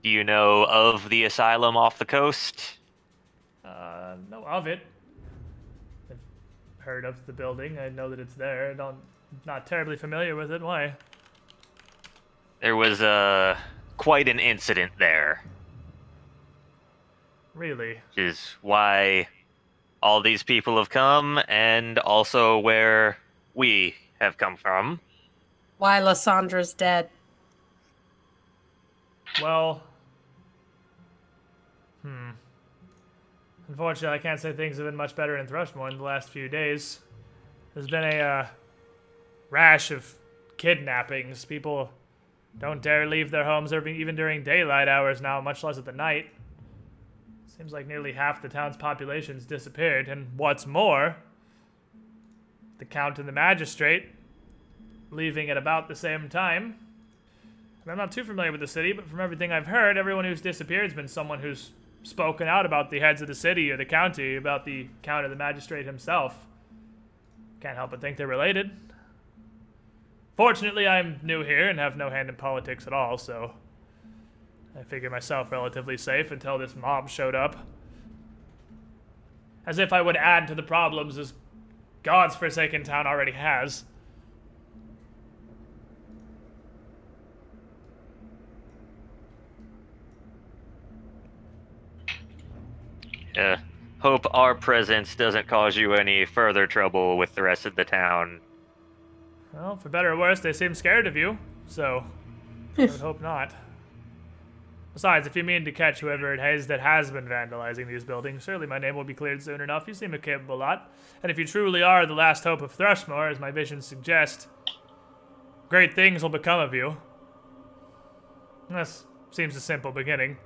Do you know of the asylum off the coast? Know of it. I've heard of the building. I know that it's there. Not terribly familiar with it. Why? There was quite an incident there. Really? Which is why all these people have come, and also where we have come from. Why Lyssandra's dead. Well, unfortunately, I can't say things have been much better in Thrushmoor in the last few days. There's been a rash of kidnappings. People don't dare leave their homes even during daylight hours now, much less at the night. Seems like nearly half the town's population's disappeared, and what's more, the Count and the Magistrate leaving at about the same time. And I'm not too familiar with the city, but from everything I've heard, everyone who's disappeared has been someone who's spoken out about the heads of the city or the county, about the Count or the Magistrate himself. Can't help but think they're related. Fortunately, I'm new here and have no hand in politics at all, so I figured myself relatively safe until this mob showed up. As if I would add to the problems this God's forsaken town already has. Hope our presence doesn't cause you any further trouble with the rest of the town. Well, for better or worse, they seem scared of you, so I would hope not. Besides, if you mean to catch whoever it is that has been vandalizing these buildings, surely my name will be cleared soon enough. You seem a capable lot. And if you truly are the last hope of Thrushmoor, as my visions suggest, great things will become of you. This seems a simple beginning.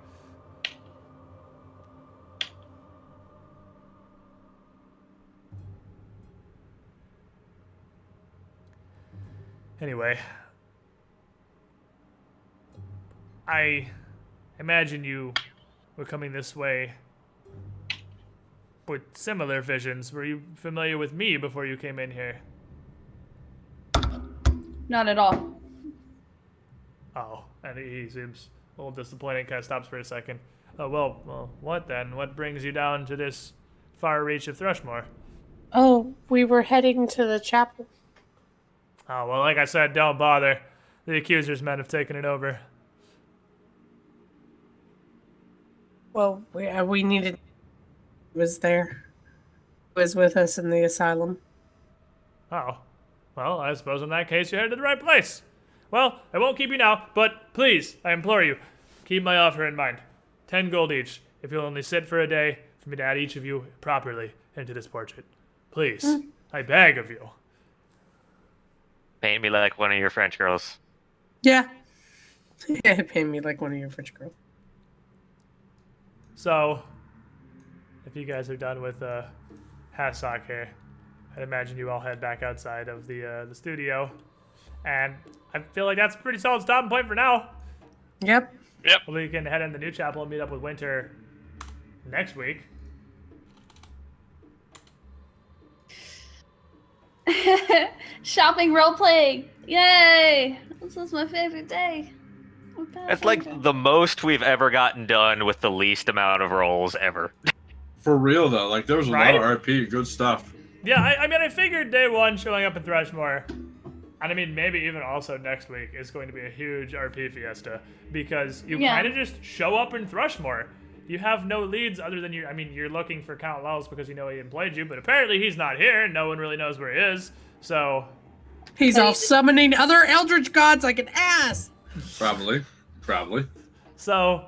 Anyway, I imagine you were coming this way with similar visions. Were you familiar with me before you came in here? Not at all. Oh, and he seems a little disappointed, kind of stops for a second. Oh, well, what then? What brings you down to this far reach of Thrushmoor? Oh, we were heading to the chapel. Oh, well, like I said, don't bother. The Accuser's men have taken it over. Well, we needed... was there. Was with us in the asylum. Oh, well, I suppose in that case you're headed to the right place. Well, I won't keep you now, but please, I implore you, keep my offer in mind. 10 gold each, if you'll only sit for a day for me to add each of you properly into this portrait. Please, I beg of you. Paint me like one of your French girls. Yeah. Yeah, pay me like one of your French girls. So, if you guys are done with Hassock here, I'd imagine you all head back outside of the studio. And I feel like that's a pretty solid stopping point for now. Yep. We can head in the new chapel and meet up with Winter next week. Shopping role playing. Yay! This is my favorite day. It's like the most we've ever gotten done with the least amount of rolls ever. For real though, like there was a lot of RP, good stuff. Yeah, I mean, I figured day one showing up in Thrushmoor, and I mean, maybe even also next week is going to be a huge RP fiesta, because you kind of just show up in Thrushmoor. You have no leads other than you. I mean, you're looking for Count Lels because you know he employed you, but apparently he's not here. No one really knows where he is, so... He's off summoning other eldritch gods like an ass! Probably. So...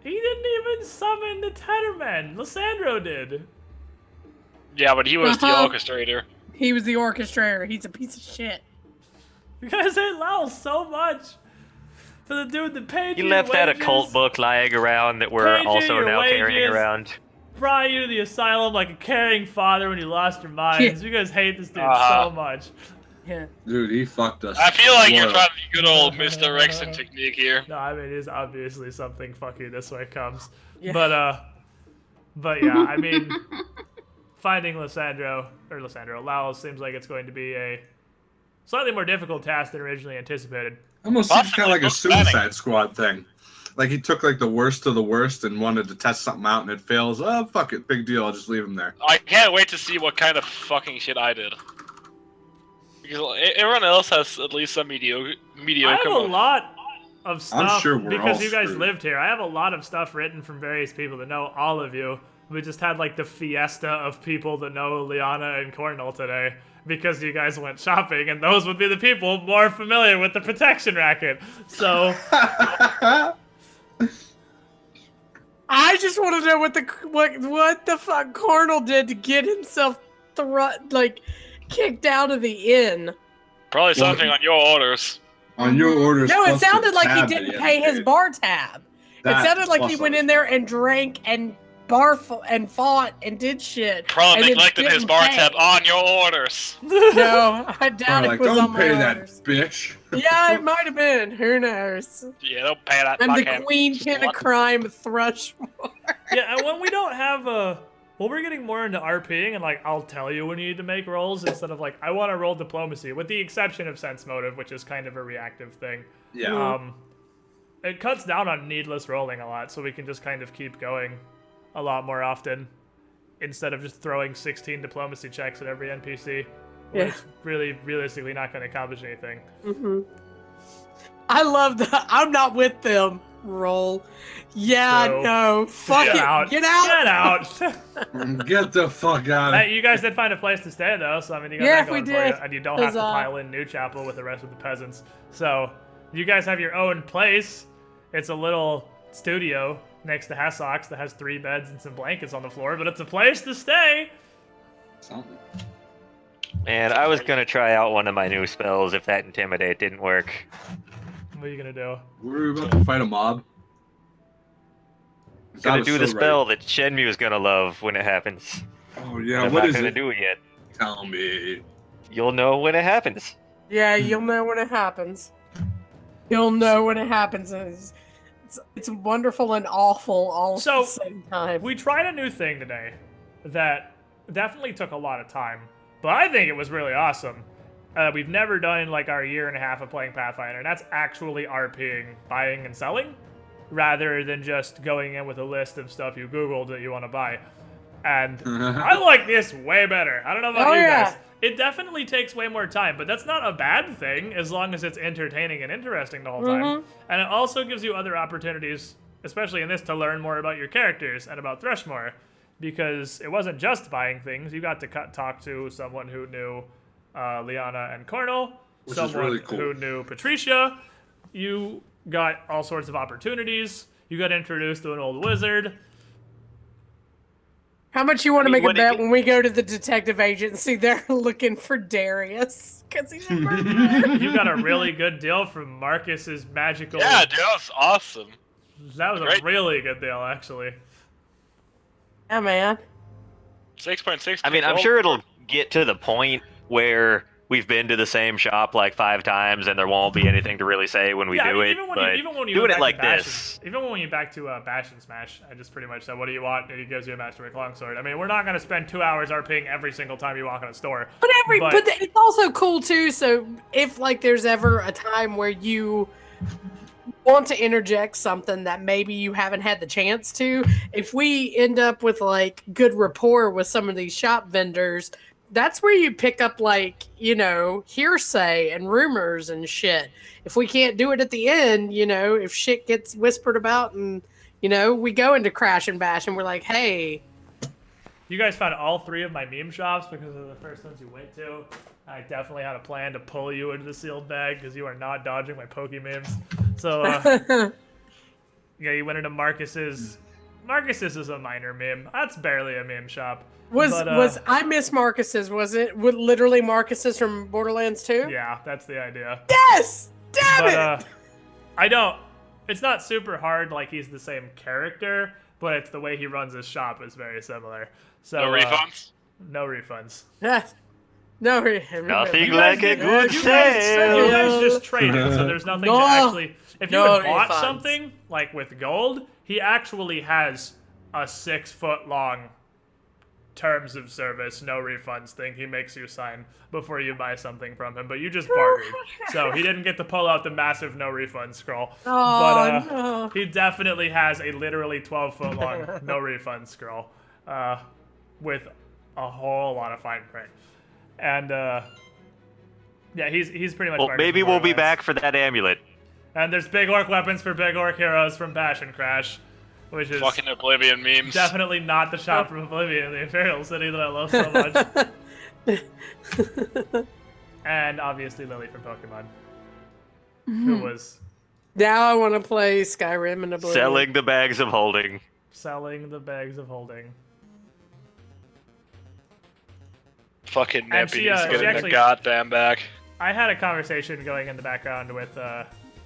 He didn't even summon the Tethermen. Lysandro did. Yeah, but he was the orchestrator. He was the orchestrator. He's a piece of shit. You guys hate Lels so much. For the dude that paid you You left that wages, occult book lying around that we're paid you also your now carrying wages, around. brought you to the asylum like a caring father when you lost your minds. You guys hate this dude so much. Yeah. Dude, he fucked us. I feel like you're trying to do good old misdirection technique here. No, I mean, it is obviously something fuck you this way comes. Yeah. But yeah, I mean, finding Lels seems like it's going to be a slightly more difficult task than originally anticipated. Almost seems kind of like a Suicide Squad thing. Like he took like the worst of the worst and wanted to test something out and it fails. Oh, fuck it. Big deal. I'll just leave him there. I can't wait to see what kind of fucking shit I did. Because everyone else has at least some mediocre. I have a lot of stuff I'm sure we're because all you guys screwed. lived here. I have a lot of stuff written from various people that know all of you. We just had like the fiesta of people that know Liana and Cornell today because you guys went shopping, and those would be the people more familiar with the protection racket. So I just want to know what the fuck Cornell did to get himself kicked out of the inn. Probably something on your orders. On your orders. No, it plus the sounded like he tab didn't that pay his paid. bar tab. That It sounded like he plus went us. in there and drank and and fought and did shit. Probably and then neglected his didn't bar pay. tab on your orders. No, I doubt Like, it was on don't my pay that, orders. bitch. Yeah, it might have been. Who knows? Yeah, don't pay that. I'm the fuckhead. queenpin of crime, Thrushmoor. yeah, and when we don't have when we're getting more into RPing and like I'll tell you when you need to make rolls instead of like I want to roll diplomacy, with the exception of sense motive, which is kind of a reactive thing. Yeah. It cuts down on needless rolling a lot, so we can just kind of keep going a lot more often instead of just throwing 16 diplomacy checks at every NPC. Yeah. Which really, realistically, not going to accomplish anything. Mm-hmm. I love the I'm not with them roll. Yeah, True. no. Fuck Get it. out. Get out. Get out. Get the fuck out of Hey, you guys did find a place to stay, though, so I mean, you got Yeah, that going we for you, did. and you don't have to Huzzah. pile in New Chapel with the rest of the peasants. So, you guys have your own place. It's a little studio next to Hassock's that has 3 beds and some blankets on the floor, but it's a place to stay. something. And I was gonna try out one of my new spells if that intimidate didn't work. What are you gonna do? We're about to fight a mob. I'm gonna That was do the so spell that Shenmue is gonna love when it happens. right. Oh yeah, I'm what not is gonna it? do it yet. Tell me. You'll know when it happens. Yeah, you'll know when it happens. You'll know when it happens. It's wonderful and awful all at So, the same time. We tried a new thing today that definitely took a lot of time, but I think it was really awesome. We've never done in like our year and a half of playing Pathfinder, and that's actually RPing, buying and selling, rather than just going in with a list of stuff you Googled that you want to buy. And I like this way better. I don't know about you guys. It definitely takes way more time, but that's not a bad thing as long as it's entertaining and interesting the whole time. And it also gives you other opportunities, especially in this, to learn more about your characters and about Thrushmoor, because it wasn't just buying things. You got to talk to someone who knew Liana and Cornell, Which is someone really cool. who knew Patricia. You got all sorts of opportunities. You got introduced to an old wizard. How much you want to make a what bet it- when we go to the detective agency? They're looking for Darius because he's a murderer. You got a really good deal from Marcus's magical. Yeah, dude, that was awesome. That was a Great. really good deal, actually. Yeah, man. 6.6. I mean, I'm sure it'll get to the point where we've been to the same shop like 5 times and there won't be anything to really say when we Yeah, I do mean, it. even when But you doing went it back like to Bash this, even when you back to Bash and Smash, I just pretty much said, "What do you want?" and he gives you a Masterwork Longsword. I mean, we're not gonna spend 2 hours RPing every single time you walk in a store. But But- it's also cool too. So if like there's ever a time where you want to interject something that maybe you haven't had the chance to, if we end up with like good rapport with some of these shop vendors, that's where you pick up like, you know, hearsay and rumors and shit. If we can't do it at the end, you know, if shit gets whispered about and, you know, we go into Crash and Bash and we're like, hey, You guys found all 3 of my meme shops because of the first ones you went to. I definitely had a plan to pull you into the sealed bag because you are not dodging my Poke memes. So, yeah, you went into Marcus's. Marcus's is a minor meme. That's barely a meme shop. was I miss Marcus's? Was it literally Marcus's from Borderlands 2? Yeah, that's the idea. Yes! Damn But it! I don't. It's not super hard like he's the same character, but it's the way he runs his shop is very similar. So No refunds? No refunds. No, nothing like a good You sale. guys just traded, so there's nothing No. to actually. If you No had bought refunds. something like with gold, he actually has a 6-foot long terms of service, no refunds thing he makes you sign before you buy something from him, but you just bartered. So he didn't get to pull out the massive no refund scroll. Oh, But no. he definitely has a literally 12-foot long no refund scroll with a whole lot of fine print. And yeah, he's pretty much. Well, Marcus maybe from we'll be Borderlands. back for that amulet. And there's big orc weapons for big orc heroes from Bash and Crash, which is Fucking Oblivion memes. definitely not the shop from Oblivion, the Imperial City that I love so much. And obviously Lily from Pokemon, who was Now I want to play Skyrim and Oblivion. Selling the bags of holding. selling the bags of holding. Fucking And she, Neppy needs to she get in actually- the goddamn back. I had a conversation going in the background with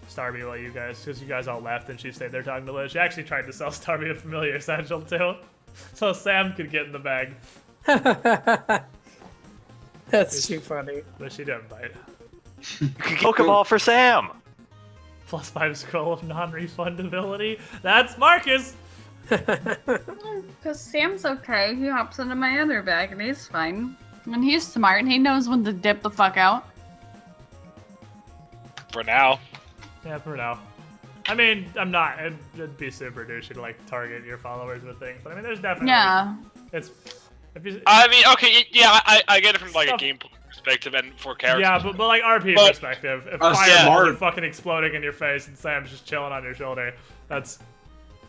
Starby while you guys, because you guys all left and she stayed there talking to Liz. She actually tried to sell Starby a familiar essential too, so Sam could get in the bag, That's too funny. but she didn't bite. Pokeball for Sam. +5 scroll of non-refundability. That's Marcus. Because Sam's okay. He hops into my other bag and he's fine. And he's smart and he knows when to dip the fuck out. For now. Yeah, for now. I mean, I'm not. It'd be super douchey to like target your followers with things, but I mean, there's definitely. Yeah. It's. If you, I mean, okay, yeah, I get it from like Stuff. a gameplay perspective and for characters. yeah, but like RP But- perspective, if Us fireballs smart. are fucking exploding in your face and Sam's just chilling on your shoulder, that's.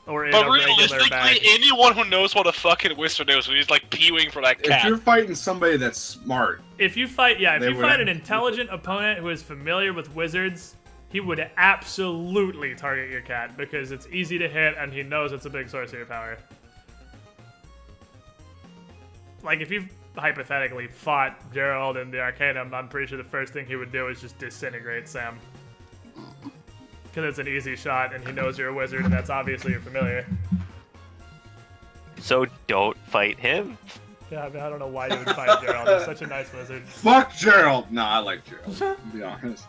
Or in But a regular realistically, bag. anyone who knows what a fucking wizard is, when he's like peewing for that If cat. you're fighting somebody that's smart, If you fight, yeah, if They you would- fight an intelligent opponent who is familiar with wizards, he would absolutely target your cat because it's easy to hit and he knows it's a big source of your power. Like if you hypothetically fought Gerald in the Arcanum, I'm pretty sure the first thing he would do is just disintegrate Sam. Because it's an easy shot and he knows you're a wizard and that's obviously you're familiar. So don't fight him. Yeah, I mean, I don't know why you would fight Gerald. He's such a nice wizard. fuck Gerald. Nah, I like Gerald. To be honest.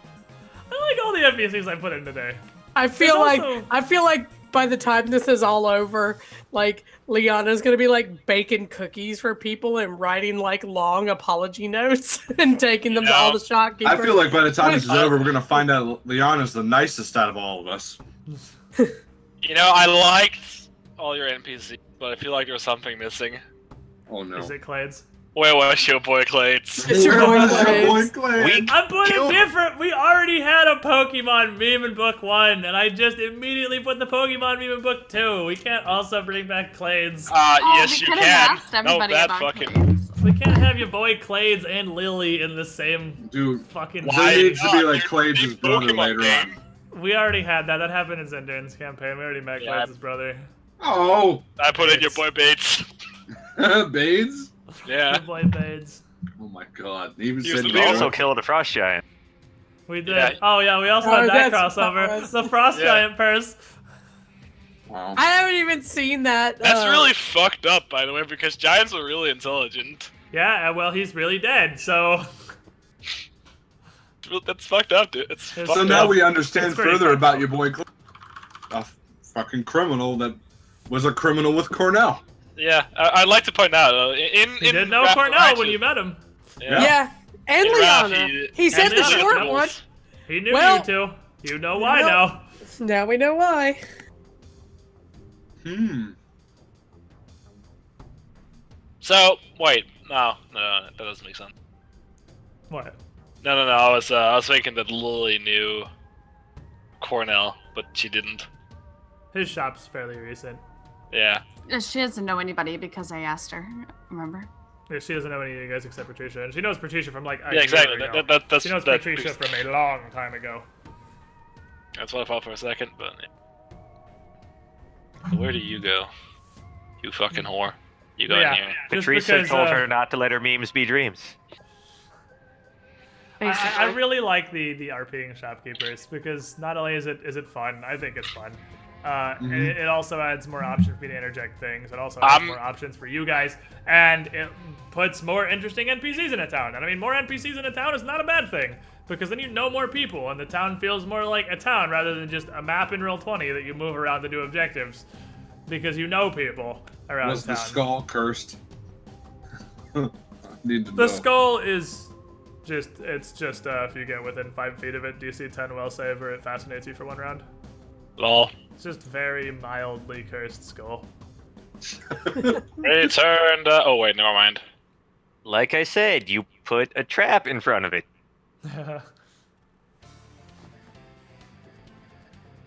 I like all the NPCs I put in today. I feel There's like also- by the time this is all over, like Liana's gonna be like baking cookies for people and writing like long apology notes and taking them to all the shopkeepers. I feel like by the time this is Wait. over, we're gonna find out Liana's the nicest out of all of us. You know, I liked all your NPCs, but I feel like there's something missing. Oh no. Is it Clades? Where was your boy Clates? It's your boy Clades. We I'm putting killed him. different. We already had a Pokemon meme in book 1, and I just immediately put the Pokemon meme in book 2. We can't also bring back Clades. Yes, we you could've can. asked everybody that about fucking. Clades. We can't have your boy Clades and Lily in the same Dude, fucking. there needs to be like They're Clades' big brother Pokemon later on. We already had that. That happened in Zendern's campaign. We already met Yeah. Clades' brother. Oh, I put in your boy Bates. Bades? Yeah. Good boy, Bades. Oh my god. He even He was said the You leader. also killed a frost giant. We did. Yeah. Oh yeah, we also Oh, had that that's crossover. powers. The Frost Yeah. Giant purse. Wow. I haven't even seen that. That's really fucked up, by the way, because giants are really intelligent. Yeah, well, he's really dead, so. That's fucked up, dude. It's So fucked So now up. we understand It's pretty further fucked about up. your boy Clay. A fucking criminal that was a criminal with Cornell. Yeah, I'd like to point out, You did know Cornell when you met him. Yeah. And In Ralph, Liana. He said the Liana, short yeah. one. He knew Well, you two. You know why well- now. Now we know why. So, wait, no, that doesn't make sense. What? No, I was thinking that Lily knew Cornell, but she didn't. His shop's fairly recent. Yeah. She doesn't know anybody because I asked her. Remember? Yeah, she doesn't know any of you guys except Patricia, and she knows Patricia from like a Yeah, exactly. year ago. That's She knows that, Patricia from a long time ago. That's what I thought for a second, but yeah. Where do you go? You fucking whore. You go Yeah. in here. Just Patricia because, told her not to let her memes be dreams. Basically. I really like the RPing shopkeepers because not only is it fun, I think it's fun. It also adds more options for me to interject things. It also adds more options for you guys, and it puts more interesting NPCs in a town. And I mean, more NPCs in a town is not a bad thing because then you know more people, and the town feels more like a town rather than just a map in Roll20 that you move around to do objectives because you know people around Was town. the skull cursed? Need to The know. skull is just if you get within 5 feet of it, DC 10 will save or it fascinates you for 1 round. Lol. It's just very mildly cursed skull. Returned. Oh wait, never mind. Like I said, you put a trap in front of it.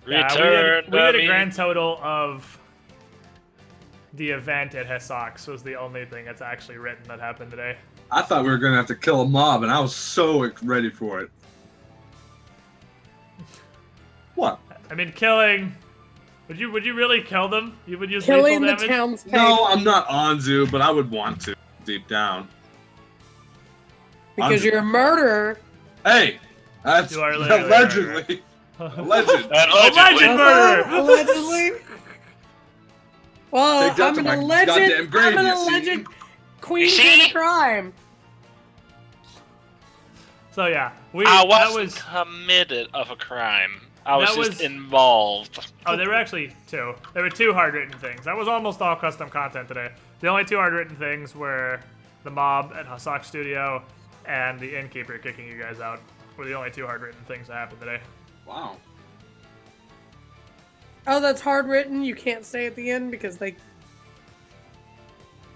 Returned. we did a me. grand total of the event at Hessox was the only thing that's actually written that happened today. I thought we were gonna have to kill a mob, and I was so ready for it. What? I mean, killing. Would you really kill them? You would use Killing lethal the damage? townspeople. No, I'm not Anzu, but I would want to deep down. Because Anzu. you're a murderer. Hey, that's You are literally allegedly. Alleged. Alleged murderer! Allegedly. Well, Take that I'm to an my alleged. goddamn grave, I'm an you see? alleged queen You see? in a crime. So yeah, I that wasn't was. committed of a crime. I was That just was- involved. Oh, there were actually 2. There were 2 hard-written things. That was almost all custom content today. The only 2 hard-written things were the mob at Hassak Studio and the innkeeper kicking you guys out. Were the only 2 hard-written things that happened today. Wow. Oh, that's hard written. You can't stay at the end because they.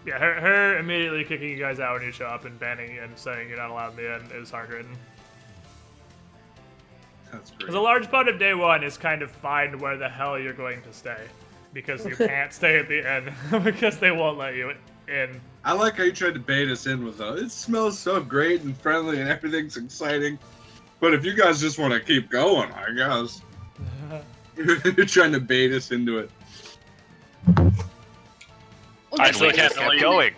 Yeah, her immediately kicking you guys out when you show up and banning you and saying you're not allowed in the end is hard-written. That's great. Because a large part of day 1 is kind of find where the hell you're going to stay. Because you can't stay at the end because they won't let you in. I like how you tried to bait us in with it smells so great and friendly and everything's exciting. But if you guys just want to keep going, I guess. You're trying to bait us into it. I And still we can't just kept believe going.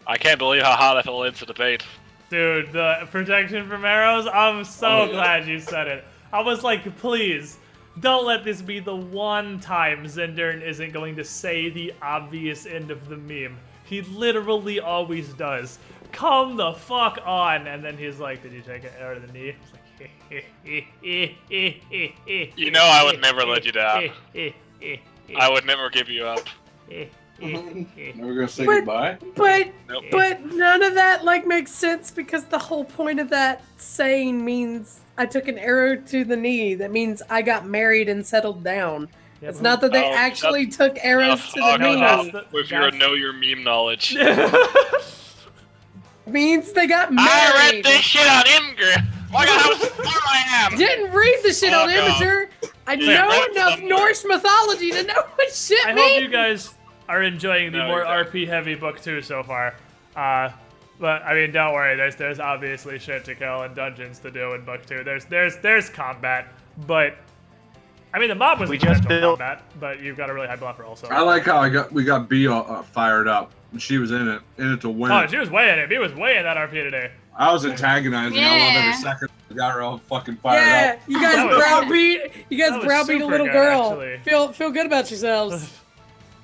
I can't believe how hard I fell into the bait. Dude, the protection from arrows, I'm so Oh, yeah. glad you said it. I was like, please, don't let this be the one time Zendern isn't going to say the obvious end of the meme. He literally always does. Come the fuck on! And then he's like, did you take an arrow to the knee? You know I would never let you down. I would never give you up. Never gonna say But- goodbye? But Nope. but none of that like makes sense because the whole point of that saying means I took an arrow to the knee. That means I got married and settled down. Yeah, It's not that they Oh, actually took arrows to the Fuck no, knee. that's off the- with your that's- know your meme knowledge. Means they got I married. read this shit on Imgur. Look at how smart I am. Didn't read the shit on Fuck off. Imager. I Yeah, know read enough somewhere. Norse mythology to know what shit I means. hope you guys are enjoying the No, more exactly. RP heavy book 2 so far. But I mean, don't worry. There's obviously shit to kill and dungeons to do in book 2. There's combat, but I mean the mob was combat, but you've got a really high buffer also. I like how we got B fired up, and she was in it to win. Oh, she was way in it. B was way in that RP today. I was antagonizing. I love every second. I got her all fucking fired up. You guys browbeat. You guys browbeat a little good, girl. actually. Feel good about yourselves.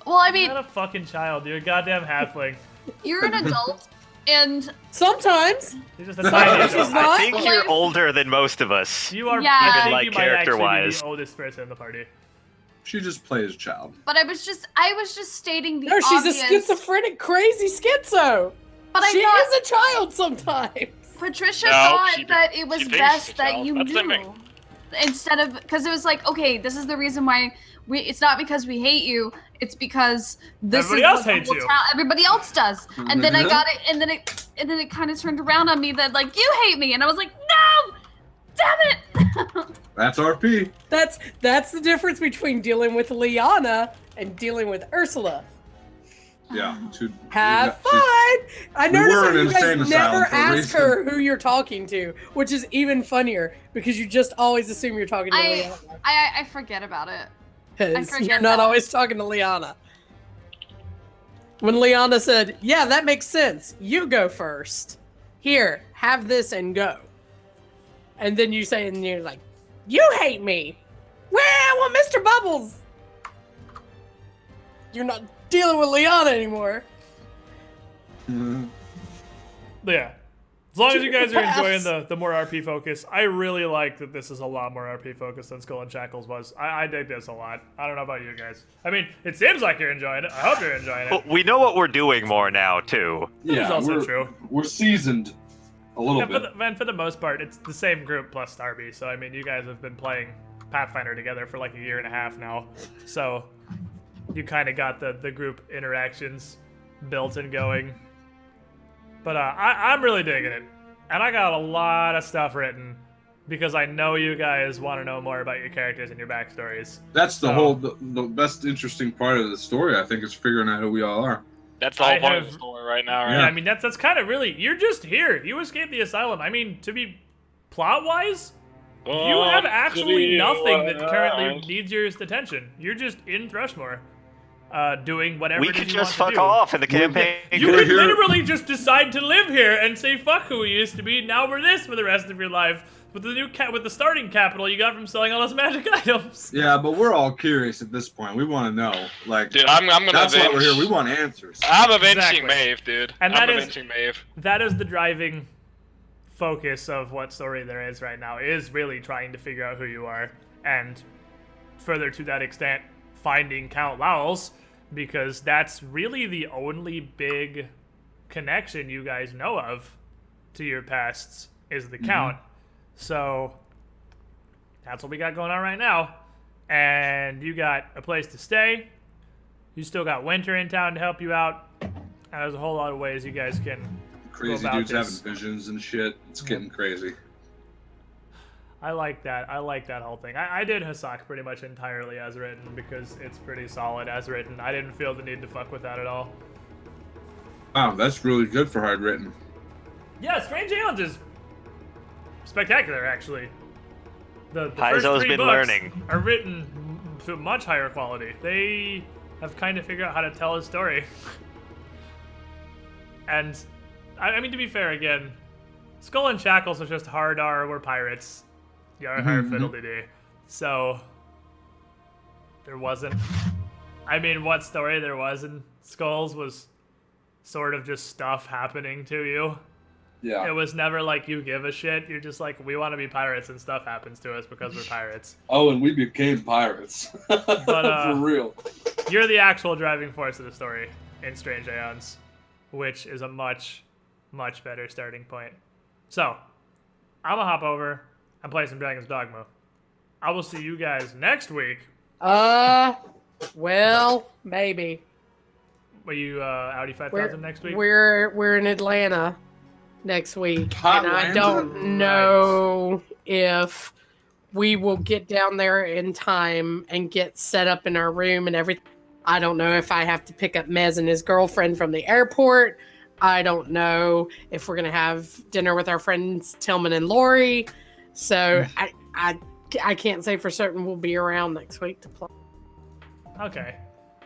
Well, I mean, You're not a fucking child. You're a goddamn halfling. you're an adult, and sometimes You're just a tiny She's adult. not. I think you're older than most of us. You are. Yeah. I Even, think like, you might actually be character-wise. the oldest person in the party. She just plays child. but I was just stating the no, she's obvious. a schizophrenic, crazy schizo. But I she thought is a child sometimes. Patricia No, thought she- that it was she thinks best she's a that child. you That's the knew. thing. Instead of, because it was like, okay, this is the reason why it's not because we hate you, it's because this Everybody is else what the hates whole you. everybody else does. And then I got it, and then it kind of turned around on me that like you hate me, and I was like, no, damn it. That's RP. That's the difference between dealing with Liana and dealing with Ursula. Yeah. Have fun. I noticed were that an you guys insane never asylum for a ask reason. her who you're talking to, which is even funnier because you just always assume you're talking to Liana. I forget about it. I 'Cause forget you're not that. always talking to Liana. When Liana said, "Yeah, that makes sense. You go first. Here, have this and go." And then you say, and you're like, "You hate me." Well, Mr. Bubbles. You're not dealing with Liana anymore. But yeah. As long as you guys are enjoying Pass. the more RP focus, I really like that this is a lot more RP focused than Skull and Shackles was. I dig this a lot. I don't know about you guys. I mean, it seems like you're enjoying it. I hope you're enjoying it. But we know what we're doing more now, too. That is also true. We're seasoned a little Yeah, bit. for the most part, it's the same group plus Starby. So, I mean, you guys have been playing Pathfinder together for like a year and a half now. So, you kind of got the group interactions built and going. But I'm really digging it. And I got a lot of stuff written because I know you guys want to know more about your characters and your backstories. That's the best interesting part of the story, I think, is figuring out who we all are. That's the whole point of the story right now, right? Yeah, I mean, that's kind of really, you're just here. You escaped the asylum. I mean, to be plot-wise, you have actually nothing that currently needs your attention. You're just in Thrushmoor, doing whatever We it is could you just want fuck to do. off in the campaign. You could literally just decide to live here and say fuck who we used to be. Now we're this for the rest of your life. With the new with the starting capital you got from selling all those magic items. Yeah, but we're all curious at this point. We want to know. Like, Dude, I'm gonna that's why avenge. we're here. We want answers. I'm avenging Exactly. Maeve, dude. And I'm that is- avenging Maeve. That is the driving focus of what story there is right now. Is really trying to figure out who you are, and further to that extent, finding Count Lowell's, because that's really the only big connection you guys know of to your pasts is the Count. So that's what we got going on right now. And you got a place to stay. You still got Winter in town to help you out. And there's a whole lot of ways you guys can Crazy go about dudes this. having visions and shit. It's getting crazy. I like that. I like that whole thing. I did Hasak pretty much entirely as written because it's pretty solid as written. I didn't feel the need to fuck with that at all. Wow, that's really good for hard written. Yeah, Strange Aeons is spectacular, actually. The first Paizo's 3 been books learning. are written to much higher quality. They have kind of figured out how to tell a story. And, I mean, to be fair, again, Skull and Shackles was just hard R, we're pirates. Yar har fiddle-de-dee. So, there wasn't... I mean, what story there was in Skulls was sort of just stuff happening to you. Yeah. It was never like you give a shit. You're just like, we want to be pirates and stuff happens to us because we're pirates. Oh, and we became pirates. For real. You're the actual driving force of the story in Strange Aeons, which is a much, much better starting point. So, I'm going to hop over and play some Dragon's Dogma. I will see you guys next week. Well, maybe. Were you Audi 5000 next week? We're in Atlanta next week, and I Hotlanta? don't know if we will get down there in time and get set up in our room and everything. I don't know if I have to pick up Mez and his girlfriend from the airport. I don't know if we're gonna have dinner with our friends Tillman and Lori. So I can't say for certain we'll be around next week to play. Okay.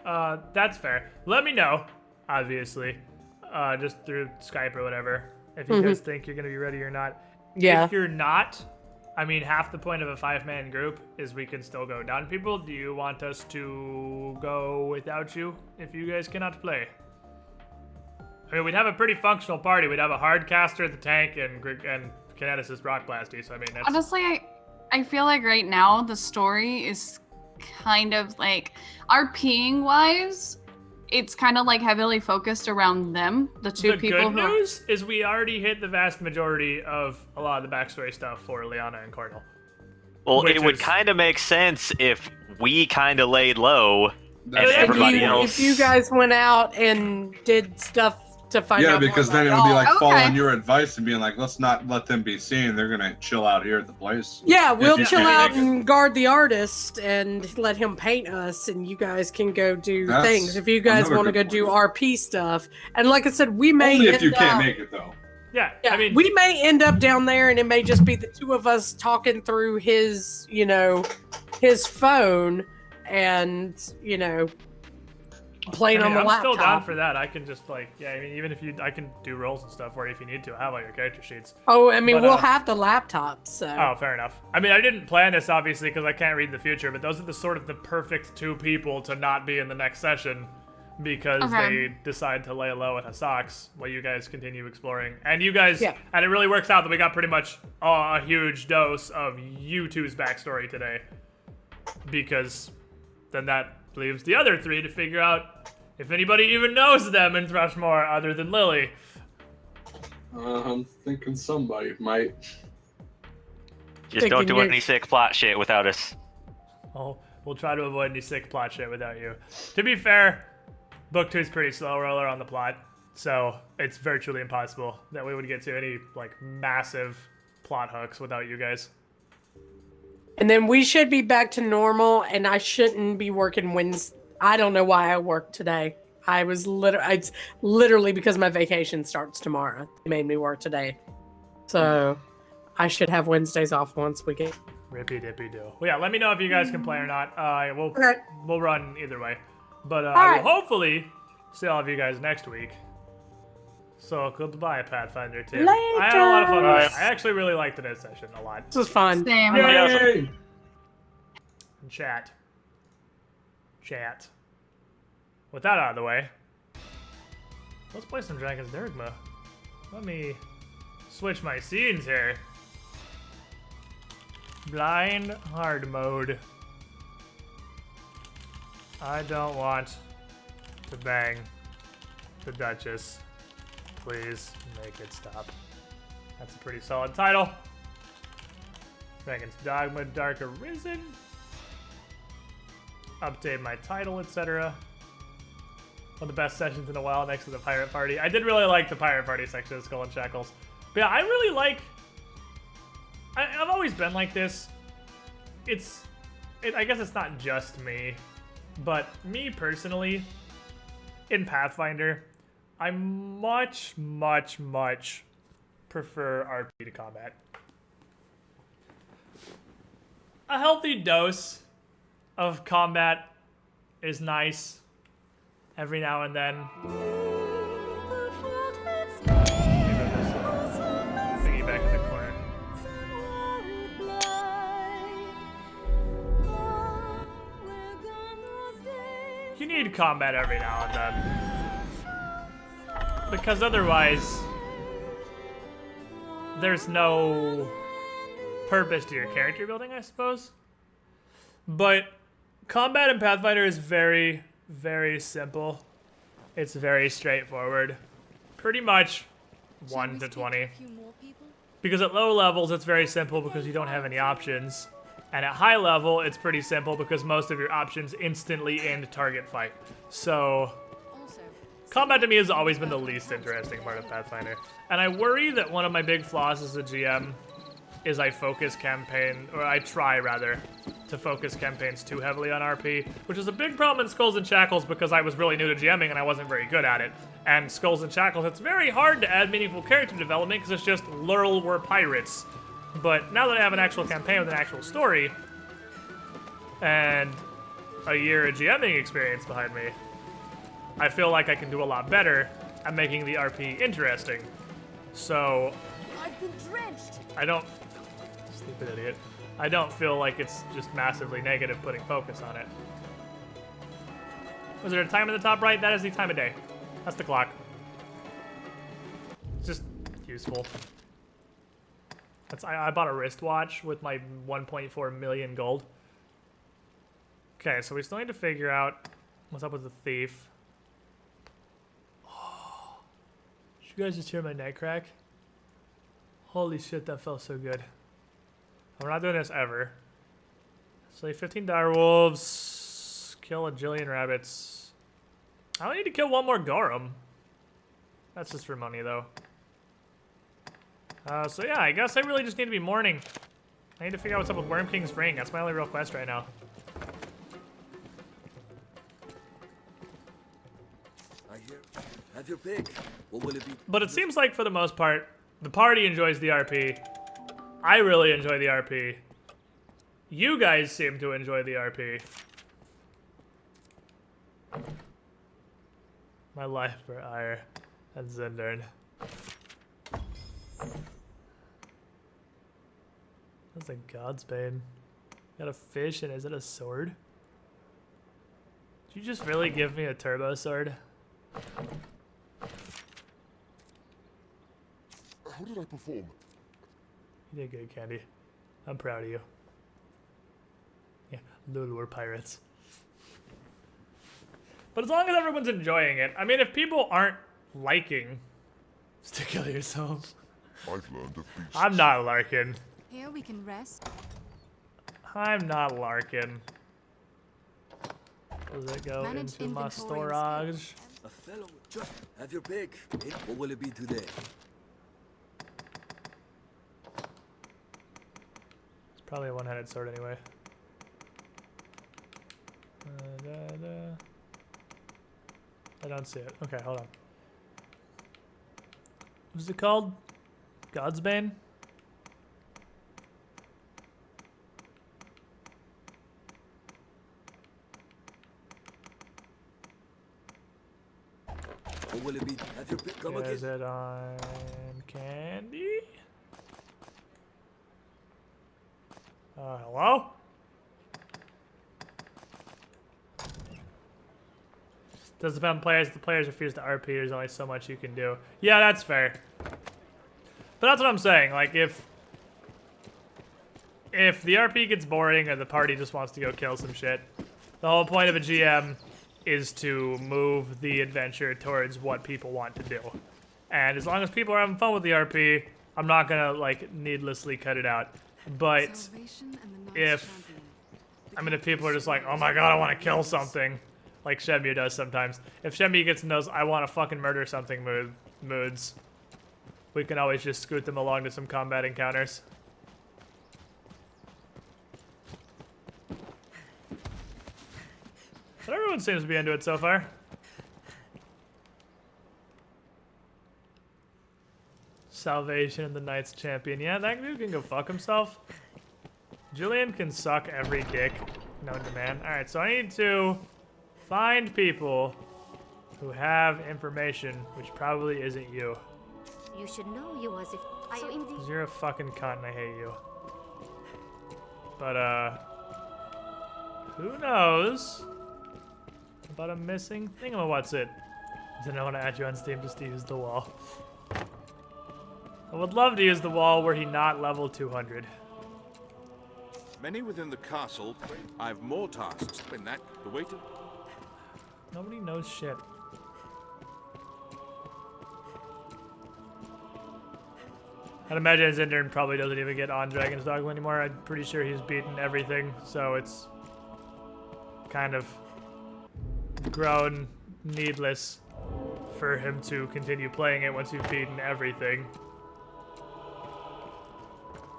That's fair. Let me know, obviously. Just through Skype or whatever. If you guys think you're gonna be ready or not. Yeah. If you're not, I mean, half the point of a 5-man group is we can still go down people. Do you want us to go without you if you guys cannot play? I mean, we'd have a pretty functional party. We'd have a hardcaster, the tank, and Kineticist Rock Blasty. So I mean, that's... Honestly, I feel like right now the story is kind of like RPing wise. It's kind of like heavily focused around them, the two people. The good news is we already hit the vast majority of a lot of the backstory stuff for Liana and Cornel. Well, it would kind of make sense if we kind of laid low and everybody else. If you guys went out and did stuff to find out. Yeah, because then it'll be like following your advice and being like, let's not let them be seen. They're gonna chill out here at the place. Yeah, we'll chill out and guard the artist and let him paint us, and you guys can go do things. If you guys want to go do RP stuff, and like I said, we may only if you can't make it though. Yeah, I mean, we may end up down there, and it may just be the two of us talking through his, his phone, and playing on the laptop. I'm still down for that. I can just even if I can do rolls and stuff for you if you need to. I have all your character sheets. Oh, I mean, we'll have the laptop, so. Oh, fair enough. I mean, I didn't plan this obviously because I can't read the future, but those are the perfect two people to not be in the next session because they decide to lay low at Hasak's while you guys continue exploring. And you guys, and it really works out that we got pretty much a huge dose of you two's backstory today because then that leaves the other three to figure out if anybody even knows them in Thrushmoor other than Lily. I'm thinking somebody might. Just don't do any sick plot shit without us. Oh, we'll try to avoid any sick plot shit without you. To be fair, Book 2 is pretty slow roller on the plot, so it's virtually impossible that we would get to any massive plot hooks without you guys. And then we should be back to normal, and I shouldn't be working Wednesday. I don't know why I worked today. It's literally because my vacation starts tomorrow. They made me work today. So I should have Wednesdays off once we get. Rippy dippy do. Well, yeah, let me know if you guys can play or not. We'll run either way. But we'll hopefully see all of you guys next week. So goodbye, Pathfinder 2. Later. I had a lot of fun with it. I actually really liked today's session a lot. This was fun. Same. Yay! Chat. With that out of the way, let's play some Dragon's Dogma. Let me switch my scenes here. Blind hard mode. I don't want to bang the Duchess. Please make it stop. That's a pretty solid title. Dragon's Dogma, Dark Arisen. Update my title, etc. One of the best sessions in a while next to the Pirate Party. I did really like the Pirate Party section of Skull and Shackles. But yeah, I really like... I've always been like this. I guess it's not just me. But me personally, in Pathfinder, I much, much, much prefer RP to combat. A healthy dose of combat is nice every now and then. Thingy back in the corner. You need combat every now and then. Because otherwise, there's no purpose to your character building, I suppose. But combat in Pathfinder is very, very simple. It's very straightforward. Pretty much 1 to 20. Because at low levels, it's very simple because you don't have any options. And at high level, it's pretty simple because most of your options instantly end target fight. So, combat to me has always been the least interesting part of Pathfinder. And I worry that one of my big flaws as a GM is I focus I try rather, to focus campaigns too heavily on RP, which is a big problem in Skulls and Shackles because I was really new to GMing and I wasn't very good at it. And Skulls and Shackles, it's very hard to add meaningful character development because it's just literal we're pirates. But now that I have an actual campaign with an actual story, and a year of GMing experience behind me, I feel like I can do a lot better at making the RP interesting. So, I've been drenched. I don't, stupid idiot, I don't feel like it's just massively negative putting focus on it. Was there a time in the top right? That is the time of day. That's the clock. It's just useful. I bought a wristwatch with my 1.4 million gold. Okay, so we still need to figure out what's up with the thief. Oh, did you guys just hear my neck crack? Holy shit, that felt so good. We're not doing this ever. Slay 15 dire wolves. Kill a jillion rabbits. I only need to kill one more Gorum. That's just for money, though. So yeah, I guess I really just need to be mourning. I need to figure out what's up with Worm King's ring. That's my only real quest right now. I hear. Have your pick. What will it be? But it seems like for the most part, the party enjoys the RP. I really enjoy the RP. You guys seem to enjoy the RP. My life for Ire and Zindern. That's a God's Bane. Got a fish, and is it a sword? Did you just really give me a turbo sword? How did I perform? You did good, Candy. I'm proud of you. Yeah, Lul, we're pirates. But as long as everyone's enjoying it, I mean, if people aren't liking, just kill yourself. I've learned of beasts. I'm not larking. Here we can rest. I'm not larking. Does it go Manage into my inventory storage? A fellow. Just have your pick. What will it be today? It's probably a one-handed sword anyway. I don't see it. Okay, hold on. What's it called? God's Bane? What will it be? Have your pick. Come Is again. it on Candy? Hello? Does depend on players. If the players refuse to RP, there's only so much you can do. Yeah, that's fair. But that's what I'm saying. Like, if the RP gets boring or the party just wants to go kill some shit, the whole point of a GM is to move the adventure towards what people want to do. And as long as people are having fun with the RP, I'm not gonna, like, needlessly cut it out. But if people are just like, oh my god, I want to kill something, like Shenmue does sometimes. If Shenmue gets in those I want to fucking murder something moods, we can always just scoot them along to some combat encounters. But everyone seems to be into it so far. Salvation and the Knights Champion. Yeah, that dude can go fuck himself. Julian can suck every dick known to man. Alright, so I need to find people who have information, which probably isn't you. You should know you as if I am indeed. 'Cause you're a fucking cunt and I hate you. But, who knows about a missing thingamawhatsit? Then I want to add you on Steam just to use the wall. I would love to use the wall were he not level 200. Many within the castle. I've more tasks than that. The way to... Nobody knows shit. I'd imagine Zindern probably doesn't even get on Dragon's Dogma anymore. I'm pretty sure he's beaten everything, so it's kind of grown needless for him to continue playing it once you've beaten everything.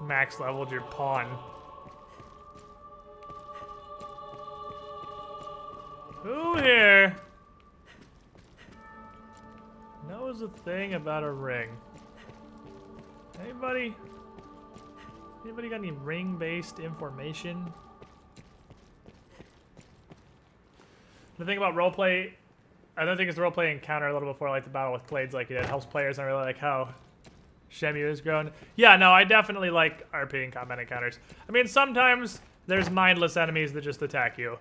Max leveled your pawn. Who here knows a thing about a ring? Anybody? Anybody got any ring-based information? The thing about roleplay, I don't think it's a roleplay encounter a little before like the battle with Clades, like it helps players and really like how Shemu has grown. Yeah, no, I definitely like RP and combat encounters. I mean, sometimes there's mindless enemies that just attack you.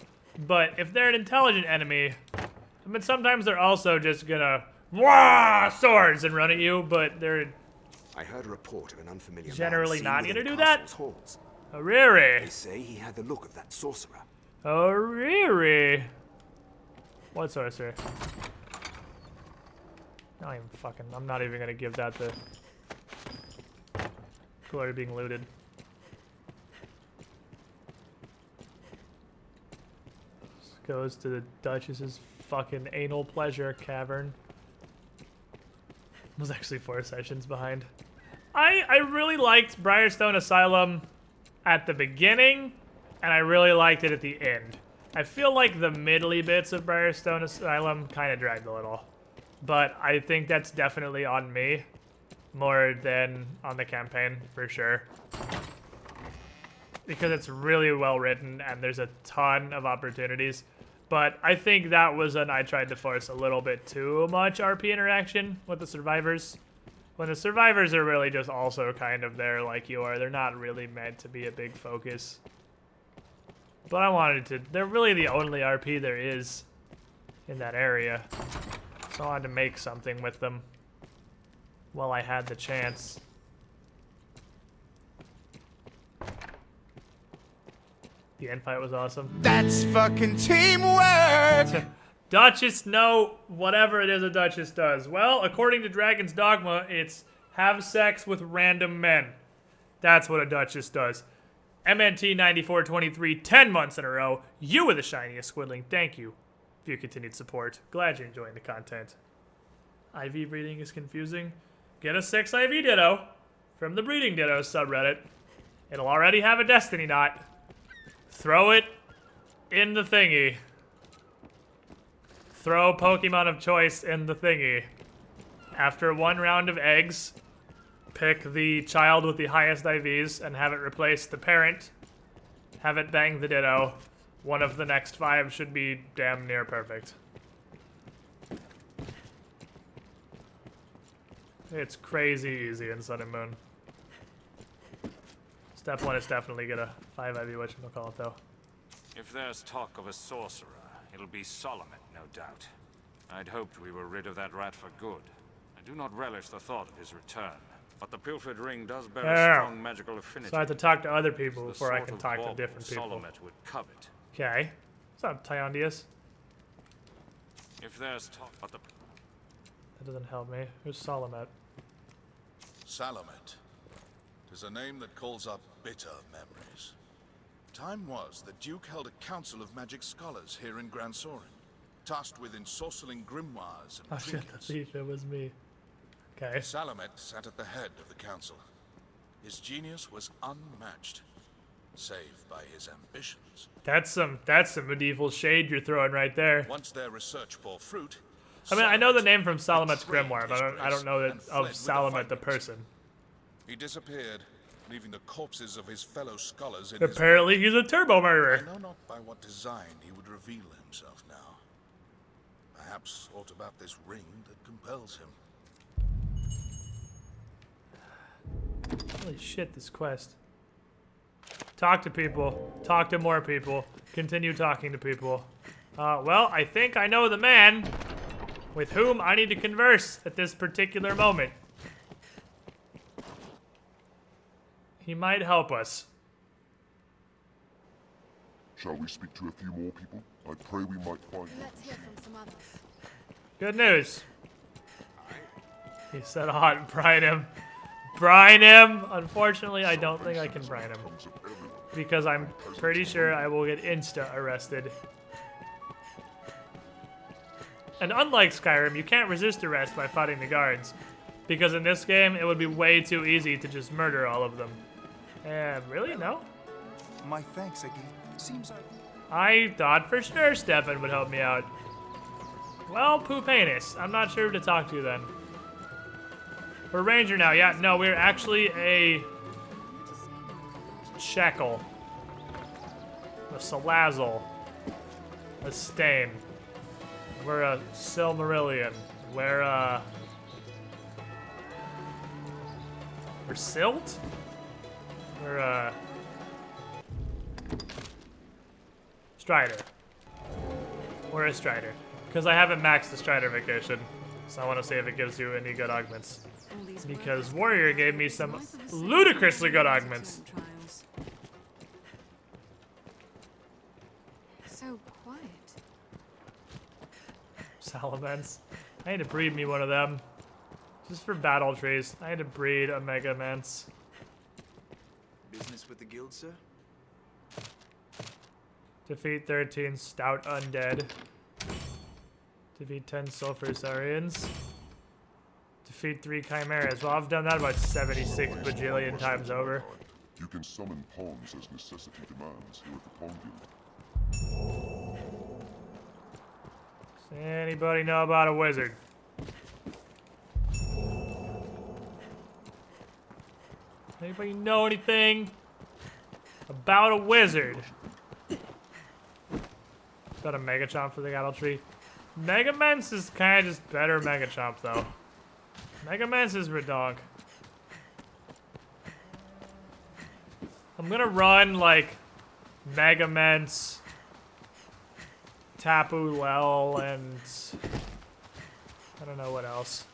But if they're an intelligent enemy, I mean, sometimes they're also just gonna wah swords and run at you, but they're I heard a report of an unfamiliar generally man not seen gonna within do the that. castle's halls. Oriri. They say he had the look of that sorcerer. Oriri. What sorcerer? Not even fucking. I'm not even gonna give that the glory of being looted. Goes to the Duchess's fucking anal pleasure cavern. I was actually 4 sessions behind. I really liked Briarstone Asylum at the beginning, and I really liked it at the end. I feel like the middly bits of Briarstone Asylum kind of dragged a little. But I think that's definitely on me more than on the campaign, for sure. Because it's really well written and there's a ton of opportunities. But I think that was when I tried to force a little bit too much RP interaction with the survivors. When the survivors are really just also kind of there like you are. They're not really meant to be a big focus. But I wanted to. They're really the only RP there is in that area. So I wanted to make something with them while I had the chance. The end fight was awesome. That's fucking teamwork! Duchess, no, whatever it is a Duchess does. Well, according to Dragon's Dogma, it's have sex with random men. That's what a Duchess does. MNT9423, 10 months in a row. You were the shiniest Squidling. Thank you for your continued support. Glad you're enjoying the content. IV breeding is confusing. Get a 6 IV Ditto from the Breeding Ditto subreddit. It'll already have a Destiny knot. Throw it in the thingy. Throw Pokemon of choice in the thingy. After 1 round of eggs, pick the child with the highest IVs and have it replace the parent. Have it bang the Ditto. One of the next 5 should be damn near perfect. It's crazy easy in Sun and Moon. Step 1 is definitely get a 5 IV whatchamacallit though. If there's talk of a sorcerer, it'll be Solomon, no doubt. I'd hoped we were rid of that rat for good. I do not relish the thought of his return, but the pilfered ring does bear a strong magical affinity. So I have to talk to other people before I can talk to different people. Solomon would covet. Okay. What's up, Tyondius? If there's talk, but the That doesn't help me. Who's Solomet? Salamet. Tis a name that calls up bitter memories. Time was the Duke held a council of magic scholars here in Grand Sorin, tasked with ensorceling grimoires and Oh shit, trinkets. the thief, it was me. Okay. Salamet sat at the head of the council. His genius was unmatched, save by his ambitions. That's some medieval shade you're throwing right there. Once their research bore fruit, I mean, I know the name from Salamet's Grimoire, but I don't know that and of fled with the Salamet the findings. person. He disappeared, leaving the corpses of his fellow scholars in Apparently he's a turbo murderer. I know not by what design he would reveal himself now. Perhaps aught about this ring that compels him. Holy shit, this quest. Talk to people. Talk to more people. Continue talking to people. Well, I think I know the man with whom I need to converse at this particular moment. He might help us. Shall we speak to a few more people? I pray we might find Let's hear from some others. Good news. He said hot, brine him. Brine him! Unfortunately, I don't think I can brine him. Because I'm pretty sure I will get insta-arrested. And unlike Skyrim, you can't resist arrest by fighting the guards. Because in this game, it would be way too easy to just murder all of them. Really? No? My thanks again. Seems like... I thought for sure Stefan would help me out. Well, Poopanus. I'm not sure who to talk to then. We're Ranger now. Yeah, no, we're actually a Shekel. A Salazzle. A Stain. We're a Silmarillion. We're Silt? We're Strider. We're a Strider. Because I haven't maxed the Strider vacation. So I want to see if it gives you any good augments. Because Warrior gave me some ludicrously good augments. So quiet. Salamence. I need to breed me one of them. Just for battle trees. I need to breed a Mega Mence. Business with the guild, sir? Defeat 13 Stout Undead. Defeat 10 Sulphurous Aeons. Defeat 3 Chimeras. Well, I've done that about 76 bajillion times over. You can summon pawns as necessity demands here at the Pawn Guild. Does anybody know about a wizard? Anybody know anything about a wizard? Got a Mega Chomp for the Cattle Tree. Mega Mence is kind of just better Mega Chomp though. Mega Mence is redonk. I'm gonna run like Mega Mence, Tapu Lel, and I don't know what else.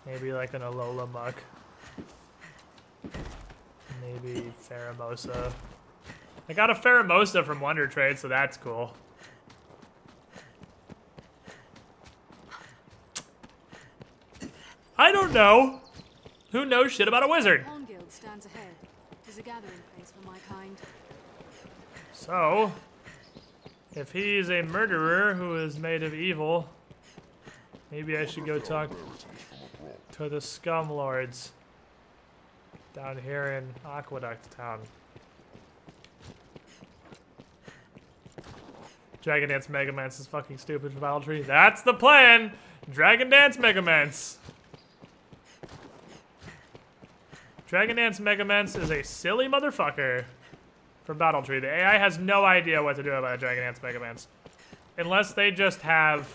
Maybe like an Alola Muck. Maybe Pheromosa. I got a Pheromosa from Wonder Trade, so that's cool. I don't know. Who knows shit about a wizard? Pawn Guild stands ahead. It is a gathering place for my kind. So, if he's a murderer who is made of evil, maybe I should go talk to the Scum Lords down here in Aqueduct Town. Dragon Dance Mega Mence is fucking stupid for Battle Tree. That's the plan! Dragon Dance Mega Mence. Dragon Dance Mega Mence is a silly motherfucker for Battle Tree. The AI has no idea what to do about a Dragon Dance Mega Mence. Unless they just have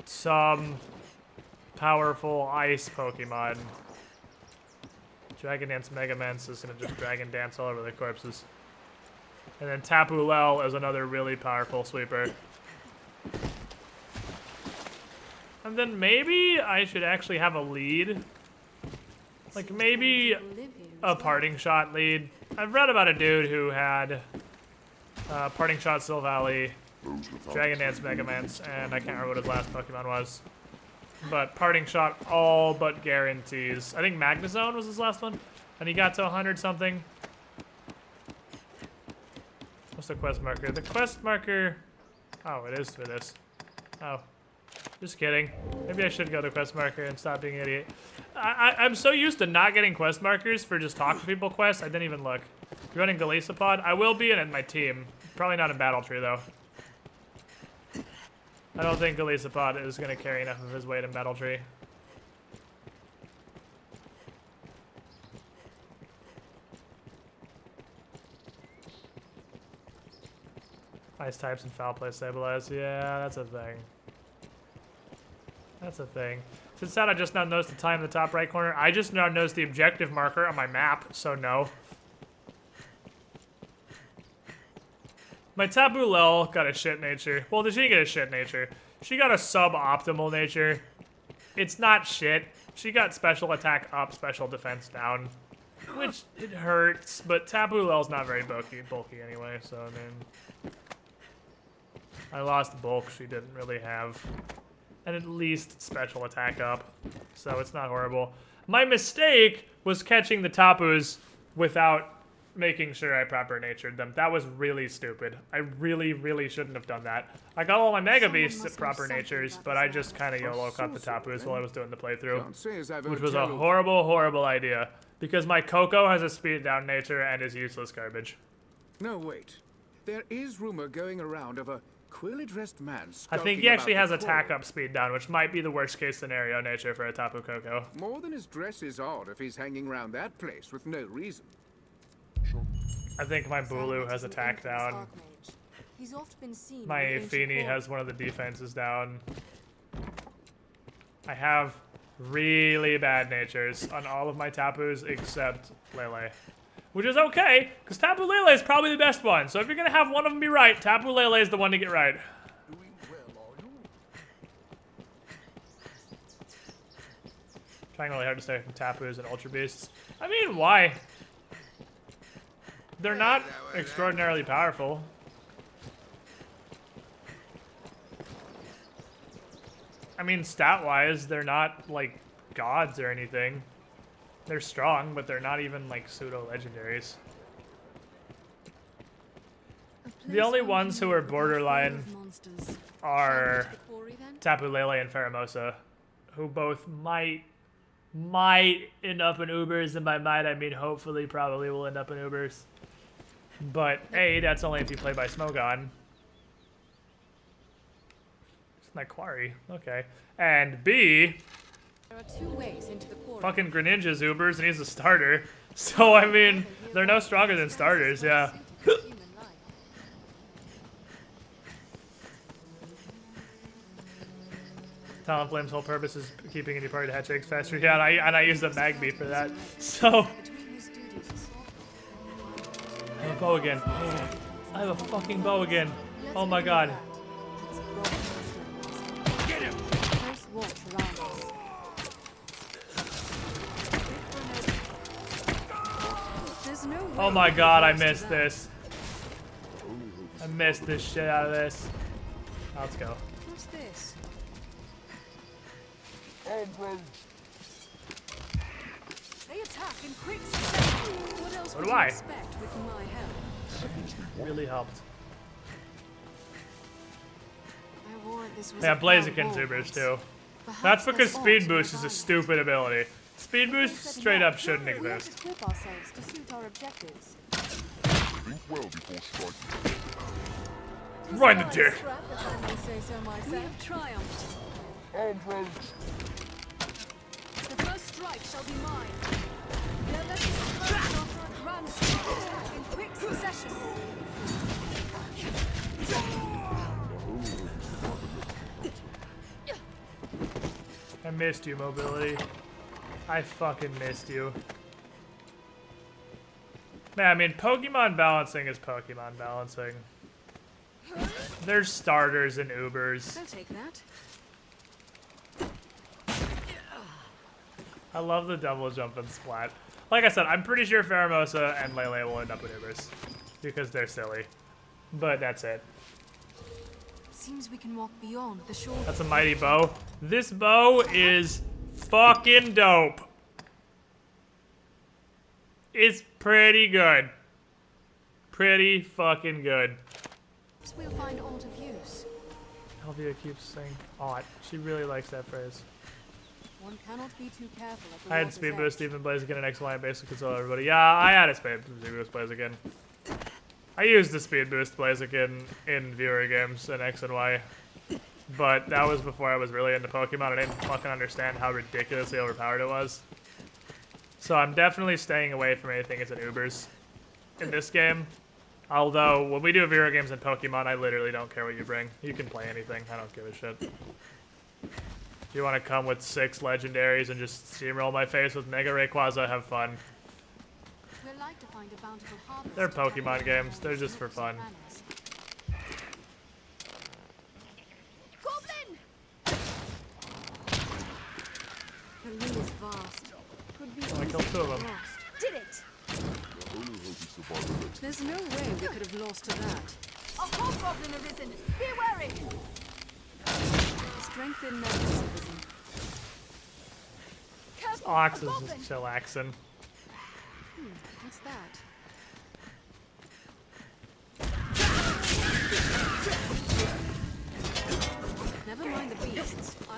some powerful ice Pokemon. Dragon Dance Mega Mence is gonna just Dragon Dance all over the corpses. And then Tapu Lel is another really powerful sweeper. And then maybe I should actually have a lead. Like maybe a Parting Shot lead. I've read about a dude who had Parting Shot Silvally, Dragon Dance Mega Mence, and I can't remember what his last Pokemon was. But Parting Shot all but guarantees. I think Magnezone was his last one. And he got to 100 something. What's the quest marker? The quest marker... Oh, it is for this. Oh. Just kidding. Maybe I should go to quest marker and stop being an idiot. I'm so used to not getting quest markers for just talk to people quests, I didn't even look. You're running Golisopod? I will be in my team. Probably not in Battle Tree, though. I don't think Golisopod is going to carry enough of his weight in Battle Tree. Ice types and foul play stabilize. Yeah, that's a thing. That's a thing. Since that, I just now noticed the time in the top right corner. I just now noticed the objective marker on my map, so no. My Tapu Lel got a shit nature. Well, she didn't get a shit nature. She got a suboptimal nature. It's not shit. She got special attack up, special defense down. Which, it hurts, but Tapu Lel's not very bulky anyway, so I mean... I lost bulk she didn't really have. And at least special attack up. So it's not horrible. My mistake was catching the Tapus without making sure I proper natured them. That was really stupid. I really shouldn't have done that. I got all my Mega Beasts at proper natures, but I just kind of YOLO caught the Tapus while I was doing the playthrough, which was a horrible idea, because my Coco has a speed down nature and is useless garbage. No, wait. There is rumor going around of a queerly dressed man. I think he actually has attack up speed down, which might be the worst case scenario nature for a Tapu Koko. More than his dress is odd if he's hanging around that place with no reason. I think my Bulu has attack down. My Feeny has one of the defenses down. I have really bad natures on all of my Tapus except Lele. Which is okay, because Tapu Lele is probably the best one. So if you're going to have one of them be right, Tapu Lele is the one to get right. Trying really hard to stay from Tapus and Ultra Beasts. I mean, why? They're not extraordinarily powerful. I mean, stat-wise, they're not, like, gods or anything. They're strong, but they're not even, like, pseudo-legendaries. The only ones who are borderline are Tapu Lele and Pheromosa, who both might end up in Ubers, and by might I mean hopefully probably will end up in Ubers. But A, that's only if you play by Smogon. It's my quarry, okay. And B, there are 2 ways into the quarry. Fucking Greninja's Ubers and he's a starter. So I mean, they're no stronger than starters, yeah. Talonflame's whole purpose is keeping any party to hatch eggs faster. Yeah, and I use the Magby for that. So I have a bow again. I have a fucking bow again. Oh my god. Get him! Close watch around us. Oh my god, I missed this. I missed this shit out of this. Let's go. What's this? They attack in quick succession. What else would you expect with my help? Really helped. I warrant this was Yeah, Blaziken's Ubers too. That's because Speed Boost is a stupid ability. Speed Boost straight up shouldn't exist. Equip ourselves to suit our objectives. Think well before striking. Right in the dick. We have triumphed. The first strike shall be mine. Their legends first offer a grand strike in quick succession. I missed you, mobility. I fucking missed you. Man, I mean, Pokemon balancing is Pokemon balancing. There's starters and Ubers. I'll take that. I love the double jump and splat. Like I said, I'm pretty sure Pheromosa and Lele will end up with Ubers. Because they're silly. But that's it. Seems we can walk beyond the shore. That's a mighty bow. This bow is fucking dope. It's pretty good. Pretty fucking good. We'll find aught of use. Elvia keeps saying aught. She really likes that phrase. One cannot be too careful at the I had water's Speed edge. Boost, even Blaziken, and X-Y, and basic console, everybody. Yeah, I had a Speed Boost Blaziken. I used the Speed Boost Blaziken in viewer games in X and Y. But that was before I was really into Pokemon. I didn't fucking understand how ridiculously overpowered it was. So I'm definitely staying away from anything as an Ubers in this game. Although, when we do viewer games in Pokemon, I literally don't care what you bring. You can play anything. I don't give a shit. If you want to come with 6 legendaries and just steamroll my face with Mega Rayquaza, have fun. We'd like to find a bountiful harvest. They're Pokemon games. They're just for fun. Goblin! The room is vast. Could be I killed 2 of them. lost. Did it! There's no way we could have lost to that. A hobgoblin arisen! Be wary! Strength in numbers arisen. Ox is just chillaxing. What's that?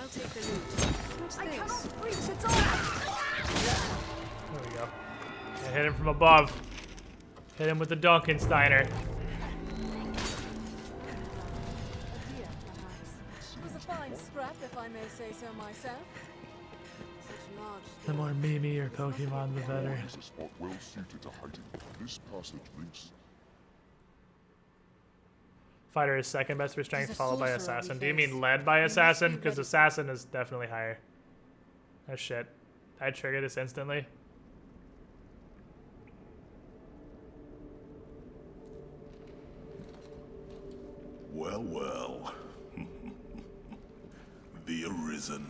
I'll take the loot. What's this? Cannot reach its There we go. I hit him from above. Hit him with the Dunkensteiner. It was a fine scrap, if I may say so myself. Such large. The more Mimi your Pokemon, the better. Is a spot well suited to hiding. This passage links. Fighter is second best for strength, followed by assassin. Do you mean led by assassin? Because assassin is definitely higher. Oh shit. I trigger this instantly. Well, well. The Arisen.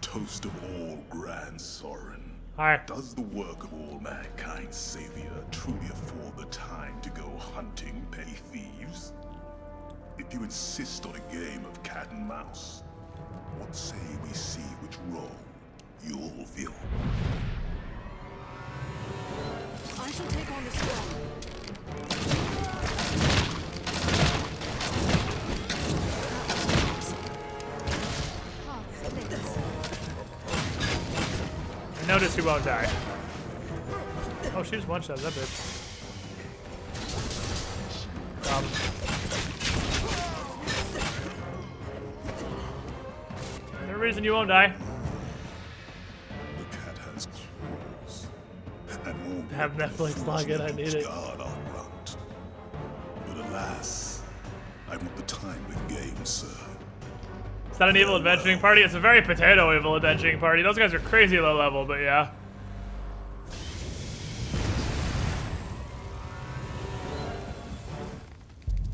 Toast of all Grand Sorin. Hi. Does the work of all mankind's savior truly afford the time to go hunting petty thieves? If you insist on a game of cat and mouse, what say we see which role you'll fill? I shall take on the strong. I notice he won't die. Oh, she just one-shot that bitch. No reason you won't die. The cat has claws. And Have Netflix login, I need it. guard our grunt. But alas, I want the time with game, sir. It's not an evil adventuring party, it's a very potato evil adventuring party. Those guys are crazy low level, but yeah.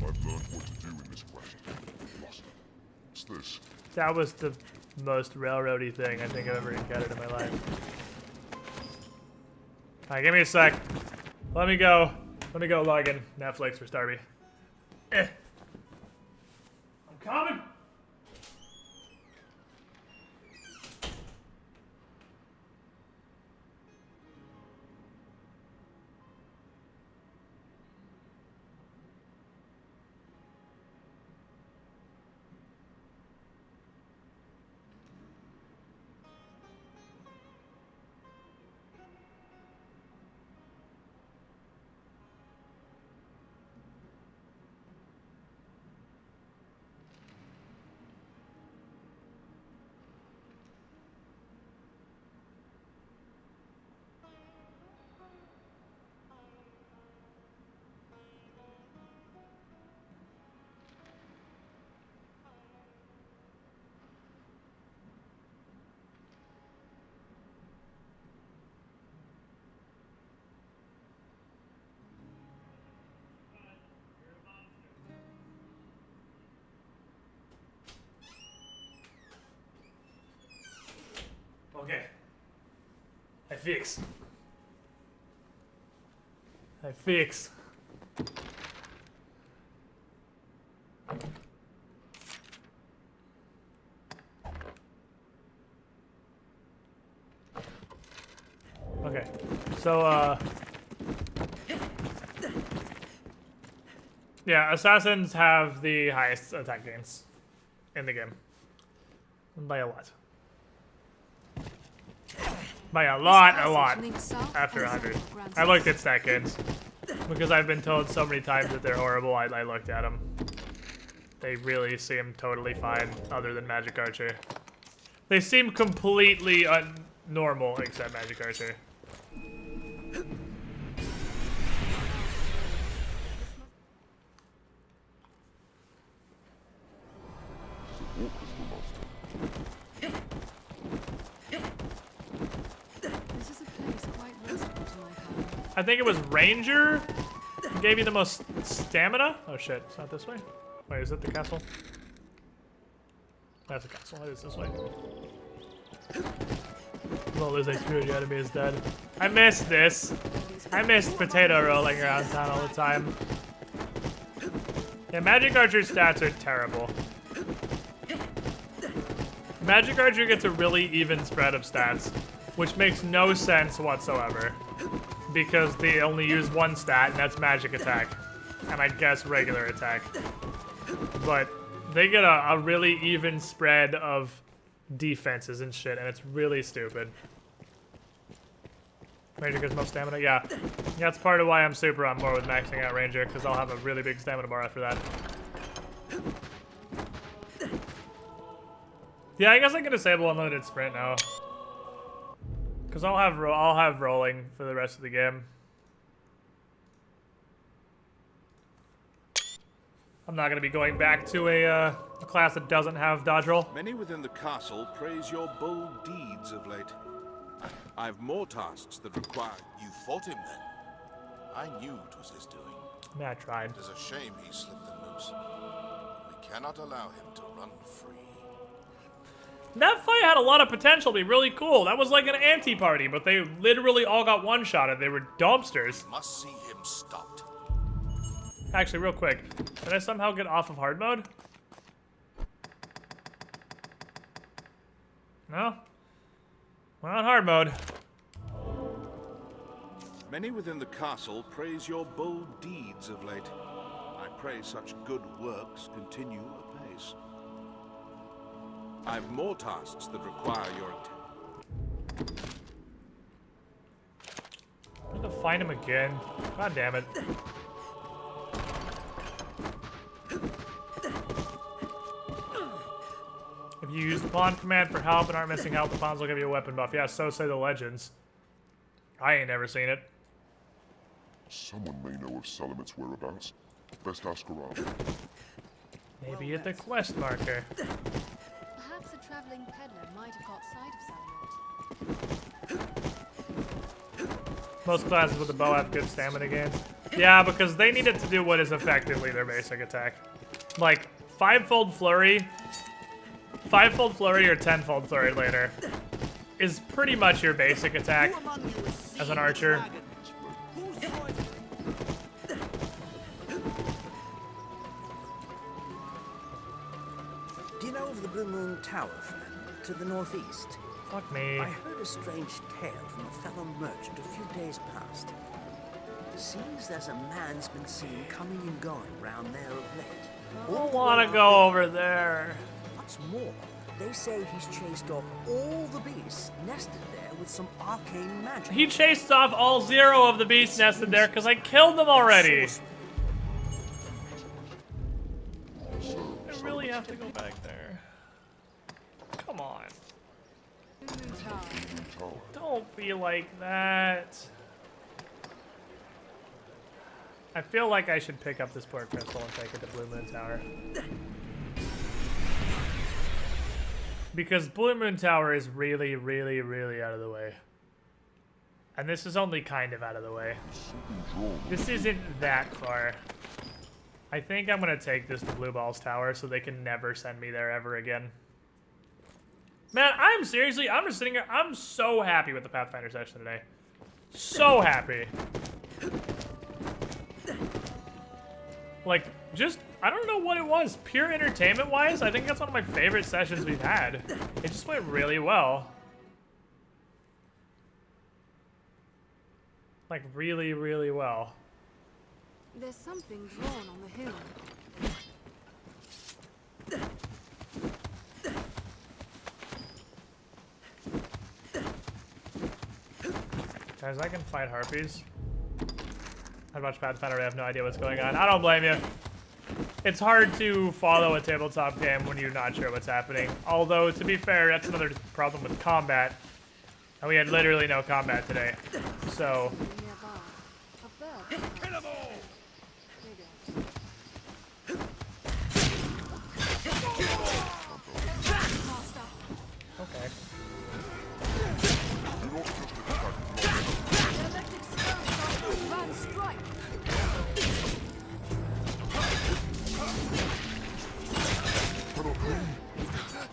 I've learned what to do in this quest. Lost. What's this? That was the most railroady thing I think I've ever encountered in my life. Alright, give me a sec. Let me go log in Netflix for Starby. I'm coming! Okay. I fix. Okay. So, yeah, assassins have the highest attack gains in the game. By a lot. By a lot. After 100. I looked at stat gains. Because I've been told so many times that they're horrible, I looked at them. They really seem totally fine, other than Magic Archer. They seem completely normal, except Magic Archer. I think it was Ranger who gave you the most stamina. Oh shit, it's not this way. Wait, is it the castle? That's the castle, it is this way. Well, there's a screwed enemy is dead. I missed this. I missed potato rolling around town all the time. Yeah, Magic Archer's stats are terrible. Magic Archer gets a really even spread of stats, which makes no sense whatsoever. Because they only use one stat, and that's magic attack. And I guess regular attack. But they get a really even spread of defenses and shit, and it's really stupid. Ranger gets most stamina? Yeah. That's part of why I'm super on board with maxing out Ranger, because I'll have a really big stamina bar after that. Yeah, I guess I can disable unlimited sprint now. Because I'll have rolling for the rest of the game. I'm not going to be going back to a class that doesn't have dodge roll. Many within the castle praise your bold deeds of late. I've more tasks that require... You fought him then? I knew it was his doing. Yeah, I tried. It is a shame he slipped them loose. We cannot allow him to run free. That fight had a lot of potential to be really cool. That was like an anti-party, but they literally all got one-shotted. They were dumpsters. Must see him stopped. Actually, real quick, did I somehow get off of hard mode? No? We're on hard mode. Many within the castle praise your bold deeds of late. I pray such good works continue apace. I've more tasks that require your attention. I have to find him again. God damn it. If you use the pawn command for help and aren't missing help, the pawns will give you a weapon buff. Yeah, so say the legends. I ain't never seen it. Someone may know of Salamit's whereabouts. Best ask around. Maybe at the quest marker. Perhaps a traveling peddler might have got sight of Salamet. Most classes with the bow have good stamina gains. Yeah, because they need it to do what is effectively their basic attack. Like, 5-fold flurry or 10-fold flurry later is pretty much your basic attack as an archer. Do you know of the Blue Moon Tower, friend? To the northeast? Fuck me. I heard a strange tale from a fellow merchant a few days past. Seems there's a man's been seen coming and going round there of late. I don't want to go over there. What's more, they say he's chased off all the beasts nested there with some arcane magic. He chased off all 0 of the beasts nested there because I killed them already. I really have to go back there. Come on. Don't be like that. I feel like I should pick up this port crystal and take it to Blue Moon Tower. Because Blue Moon Tower is really, really, really out of the way. And this is only kind of out of the way. This isn't that far. I think I'm going to take this to Blue Balls Tower so they can never send me there ever again. Man, I'm just sitting here, I'm so happy with the Pathfinder session today. So happy. Like, just, I don't know what it was. Pure entertainment-wise, I think that's one of my favorite sessions we've had. It just went really well. Like, really, really well. There's something drawn on the hill. Guys, I can fight harpies. I'd watch Pathfinder, I have no idea what's going on. I don't blame you. It's hard to follow a tabletop game when you're not sure what's happening. Although, to be fair, that's another problem with combat. And we had literally no combat today. So... Okay.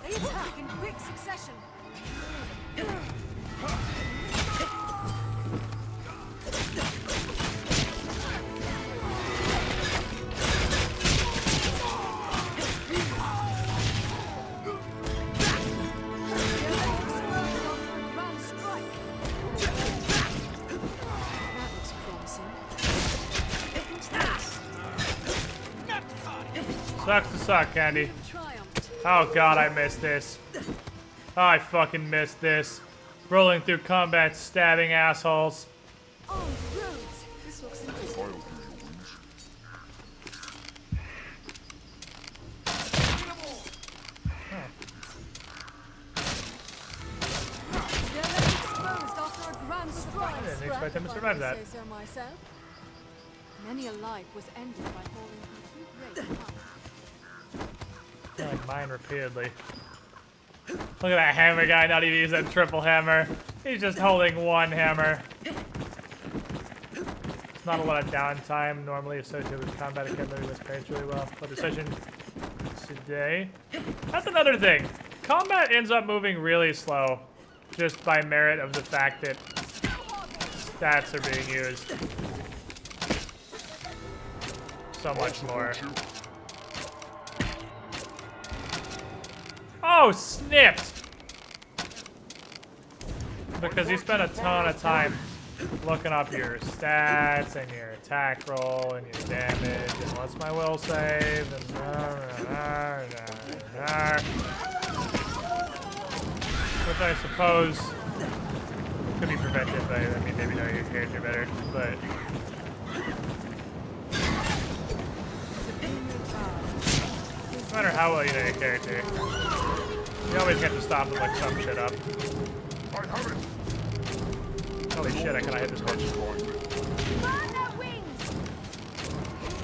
They attack in quick succession. Sucks to suck, Candy. Oh god, I missed this. Oh, I fucking missed this. Rolling through combat, stabbing assholes. Armed roads. This looks interesting. They're left exposed after a grand strike. I didn't expect him to survive that. Say so myself. Many a life was ended by falling from too great a height. Like mine repeatedly. Look at that hammer guy not even using that triple hammer. He's just holding one hammer. It's not a lot of downtime normally associated with combat. I can't this page really well. But the session today. That's another thing. Combat ends up moving really slow. Just by merit of the fact that stats are being used. So much more. Oh, snipped! Because you spent a ton of time looking up your stats and your attack roll and your damage and what's my will save and which I suppose could be prevented by, I mean, maybe know your character better, but no matter how well you know your character, you always have to stop and look some shit up. Holy shit, I kinda hit this bitch. Burn their wings!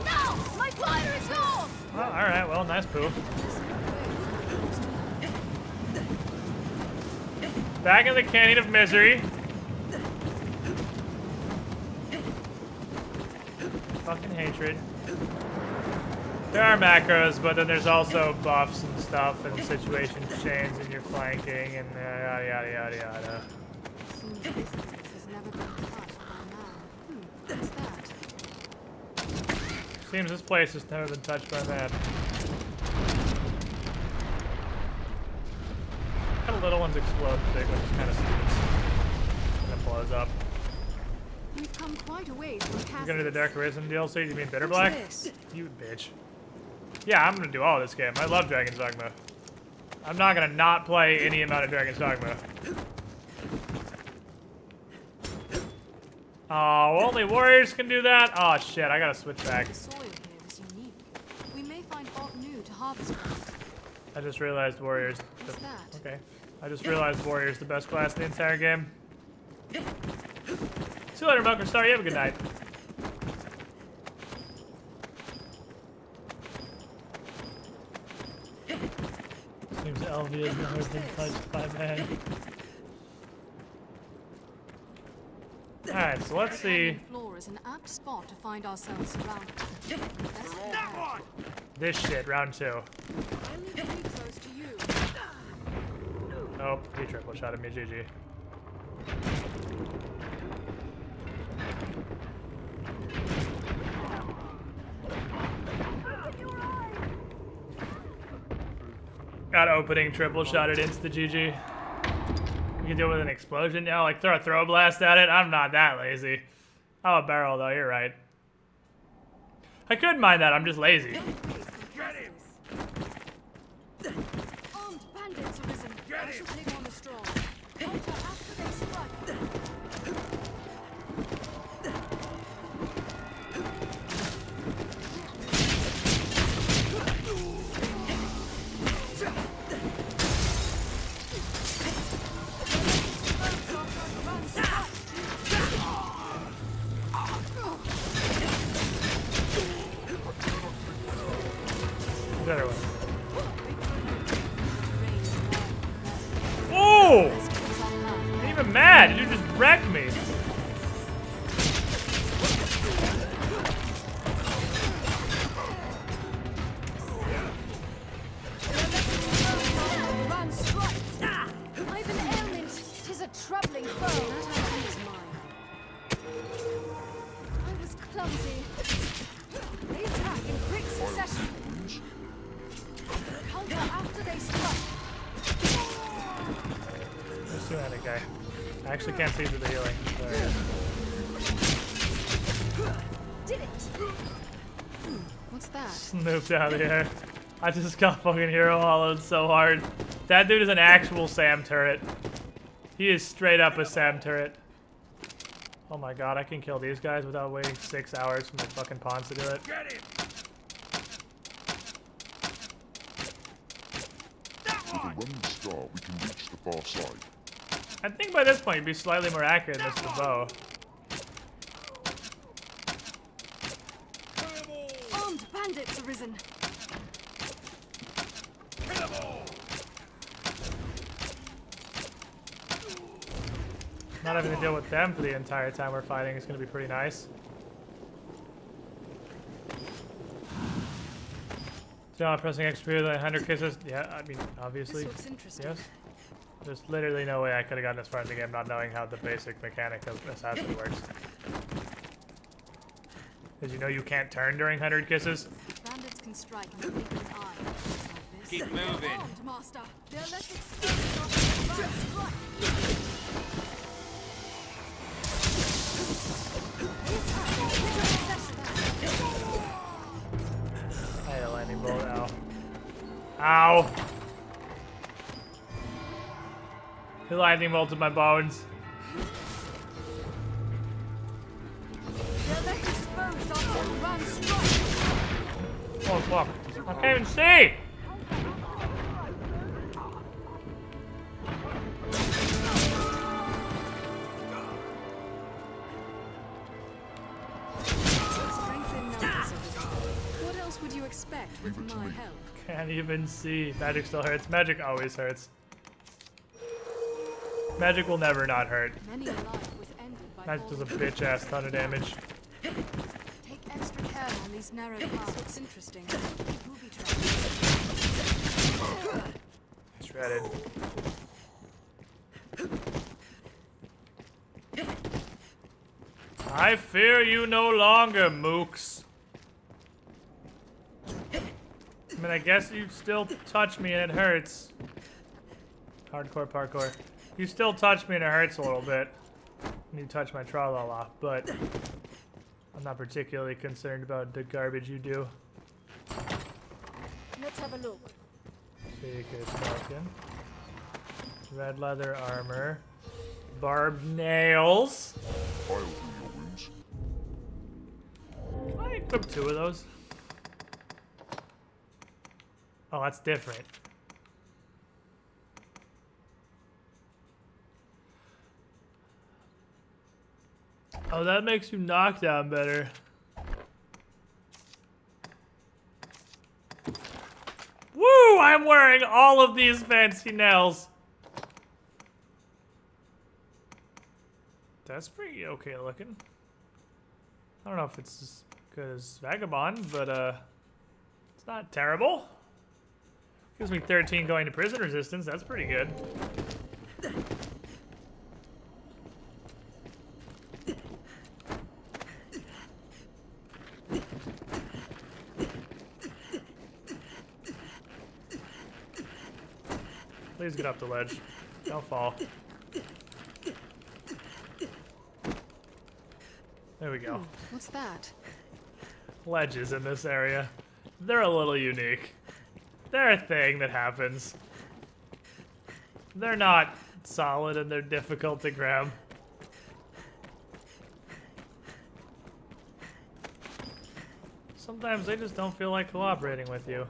No! My glider is gone! Well, alright, well, nice poo. Back in the Canyon of Misery. Fucking hatred. There are macros, but then there's also buffs and stuff and situation chains and your flanking and yada yada yada yada. Seems this place has never been touched by man. What's that? Seems this place has never been touched by man. Kind of little ones explode, the big ones kind of stinks. And it blows up. We've come quite a ways from You're gonna do the Dark Arisen DLC? You mean Bitter What's Black? this? You bitch. Yeah, I'm gonna do all this game. I love Dragon's Dogma. I'm not gonna not play any amount of Dragon's Dogma. Oh, only warriors can do that? Oh shit, I gotta switch back. The soil here is unique. We may find aught new to harvest from. I just realized warriors. What's that? Okay. I just realized warriors the best class in the entire game. See you later, Bunker Star. You have a good night. Seems LV has never been touched by man. Alright, so let's see. The floor is an apt spot to find ourselves surrounded. This shit, round 2. I live pretty close to you. Oh, he triple shot at me, GG. Got opening triple shot it insta GG. You can do it with an explosion now, like throw a throw blast at it. I'm not that lazy. Oh, a barrel though, you're right. I could mind that, I'm just lazy. Armed bandits arisen. I shall take on the strong. Counter after they strike. Better one. Oh! I'm even mad. You just wrecked me. Run strikes. I've an ailment. 'Tis a troubling foe. I was clumsy. They attack in quick succession. Counter after they strike. Let's do that guy. I actually can't see through the healing. There he is. Did it. What's that? Snooped out of here. I just got fucking hero hollowed so hard. That dude is an actual Sam turret. He is straight up a Sam turret. Oh my god, I can kill these guys without waiting 6 hours for my fucking pawns to do it. Get it! With a running start, we can reach the far side. I think by this point you'd be slightly more accurate than this with the bow. Armed bandits arisen. Not having to deal with them for the entire time we're fighting is going to be pretty nice. John pressing X with 100 kisses. Yeah, I mean, obviously. This looks interesting. Yes. There's literally no way I could have gotten as far in the game not knowing how the basic mechanic of Assassin works. Did you know you can't turn during 100 kisses? Bandits can strike in the blink of an eye. Like this. Keep moving. Armed, master. They're less exposed after I had a lightning bolt. Ow. Ow! He lightning bolted my bones. They're less exposed after a run strike. Oh fuck. I can't even see! What else would you expect with my help? Can't even see. Magic still hurts. Magic always hurts. Magic will never not hurt. Many a life was ended by Magic does a bitch ass ton of damage. Take extra care on these narrow paths. Looks interesting. Booby traps. Shredded. I fear you no longer, mooks. I mean, I guess you still touch me and it hurts. Hardcore parkour. You still touch me and it hurts a little bit. When you touch my tra-la-la, but I'm not particularly concerned about the garbage you do. Let's have a look. Secret token. Red leather armor. Barbed nails. I'll heal your wounds. Can I equip 2 of those? Oh, that's different. Oh, that makes you knock down better. Woo! I'm wearing all of these fancy nails. That's pretty okay looking. I don't know if it's as good as Vagabond, but it's not terrible. Gives me 13 going to prison resistance. That's pretty good. Please get up the ledge. Don't fall. There we go. What's that? Ledges in this area. They're a little unique. They're a thing that happens. They're not solid and they're difficult to grab. Sometimes they just don't feel like cooperating with you.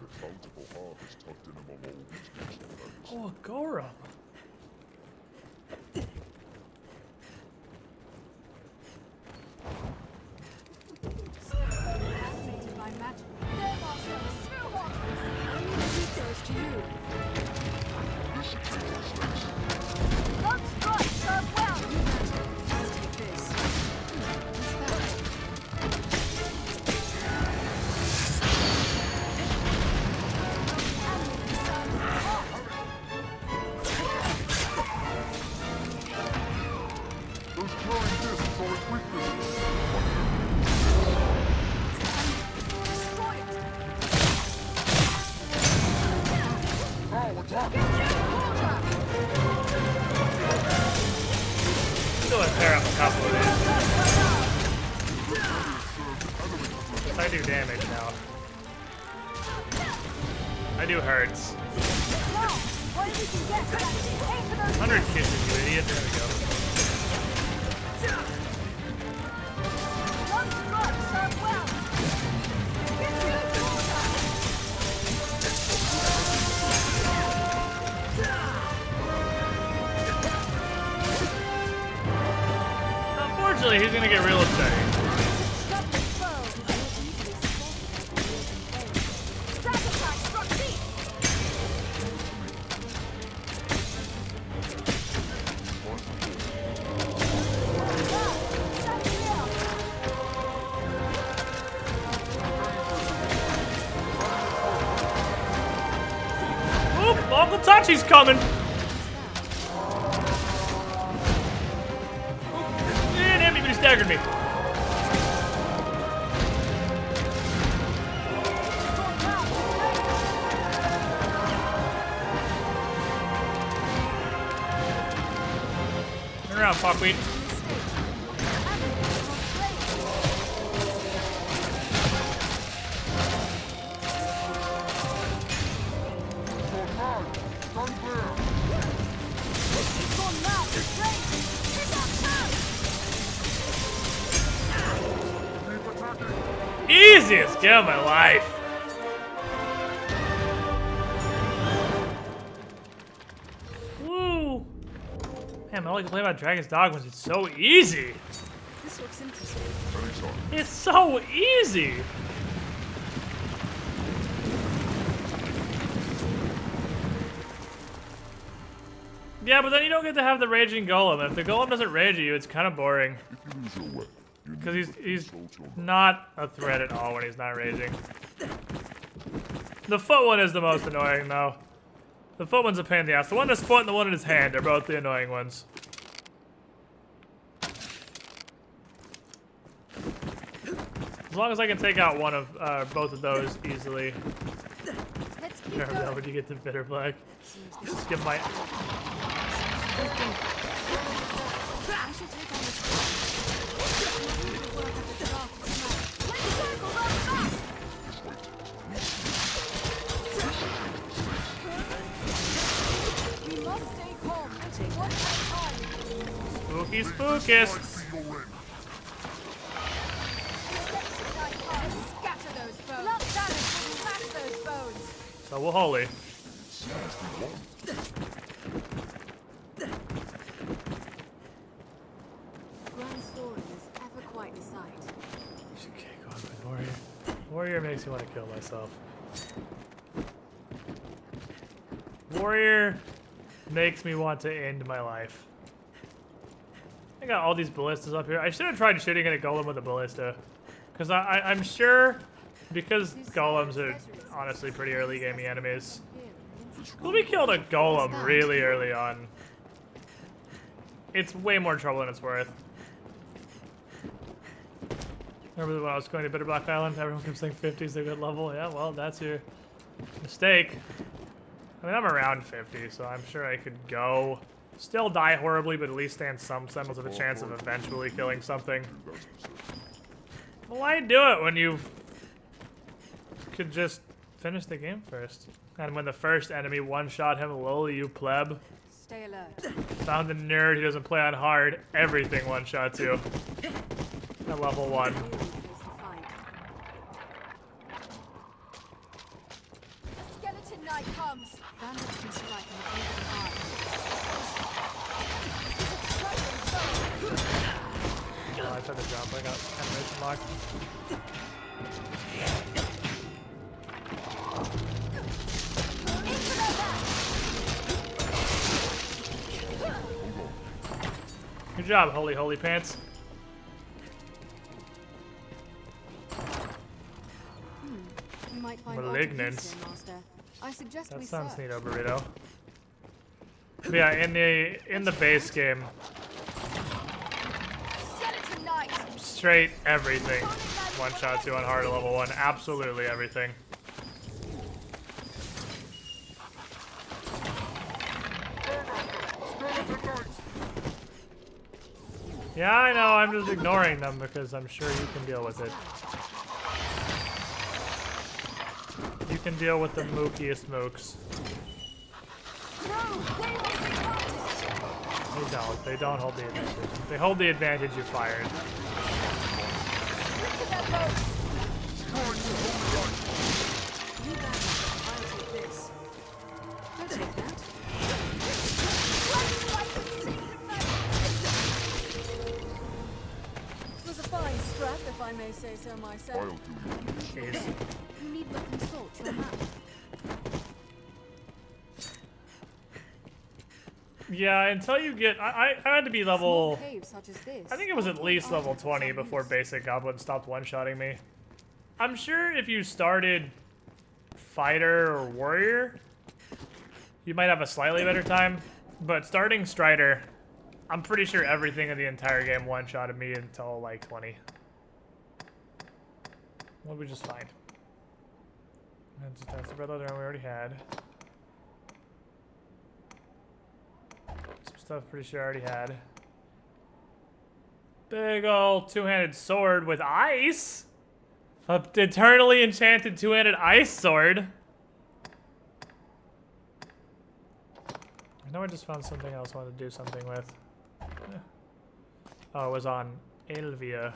Oh, a Gorum. Fascinated by magic. Their master is Snowhawk. I'm gonna keep those to you. One strike served well. You better. I'll take this. What's that? Those glowing discs are its weaknesses. Still a pair up a couple of these. I do damage now. I do hurts. 100 kisses, you idiot. There we go. Unfortunately, he's gonna get real upsetting. Oop, Uncle Tachi's coming. He staggered me. Turn around, Pawkweed. Easiest game of my life. Woo. Man, all I can play about Dragon's Dogma is it's so easy. This looks interesting. It's so easy. Yeah, but then you don't get to have the raging golem. If the golem doesn't rage at you, it's kind of boring. Because he's not a threat at all when he's not raging. The foot one is the most annoying, though. The foot one's a pain in the ass. The one in his foot and the one in his hand are both the annoying ones. As long as I can take out one of both of those easily. How would you get to Bitter Black? Just give my... Spooky spookus. So we'll holy. Okay, go on, Warrior. Warrior makes me want to kill myself. Warrior makes me want to end my life. I got all these ballistas up here. I should have tried shooting at a golem with a ballista. Because I'm sure, because golems are honestly pretty early gamey enemies. Well, we killed a golem really early on. It's way more trouble than it's worth. Remember when I was going to Bitter Black Island? Everyone kept saying 50 is a good level. Yeah, well, that's your mistake. I mean, I'm around 50, so I'm sure I could go. Still die horribly, but at least stand some semblance of a chance of eventually killing something. Well, why do it when you could just finish the game first? And when the first enemy one-shot him, lol, you pleb. Stay alert. Found the nerd who doesn't play on hard. Everything one-shots you. At level 1. Skeleton knight comes. Bandits can strike in the open heart. Oh, I tried to jump. I got animation locked. Good job, holy pants. You might find Malignance. I suggest That we sounds search. neato, burrito. But yeah, in the base game, Skeleton knight. straight everything one shots you on hard at level 1. Absolutely everything. Yeah, I know, I'm just ignoring them because I'm sure you can deal with it. You can deal with the mookiest mooks. They don't. They don't hold the advantage. If they hold the advantage, you're fired. I'll take that. It was a fine scrap, if I may say so myself. Jeez. You need but consult your map. Yeah, until you get... I had to be level... Small cave such as this. I think it was at least level 20 before basic goblin stopped one-shotting me. I'm sure if you started fighter or warrior, you might have a slightly better time. But starting strider, I'm pretty sure everything in the entire game one-shotted me until like 20. What did we just find? That's the red leather we already had. Some stuff pretty sure I already had. Big old two-handed sword with ice. A eternally enchanted two-handed ice sword. I know I just found something else I wanted to do something with. Oh, it was on Elvia.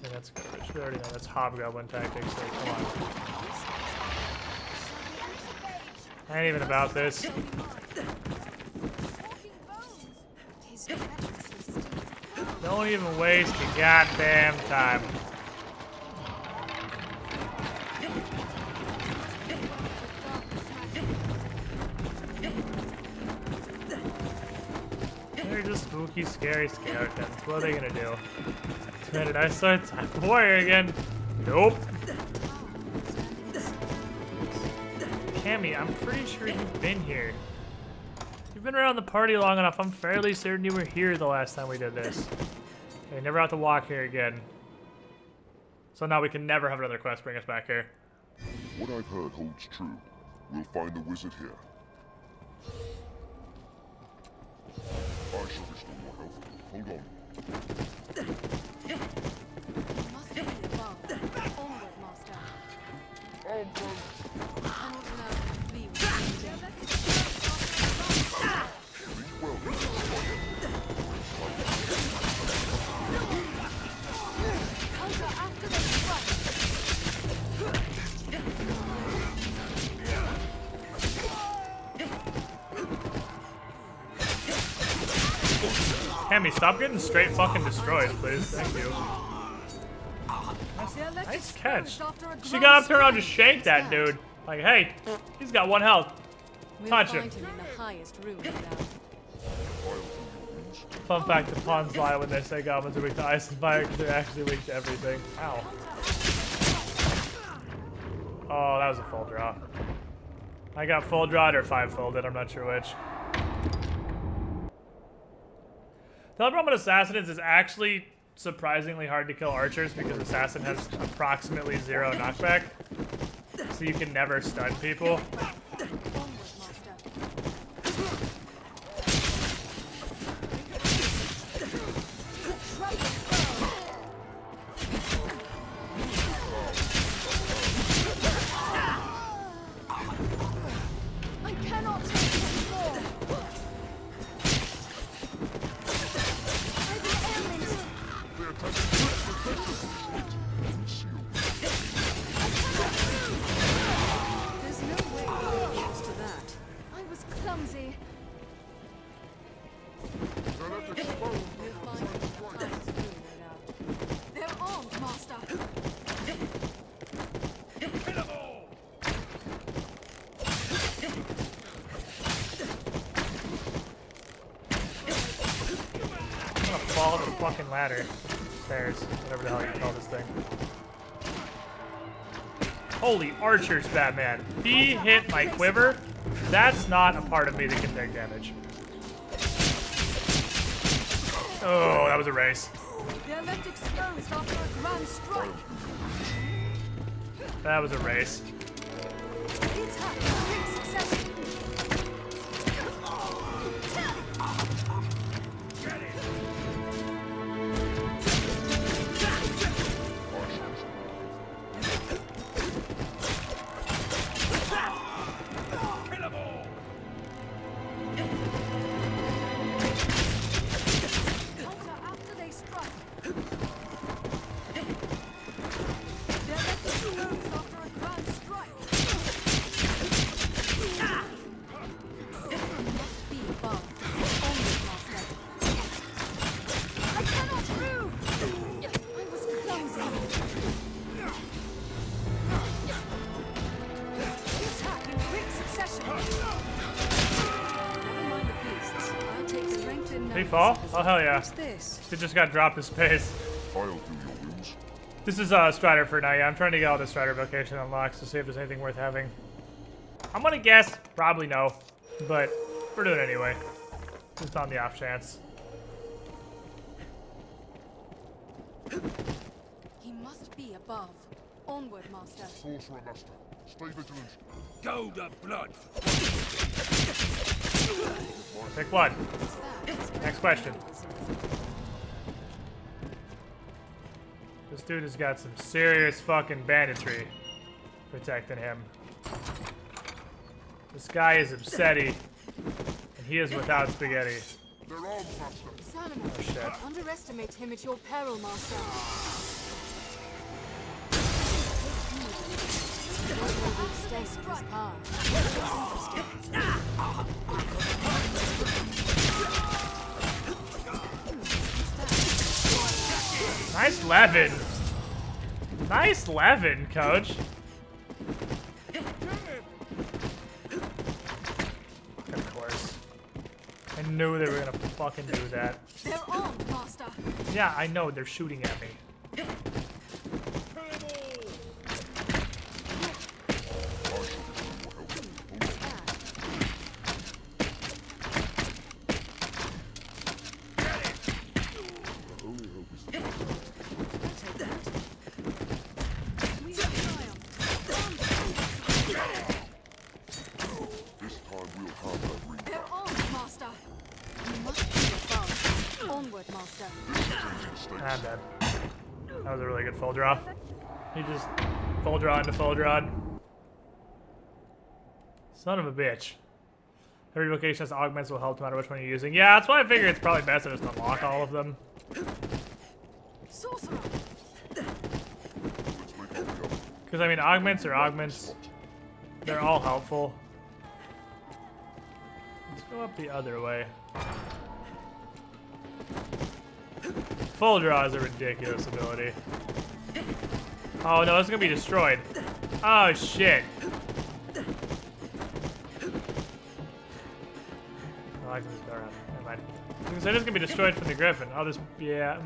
Yeah, that's garbage. We already know that's hobgoblin tactics, so come on. I ain't even about this. Don't even waste your goddamn time. They're just spooky, scary skeletons. What are they gonna do? Did I start time for warrior again? Nope. Cammy, I'm pretty sure you've been here. You've been around the party long enough. I'm fairly certain you were here the last time we did this. Okay, never have to walk here again. So now we can never have another quest bring us back here. What I've heard holds true. We'll find the wizard here. I shall restore your health. Hold on. Must be above. Onward, master. I cannot allow you to flee with counter after the strike. Cammy, stop getting straight fucking destroyed, please. Thank you. Nice catch. She got up to her and just shanked that dude. Like, hey, he's got 1 health. Touch him. Fun fact, the pawns lie when they say goblins are weak to ice and fire because they're actually weak to everything. Ow. Oh, that was a full draw. I got full drawed or 5-folded, I'm not sure which. The other problem with Assassin is it's actually surprisingly hard to kill archers because Assassin has approximately 0 knockback. So you can never stun people. I cannot take it more. There's no way to get used to that. I was clumsy. We'll find the time to figure it out. They're armed, master. I'm gonna fall off the fucking ladder. Stairs. Whatever the hell you call this thing. Holy archers, Batman. He hit my quiver. That's not a part of me that can take damage. Oh, that was a race. They're left exposed after a grand strike. That was a race. The attack in quick succession. didn't know. Did he fall? Oh, hell yeah. What's this? He just got dropped to space. I'll do your wounds. This is Strider for now. Yeah, I'm trying to get all the Strider vocation unlocks to see if there's anything worth having. I'm gonna guess probably no, but we're doing it anyway. Just on the off chance. He must be above. Onward, Master. Sorcerer Master, stay vigilant. Go to blood. Pick one. Next question. This dude has got some serious fucking banditry protecting him. This guy is upsetty, and he is without spaghetti. They're armed, Master. Salomon, Oh, shit. underestimate him at your peril, Master. Nice Levin. Nice Levin, coach. Of course. I knew they were gonna fucking do that. They're armed, Master. Yeah, I know, they're shooting at me. They're armed, Master. You must be above. Onward, Master. I'm dead. That was a really good full draw. He just full draw into full draw. Son of a bitch. Every location has augments will help no matter which one you're using. Yeah, that's why I figure it's probably best to just unlock all of them. Sorcerer. Because, I mean, augments are augments. They're all helpful. Let's go up the other way. Full draw is a ridiculous ability. Oh no, it's gonna be destroyed. Oh shit. Oh, I can just go around. Never mind. Because it is gonna be destroyed from the Griffin. I'll just, yeah.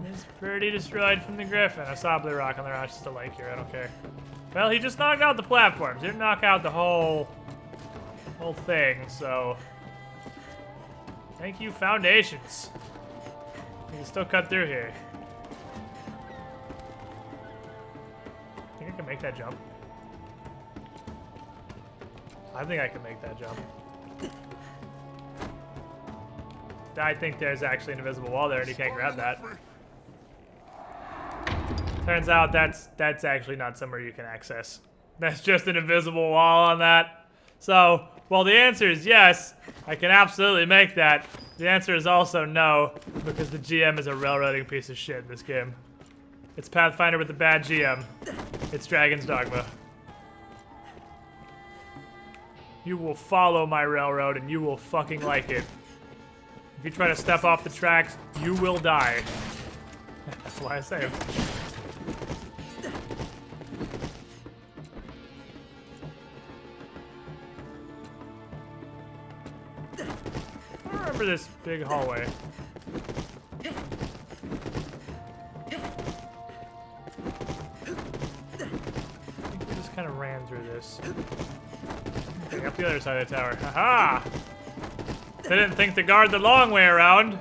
It's pretty destroyed from the Griffin. I saw a blue rock on there. I just a lake here. I don't care. Well, he just knocked out the platforms. He didn't knock out the whole thing. So, thank you, foundations. You can still cut through here. Think I can make that jump? I think I can make that jump. I think there's actually an invisible wall there, and you can't grab that. Turns out that's actually not somewhere you can access. That's just an invisible wall on that. So, well, the answer is yes, I can absolutely make that. The answer is also no, because the GM is a railroading piece of shit in this game. It's Pathfinder with a bad GM. It's Dragon's Dogma. You will follow my railroad and you will fucking like it. If you try to step off the tracks, you will die. That's why I say it. I remember this big hallway. I think we just kind of ran through this. Okay, up the other side of the tower. Haha! They didn't think to guard the long way around.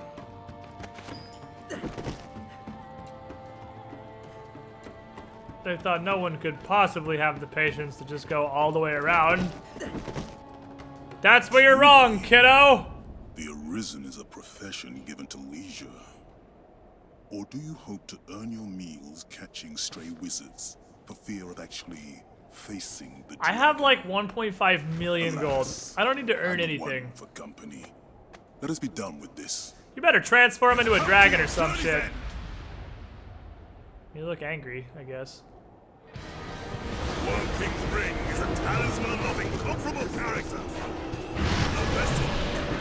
They thought no one could possibly have the patience to just go all the way around. That's where you're wrong, kiddo! The Arisen is a profession given to leisure. Or do you hope to earn your meals catching stray wizards for fear of actually facing the I have like 1.5 million gold. I don't need to earn I'm anything. one for company. Let us be done with this. You better transform into a dragon or some shit. You look angry, I guess. One King's Ring is a talisman of incomparable character. A vessel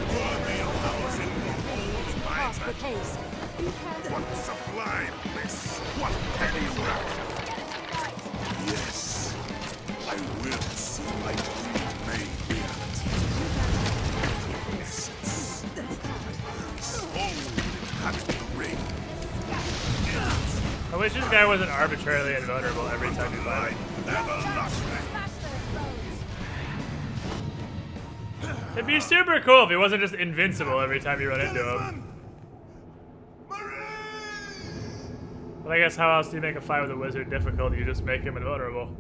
worthy of ours in the Lord's Past the might. case. What sublime bliss! What penny worth! Yes, I will see my dream made reality. Yes, wish this guy wasn't arbitrarily invulnerable every time you fight him. It'd be super cool if he wasn't just invincible every time you run into him. But I guess how else do you make a fight with a wizard difficult? You just make him invulnerable.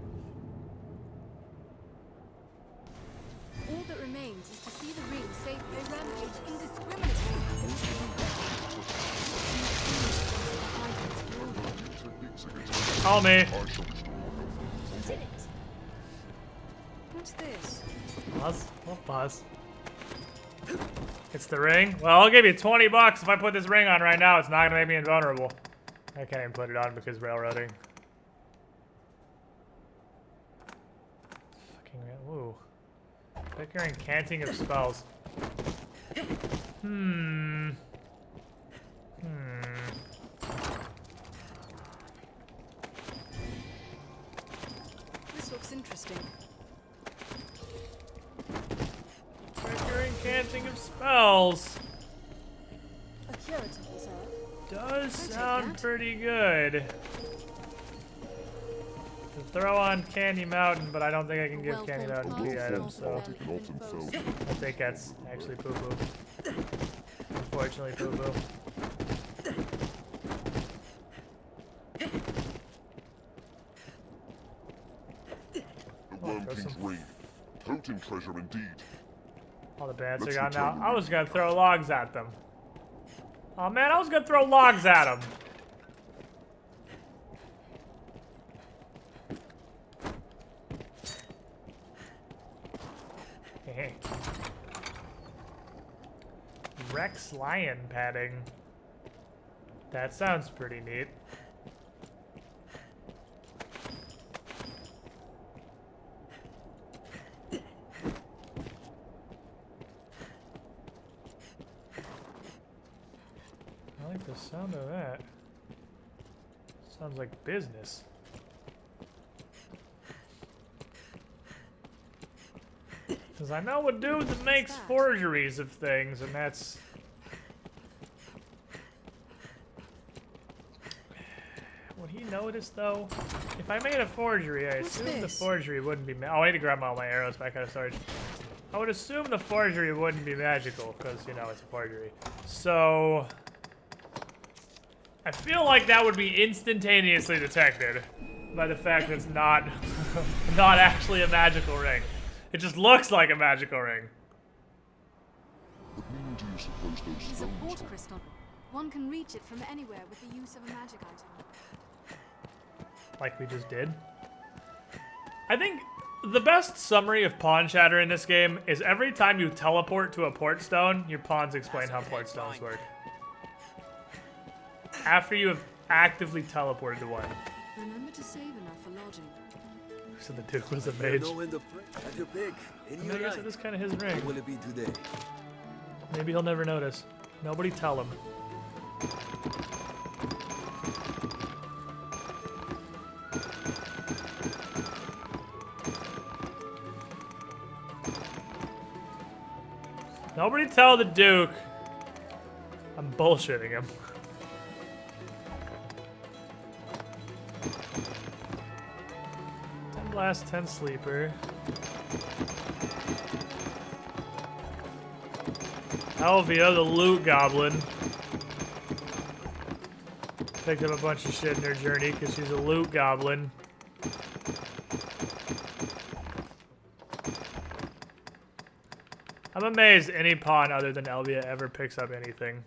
All that remains is to see the ring safe. They rampage indiscriminately. Call me. Did it? What's this? Pause. What pause? It's the ring? Well, I'll give you 20 bucks if I put this ring on right now. It's not gonna make me invulnerable. I can't even put it on because railroading. Fucking ooh. Quicker and canting of spells. This looks interesting. Quicker and canting of spells. A curative reserve. Does sound pretty good. To throw on Candy Mountain, but I don't think I can give Candy Mountain key items, so I think that's actually poo-poo. Unfortunately, poo-poo. The Worm King's ring. Potent treasure indeed. All the bats are gone now. I was gonna throw logs at them. Oh man, I was gonna throw logs at them. Hey. Rex lion padding. That sounds pretty neat. I like the sound of that. Sounds like business. Because I know a dude that makes forgeries of things, and that's... Would he notice, though? If I made a forgery, I assume the forgery wouldn't be... Oh, I need to grab all my arrows back out of storage. I would assume the forgery wouldn't be magical, because, you know, it's a forgery. So... I feel like that would be instantaneously detected by the fact that it's not, not actually a magical ring. It just looks like a magical ring. What meaning do you suppose those It's a stones port hold? crystal. One can reach it from anywhere with the use of a magic item. Like we just did. I think the best summary of pawn chatter in this game is every time you teleport to a port stone, your pawns explain how port stones work. After you have actively teleported to one. Remember to save enough for lodging. So the Duke was a mage. Have your pick. In I your guess life. it is kind of his ring. What will it be today? Maybe he'll never notice. Nobody tell him. Nobody tell the Duke. I'm bullshitting him. 10 blast, 10 sleeper. Elvia, the loot goblin. Picked up a bunch of shit in her journey because she's a loot goblin. I'm amazed any pawn other than Elvia ever picks up anything.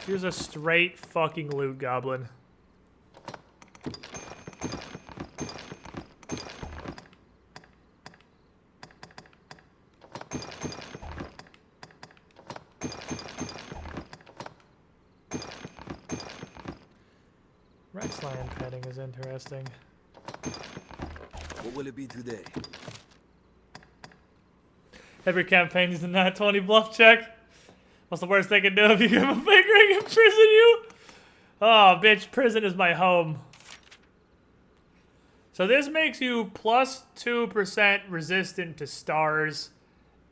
She was a straight fucking loot goblin. Rex lion petting is interesting. What will it be today? Every campaign is a nat 20 bluff check. What's the worst they can do if you give them a fake ring and prison you? Oh, bitch, prison is my home. So this makes you plus 2% resistant to stars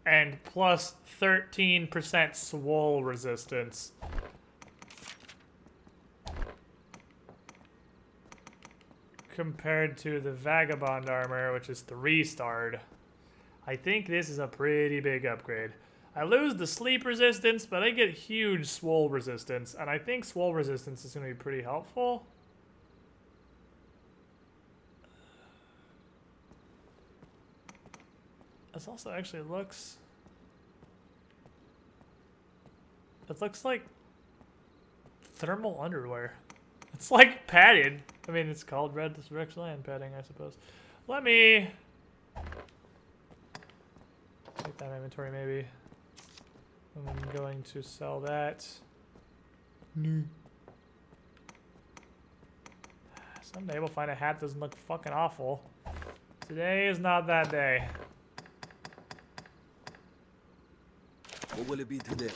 and plus 13% swole resistance. compared to the Vagabond armor, which is 3-starred. I think this is a pretty big upgrade. I lose the sleep resistance, but I get huge swole resistance, and I think swole resistance is going to be pretty helpful. This also actually looks... It looks like thermal underwear. It's like padded. I mean, it's called Red Lion padding, I suppose. Let me take that inventory, maybe. I'm going to sell that. Someday we'll find a hat that doesn't look fucking awful. Today is not that day. What will it be today?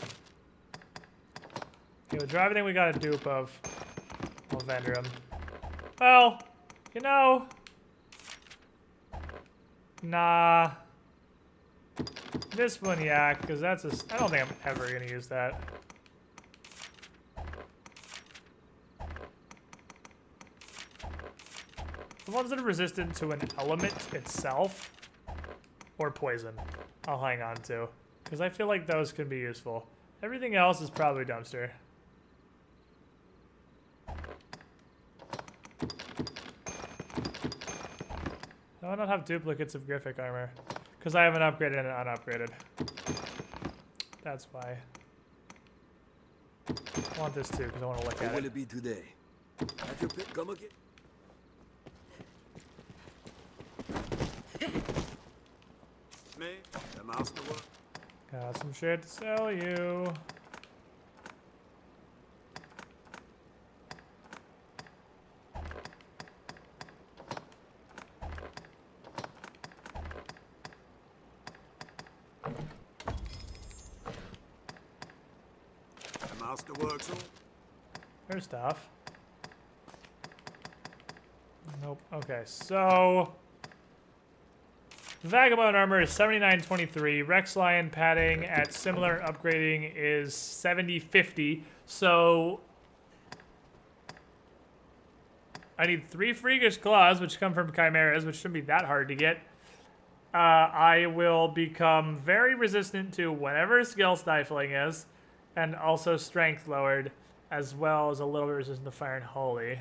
Okay, we'll draw everything we got a dupe of. We'll vendor them. Well, you know. Nah. This one, yeah, because that's a... I don't think I'm ever going to use that. The ones that are resistant to an element itself or poison, I'll hang on to. Because I feel like those can be useful. Everything else is probably dumpster. I don't have duplicates of Griffic armor. Because I haven't upgraded and unupgraded. That's why. I want this too, because I want to look at it. What will it be today? Have your pick, come again. Me, the master work. Got some shit to sell you. The master works on. There's stuff. Nope. Okay, so Vagabond armor is 7923. Rex Lion padding at similar upgrading is 7050. So I need 3 freakish claws, which come from chimeras, which shouldn't be that hard to get. I will become very resistant to whatever skill stifling is, and also strength lowered, as well as a little bit resistant to fire and holy.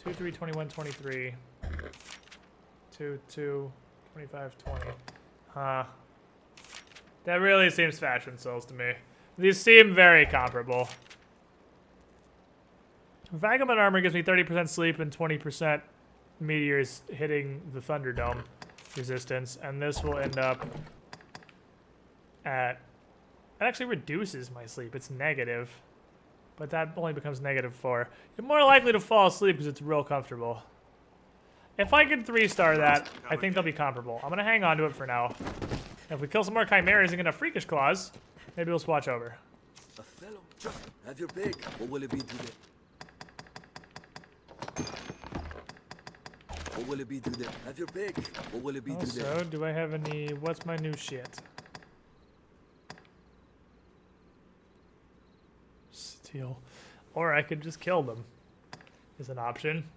2, 3, 21, 23. 2, 2, 25, 20. Huh. That really seems fashion souls to me. These seem very comparable. Vagabond armor gives me 30% sleep and 20% meteors hitting the Thunderdome resistance, and this will end up at... It actually reduces my sleep. It's negative. But that only becomes -4. You're more likely to fall asleep because it's real comfortable. If I could 3-star that, I think they'll be comparable. I'm going to hang on to it for now. If we kill some more chimeras and get enough freakish claws, maybe we'll swatch over. A fellow, have your pick. What will it be today? What will it be today? Have your pick. What will it be today? Also, do I have any... What's my new shit? Steal. Or I could just kill them. Is an option.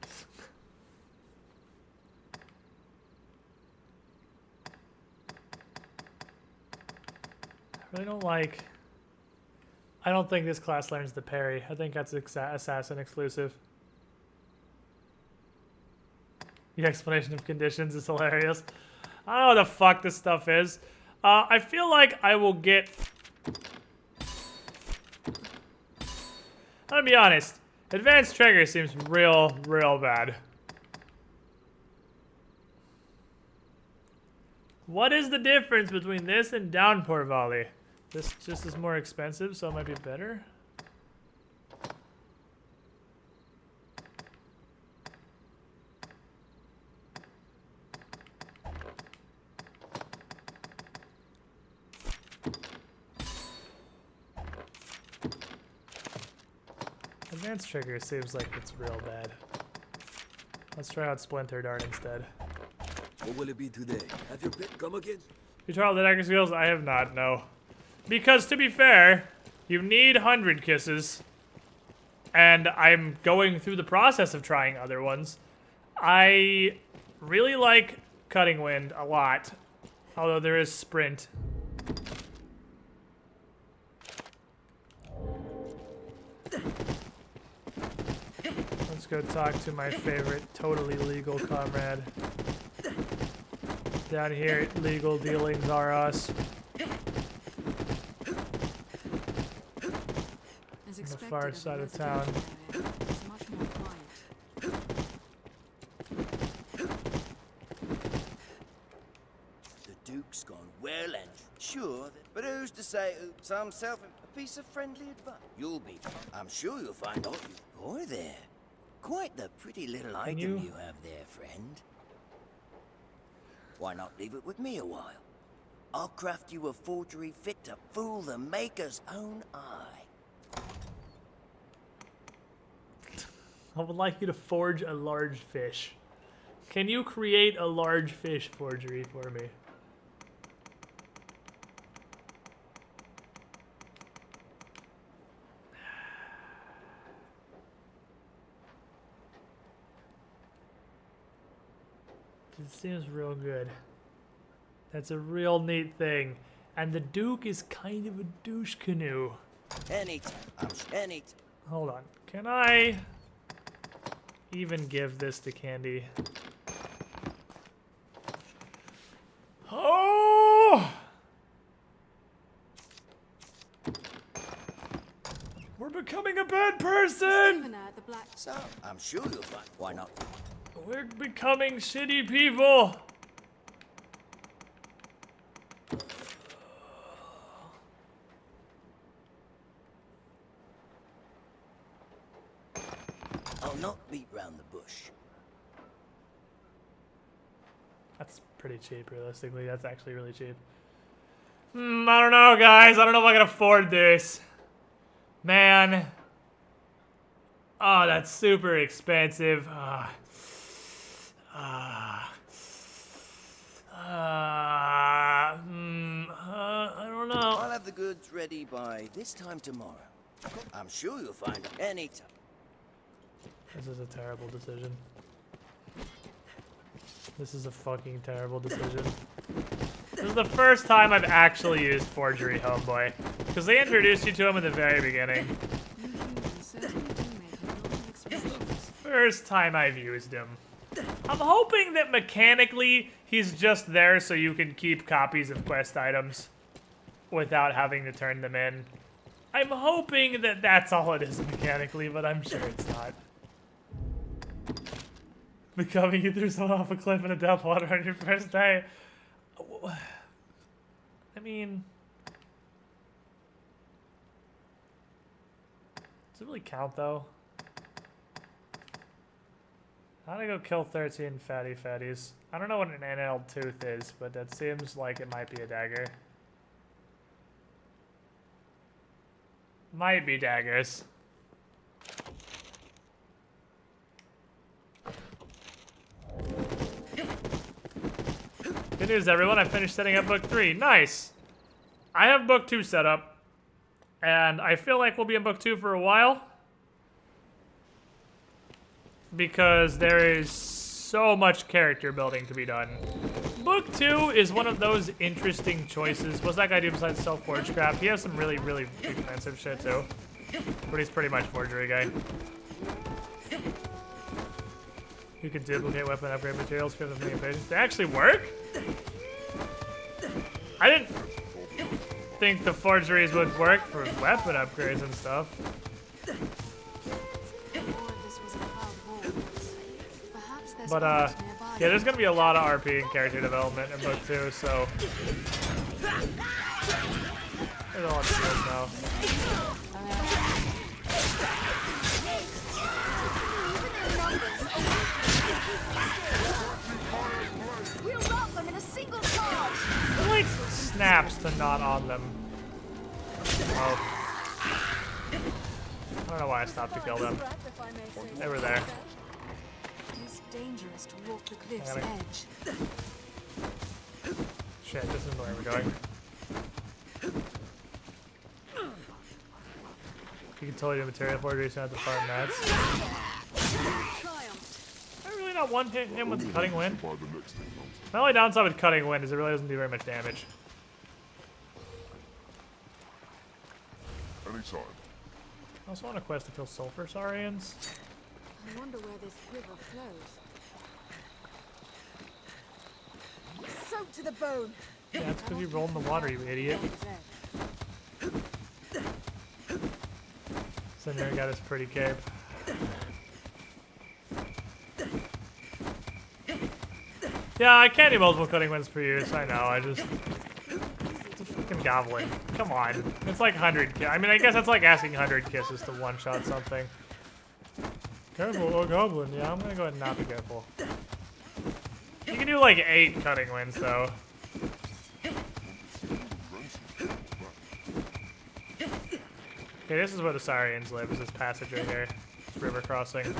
I really don't like... I don't think this class learns the parry. I think that's assassin exclusive. The explanation of conditions is hilarious. I don't know what the fuck this stuff is. I feel like I will get... I'm gonna be honest. Advanced trigger seems real bad. What is the difference between this and downpour volley? This just is more expensive, so it might be better. Advanced trigger seems like it's real bad. Let's try out Splinter Dart instead. What will it be today? Have your pick, come again. You tried all the dagger skills? I have not, no. Because to be fair, you need 100 kisses. And I'm going through the process of trying other ones. I really like Cutting Wind a lot, although there is Sprint. Let's go talk to my favorite totally legal comrade. Down here, legal dealings are us. On the far side of town. The Duke's gone well and sure, but who's to say some self a piece of friendly advice? You'll be, I'm sure you'll find out. Boy there, quite the pretty little item you have there, friend. Why not leave it with me a while? I'll craft you a forgery fit to fool the maker's own eye. I would like you to forge a large fish. Can you create a large fish forgery for me? It seems real good. That's a real neat thing. And the Duke is kind of a douche canoe. Hold on. Can I even give this to Candy? Oh! We're becoming a bad person! So, I'm sure you'll find. Why not? We're becoming shitty people! I'll not beat round the bush. That's pretty cheap, realistically. That's actually really cheap. I don't know, guys. I don't know if I can afford this. Man. Oh, that's super expensive. I don't know. I'll have the goods ready by this time tomorrow. I'm sure you'll find it any time. This is a terrible decision. This is a fucking terrible decision. This is the first time I've actually used Forgery, homeboy. Because they introduced you to him in the very beginning. First time I've used him. I'm hoping that mechanically he's just there so you can keep copies of quest items without having to turn them in. I'm hoping that that's all it is mechanically, but I'm sure it's not. Becoming you threw someone off a cliff in a death water on your first day. I mean, does it really count though? How to go kill 13 fatties? I don't know what an NL tooth is, but that seems like it might be a dagger. Might be daggers. Good news, everyone. I finished setting up book 3. Nice. I have book 2 set up, and I feel like we'll be in book 2 for a while because there is so much character building to be done. Book 2 is one of those interesting choices. What's that guy do besides sell forge craft? He has some really, really expensive shit too, but he's pretty much forgery guy. You can duplicate weapon upgrade materials for the many pages. They actually work? I didn't think the forgeries would work for weapon upgrades and stuff. But yeah, there's gonna be a lot of RP and character development in book 2, so there's a lot of skills now. We'll rock them in a single charge. It like snaps to not on them. Oh. I don't know why I stopped to kill them. They were there. It's dangerous to walk the cliff's edge. Shit, this is where we're going. You can totally do material forgery at the farm mats. not one hit him with Cutting Wind? By the next encounter. My only downside with Cutting Wind is it really doesn't do very much damage. Anytime. I also want a quest to kill Sulfur Saurians. I wonder where this river flows. Soaked to the bone. Yeah, that's because you rolled in the water, you idiot. Cinder got his pretty cape. Yeah, I can't do multiple Cutting Winds per use, I know, it's a fucking goblin. Come on. It's like 100 I mean, I guess that's like asking 100 kisses to one-shot something. Careful, oh goblin. Yeah, I'm gonna go ahead and not be careful. You can do like 8 Cutting Winds, though. Okay, this is where the Saurians live, is this passage right here. River crossing.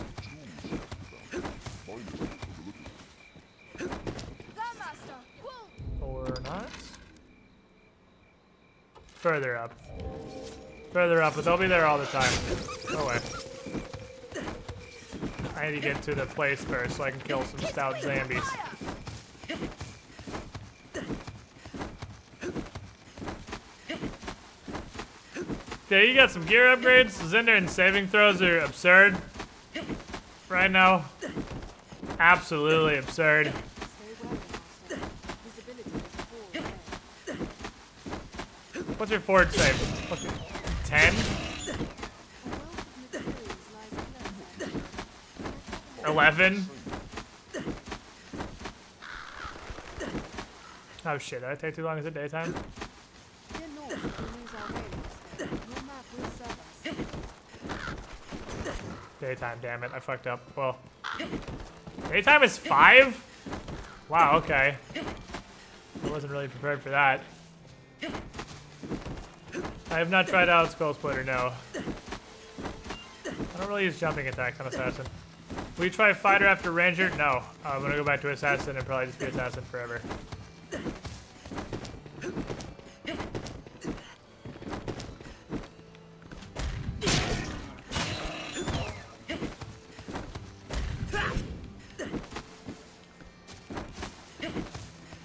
Or not? Further up. Further up, but they'll be there all the time. Go away. I need to get to the place first so I can kill some stout zombies. Okay, you got some gear upgrades. Zinder and saving throws are absurd. Right now. Absolutely absurd. What's your forward save? Fucking 10? 11? Oh shit, did I take too long? Is it daytime? Daytime, damn it, I fucked up. Well, daytime is 5? Wow, okay. I wasn't really prepared for that. I have not tried out Skull Splitter, no. I don't really use jumping attacks on Assassin. Will you try Fighter after Ranger? No. I'm gonna go back to Assassin and probably just be Assassin forever.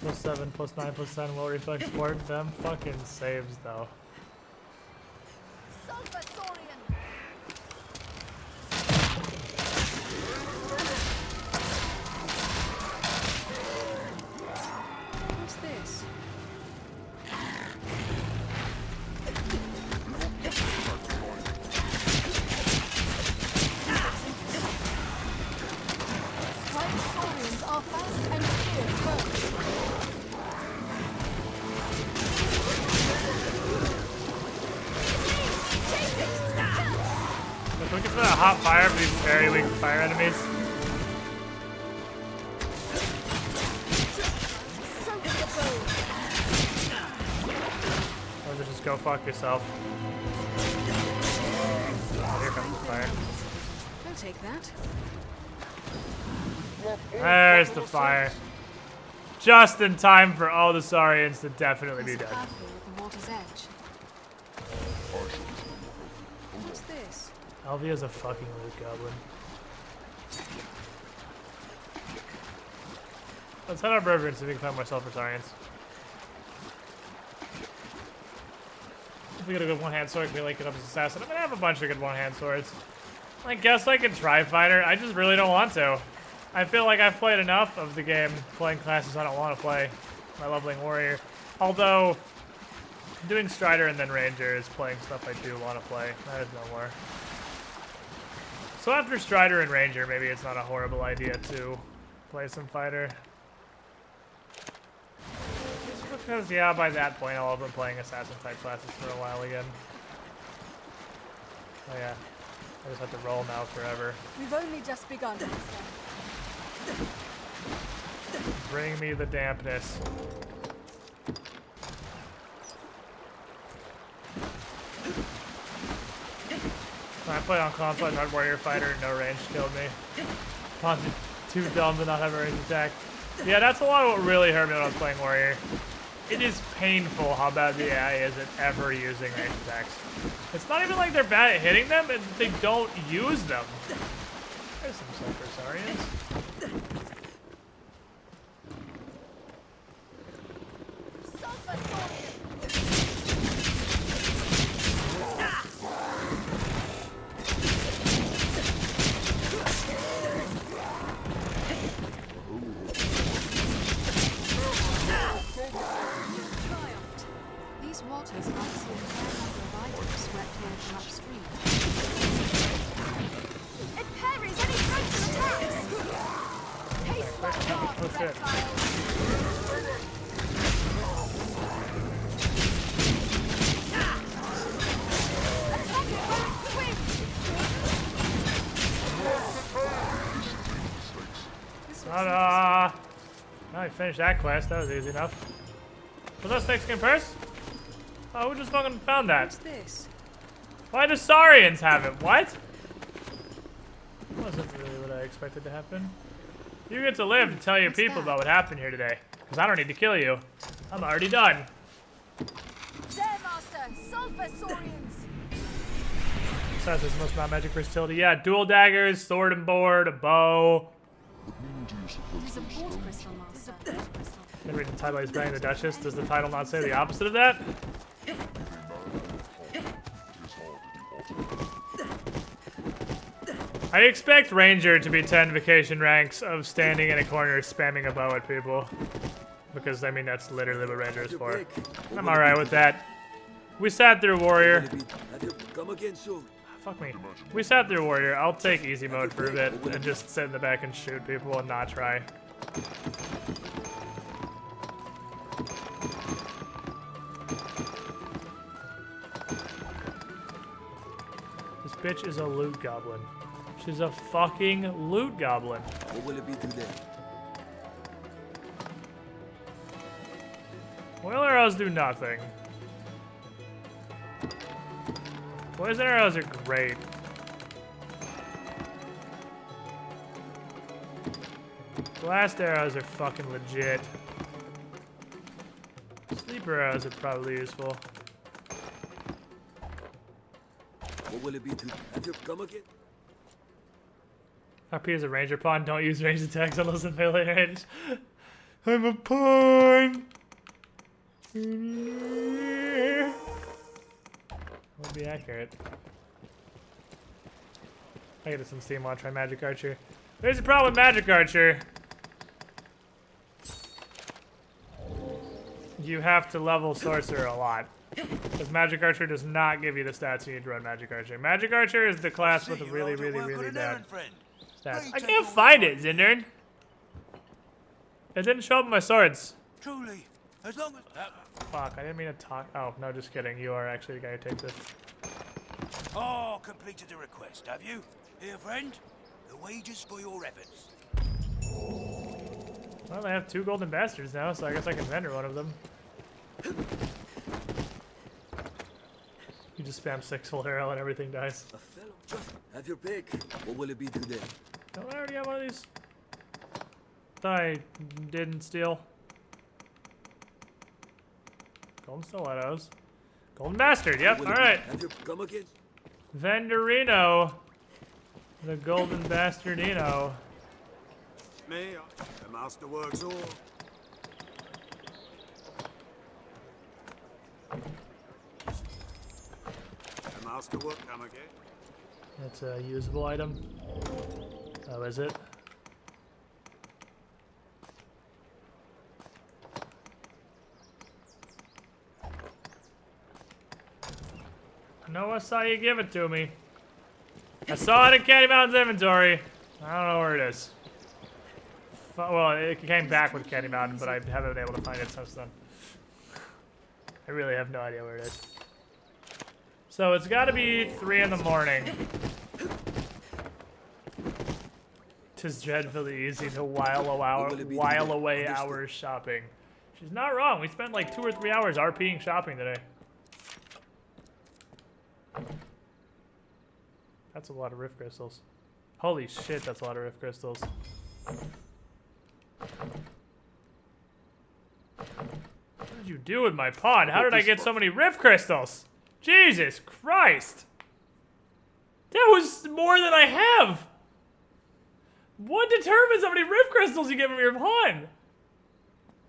+7, +9, +10 will reflect support. Them fucking saves though. What's this? Saurians are fast and fierce foes. Can we get a hot fire for these very weak fire enemies? Or just go fuck yourself. Oh, here comes the fire. I'll take that. There's the fire. Just in time for all the Saurians to definitely be dead. At the water's edge. What's this? Alvia's a fucking loot goblin. Let's head up river and see if we can find more Sulfur Saurians. If we get a good one-hand sword, can we like it up as Assassin? I'm gonna have a bunch of good one-hand swords. I guess I could try Fighter. I just really don't want to. I feel like I've played enough of the game playing classes I don't want to play. My leveling warrior. Although, doing Strider and then Ranger is playing stuff I do want to play. That is no more. So after Strider and Ranger, maybe it's not a horrible idea to play some Fighter. Just because, yeah, by that point I'll have been playing Assassin-type classes for a while again. Oh yeah, I just have to roll now forever. We've only just begun. Bring me the dampness. When I played on console, I tried Warrior Fighter, no range killed me. Constantly too dumb to not have a range attack. Yeah, that's a lot of what really hurt me when I was playing Warrior. It is painful how bad the AI is at ever using range attacks. It's not even like they're bad at hitting them, it's they don't use them. There's some Sulfur Saurians. shit. Ta-da! Now we finished that quest. That was easy enough. Was that Snakeskin Purse? Oh, we just fucking found that. What's this? Why do Saurians have it? What? Wasn't really what I expected to happen. You get to live to tell your people about what happened here today. Because I don't need to kill you. I'm already done. There, Master! Sulfur Saurians! Besides, there's most not magic versatility. Yeah, dual daggers, sword and board, a bow. There's a water crystal, Master. Never read the title he's banging the Duchess. Does the title not say the opposite of that? I expect Ranger to be 10 vacation ranks of standing in a corner spamming a bow at people. Because, I mean, that's literally what Ranger is for. I'm alright with that. We sat through Warrior. Fuck me. We sat through Warrior. I'll take easy mode for a bit and just sit in the back and shoot people and not try. This bitch is a loot goblin. She's a fucking loot goblin. What will it be today? Oil arrows do nothing. Poison arrows are great. Blast arrows are fucking legit. Sleeper arrows are probably useful. What will it be to have you come again? RP is a ranger pawn. Don't use ranged attacks unless in melee range. I'm a pawn. Won't be accurate. I get some steam while I try Magic Archer. There's a problem with Magic Archer. You have to level Sorcerer a lot. Because Magic Archer does not give you the stats you need to run Magic Archer. Magic Archer is the class with the really bad stats. I can't find it, Zindern. It didn't show up in my swords. Truly, as long as... Fuck, I didn't mean to talk. Oh, no, just kidding. You are actually the guy who takes it. Oh, completed the request, have you? Here, friend. The wages for your efforts. Well, I have 2 golden bastards now, so I guess I can vendor one of them. You just spam 6 full arrow and everything dies. A fellow, just have your pick. What will it be today? Don't I already have one of these? Thought I didn't steal. Golden stilettos. Golden bastard, yep, alright. Come again? Vendorino. The golden bastardino. Me, the master works all. The master work, come again? That's a usable item. Oh, is it? No, I saw you give it to me. I saw it in Candy Mountain's inventory. I don't know where it is. Well, it came back with Candy Mountain, but I haven't been able to find it since then. I really have no idea where it is. So it's got to be 3 in the morning. Tis dreadfully easy to while away hours shopping. She's not wrong. We spent like 2 or 3 hours RPing shopping today. That's a lot of rift crystals. Holy shit, that's a lot of rift crystals. What did you do with my pawn? How did I get so many rift crystals? Jesus Christ! That was more than I have! What determines how many rift crystals you get from your pawn?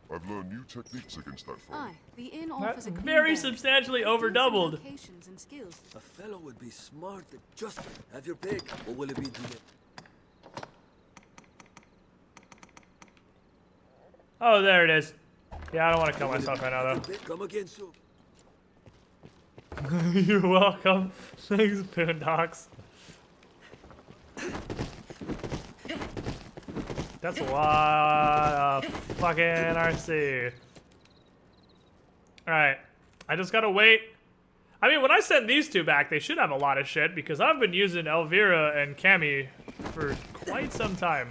I've learned new techniques against that foe. Aye, the inn offers a clean Very bed. substantially overdoubled. Locations and skills. A fellow would be smart to just have your pick. What will it be today? Oh, there it is. Yeah, I don't want to kill myself right now, though. Come again soon. You're welcome. Thanks, Boondocks. That's a lot of fucking RC. Alright. I just gotta wait. I mean, when I send these two back, they should have a lot of shit because I've been using Elvira and Cammy for quite some time.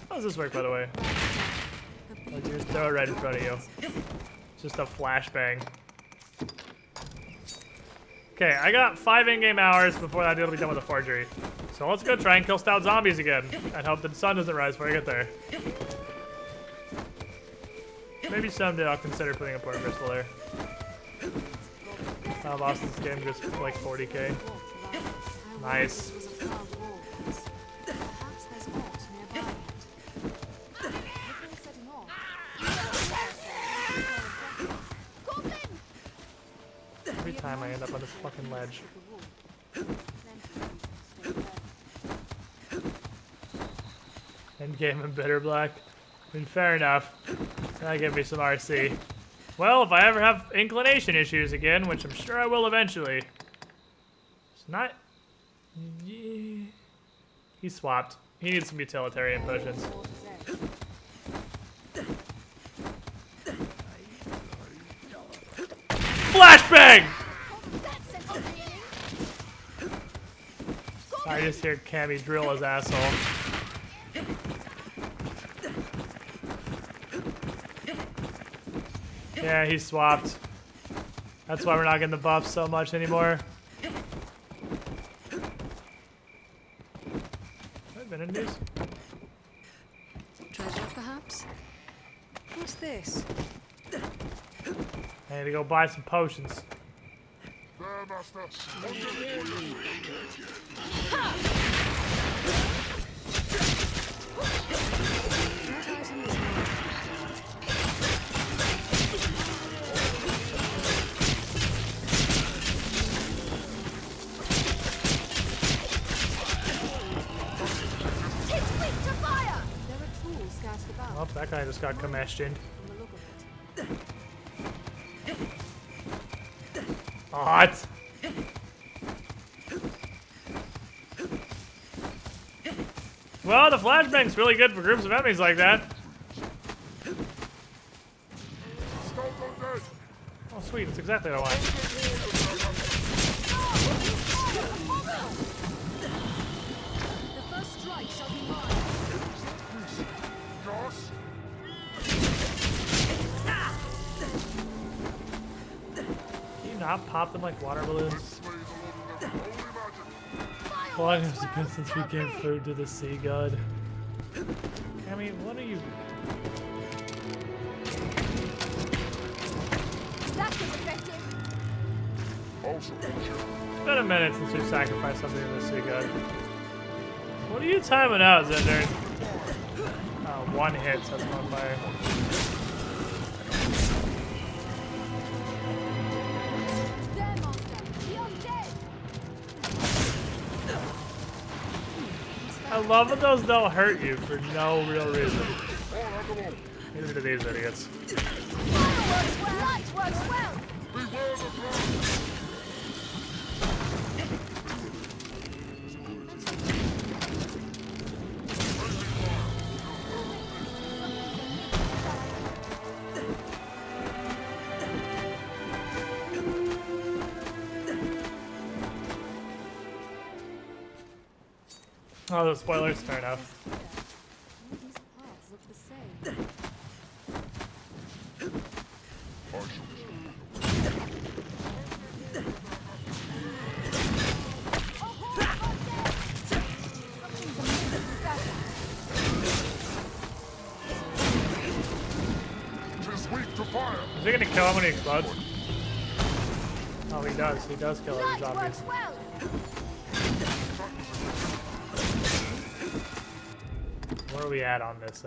How does this work, by the way? Like, you just throw it right in front of you. Just a flashbang. Okay, I got 5 in-game hours before that deal will be done with the forgery. So let's go try and kill stout zombies again and hope the sun doesn't rise before I get there. Maybe someday I'll consider putting a port crystal there. I've lost this game just like 40k. Nice. Every time I end up on this fucking ledge. Endgame and bitter black. I mean, fair enough. That'll give me some RC. Well, if I ever have inclination issues again, which I'm sure I will eventually. It's not... Yeah. He swapped. He needs some utilitarian potions. Flashbang! I just hear Cammy drill his asshole. Yeah, he swapped. That's why we're not getting the buffs so much anymore. Have I been in these? Treasure, perhaps? What's this? I need to go buy some potions. There, Master. Oh, that guy just got commissioned. What? Well, the flashbang's really good for groups of enemies like that. Oh, sweet. That's exactly what I want. The first strike shall be mine. Can you not pop them like water balloons? How long has it been since we gave food to the sea god? I mean, what are you... That was effective. It's been a minute since we've sacrificed something to the sea god. What are you timing out, Zender? Oh, one hit sets him on fire. I love that those don't hurt you for no real reason. Neither do these idiots. Oh, the spoilers, fair enough. These paths look the same. Is he gonna kill him when he explodes? Oh, he does. He does kill every zombie. Where are we at on this?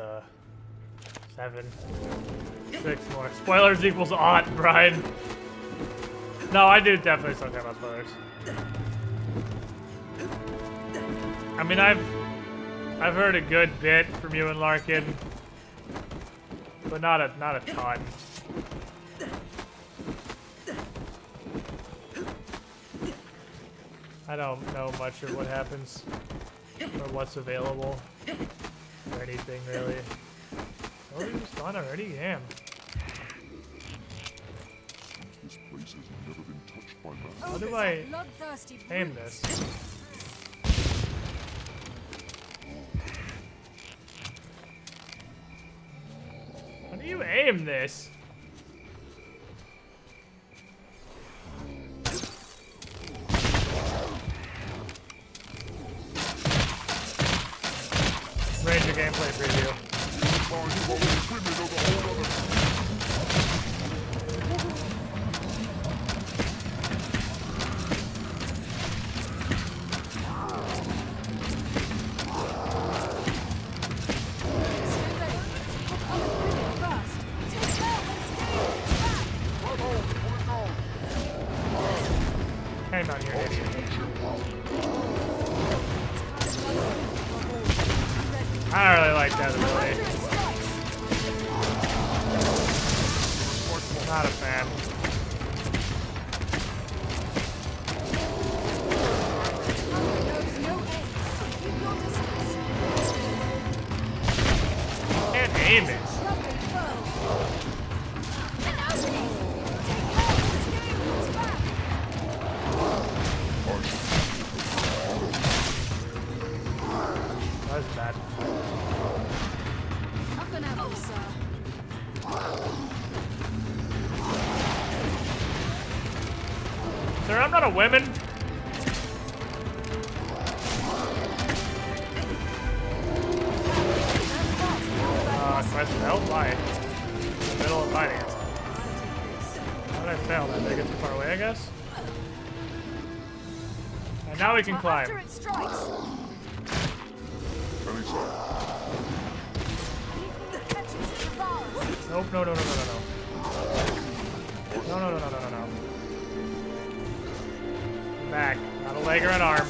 7, 6 more. Spoilers equals aught, Brian. No, I do definitely still care about spoilers. I mean, I've heard a good bit from you and Larkin, but not a ton. I don't know much of what happens or what's available. or anything really. Oh, you spawned already? Damn. This place has never been touched by man. How do I aim this? How do you aim this? Ranger gameplay preview. Hang on, you're an idiot. I don't really like that ability. Not a fan. Can't aim it. That was bad. Sir, I'm not a woman. Question help? Why? In the middle of fighting. How did I fail? Did I get too far away, I guess? And now we can climb. Nope, no. No. Back. Not a leg or an arm.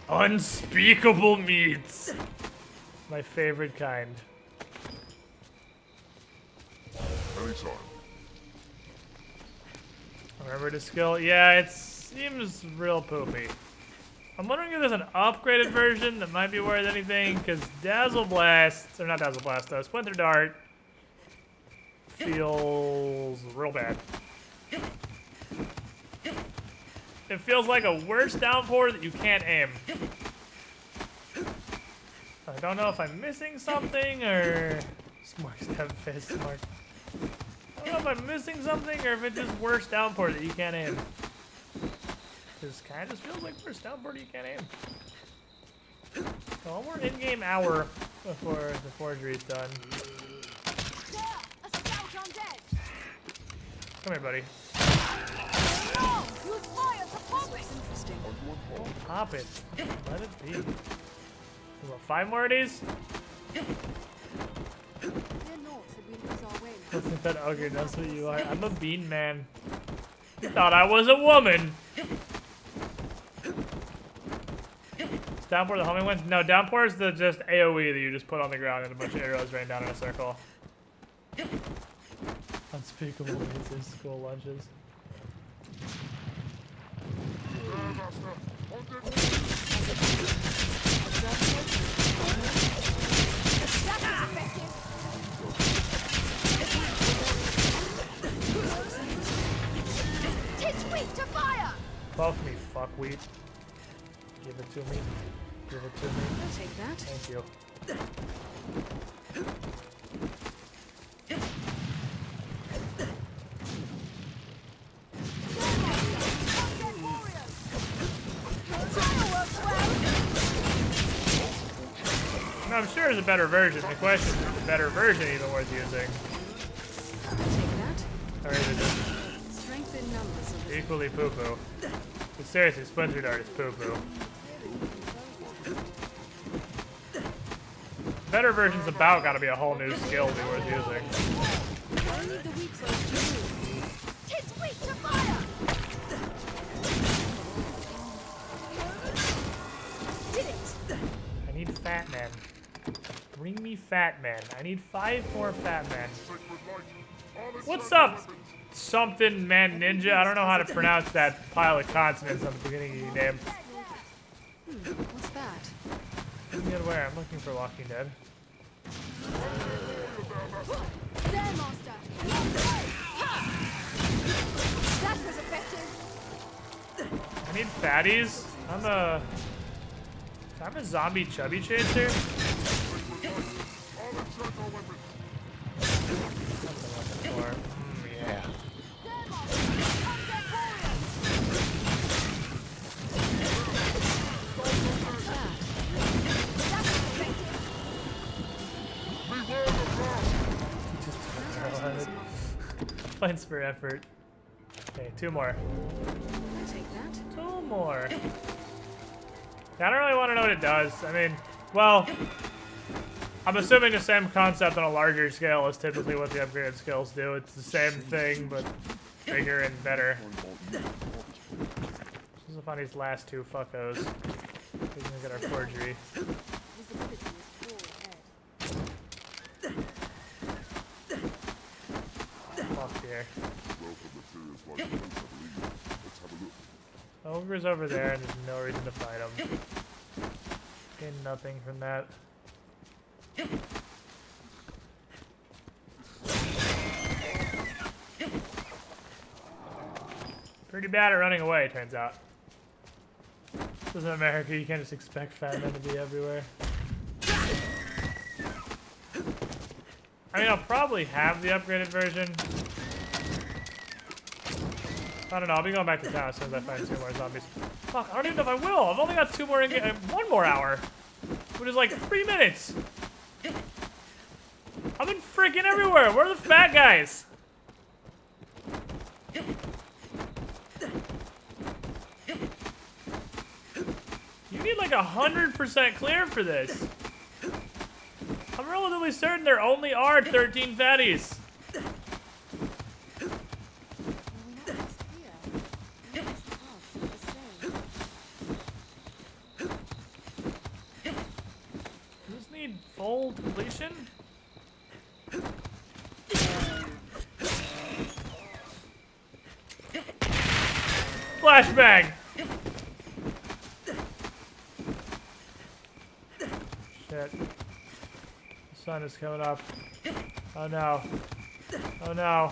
Unspeakable meats. My favorite kind. Anytime. Remember to skill? Yeah, it seems real poopy. I'm wondering if there's an upgraded version that might be worth anything, because Dazzle Blast, or not Dazzle Blast, Splinter Dart feels real bad. It feels like a worse downpour that you can't aim. I don't know if I'm missing something, or... Smart step fist, smart. I don't know if I'm missing something, or if it's just worse downpour that you can't aim. This kind of just feels like worse downpour that you can't aim. So one more in-game hour before the forgery's done. Come here, buddy. Don't pop it. Let it be. What, 5 more of these? Isn't that ogre? That's what you are. I'm a bean man. You thought I was a woman. Is downpour the homing one? No, downpour is the just AoE that you just put on the ground and a bunch of arrows rain down in a circle. Unspeakable meats school lunches. Buff me, fuckweed. Give it to me. Give it to me. I'll take that. Thank you. I'm sure there's a better version. The question is, is a better version even worth using? Or is it just Strength in numbers. equally poo-poo? But seriously, Splinter Dart is poo-poo. Better version's about gotta be a whole new skill to be worth using. Only the weak foes to move. Tis weak to fire. fat men. Bring me fat men. I need 5 more fat men. What's up, something man ninja? I don't know how to pronounce that pile of consonants on the beginning of your name. What's that? Forget where. I'm looking for Walking Dead. There, master. That was effective. I need fatties. I'm a zombie chubby chaser. Yeah. Points for effort. Okay, 2 more. Take that. 2 more. Yeah, I don't really want to know what it does. I mean, well, I'm assuming the same concept on a larger scale is typically what the upgraded skills do. It's the same thing, but bigger and better. This is on these last 2 fuckos. We're gonna get our forgery. Off here. Ogre's over there, and there's no reason to fight him. Getting nothing from that. Pretty bad at running away, turns out. This is America, you can't just expect fat men to be everywhere. I mean, I'll probably have the upgraded version. I don't know, I'll be going back to town as soon as I find 2 more zombies. Fuck, I don't even know if I will. I've only got 2 more in 1 more hour. Which is like 3 minutes. I've been freaking everywhere. Where are the fat guys? You need like 100% clear for this. I'm relatively certain there only are 13 fatties. Full completion? Flashbang! Shit. The sun is coming up. Oh no. Oh no.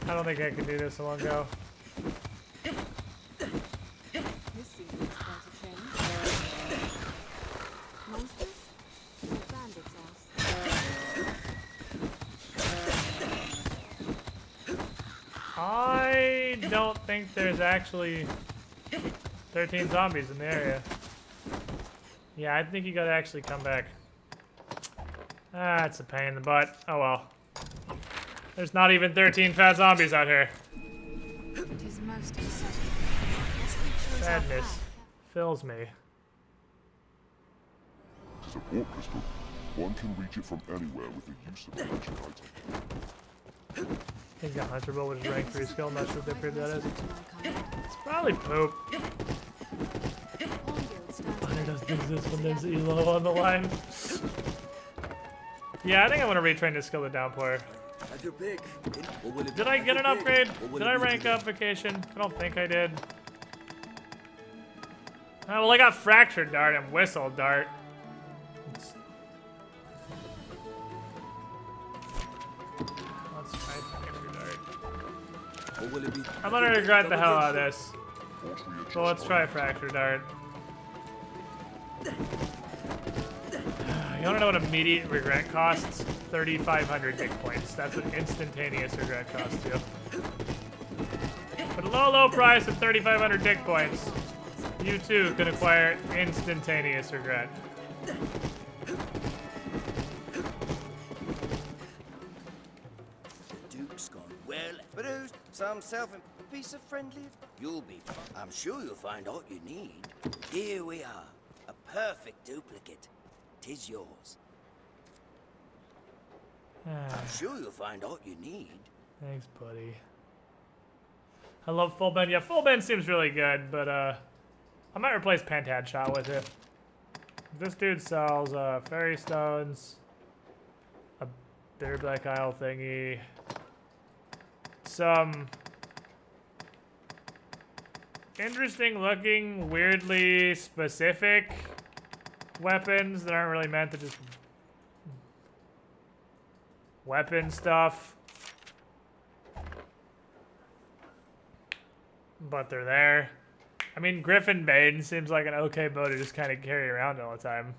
I don't think I can do this in one go. I don't think there's actually 13 zombies in the area. Yeah, I think you gotta actually come back. Ah, it's a pain in the butt. Oh well. There's not even 13 fat zombies out here. It is most unsettling. Sadness fills me. It is a port crystal. One can reach it from anywhere with the use of a magic item. I think the Hunter Bow with his rank 3 skill. I'm not sure what upgrade that is. It's probably poop. Hunter doesn't exist when there's Elo on the line. Yeah, I think I'm gonna retrain this skill to Downpour. Did I get an upgrade? Did I rank up Vacation? I don't think I did. Oh, well, I got Fractured Dart and Whistle Dart. Let's try Fractured Dart. I'm gonna regret the hell out of this. So let's try Fractured Dart. You wanna know what immediate regret costs? 3,500 hit points. That's what instantaneous regret costs you. But a low, low price of 3,500 hit points, you too can acquire instantaneous regret. The Duke's gone well, but who's some self a piece of friendly? You'll be fine. I'm sure you'll find all you need. Here we are, a perfect duplicate. 'Tis yours. I'm sure you'll find all you need. Thanks, buddy. I love full bend. Yeah, full bend seems really good, but I might replace Pentad Shot with it. This dude sells fairy stones, a bitter black isle thingy, some interesting looking, weirdly specific weapons that aren't really meant to just weapon stuff. But they're there. I mean, Griffin Bane seems like an okay bow to just kind of carry around all the time.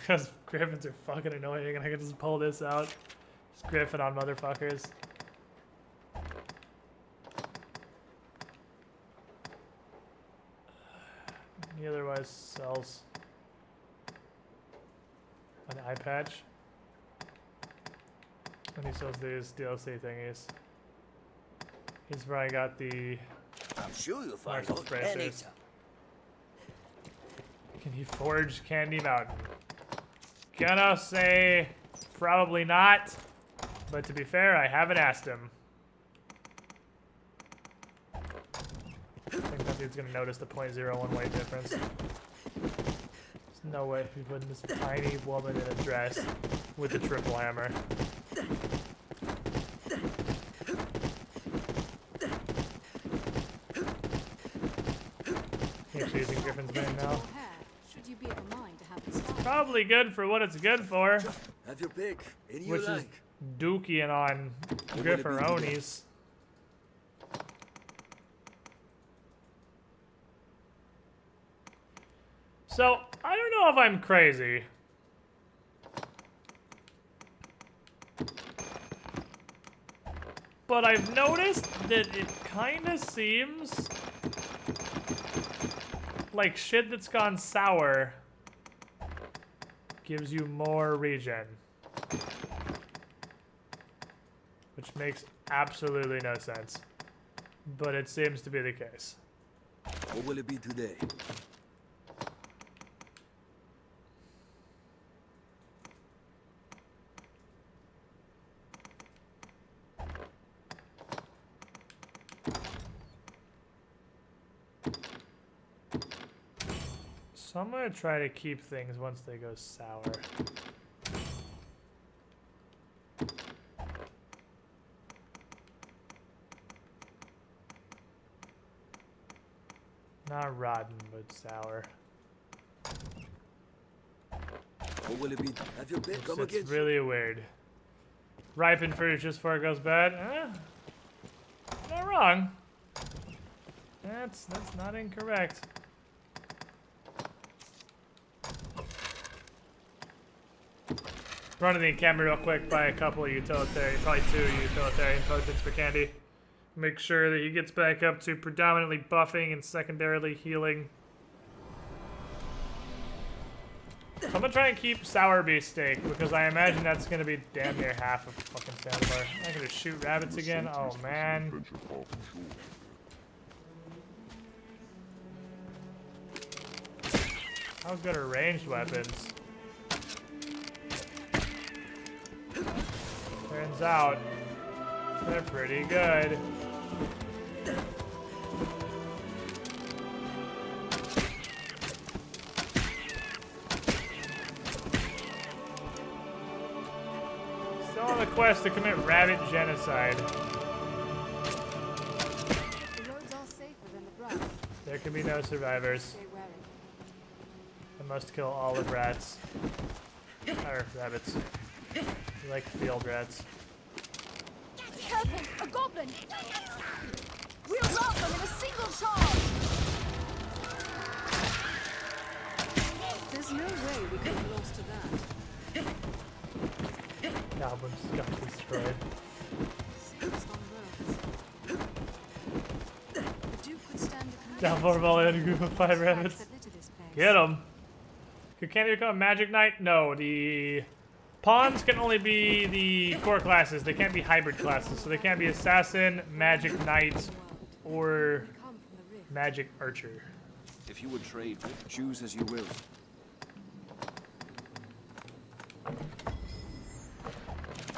Because Griffins are fucking annoying and I can just pull this out. Just Griffin on motherfuckers. He otherwise sells an eye patch. And he sells these DLC thingies. He's probably got the I'm sure you'll find Marshall out bracers. anytime. Can he forge Candy Mountain? Gonna say probably not, but to be fair, I haven't asked him. I think that dude's gonna notice the 0.01 weight difference. There's no way he's putting this tiny woman in a dress with a triple hammer. Actually using Griffin's Bane now. Should you be of a mind to have it It's started? probably good for what it's good for. Have your pick. Any Which you is like. dookie on Grifferonis. So, I don't know if I'm crazy. But I've noticed that it kind of seems like shit that's gone sour gives you more regen. Which makes absolutely no sense. But it seems to be the case. What will it be today? So I'm gonna try to keep things once they go sour. Not rotten, but sour. What will it be? Have your pick. Come It's again. really weird. Ripened fruit just before it goes bad. Not wrong. That's not incorrect. Running the encampment real quick by a couple of utilitarian, probably 2 utilitarian potions for Candy. Make sure that he gets back up to predominantly buffing and secondarily healing. So I'm gonna try and keep Sour Beast Steak because I imagine that's gonna be damn near half of fucking Sandbar. I can just shoot rabbits again. Oh man. How good are ranged weapons? Turns out they're pretty good. Still on the quest to commit rabbit genocide. The roads are safer than the brush. There can be no survivors. Stay wary. I must kill all of rats. Or rabbits. I like field rats. Careful! A goblin! We'll rout them in a single charge! There's no way we could have lost to that. Goblins got destroyed. Safest on roads. The Duke would stand a Down for ball in a group of 5 rabbits. that litter this place. Get them. Could Candy become a magic knight? No, the pawns can only be the core classes. They can't be hybrid classes, so they can't be assassin, magic knight, or magic archer. If you would trade, choose as you will.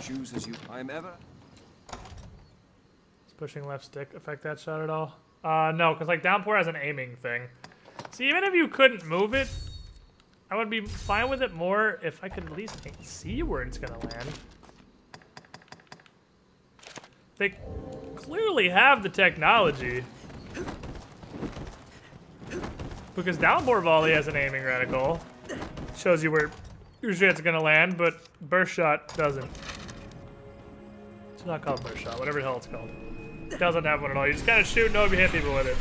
Choose as you. I am ever. pushing left stick affect that shot at all? No, because like downpour has an aiming thing. So even if you couldn't move it, I would be fine with it more if I could at least see where it's gonna land. They clearly have the technology. Because downpour volley has an aiming reticle. Shows you where your shit's gonna land, but burst shot doesn't. It's not called burst shot, whatever the hell it's called. It doesn't have one at all. You just kind of shoot and hope you hit people with it.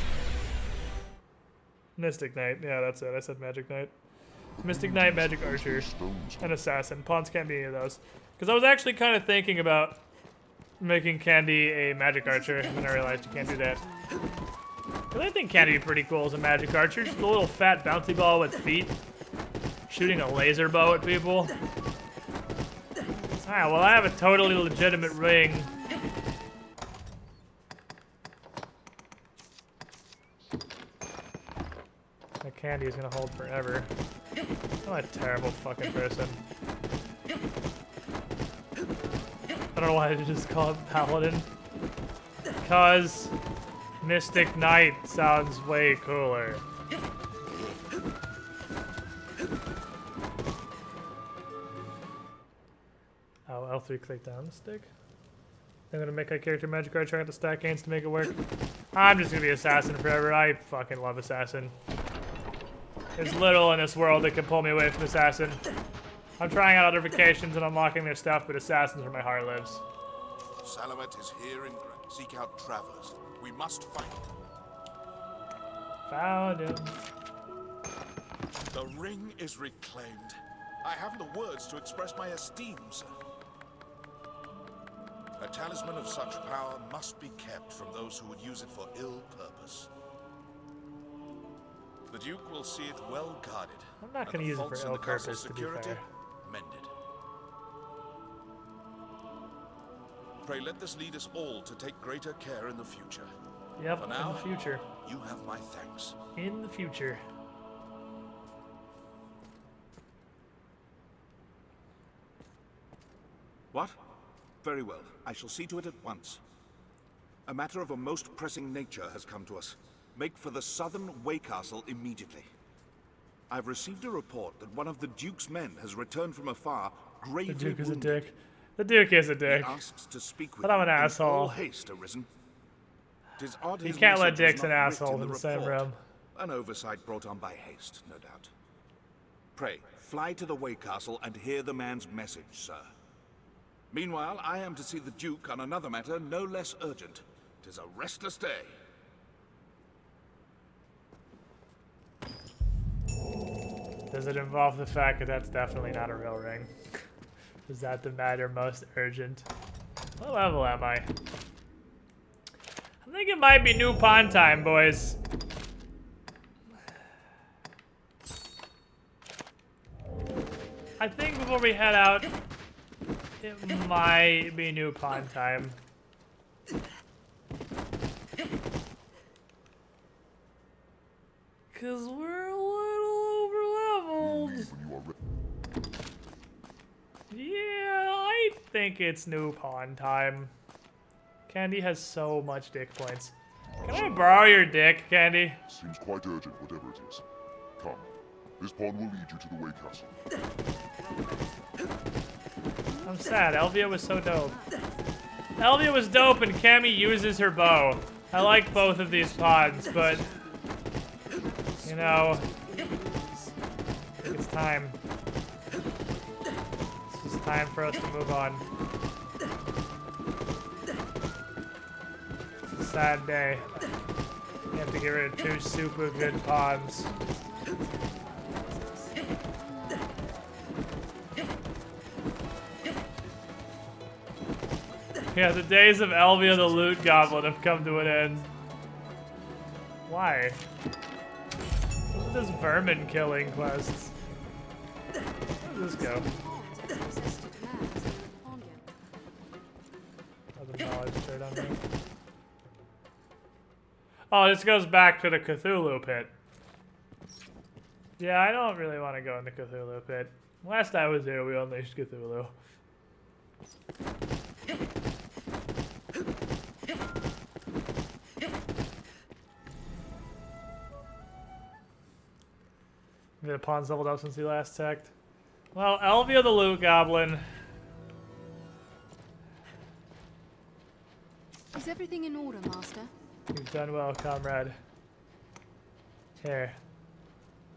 Mystic Knight, yeah, that's it. I said Magic Knight. Mystic Knight, Magic Archer, and Assassin. Pawns can't be any of those. Because I was actually kind of thinking about making Candy a Magic Archer, and then I realized you can't do that. Because I think Candy would be pretty cool as a Magic Archer. Just a little fat bouncy ball with feet. Shooting a laser bow at people. Alright, well I have a totally legitimate ring. That Candy is gonna hold forever. I'm a terrible fucking person. I don't know why I just call it Paladin. Because Mystic Knight sounds way cooler. Oh, L3 click down the stick. I'm gonna make my character Magic Archer. I got to stack gains to make it work. I'm just gonna be Assassin forever. I fucking love Assassin. There's little in this world that can pull me away from Assassin. I'm trying out other vacations and unlocking their stuff, but Assassin's where my heart lives. Salamet is here in Grand. Seek out travelers. We must find him. Found him. The ring is reclaimed. I haven't the words to express my esteem, sir. A talisman of such power must be kept from those who would use it for ill purpose. The Duke will see it well guarded. I'm not going to use it for ill purpose, to be fair. Mended. Pray let this lead us all to take greater care in the future. Yep, for now, in the future. You have my thanks. In the future. What? Very well. I shall see to it at once. A matter of a most pressing nature has come to us. Make for the southern Way Castle immediately. I've received a report that one of the Duke's men has returned from afar, gravely The Duke is a wounded. dick. The Duke is a dick. He asks to speak with But I'm an you in asshole. all haste, Arisen. 'Tis odd You his can't let message was dicks and not writ assholes in the same report. room. An oversight brought on by haste, no doubt. Pray, fly to the Way Castle and hear the man's message, sir. Meanwhile, I am to see the Duke on another matter no less urgent. 'Tis a restless day. Does it involve the fact that that's definitely not a real ring? Is that the matter most urgent? What level am I? I think it might be new pawn time, boys. I think before we head out, it might be new pawn time. Cause we're a little over-leveled. Yeah, I think it's new pawn time. Candy has so much dick points. Can I borrow your dick, Candy? Seems quite urgent, whatever it is. Come. This pawn will lead you to the Way Castle. I'm sad. Elvia was so dope. Elvia was dope and Cammy uses her bow. I like both of these pawns, but... You know... I think it's time. It's just time for us to move on. It's a sad day. You have to get rid of two super good pawns. Yeah, the days of Elvia the Loot Goblin have come to an end. Why? What is this vermin killing quests? Where does this go? Other knowledge shared on me. Oh, this goes back to the Cthulhu pit. Yeah, I don't really want to go in the Cthulhu pit. Last I was here, we unleashed Cthulhu. The pawn's leveled up since he last checked. Well, Elvia the Loot Goblin. Is everything in order, Master? You've done well, comrade. Here.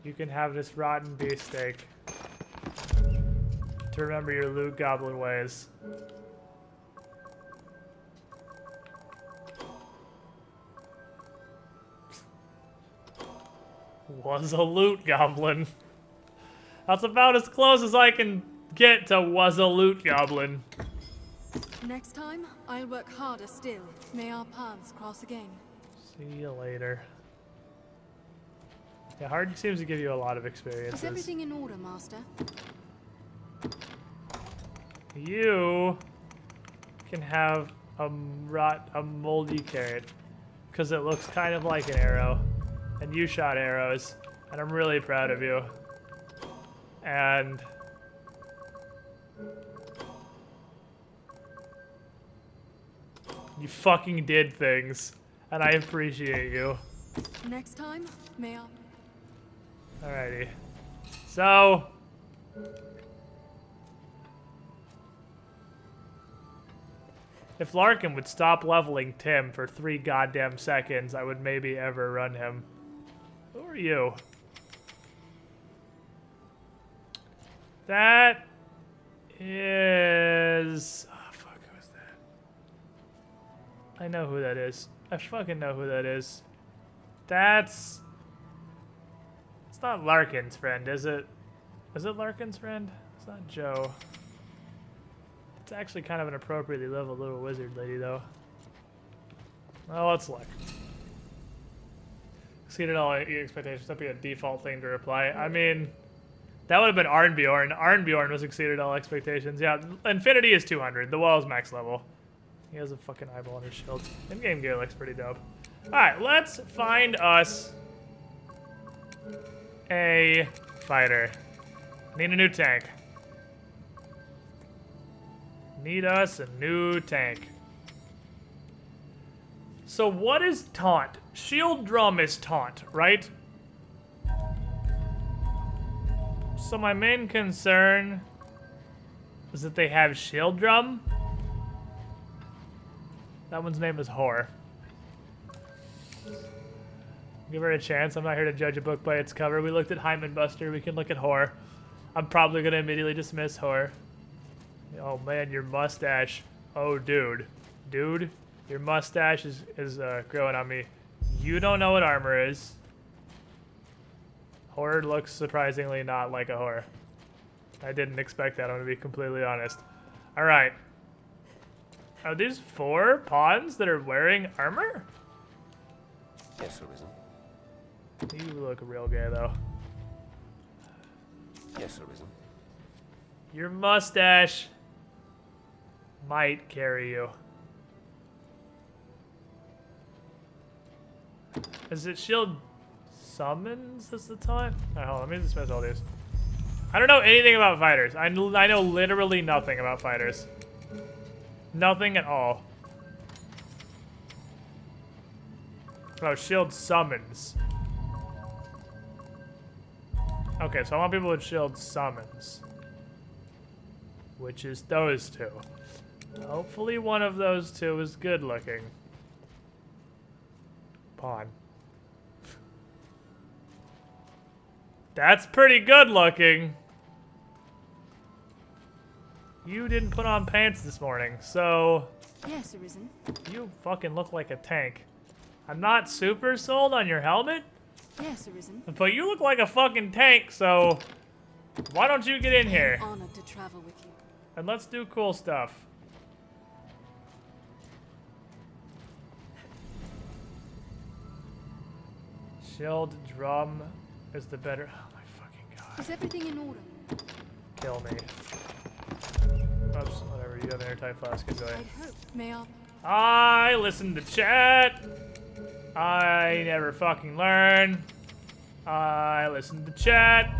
You can have this rotten beefsteak to remember your Loot Goblin ways. Was a Loot Goblin. That's about as close as I can get to was a Loot Goblin. Next time, I'll work harder still. May our paths cross again. See you later. Yeah, hard seems to give you a lot of Is experiences. everything in order, Master? You can have a moldy carrot because it looks kind of like an arrow, and you shot arrows, and I'm really proud of you. And you fucking did things, and I appreciate you. Next time, may I... Alrighty. So if Larkin would stop leveling Tim for 3 goddamn seconds, I would maybe ever run him. Who are you? That is... Oh, fuck, who is that? I know who that is. I fucking know who that is. That's... It's not Larkin's friend, is it? Is it Larkin's friend? It's not Joe. It's actually kind of an appropriately leveled little wizard lady, though. Well, let's look. Exceeded all expectations. That'd be a default thing to reply. I mean, that would have been Arnbjorn. Arnbjorn was exceeded all expectations. Yeah, Infinity is 200. The wall is max level. He has a fucking eyeball on his shield. In-game gear looks pretty dope. Alright, let's find us a fighter. Need a new tank. Need us a new tank. So what is taunt? Shield drum is taunt, right? So my main concern is that they have shield drum. That one's name is Whore. Give her a chance. I'm not here to judge a book by its cover. We looked at Hyman Buster. We can look at Whore. I'm probably going to immediately dismiss Whore. Oh man, your mustache. Oh dude. Dude, your mustache is growing on me. You don't know what armor is. Whore looks surprisingly not like a whore. I didn't expect that, I'm going to be completely honest. Alright. Are these 4 pawns that are wearing armor? Yes, Arisen. You look real gay, though. Yes, Arisen. Your mustache might carry you. Is it shield summons is the time? Alright, hold on, let me dismiss all these. I don't know anything about fighters. I know literally nothing about fighters. Nothing at all. Oh, shield summons. Okay, so I want people with shield summons. Which is those 2. Hopefully one of those 2 is good looking. Pawn. That's pretty good looking. You didn't put on pants this morning, so... Yes, Arisen. You fucking look like a tank. I'm not super sold on your helmet. Yes, Arisen. But you look like a fucking tank, so... Why don't you get in here? I'm honored to travel with you. And let's do cool stuff. Shield drum is the better... Oh my fucking god. Is everything in order? Kill me. Oops, whatever. You have an airtight flask. Enjoy. I hope. May I... I listen to chat. I never fucking learn. I listen to chat.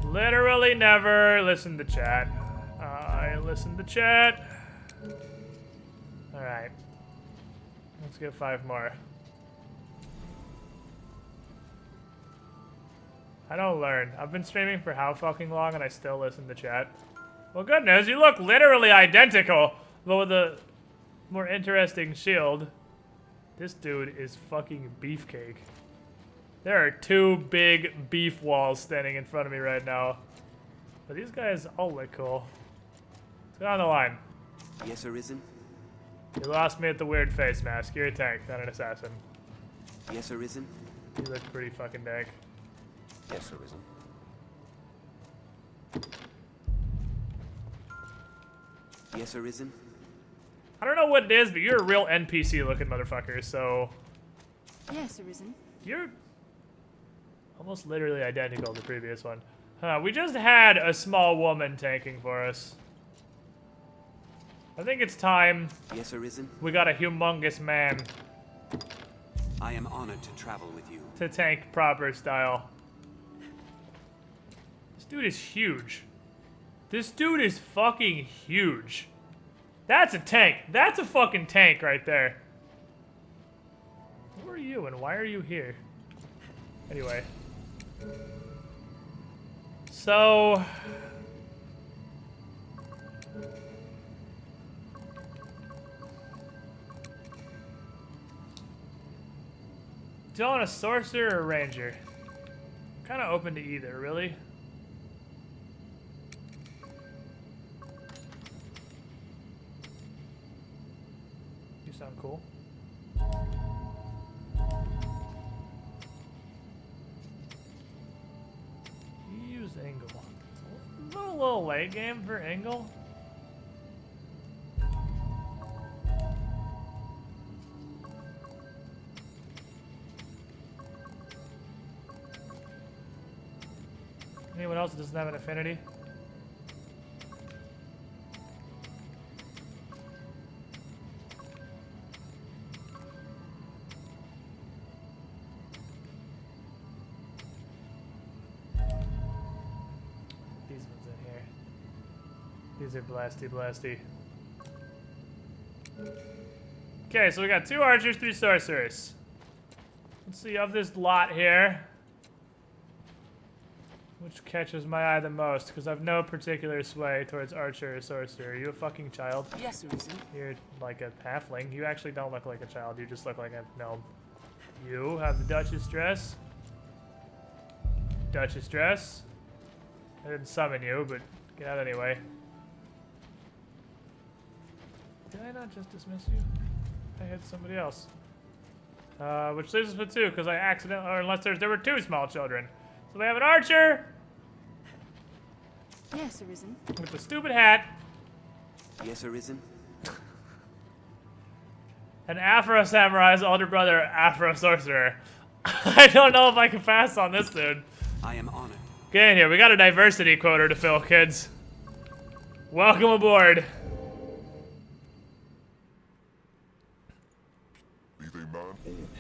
Literally never listen to chat. I listen to chat. Alright. Let's get 5 more. I don't learn. I've been streaming for how fucking long and I still listen to chat. Well, good news, you look literally identical, but with a more interesting shield. This dude is fucking beefcake. There are two big beef walls standing in front of me right now. But these guys all look cool. Let's go on the line. Yes, Arisen? You lost me at the weird face mask. You're a tank, not an assassin. Yes, Arisen? You look pretty fucking dank. Yes, Arisen. Yes, Arisen? I don't know what it is, but you're a real NPC looking motherfucker, so... Yes, Arisen. You're almost literally identical to the previous one. We just had a small woman tanking for us. I think it's time. Yes, Arisen? We got a humongous man. I am honored to travel with you. To tank proper style. This dude is huge. This dude is fucking huge. That's a tank. That's a fucking tank right there. Who are you and why are you here? Anyway. So... do you want a sorcerer or a ranger? Kind of open to either, really. You sound cool. Use Angle. Is it a little late game for Angle? Anyone else that doesn't have an affinity? These ones in here. These are blasty. Okay, so we got 2 archers, 3 sorcerers. Let's see, of this lot here, which catches my eye the most? Because I've no particular sway towards archer or sorcerer. Are you a fucking child? Yes, Arisen. You're like a halfling. You actually don't look like a child. You just look like a gnome. You have the Duchess dress. Duchess dress. I didn't summon you, but get out anyway. Did I not just dismiss you? I hit somebody else. Which leaves us with 2, because I accidentally, or unless there were 2 small children. So we have an archer Yes, Arisen. with the stupid hat, Yes, Arisen? an Afro Samurai's older brother, Afro Sorcerer. I don't know if I can pass on this dude. I am honored. Get in here. We got a diversity quota to fill, kids. Welcome aboard.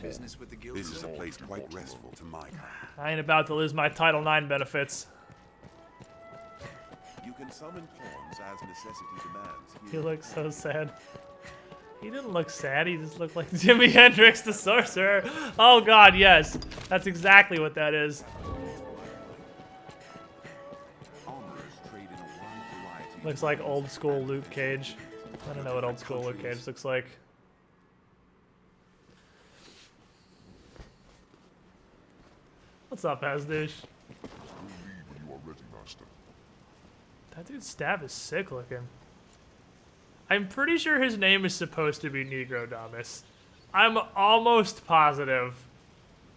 Business with the guild. This is a place quite restful to my kind. I ain't about to lose my Title IX benefits. You can summon pawns as necessity demands. He looks so sad. He didn't look sad, he just looked like Jimi Hendrix the Sorcerer. Oh god, yes. That's exactly what that is. Looks like old school Luke Cage. I don't know what old school Luke Cage looks like. What's up, Asdish? That dude's staff is sick looking. I'm pretty sure his name is supposed to be Negrodamus. I'm almost positive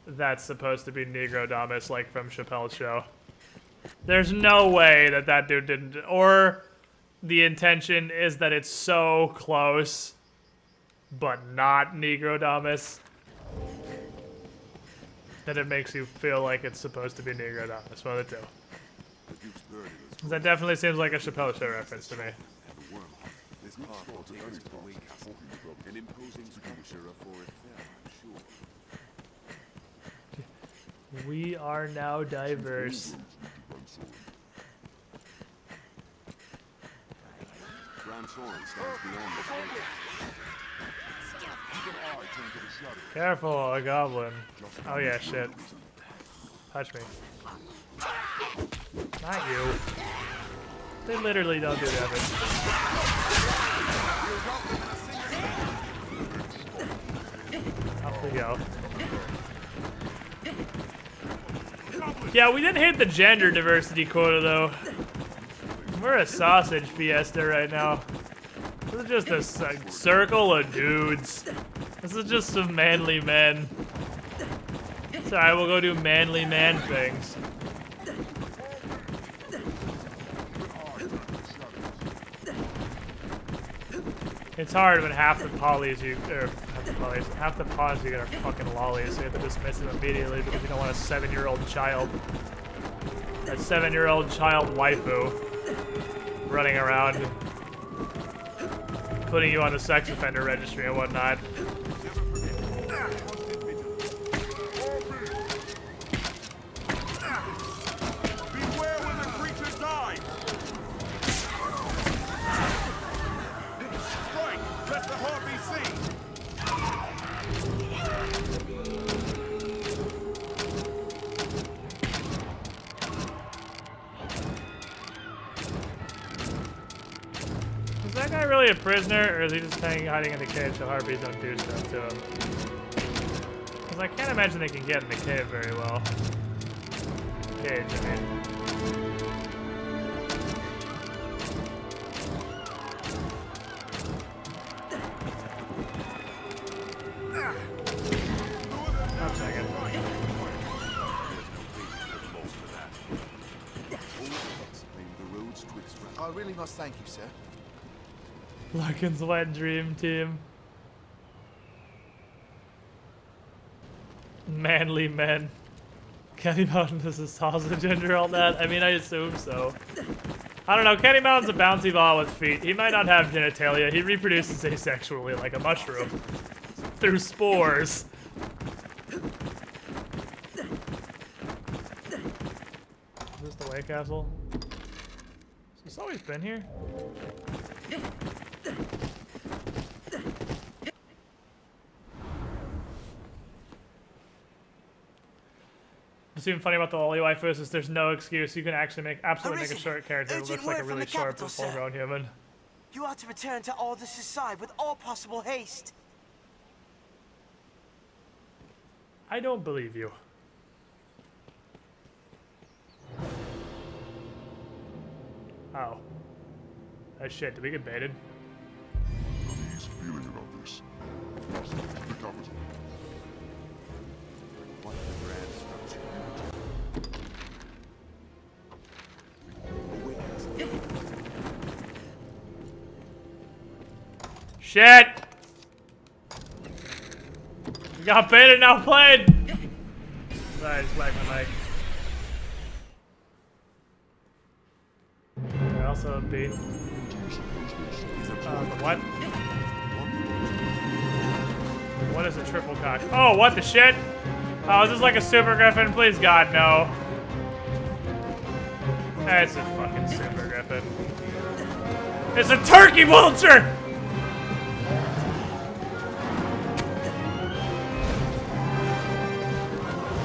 that's supposed to be Negrodamus, like from Chappelle's show. There's no way that that dude didn't, or the intention is that it's so close, but not Negrodamus, that it makes you feel like it's supposed to be Negrodamus. One of the two. That definitely seems like a Chappelle show reference to me. This path will take us to the Wake Castle. An imposing structure for it fell, I'm sure. We are now diverse. Grand Soren stands beyond this Wake Castle. Careful, a goblin. Oh yeah, shit. touch me. Not you. They literally don't do damage. Off we go. Yeah, we didn't hit the gender diversity quota though. We're a sausage fiesta right now. This is just a circle of dudes. This is just some manly men. It's alright, we'll go do manly man things. It's hard when half the pawns you get are fucking lollies, so you have to dismiss them immediately because you don't want a 7-year-old child. A 7-year-old child waifu running around putting you on the sex offender registry and whatnot. Beware when the creatures die! Strike! Let the heart be seen! Is that guy really a prisoner, or is he just hiding in the cage so harpies don't do stuff to him? Because I can't imagine they can get in the cave very well. Cage, I mean. One second. I really must thank you, sir. Larkin's wet dream team. Manly men. Kenny Mountain is a sausage under all that? I mean, I assume so. I don't know, Kenny Mountain's a bouncy ball with feet. He might not have genitalia. He reproduces asexually like a mushroom. Through spores. Is this the Lake Castle? Has this always been here? What's even funny about the lolly waifus is there's no excuse. You can actually absolutely make a short character that looks like a really short but full-grown human. You are to return to Aldous' side with all possible haste. I don't believe you. Oh. Oh shit, did we get baited? He's feeling about this. The capital. What the grand structure? Shit! We got baited, now played! Sorry, I just whacked my mic. I also beat. The what? What is a triple cock? Oh, what the shit? Oh, is this like a super griffin? Please, God, no. It's a fucking super griffin. It's a turkey vulture!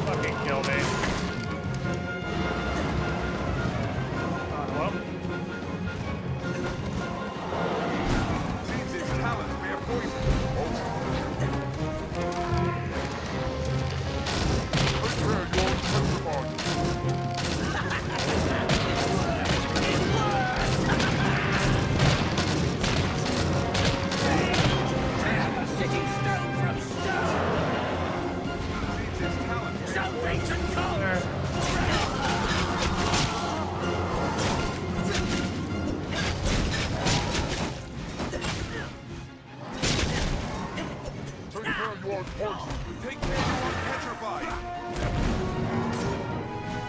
Fucking kill me. Well. Seems his talents be a poison.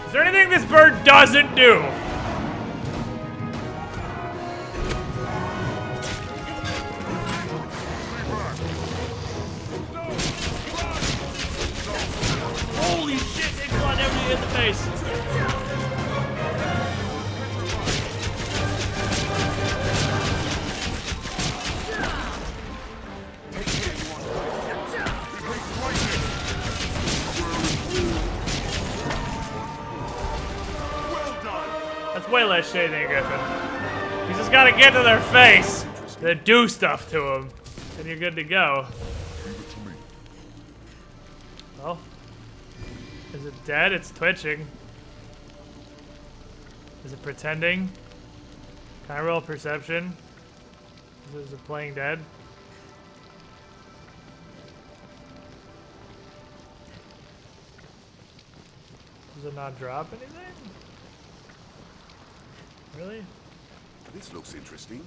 Is there anything this bird doesn't do? Holy shit, they flood everything in the face. way less shady than a griffin. You just gotta get to their face, then do stuff to them, and you're good to go. Well, is it dead? It's twitching. Is it pretending? Can I roll perception? Is it playing dead? Does it not drop anything? Really? This looks interesting.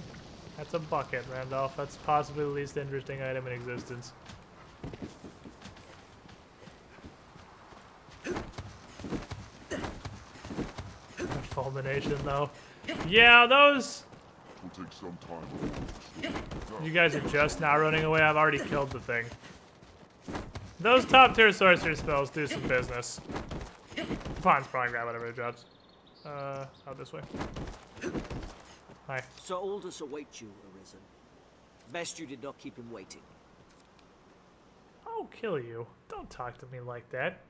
That's a bucket, Randolph. That's possibly the least interesting item in existence. Fulmination, though. Yeah, those... Will take some time. You guys are just now running away. I've already killed the thing. Those top tier sorcerer spells do some business. Pawn's probably grab whatever it drops. Out this way. Hi. Sir Aldous awaits you, Arisen. Best you did not keep him waiting. I'll kill you. Don't talk to me like that.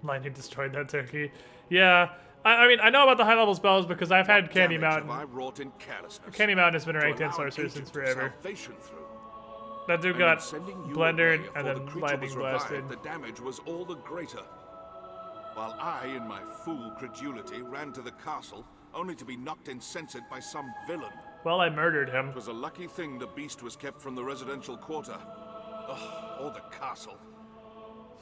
Lightning destroyed that turkey. Yeah. I mean, I know about the high level spells because I've had Candy Mountain. Candy Mountain has been a ranked 10 sorcerer since forever. That dude got blendered and then lightning blasted. The damage was all the greater. While I, in my fool credulity, ran to the castle, only to be knocked insensate by some villain. Well, I murdered him. It was a lucky thing the beast was kept from the residential quarter. Ugh, or the castle.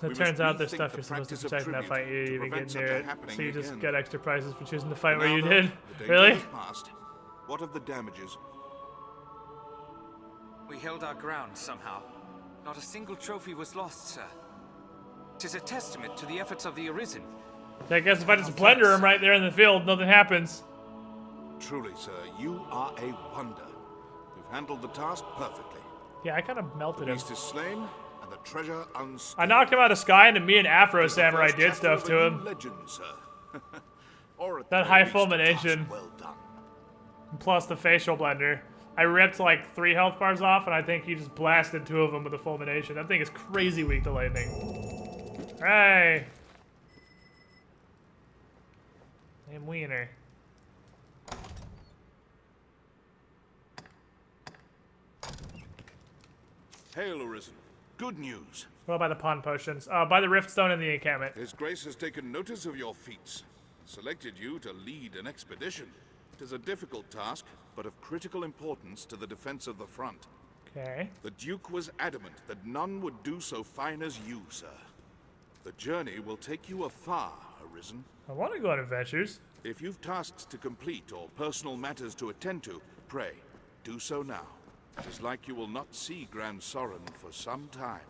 It turns out there's stuff you're supposed to protect in that fight. You didn't even get near it, so you just get extra prizes for choosing to fight where you did. Really? What of the damages? We held our ground somehow. Not a single trophy was lost, sir. 'Tis a testament to the efforts of the Arisen. I guess if I just blender him right there in the field, nothing happens. Truly, sir, you are a wonder. You've handled the task perfectly. Yeah, I kind of melted him. The beast is slain, and the treasure unscathed. I knocked him out of sky, and me and Afro Samurai did stuff to him. Legend, sir. That high fulmination. Well done. Plus the facial blender. I ripped like 3 health bars off, and I think he just blasted 2 of them with a fulmination. That thing is crazy weak to lightning. Hey! Name Wiener. Hail, Arisen. Good news. Well, by the pawn potions. By the riftstone in the encampment. His Grace has taken notice of your feats. Selected you to lead an expedition. It is a difficult task, but of critical importance to the defense of the front. Okay. The Duke was adamant that none would do so fine as you, sir. The journey will take you afar, Arisen. I want to go on adventures. If you've tasks to complete or personal matters to attend to, pray, do so now. It is like you will not see Grand Sorin for some time.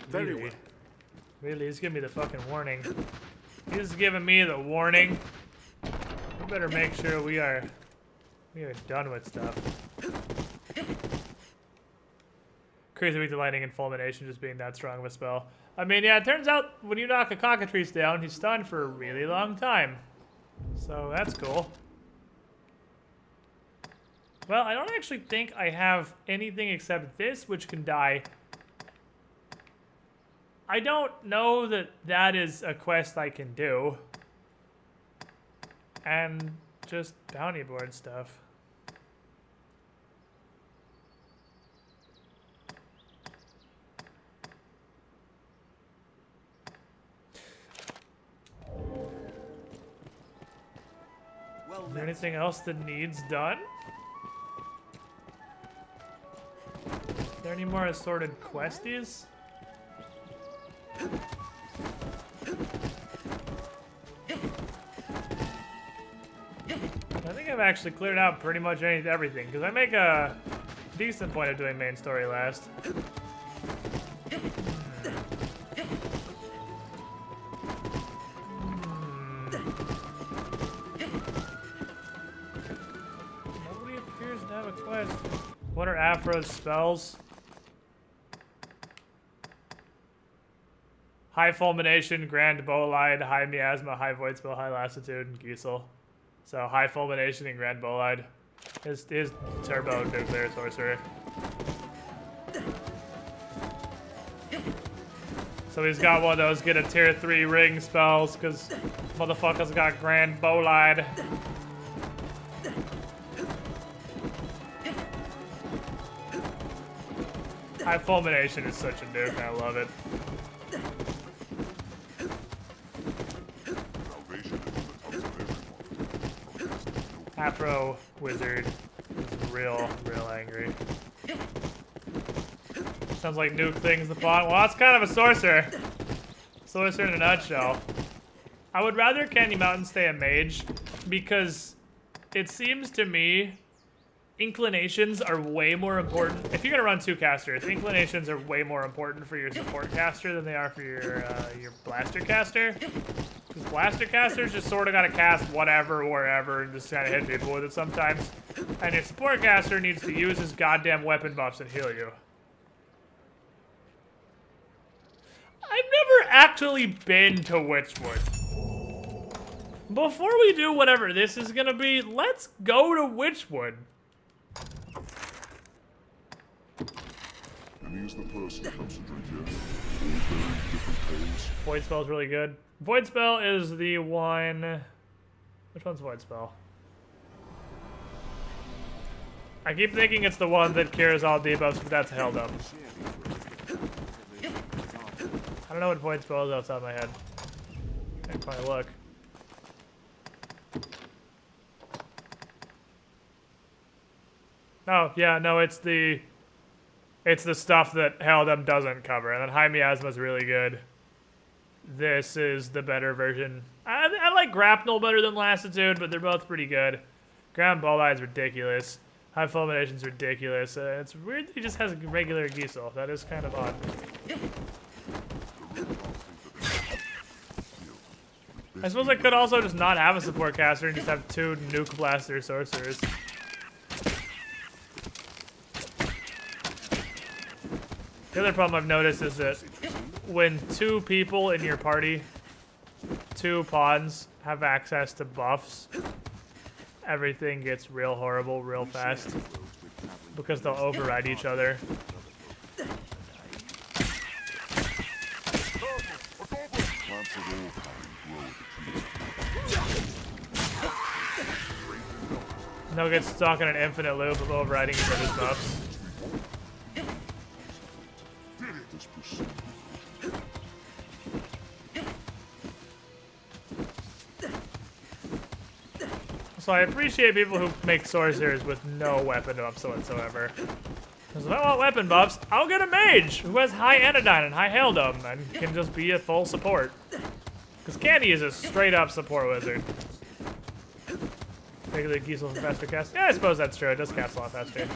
Very well. Really, he's giving me the fucking warning. He's giving me the warning. We better make sure we are done with stuff. Crazy weak to lightning and fulmination just being that strong of a spell. I mean, yeah, it turns out when you knock a cockatrice down, he's stunned for a really long time. So that's cool. Well, I don't actually think I have anything except this, which can die. I don't know that that is a quest I can do. And just bounty board stuff. Is there anything else that needs done? Is there any more assorted questies? I think I've actually cleared out pretty much everything, because I make a decent point of doing main story last. Nobody appears to have a quest. What are Afro's spells? High Fulmination, Grand Bolide, High Miasma, High Void Spell, High Lassitude, and Giesel. So High Fulmination and Grand Bolide. His Turbo Nuclear Sorcerer. So he's got one of those get a tier 3 ring spells, because motherfucker's got grand bolide. High Fulmination is such a nuke, I love it. Afro Wizard is real angry. Sounds like nuke things the pawn. Well, that's kind of a sorcerer. Sorcerer in a nutshell. I would rather Candy Mountain stay a mage because it seems to me inclinations are way more important. If you're gonna run 2 casters, inclinations are way more important for your support caster than they are for your blaster caster. Because blaster casters just sort of gotta cast whatever, wherever, and just kind of hit people with it sometimes. And your support caster needs to use his goddamn weapon buffs and heal you. I've never actually been to Witchwood. Before we do whatever this is gonna be, let's go to Witchwood. And he's the person who comes to drink here. All very different tales. Void Spell's really good. Void Spell is the one... Which one's Void Spell? I keep thinking it's the one that cures all debuffs, but that's held up. I don't know what Void Spell is outside my head. I can probably look. Oh, yeah, no, it's the stuff that Helldom doesn't cover. And then High Miasma's really good. This is the better version. I like Grapnel better than Lassitude, but they're both pretty good. Ground Bollide's ridiculous. High Fulmination's ridiculous. It's weird that he just has regular Giesel. That is kind of odd. I suppose I could also just not have a support caster and just have 2 Nuke Blaster Sorcerers. The other problem I've noticed is that when 2 people in your party, 2 pawns, have access to buffs, everything gets real horrible real fast because they'll override each other. And they'll get stuck in an infinite loop of overriding each other's buffs. So I appreciate people who make sorcerers with no weapon buffs whatsoever. Because if I want weapon buffs, I'll get a mage who has high anodyne and high Helldom and can just be a full support. Because Candy is a straight up support wizard. Regular Giesel for faster cast. Yeah, I suppose that's true. It does cast a lot faster.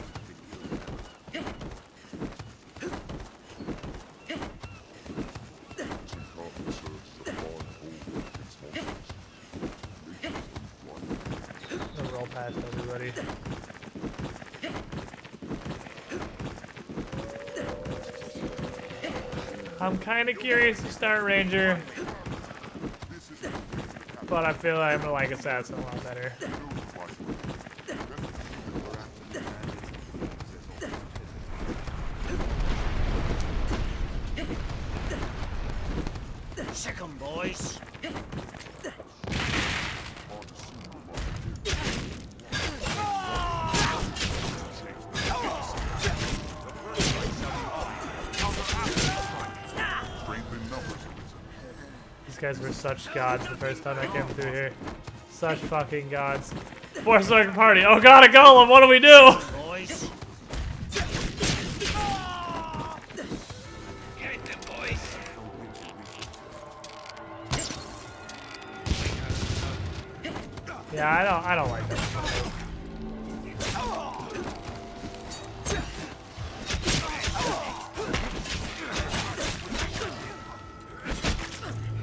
Roll past everybody. I'm kind of curious to start Ranger, but I feel like I'm gonna like Assassin a lot better. Sick 'em, boys. These guys were such gods the first time I came through here. Such fucking gods. Force Circuit Party. Oh god, a golem! What do we do? Boys. Yeah, I don't like that.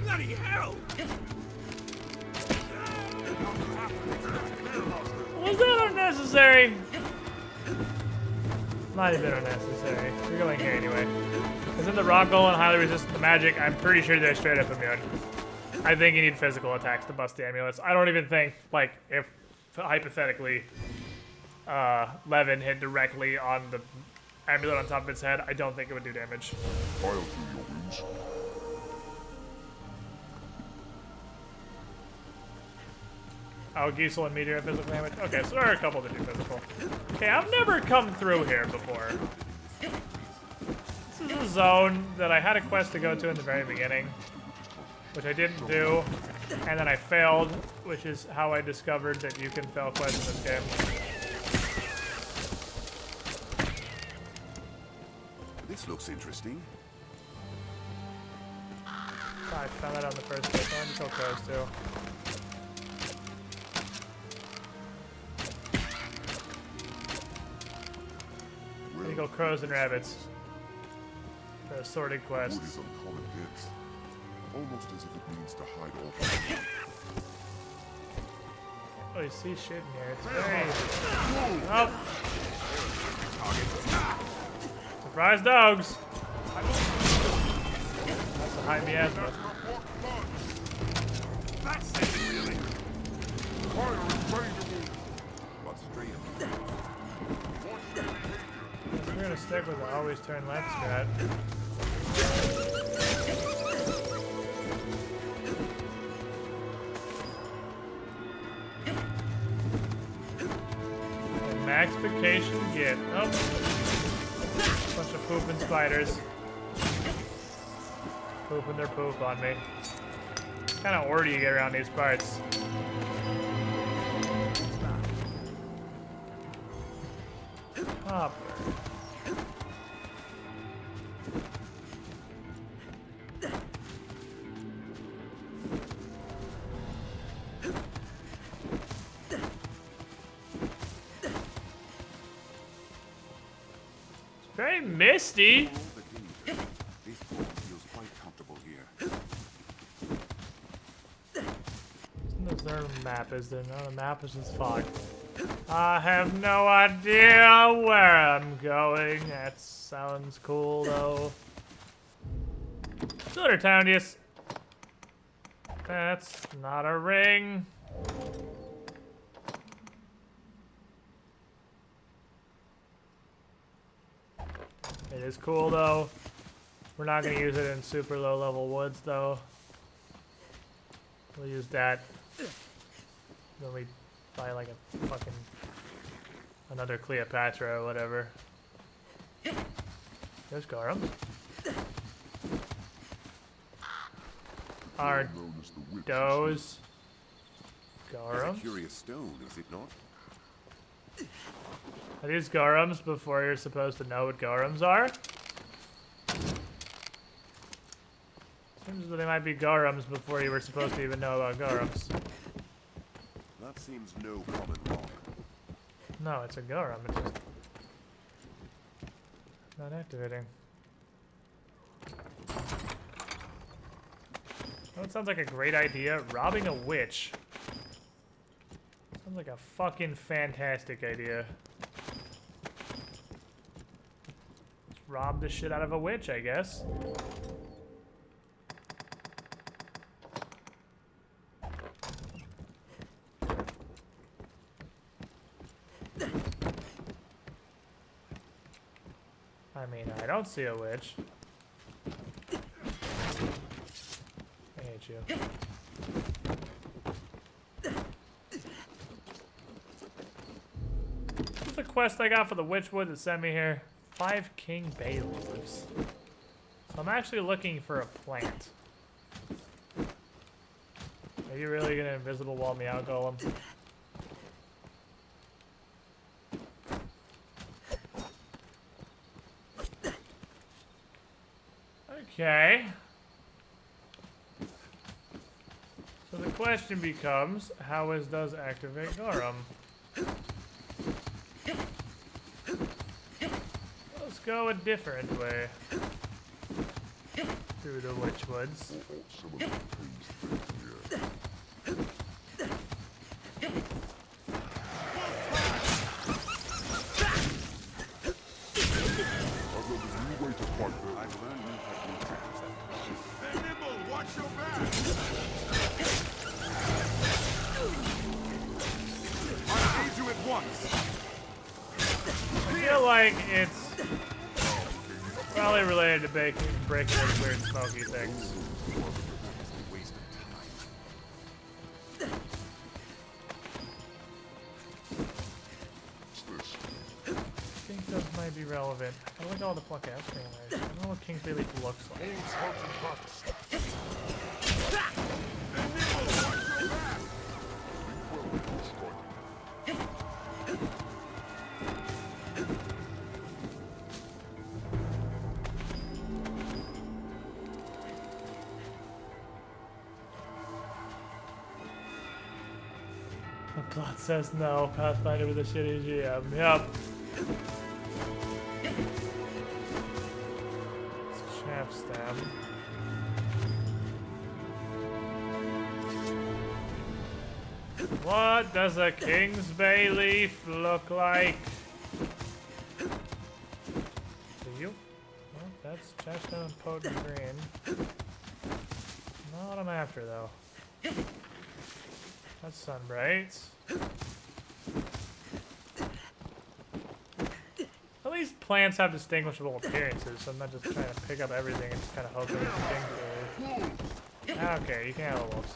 Bloody hell! Was that unnecessary? Might have been unnecessary. We're going here anyway. Isn't the rock golem highly resistant to magic? I'm pretty sure they're straight up immune. I think you need physical attacks to bust the amulets. I don't even think, like, if hypothetically Levin hit directly on the amulet on top of its head, I don't think it would do damage. I'll do your wounds. Oh, Giesel and Meteor have physical damage? Okay, so there are a couple that do physical. Okay, I've never come through here before. This is a zone that I had a quest to go to in the very beginning, which I didn't do, and then I failed, which is how I discovered that you can fail quests in this game. This looks interesting. I found that on the first place. I wanted to kill crows too. You go crows and rabbits. For assorted quests. Wood is uncommon hits. Almost as if it means to hide all. Oh, you see shit in here. It's very... Oh! Surprise dogs! That's a high miasma. That's it, really. Fire is changeable. But straight. We're gonna stick with the always turn left strat. And maxification get. Oh. Bunch of pooping spiders. Pooping their poop on me. What kind of order do you get around these parts? Copper. It's very misty. This floor feels quite comfortable here. Isn't there a map? Is there? No, the map is just fog. I have no idea where I'm going. That sounds cool, though. Soda Towndius. That's not a ring. It is cool, though. We're not going to use it in super low-level woods, though. We'll use that when we buy, like, a fucking... another Cleopatra or whatever. There's Gorham. Are those Gorhams? It's a curious stone, is it not? Are these Gorhams before you're supposed to know what Gorhams are? Seems that they might be Gorhams before you were supposed to even know about Gorhams. That seems no common rock. No, it's a Gorham. It's just not activating. Oh, it sounds like a great idea. Robbing a witch. Sounds like a fucking fantastic idea. Let's rob the shit out of a witch, I guess. I mean, I don't see a witch. I hate you. What's the quest I got for the Witchwood that sent me here? 5 King Bay leaves. So I'm actually looking for a plant. Are you really gonna invisible wall me out, Golem? Okay. So the question becomes, how does activate Gorham? Let's go a different way. Through the Witchwoods. I feel like it's probably related to breaking those weird smoky things. relevant. I look at all the fucking ass cream. I don't know what Kingsley Leaf looks like. The plot says no. Pathfinder with a shitty GM. Yep. It's Chaff Stab. What does a King's Bay leaf look like? To you? Well, that's Chestnut and Potent Green. Not what I'm after, though. That's Sunbright. At least plants have distinguishable appearances, so I'm not just trying to pick up everything and just kind of hope that it's okay, you can handle wolves.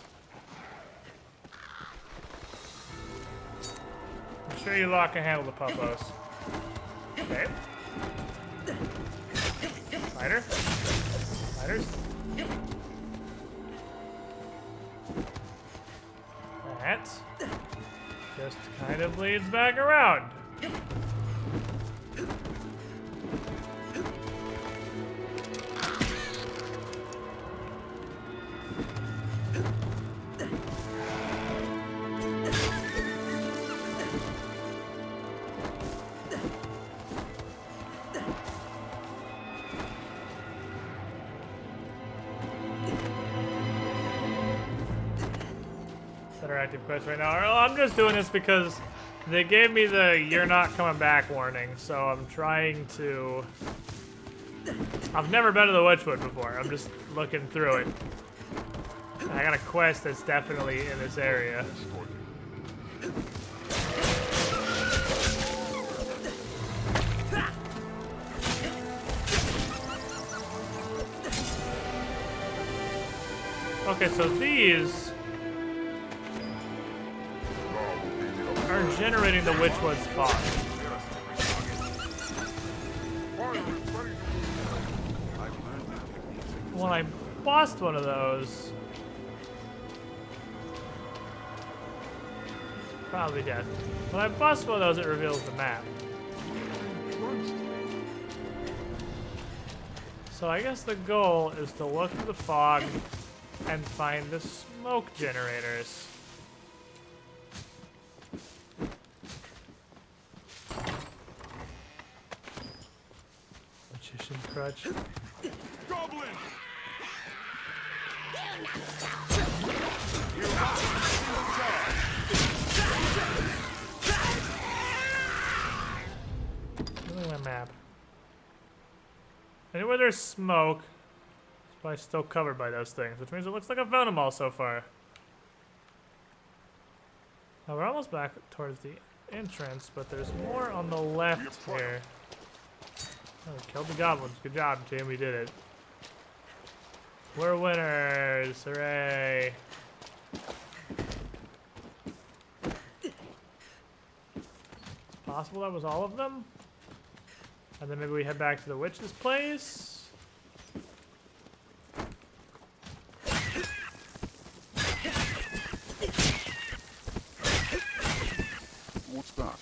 I'm sure you lot can handle the puppos. Okay. Spider. Spiders. That just kind of leads back around. Active quest right now. I'm just doing this because they gave me the "you're not coming back" warning, so I'm trying to. I've never been to the Witchwood before. I'm just looking through it. I got a quest that's definitely in this area. Okay, so these are generating the Witchwood's fog. When I bust one of those, probably dead. When I bust one of those, it reveals the map. So I guess the goal is to look for the fog and find the smoke generators. Magician crutch. Goblin! Look at my map. Anywhere there's smoke, it's probably still covered by those things, which means it looks like I've found them all so far. Now we're almost back towards the entrance, but there's more on the left here. Oh, we killed the goblins. Good job, team. We did it. We're winners. Hooray. It's possible that was all of them? And then maybe we head back to the witch's place? What's that?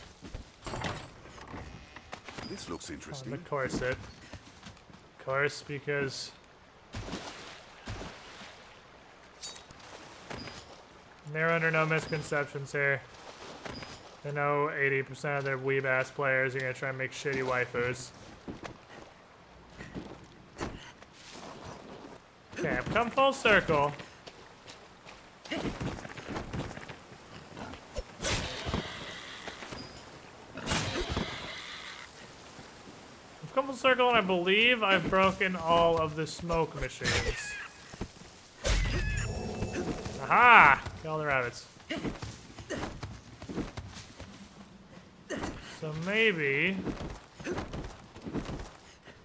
This looks interesting. The corset. Of course, because they're under no misconceptions here. They know 80% of their weeb-ass players are gonna try and make shitty waifus. Okay, I've come full circle. Come full circle, and I believe I've broken all of the smoke machines. Aha! Get all the rabbits. So maybe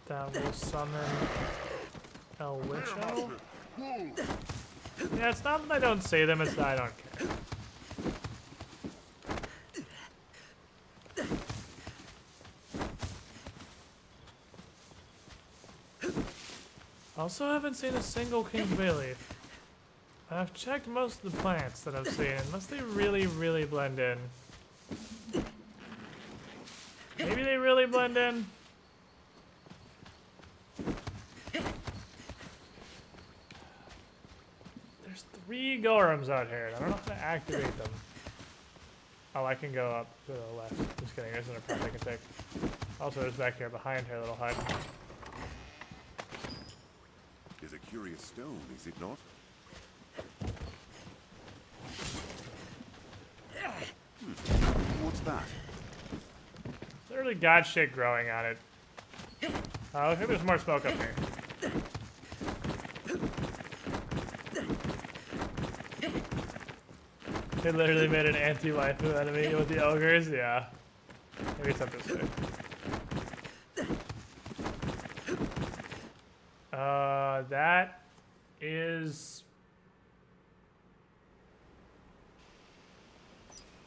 that will summon El Witcho? Yeah, it's not that I don't say them, it's that I don't care. Also haven't seen a single King's Bay leaf. I've checked most of the plants that I've seen, unless they really, really blend in. Maybe they really blend in. There's 3 Gorums out here, and I don't know how to activate them. Oh, I can go up to the left. Just kidding, there's another path I can take. Also, there's back here behind her little hut. Is a curious stone, is it not? What's that? Literally got shit growing on it. Oh, look, there's more smoke up here. They literally made an anti-waifu enemy with the ogres, yeah. Maybe it's up this way. That is...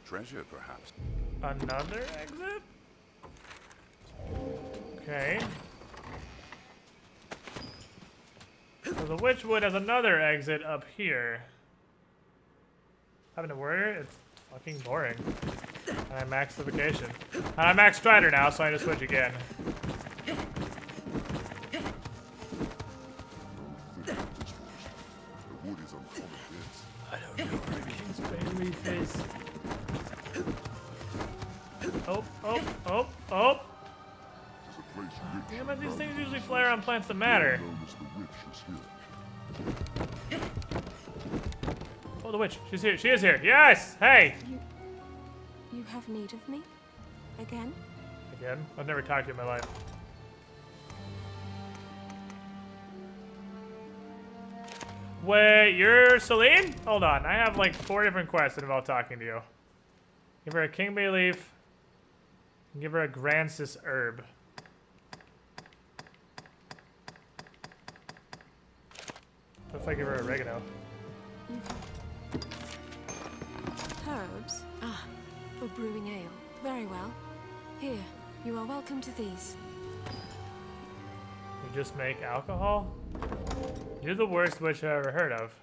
Treasure, perhaps. Another exit? Okay. So the Witchwood has another exit up here. Having to worry? It's fucking boring. And I maxed the vacation. And I maxed Strider now, so I need to switch again. I don't know where King's Bay Leaf is. Oh, oh, oh, oh! Damn it, these things usually flare on plants that matter. Oh, the witch. She's here. She is here. Yes! Hey! You have need of me? Again? Again? I've never talked to you in my life. Wait, you're Celine? Hold on. I have like 4 different quests that involve talking to you. Give her a King Bay leaf. And give her a Grancis herb. What if I give her oregano? Herbs? Ah, for brewing ale. Very well. Here, you are welcome to these. You just make alcohol? You're the worst witch I've ever heard of.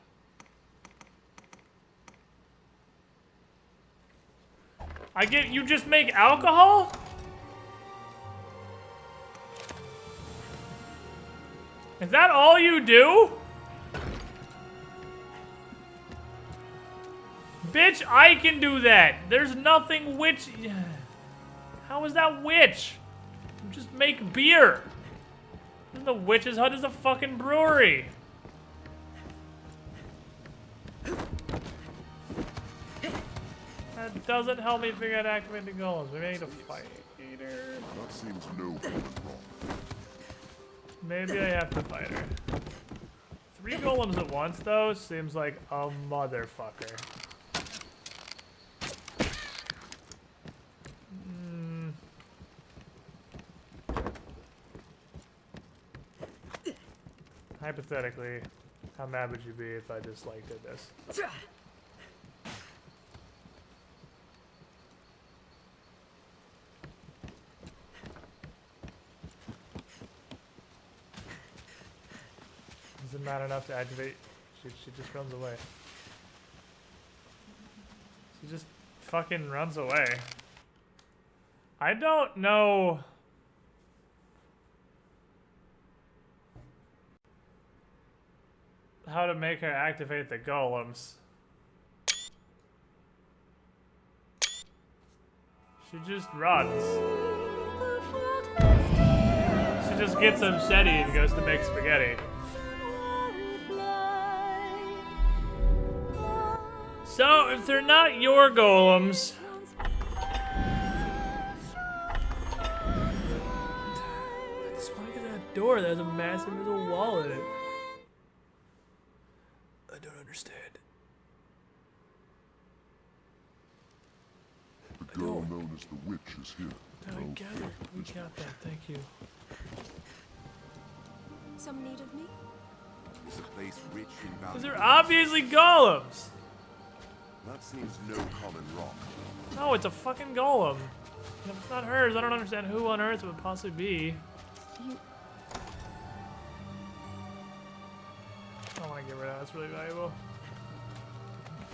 I get you just make alcohol? Is that all you do? Bitch, I can do that. There's nothing witch. How is that witch? You just make beer. The witch's hut is a fucking brewery. That doesn't help me figure out how to activate the golems. Maybe I need to fight her. That seems no common wrong. Maybe I have to fight her. 3 golems at once, though, seems like a motherfucker. Hypothetically, how mad would you be if I just like did this? Is it not enough to activate? She just runs away. She just fucking runs away. I don't know. How to make her activate the golems. She just runs. She just gets upsetty and goes to make spaghetti. So, if they're not your golems... I just want to get that door that has a massive little wall in it. I don't understand. The girl known as the witch is here. I gather. We got that, thank you. Some need of me? Is a place rich in value. These are obviously golems! That seems no common rock. No, it's a fucking golem. And if it's not hers, I don't understand who on earth it would possibly be. remember now. That's really valuable.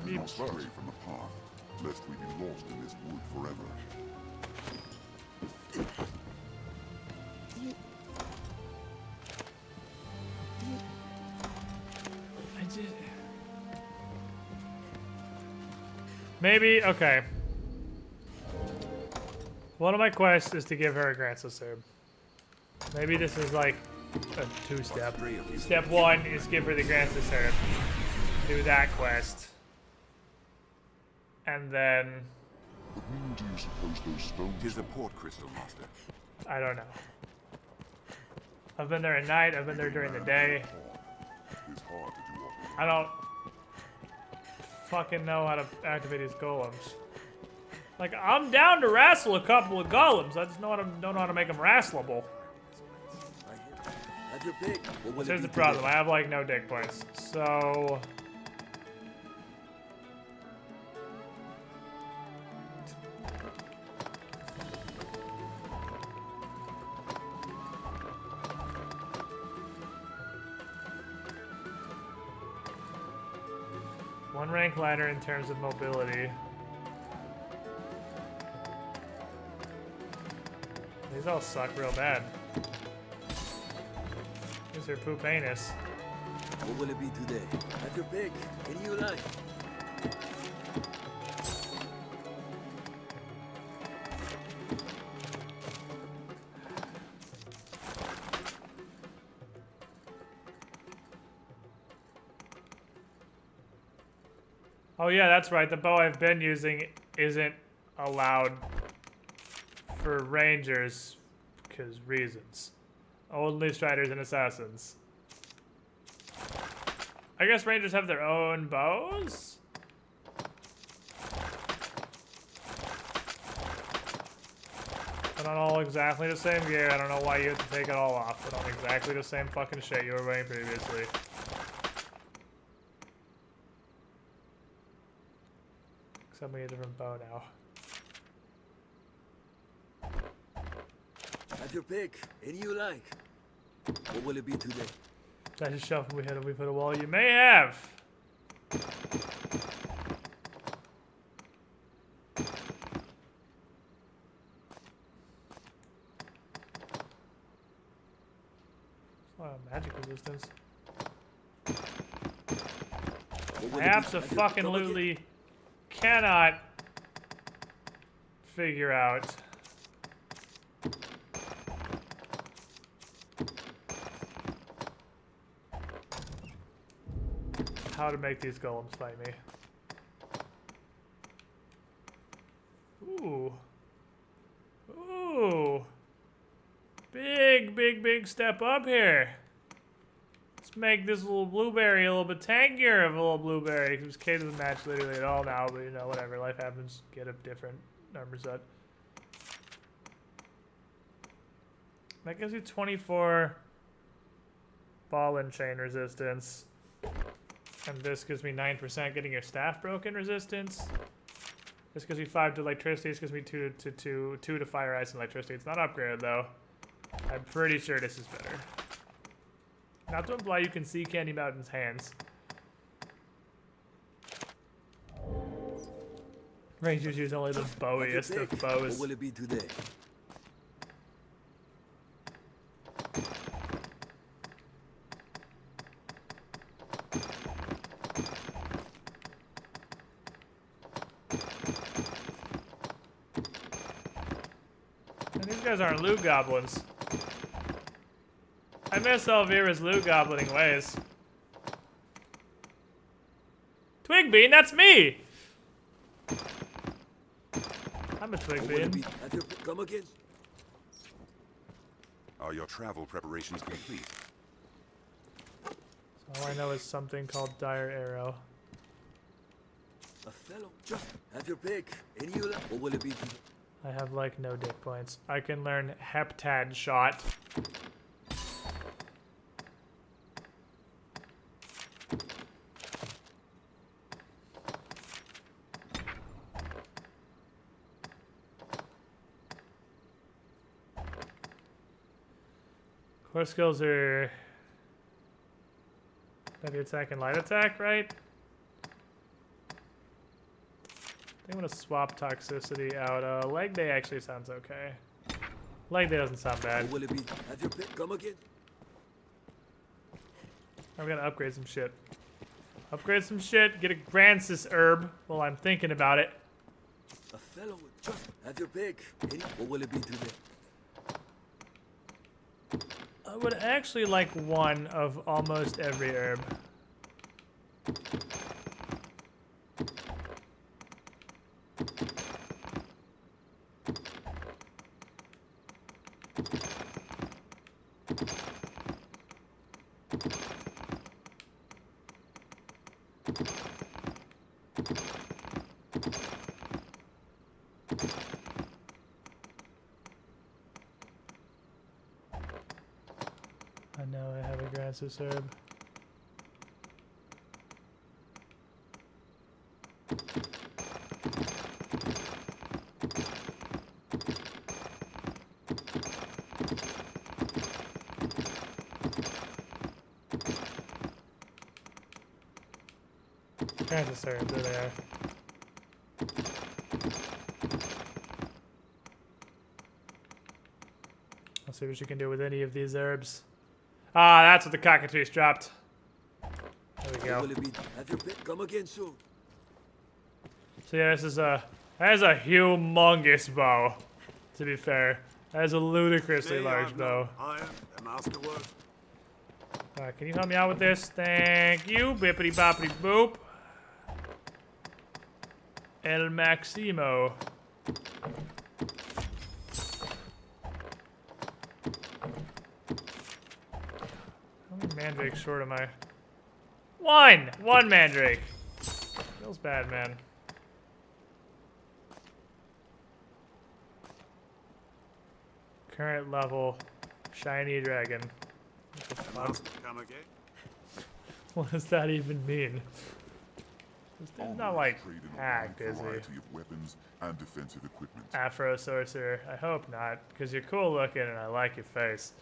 Do not stray from the path, lest we be lost in this wood forever. Maybe, okay. One of my quests is to give her a Granceless Herb. Maybe this is like a two-step. Step one is give her the Granceless Herb. Do that quest. And then... What meaning do you suppose those stones? Tis a port crystal, master. I don't know. I've been there at night, I've been there during the day. It's hard to do all. I don't fucking know how to activate these golems. Like, I'm down to wrestle a couple of golems. I just don't know how to make them wrestleable. Here's the problem. I have like no dick points. So one rank lighter in terms of mobility. These all suck real bad. These are poop anus. What will it be today? Have your pick. Any you like? Oh yeah, that's right. The bow I've been using isn't allowed for rangers because reasons. Only striders and assassins. I guess rangers have their own bows? But on all exactly the same gear. I don't know why you have to take it all off, but on exactly the same fucking shit you were wearing previously. Except we need a different bow now. Have your pick. Any you like? What will it be today? That just shuffle we hit we put a wall. You may have. A lot of magic resistance. I abso-fucking-lutely cannot figure out how to make these golems fight me. Ooh. Ooh. Big step up here. Let's make this little blueberry a little bit tankier of a little blueberry. Because K doesn't match literally at all now, but you know, whatever. Life happens. Get a different armor set. That gives you 24 ball and chain resistance. And this gives me 9% getting your staff broken resistance. This gives me 5 to electricity. This gives me 2 to fire, ice, and electricity. It's not upgraded though. I'm pretty sure this is better. Not to imply you can see Candy Mountain's hands. Rangers use only the bowiest of bows. What will it be today? These guys aren't loot goblins. I miss Elvira's loot goblining ways. Twigbean, that's me! I'm a Twigbean. Come again. Are your travel preparations complete? So all I know is something called Dire Arrow. A fellow, just have your pick. Any you like? What will it be today? I have like no dick points. I can learn Heptad Shot. Core skills are Heavy attack and light attack, right? I think I'm gonna swap toxicity out. Leg day actually sounds okay. Leg day doesn't sound bad. Will it be? Have your pick come again? I'm gonna upgrade some shit. Upgrade some shit, get a Grancis herb while I'm thinking about it. A fellow would just have your pick. What will it be today? I would actually like one of almost every herb. I know I have a Grancis herb. Grancis herb, there they are. Let's see what you can do with any of these herbs. Ah, that's what the cockatrice dropped. There we go. Will it be? Have your pick come again soon. So yeah, that is a humongous bow. To be fair, that is a ludicrously large bow. Iron, a masterwork. Alright, can you help me out with this? Thank you, bippity boppity boop. El Maximo. How many mandrakes short am I? One mandrake. Feels bad, man. Current level, shiny dragon. What the fuck? Come again? What does that even mean? This dude's not like hacked, is he? Variety of weapons and defensive equipment. Afro sorcerer. I hope not, because you're cool looking and I like your face.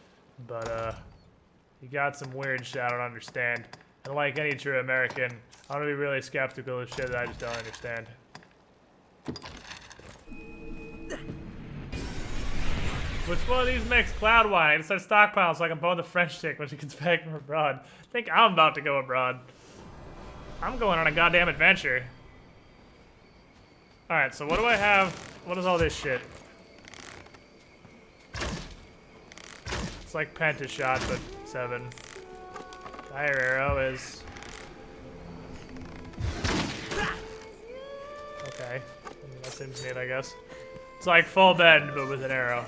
But you got some weird shit I don't understand. And like any true American, I'm gonna be really skeptical of shit that I just don't understand. Which one of these makes cloud wine? I just start stockpiling so I can bone the French chick when she gets back from abroad. I think I'm about to go abroad. I'm going on a goddamn adventure. Alright, so what do I have? What is all this shit? It's like Pentashot, but 7. Fire arrow is... Okay. That seems neat, I guess. It's like full bend, but with an arrow.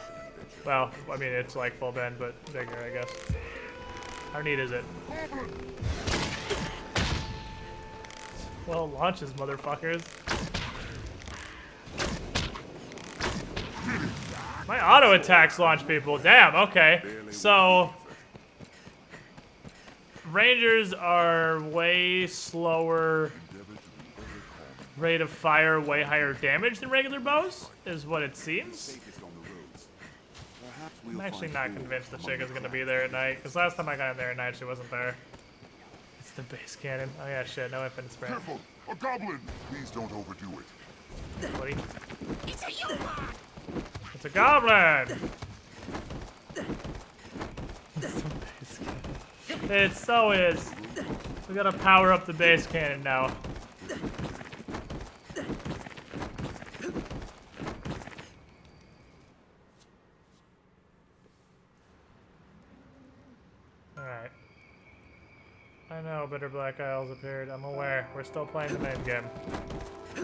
Well, I mean, it's like full bend, but bigger, I guess. How neat is it? Well, launches, motherfuckers. My auto attacks launch people. Damn, okay. So, Rangers are way slower rate of fire, way higher damage than regular bows, is what it seems. I'm actually not convinced the chick is going to be there at night, because last time I got in there at night, she wasn't there. It's the base cannon. Oh yeah, shit, no infinite sprint. Careful! A goblin! Please don't overdo it. Buddy. It's a human! It's a goblin! It so is. We gotta power up the base cannon now. Alright. I know Bitter Black Isles appeared. I'm aware. We're still playing the main game.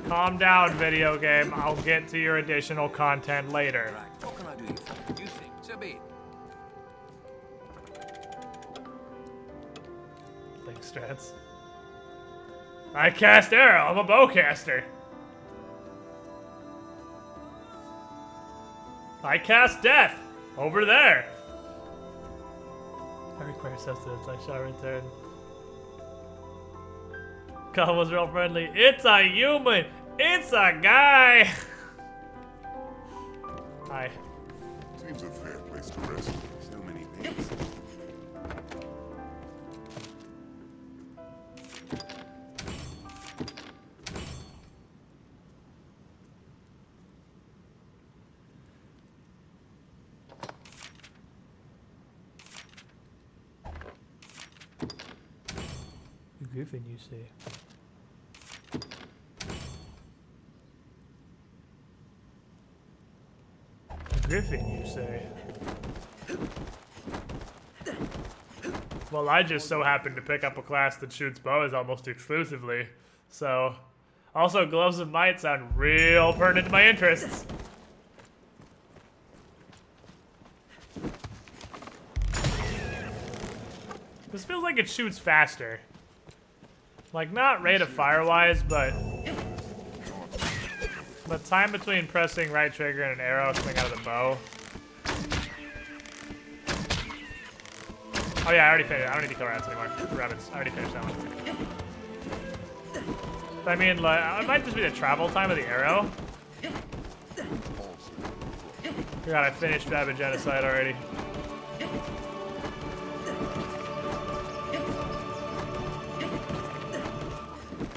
Calm down, video game. I'll get to your additional content later. Right, what can I do you for? You think, so be it. Thanks, strats. I cast arrow. I'm a bowcaster. I cast death. Over there. I require sustenance. I shall return. God was real friendly. It's a human. It's a guy. Hi. Seems a fair place to rest. So many things. Griffin, you say? Griffin, you say? Well, I just so happened to pick up a class that shoots bows almost exclusively, so... Also, Gloves of Might sound real pertinent to my interests. This feels like it shoots faster. Like, not rate of fire-wise, but... the time between pressing right trigger and an arrow coming out of the bow. Oh yeah, I already finished. I don't need to kill rabbits anymore. Rabbits. I already finished that one. I mean, like, it might just be the travel time of the arrow. God, I finished Rabbit Genocide already.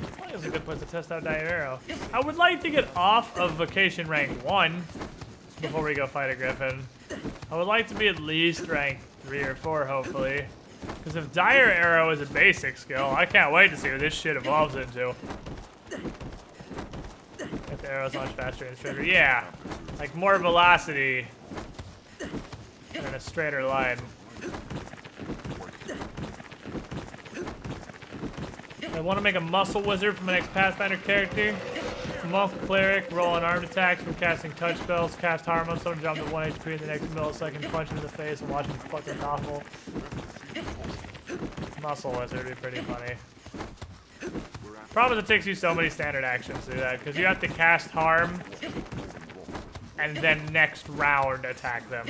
I think it's a good place to test out Dire Arrow. I would like to get off of Vocation rank 1 before we go fight a Griffin. I would like to be at least rank 3 or 4, hopefully. Because if Dire Arrow is a basic skill, I can't wait to see what this shit evolves into. If the arrow's much faster and straighter. Yeah, like more velocity in a straighter line. I want to make a muscle wizard for my next Pathfinder character. Monk cleric, roll unarmed attacks from casting touch spells, cast harm on someone, jump to 1 HP in the next millisecond, punch him in the face and watch him fucking awful. Muscle wizard would be pretty funny. Problem is it takes you so many standard actions to do that, because you have to cast harm and then next round attack them.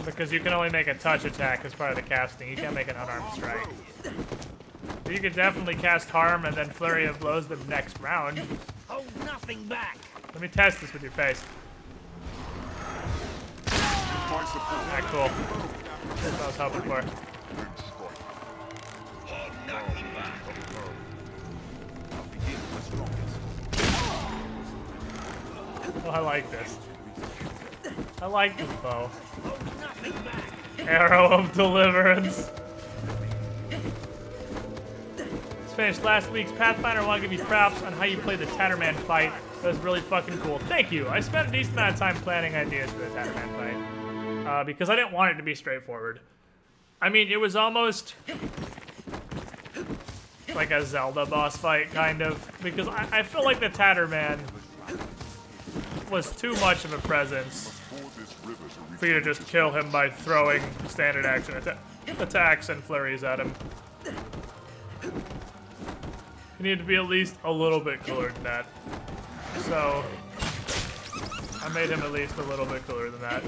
Because you can only make a touch attack as part of the casting. You can't make an unarmed strike. So you could definitely cast harm and then flurry of blows them next round. Hold nothing back. Let me test this with your face. Alright, cool. That's what I was hoping for. Oh, I like this. I like this bow. Arrow of Deliverance. Just finished last week's Pathfinder. I want to give you props on how you played the Tatterman fight. That was really fucking cool. Thank you. I spent a decent amount of time planning ideas for the Tatterman fight. Because I didn't want it to be straightforward. I mean, it was almost like a Zelda boss fight, kind of. Because I feel like the Tatterman was too much of a presence for you to just kill him by throwing standard action attacks and flurries at him. You need to be at least a little bit cooler than that. So, I made him at least a little bit cooler than that.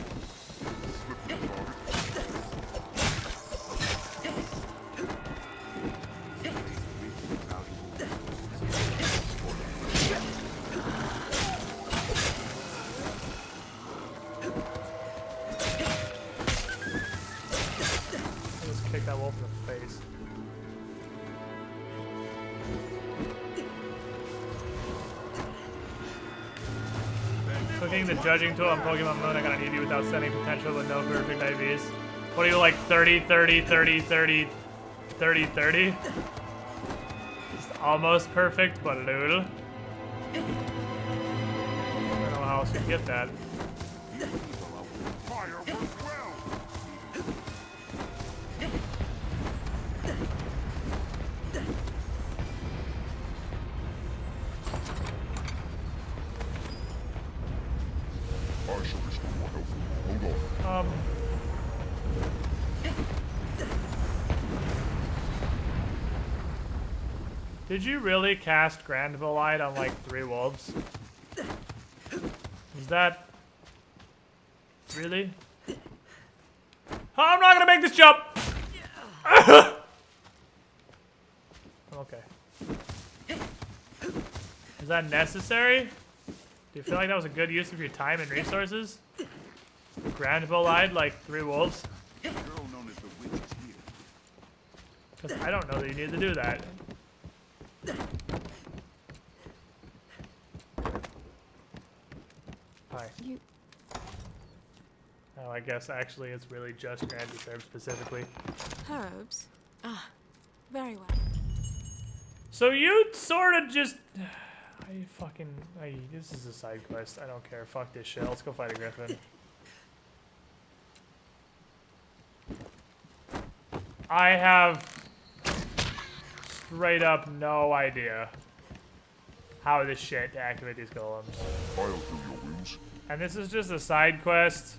Kick that wolf in the face. Cooking the judging tool on Pokemon Moon, I got an EV without sending potential with no perfect IVs. What are you like, 30, 30, 30, 30, 30, 30? Just almost perfect, but a little. I don't know how else you'd get that. Did you really cast Granville Light on like 3 wolves? Is that... really? Oh, I'm not gonna make this jump! Okay. Is that necessary? Do you feel like that was a good use of your time and resources? Granville Light like 3 wolves? Because I don't know that you need to do that. Hi. Oh, I guess actually it's really just Grand Herb specifically. Herbs? Ah, Very well. So you sort of just... this is a side quest. I don't care. Fuck this shit. Let's go fight a griffin. I have straight up no idea how this shit to activate these golems. I'll fill your wounds. And this is just a side quest.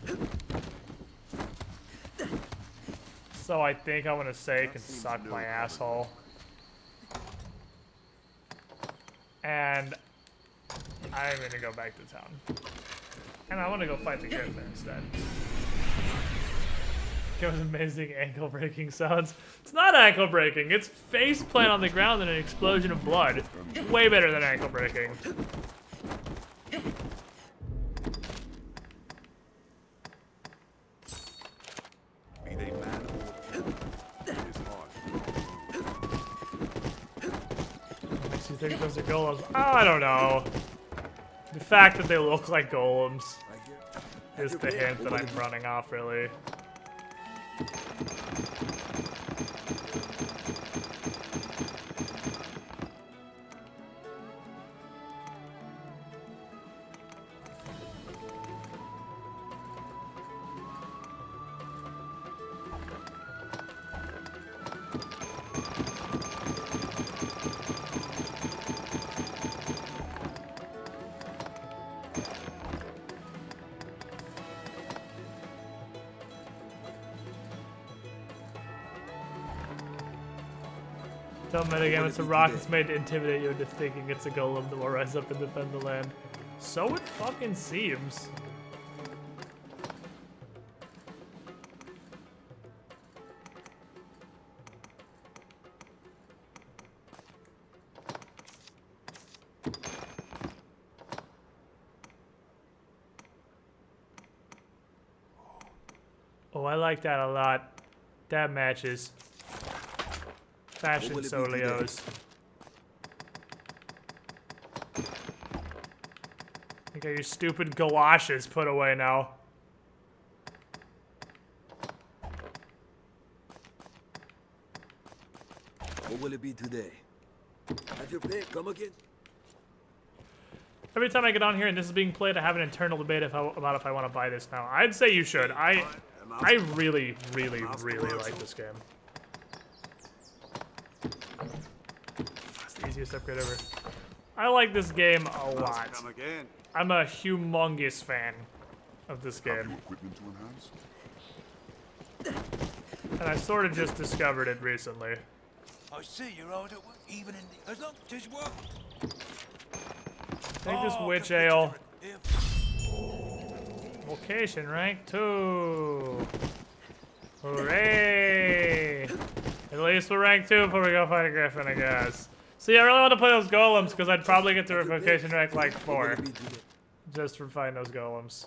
So I think I'm gonna say can suck my asshole. And I'm gonna go back to town. And I wanna go fight the griffin instead. It was amazing ankle breaking sounds. It's not ankle breaking, it's face plant on the ground and an explosion of blood. Way better than ankle breaking. Be they man or it is hard. Makes you think those are golems. I don't know. The fact that they look like golems is the hint that I'm running off, really. Don't metagame, it's a rock that's made to intimidate you into thinking it's a golem that will rise up and defend the land. So it fucking seems. Oh, I like that a lot. That matches. Fashion Solios. You got your stupid galoshes put away now. What will it be today? Have your pick, come again. Every time I get on here and this is being played, I have an internal debate about if I want to buy this now. I'd say you should. I really, really, really like this game. It's the easiest upgrade ever. I like this game a lot. I'm a humongous fan of this game. And I sort of just discovered it recently. I see you're hard at work, even in the... As long as you work. Take this witch ale. Vocation rank 2. Hooray! At least we're rank 2 before we go fight a griffin, I guess. See, I really want to play those golems because I'd probably get to vocation rank like 4. Just for fighting those golems.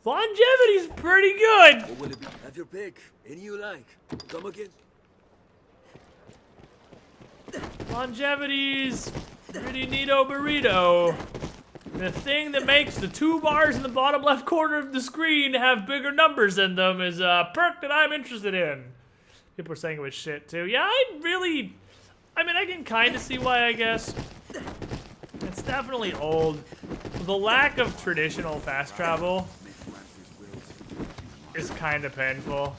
Longevity's pretty good. What will it be? Have your pick. Any you like. Come again. Longevity's pretty neato burrito. The thing that makes the 2 bars in the bottom left corner of the screen have bigger numbers in them is a perk that I'm interested in. People are saying it was shit too. Yeah, I mean, I can kind of see why, I guess. It's definitely old. The lack of traditional fast travel is kind of painful.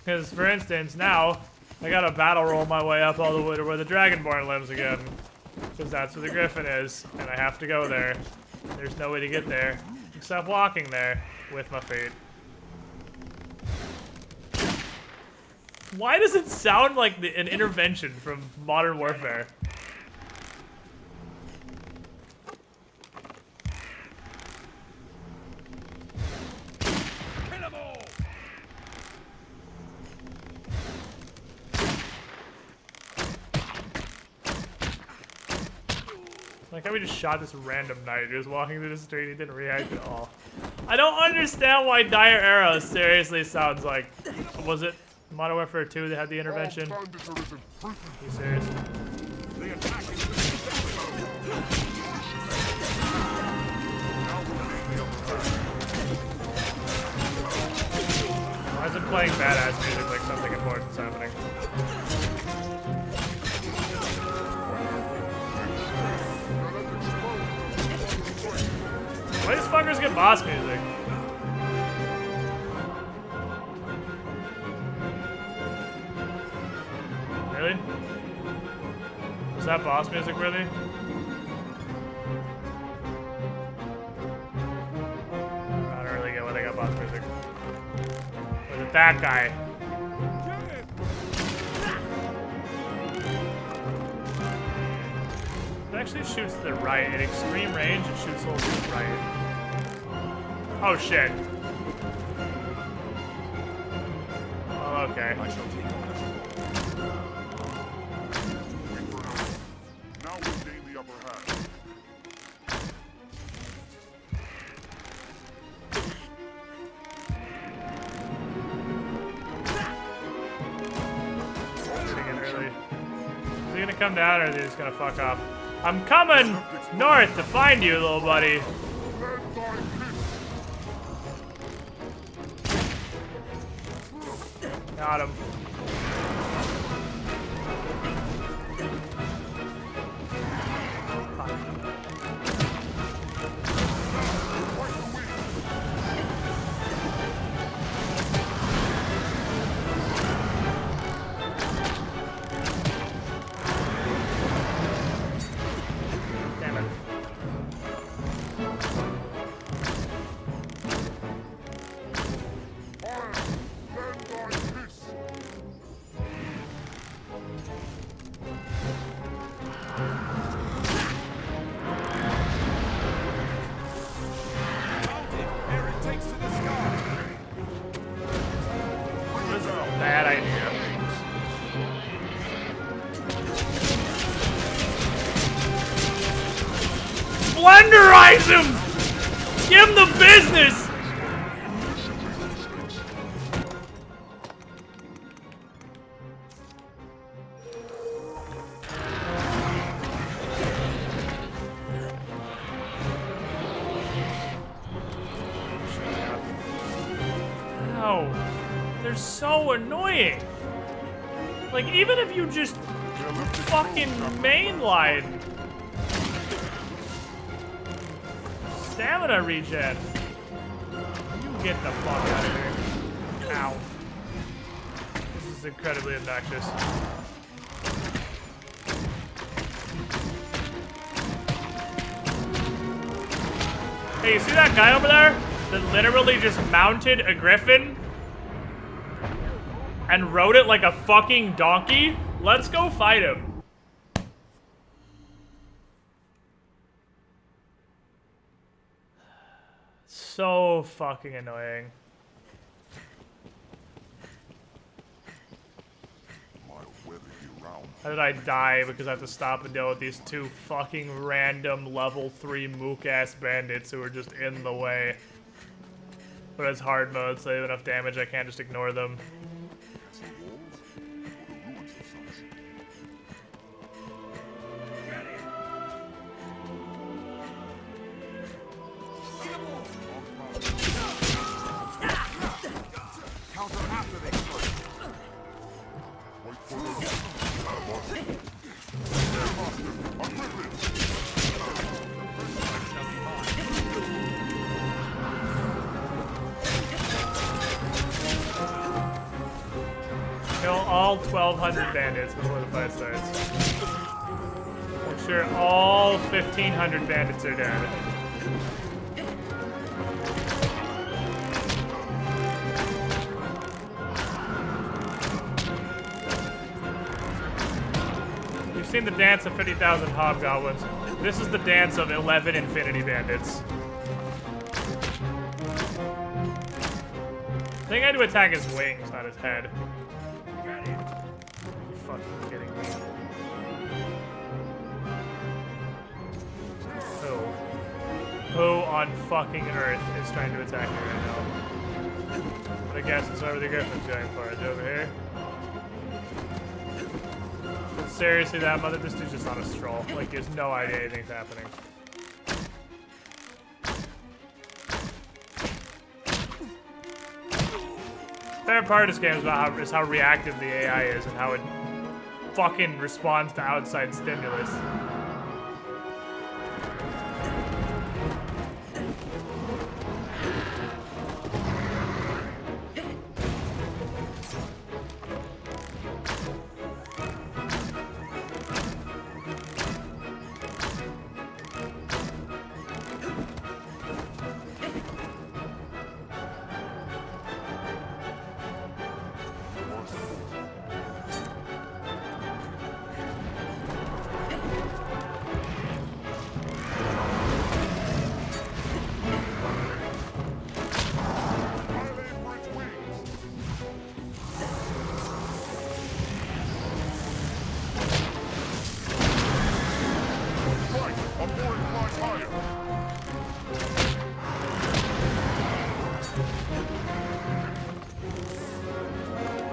Because, for instance, now I gotta battle roll my way up all the way to where the Dragonborn lives again. Because that's where the Griffin is, and I have to go there. There's no way to get there except walking there with my feet. Why does it sound like an intervention from Modern Warfare? Like how we just shot this random knight who was walking through the street. He didn't react at all. I don't understand why Dire Arrow seriously sounds like... Was it Modern Warfare 2, they had the intervention. Are you serious? Why is it playing badass music like something important's happening? Why these fuckers get boss music? Really? Is that boss music really? I don't really get why they got boss music. Or is it that guy? It actually shoots to the right. At extreme range, it shoots a little to the right. Oh shit. Oh, okay. I shall take now we gain the upper hand. Is he gonna come down or is he just gonna fuck off? I'm coming north to find you, little buddy. Got him. Damn it. This is a bad idea. Blenderize him! Give him the business! Ow. They're so annoying. Like, even if you just fucking mainline. Stamina regen. You get the fuck out of here. Ow. This is incredibly obnoxious. Hey, you see that guy over there that literally just mounted a griffin and rode it like a fucking donkey? Let's go fight him. So fucking annoying. How did I die because I have to stop and deal with these two fucking random level 3 mook-ass bandits who are just in the way? But it's hard mode, so they have enough damage I can't just ignore them. Kill all 1,200 bandits before the fight starts. Make sure all 1,500 bandits are dead. You've seen the dance of 50,000 hobgoblins. This is the dance of 11 infinity bandits. I think I had to attack his wings, not his head. Are you fucking kidding me? Who on fucking earth is trying to attack me right now? But I guess it's where the griffin's going for. Is it over here? But seriously, that mother, this dude's just on a stroll. Like, he has no idea anything's happening. Favorite part of this game is how reactive the AI is and how it fucking responds to outside stimulus.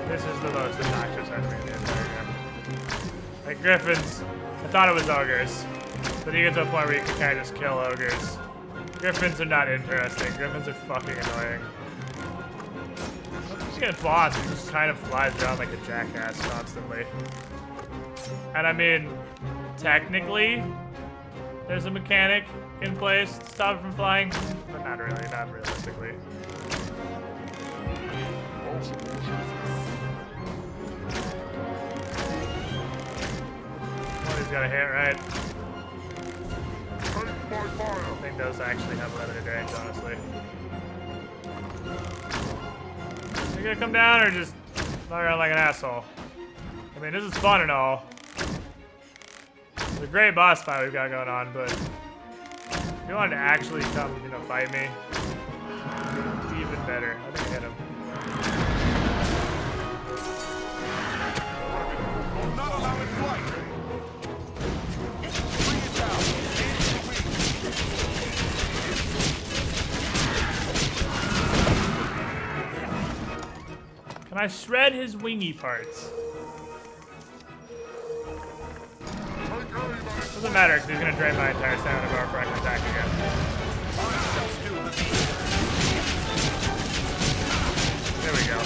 This is the most obnoxious enemy in the entire game. Like Griffins, I thought it was ogres, but you get to a point where you can kind of just kill ogres. Griffins are not interesting. Griffins are fucking annoying. Once you get a boss, he just kind of flies around like a jackass constantly. And I mean, technically, there's a mechanic in place to stop it from flying, but not really, not realistically. He's got a hit, right? I think those actually have limited range, honestly. You gonna come down or just fly around like an asshole? I mean, this is fun and all. It's a great boss fight we've got going on, but if you wanted to actually come, you know, fight me, it'd be even better. I think I hit him. Not allowing flight. Can I shred his wingy parts? Doesn't matter, because he's going to drain my entire stamina bar before I can attack again. There we go.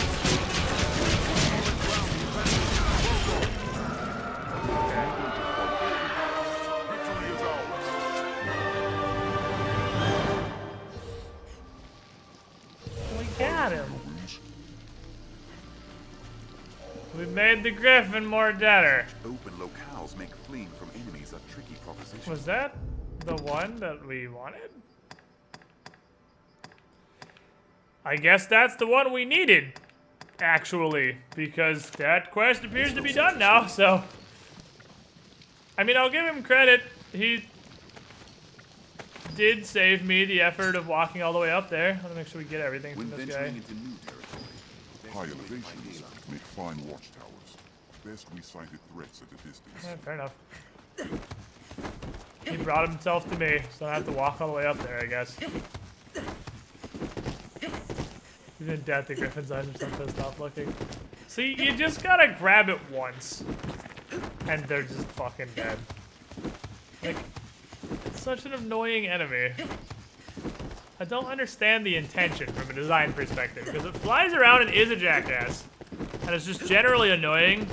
Okay. We got him. We made the Griffin more deader. Open locales make fleeing from enemies a tricky proposition. Was that the one that we wanted? I guess that's the one we needed, actually, because that quest appears to be done now, so. I mean, I'll give him credit. He did save me the effort of walking all the way up there. I want to make sure we get everything from this guy. High elevations make fine watchtowers. Best we sighted threats at a distance. Yeah, fair enough. He brought himself to me, so I have to walk all the way up there, I guess. Even death, the Griffin's eyes are so stop looking. See, you just gotta grab it once, and they're just fucking dead. Like, it's such an annoying enemy. I don't understand the intention from a design perspective, because it flies around and is a jackass. And it's just generally annoying,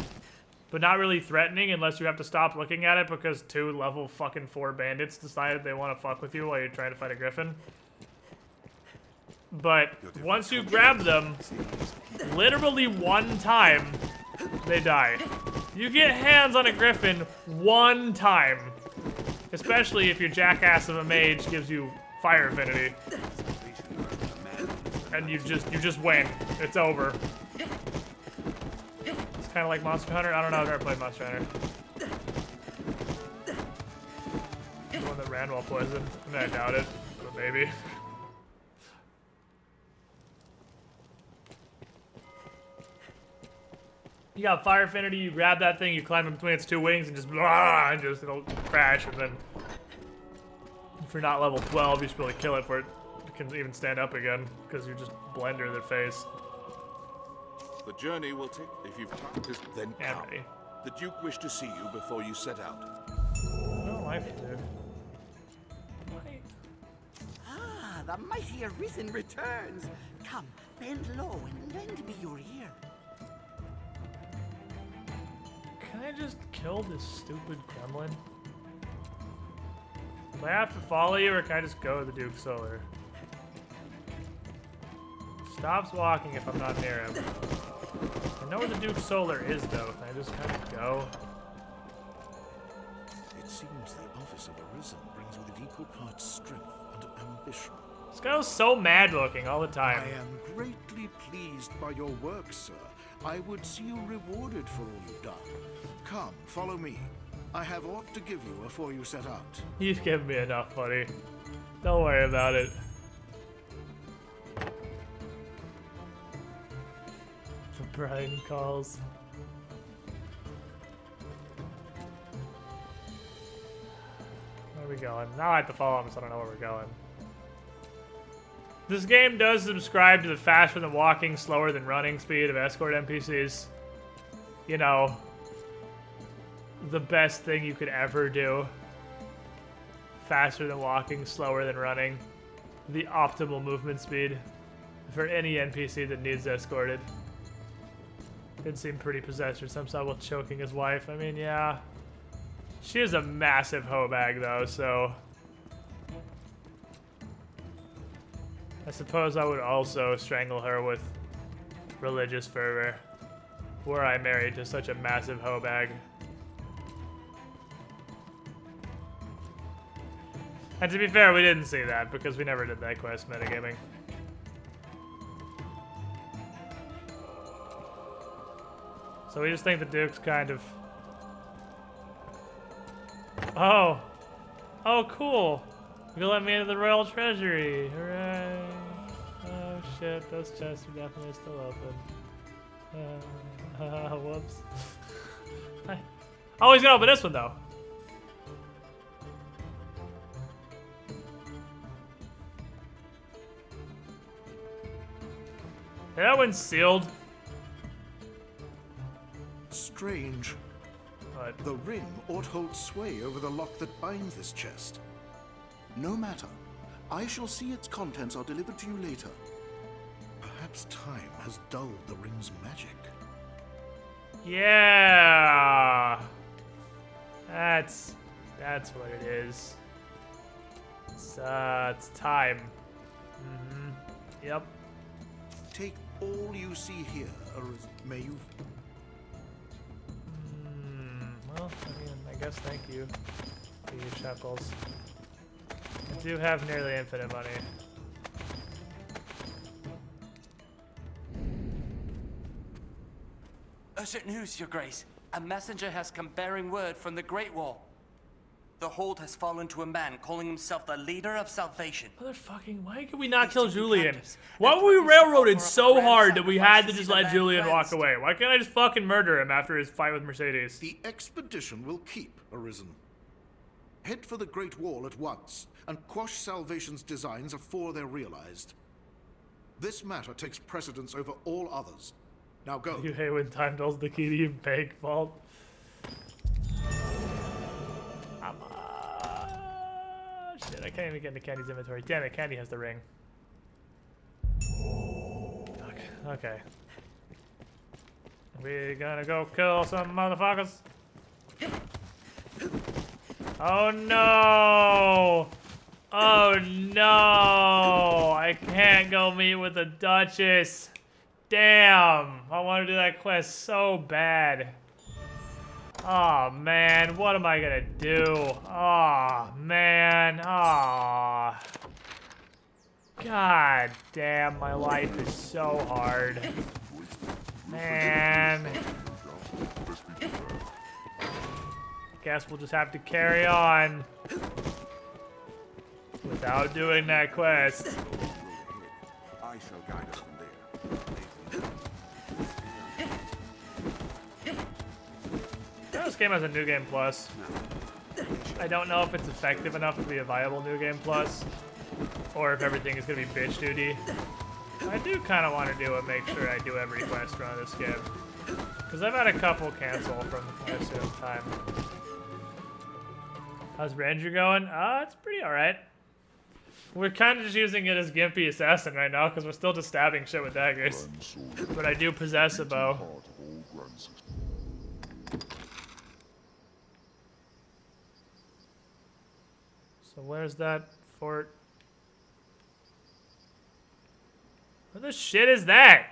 but not really threatening unless you have to stop looking at it because 2 level fucking 4 bandits decided they want to fuck with you while you're trying to fight a griffin. But once you grab them, literally one time, they die. You get hands on a griffin one time. Especially if your jackass of a mage gives you fire affinity. And you just win. It's over. It's kind of like Monster Hunter. I don't know, I've never played Monster Hunter. The one that ran while poisoned. I mean, I doubt it, but maybe. You got fire affinity, you grab that thing, you climb in between its 2 wings and just blah, and just it'll crash, and then if you're not level 12, you should be able to kill it before it can even stand up again, because you just blender their face. The journey will take... If you've time, then come. Ready. The Duke wished to see you before you set out. No life, dude. Ah, the mighty Arisen returns. Come, bend low and lend me your ear. Can I just kill this stupid gremlin? Do I have to follow you, or can I just go to the Duke Solar? Stops walking if I'm not near him. I know where the Duke Solar is, though. Can I just kind of go? It seems the office of Arisen brings with it equal parts strength and ambition. This guy was so mad looking all the time. I am greatly pleased by your work, sir. I would see you rewarded for all you've done. Come, follow me. I have aught to give you before you set out. You've given me enough, buddy. Don't worry about it. The Brian calls. Where are we going? Now I have to follow him, so I don't know where we're going. This game does subscribe to the faster than walking, slower than running speed of escort NPCs. You know, the best thing you could ever do. Faster than walking, slower than running. The optimal movement speed for any NPC that needs escorted. Did seem pretty possessed or some sort while choking his wife. I mean, yeah. She is a massive hoe bag, though, so... I suppose I would also strangle her with religious fervor, were I married to such a massive hoe bag. And to be fair, we didn't see that because we never did that quest metagaming. So we just think the Duke's kind of... Oh! Oh, cool! You let me into the Royal Treasury! Hooray! Oh shit, those chests are definitely still open. Whoops. Oh, he's gonna open this one though! That one's sealed. Strange. What? The ring ought hold sway over the lock that binds this chest. No matter. I shall see its contents are delivered to you later. Perhaps time has dulled the ring's magic. Yeah! That's what it is. It's time. Mm-hmm. Yep. Take all you see here, Arisen. May you... Well, I mean, I guess thank you for your shekels. I do have nearly infinite money. Urgent news, Your Grace. A messenger has come bearing word from the Great Wall. The hold has fallen to a man calling himself the leader of salvation. Motherfucking, why could we not kill Julian? Why were we railroaded so hard that we had to just let Julian walk away? Why can't I just fucking murder him after his fight with Mercedes? The expedition will keep, Arisen. Head for the Great Wall at once, and quash Salvation's designs afore they're realized. This matter takes precedence over all others. Now go. You hate when time tells the key to your bank vault. Shit, I can't even get into Candy's inventory. Damn it, Candy has the ring. Okay. We gonna go kill some motherfuckers? Oh no! Oh no! I can't go meet with the Duchess. Damn! I want to do that quest so bad. Oh man, what am I gonna do? Oh man, oh. God damn, my life is so hard. Man. Guess we'll just have to carry on without doing that quest. I shall guide us from there. This game has a New Game Plus. I don't know if it's effective enough to be a viable New Game Plus, or if everything is gonna be bitch duty. I do kind of want to do it, make sure I do every quest run of this game. Because I've had a couple cancel from, I assume, time. How's Ranger going? It's pretty alright. We're kind of just using it as Gimpy Assassin right now, because we're still just stabbing shit with daggers. But I do possess a bow. So where's that fort? What the shit is that?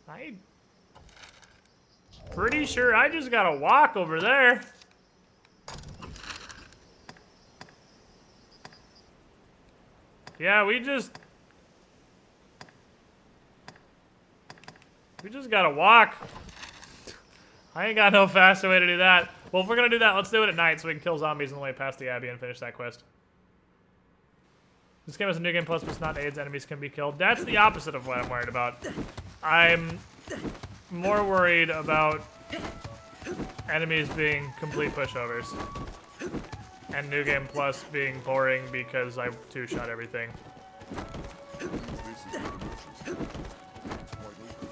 I'm pretty sure I just gotta walk over there. Yeah, we just gotta walk. I ain't got no faster way to do that. Well, if we're gonna do that, let's do it at night so we can kill zombies on the way past the Abbey and finish that quest. This game has a new game plus, but it's not AIDS. Enemies can be killed. That's the opposite of what I'm worried about. I'm more worried about enemies being complete pushovers. And New Game Plus being boring because I two-shot everything.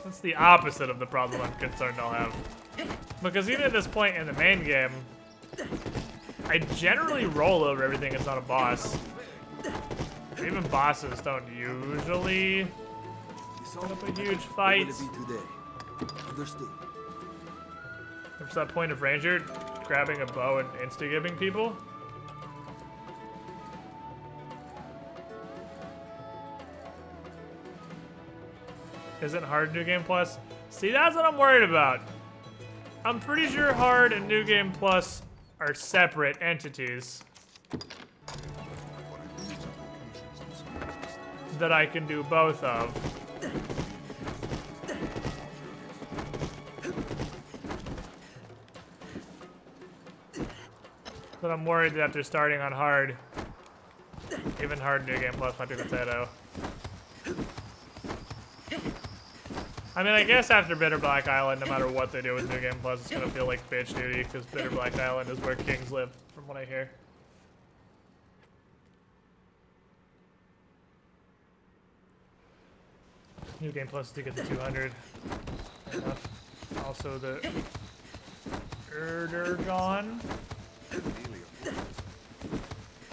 That's the opposite of the problem I'm concerned I'll have. Because even at this point in the main game, I generally roll over everything that's not a boss. Even bosses don't usually put up a huge fight. There's that point of Ranger grabbing a bow and insta-gibbing people. Isn't hard New Game Plus? See, that's what I'm worried about. I'm pretty sure hard and New Game Plus are separate entities that I can do both of. But I'm worried that after starting on hard, even hard New Game Plus might be potato. I mean, I guess after Bitter Black Island, no matter what they do with New Game Plus, it's gonna feel like bitch duty, because Bitter Black Island is where kings live, from what I hear. New Game Plus to get to 200. Enough. Also the Erdergon.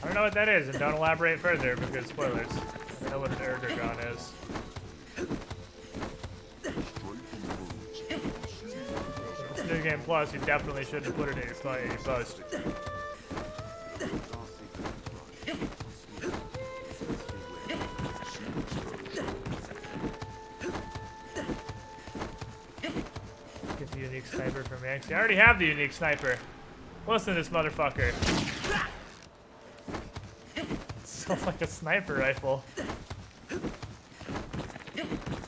I don't know what that is, and don't elaborate further because spoilers. I don't know what an Erdergon is. It's New Game Plus, you definitely shouldn't put it in your post. Get the unique sniper from Yanks. I already have the unique sniper. Listen to this motherfucker. Sounds like a sniper rifle.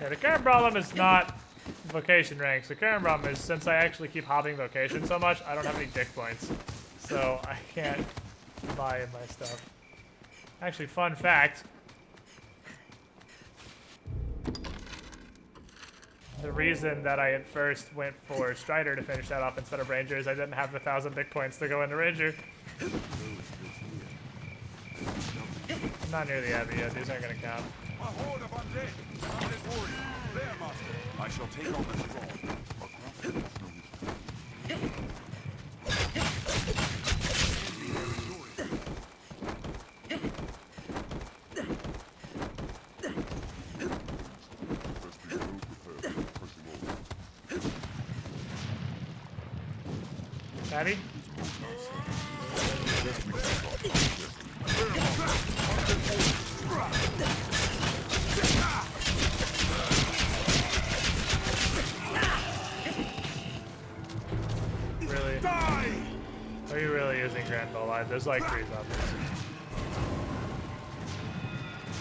Yeah, the current problem is not vocation ranks. The current problem is since I actually keep hopping vocation so much, I don't have any dick points. So I can't buy in my stuff. Actually, fun fact. The reason that I at first went for Strider to finish that off instead of Ranger is I didn't have the 1,000 big points to go into Ranger. I'm not near the Abbey yet. These aren't going to count. A horde of undead. Undead warriors. There, master. I shall take on this throne. Patty? Really? Are you really using Grand Bow Line? There's like 3 zombies.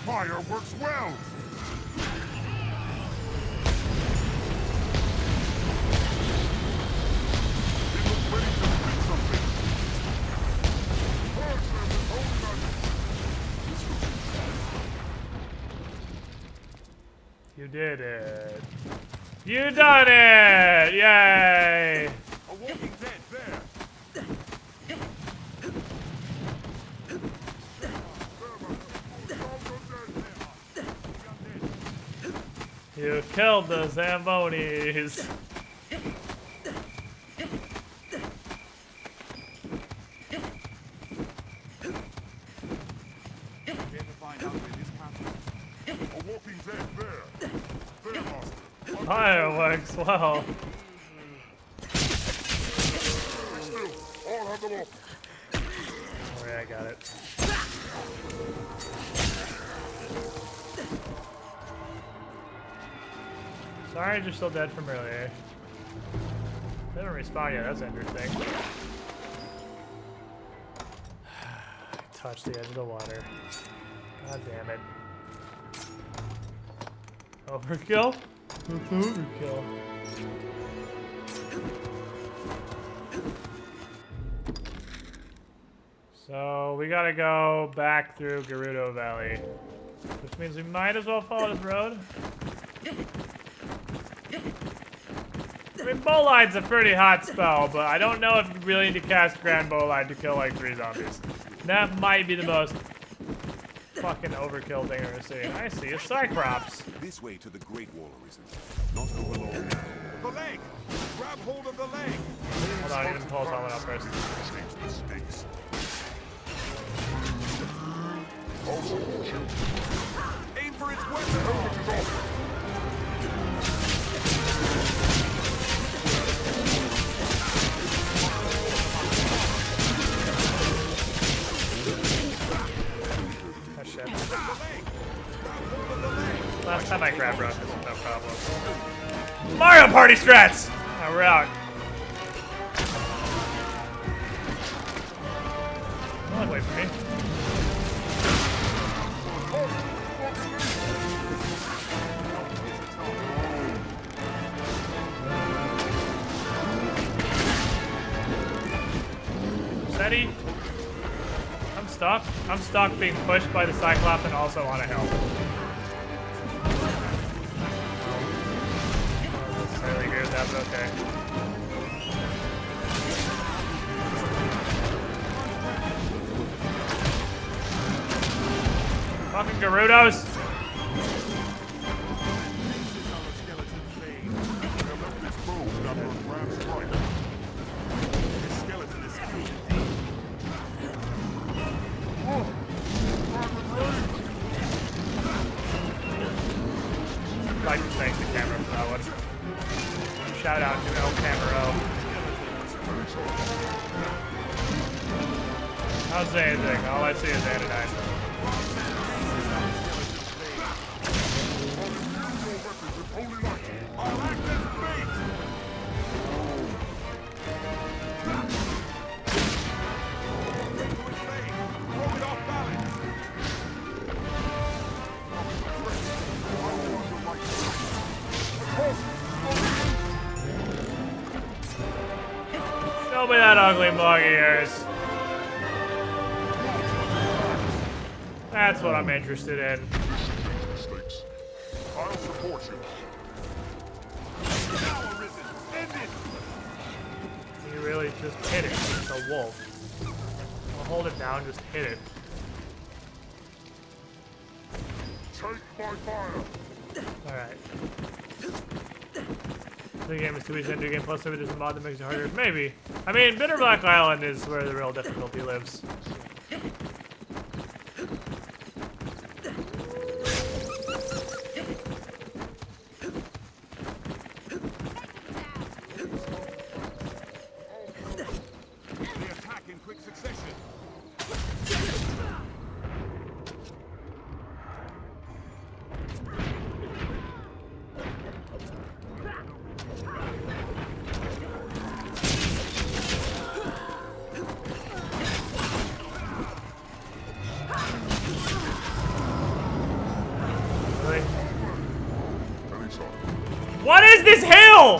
Fire works well. You did it. You done it! Yay! A walking dead there. killed the Zambonis. Fireworks, wow. Alright, I got it. Sorry, you're still dead from earlier. They don't respawn yet, that's interesting. Touch the edge of the water. God damn it. Overkill? That's overkill. So we gotta go back through Gerudo Valley, which means we might as well follow this road. I mean, Bowline's a pretty hot spell, but I don't know if you really need to cast Grand Bowline to kill like 3 zombies. That might be the most fucking overkill thing I've ever seen. I see a Cyclops. This way to the Great Wall, Arisen. Not overlong now. The leg! Grab hold of the leg! Hold on, I need to pull someone up first. Aim for its weapon! Oh shit. Last time I grabbed Rush, no problem. Mario Party strats! Now we're out. Don't wait for me. Steady. I'm stuck. I'm stuck being pushed by the Cyclops and also on a hill. I don't necessarily agree with that, but okay. Fucking Gerudos! I'd like to thank the camera for that one. Shout out to El Camero. I'll say anything. All I see is Anodyne. Show me that ugly mug of yours. That's what I'm interested in. I'll support you. You really just hit it. It's a wolf. I'll hold it down, just hit it. Take my fire. Alright. The game is too easy to do game plus maybe there's a mod that makes it harder. Maybe. I mean, Bitterblack Island is where the real difficulty lives. They attack in quick succession. What is this hill?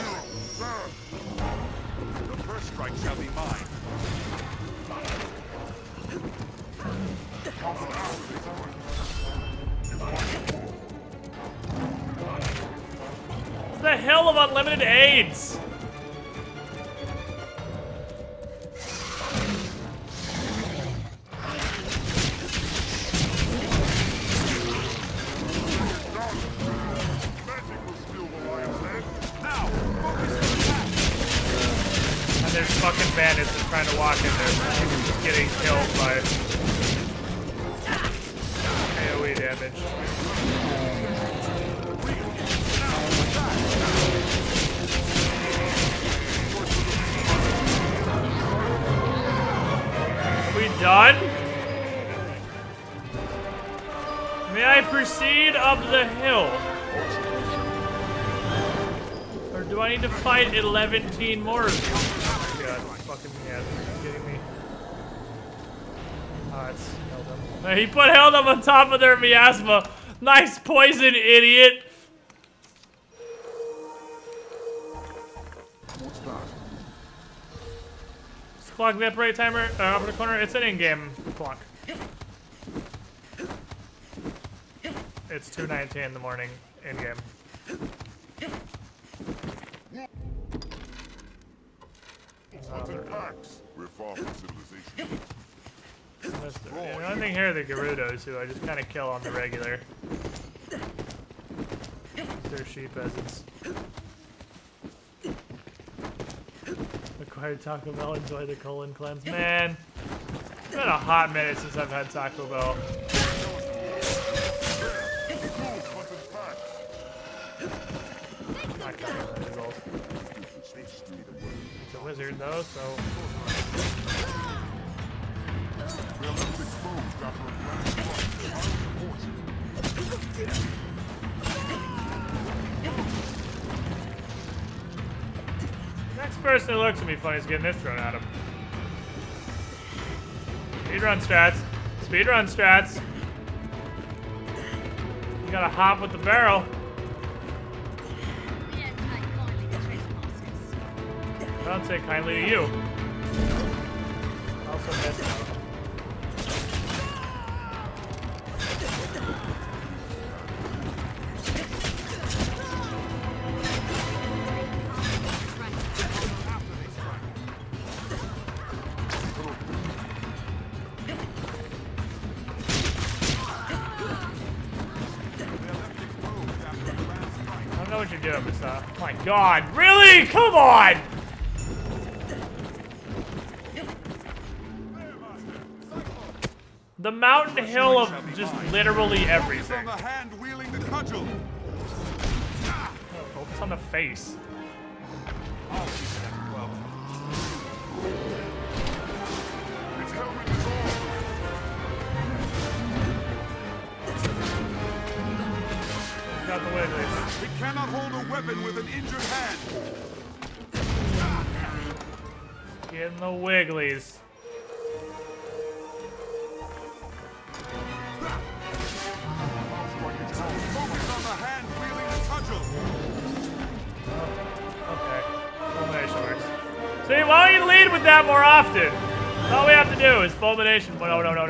The first strike shall be mine. It's the hill of unlimited AIDS. there's fucking bandits that are trying to walk in there. I'm just getting killed by AoE damage. Are we done? May I proceed up the hill? Or do I need to fight 11 more of you? Oh my god, fucking yeah, are you kidding me? Oh, it's Hildum. He put Hildum on top of their miasma. Nice poison, idiot! What's that? Is the clock evaporate timer up in the corner? It's an in-game clock. It's 2:19 in the morning, in-game. We're far from civilization. The only thing here are the Gerudos, who I just kind of kill on the regular. They're sheep peasants. Acquired Taco Bell, enjoy the colon cleanse. Man, it's been a hot minute since I've had Taco Bell. Not counting the results. It's a wizard though, so. Next person who looks at me funny is getting this thrown at him. Speedrun strats. Speedrun strats. You gotta hop with the barrel. I don't say kindly to you. Also missed out. I don't know what you're doing, but oh my god, really? Come on! The mountain hill of just literally everything. Oh, focus on the face. Got the wigglies. We cannot hold a weapon with an injured hand. Getting the wigglies. See, why don't you lead with that more often? All we have to do is fulmination. No. Okay.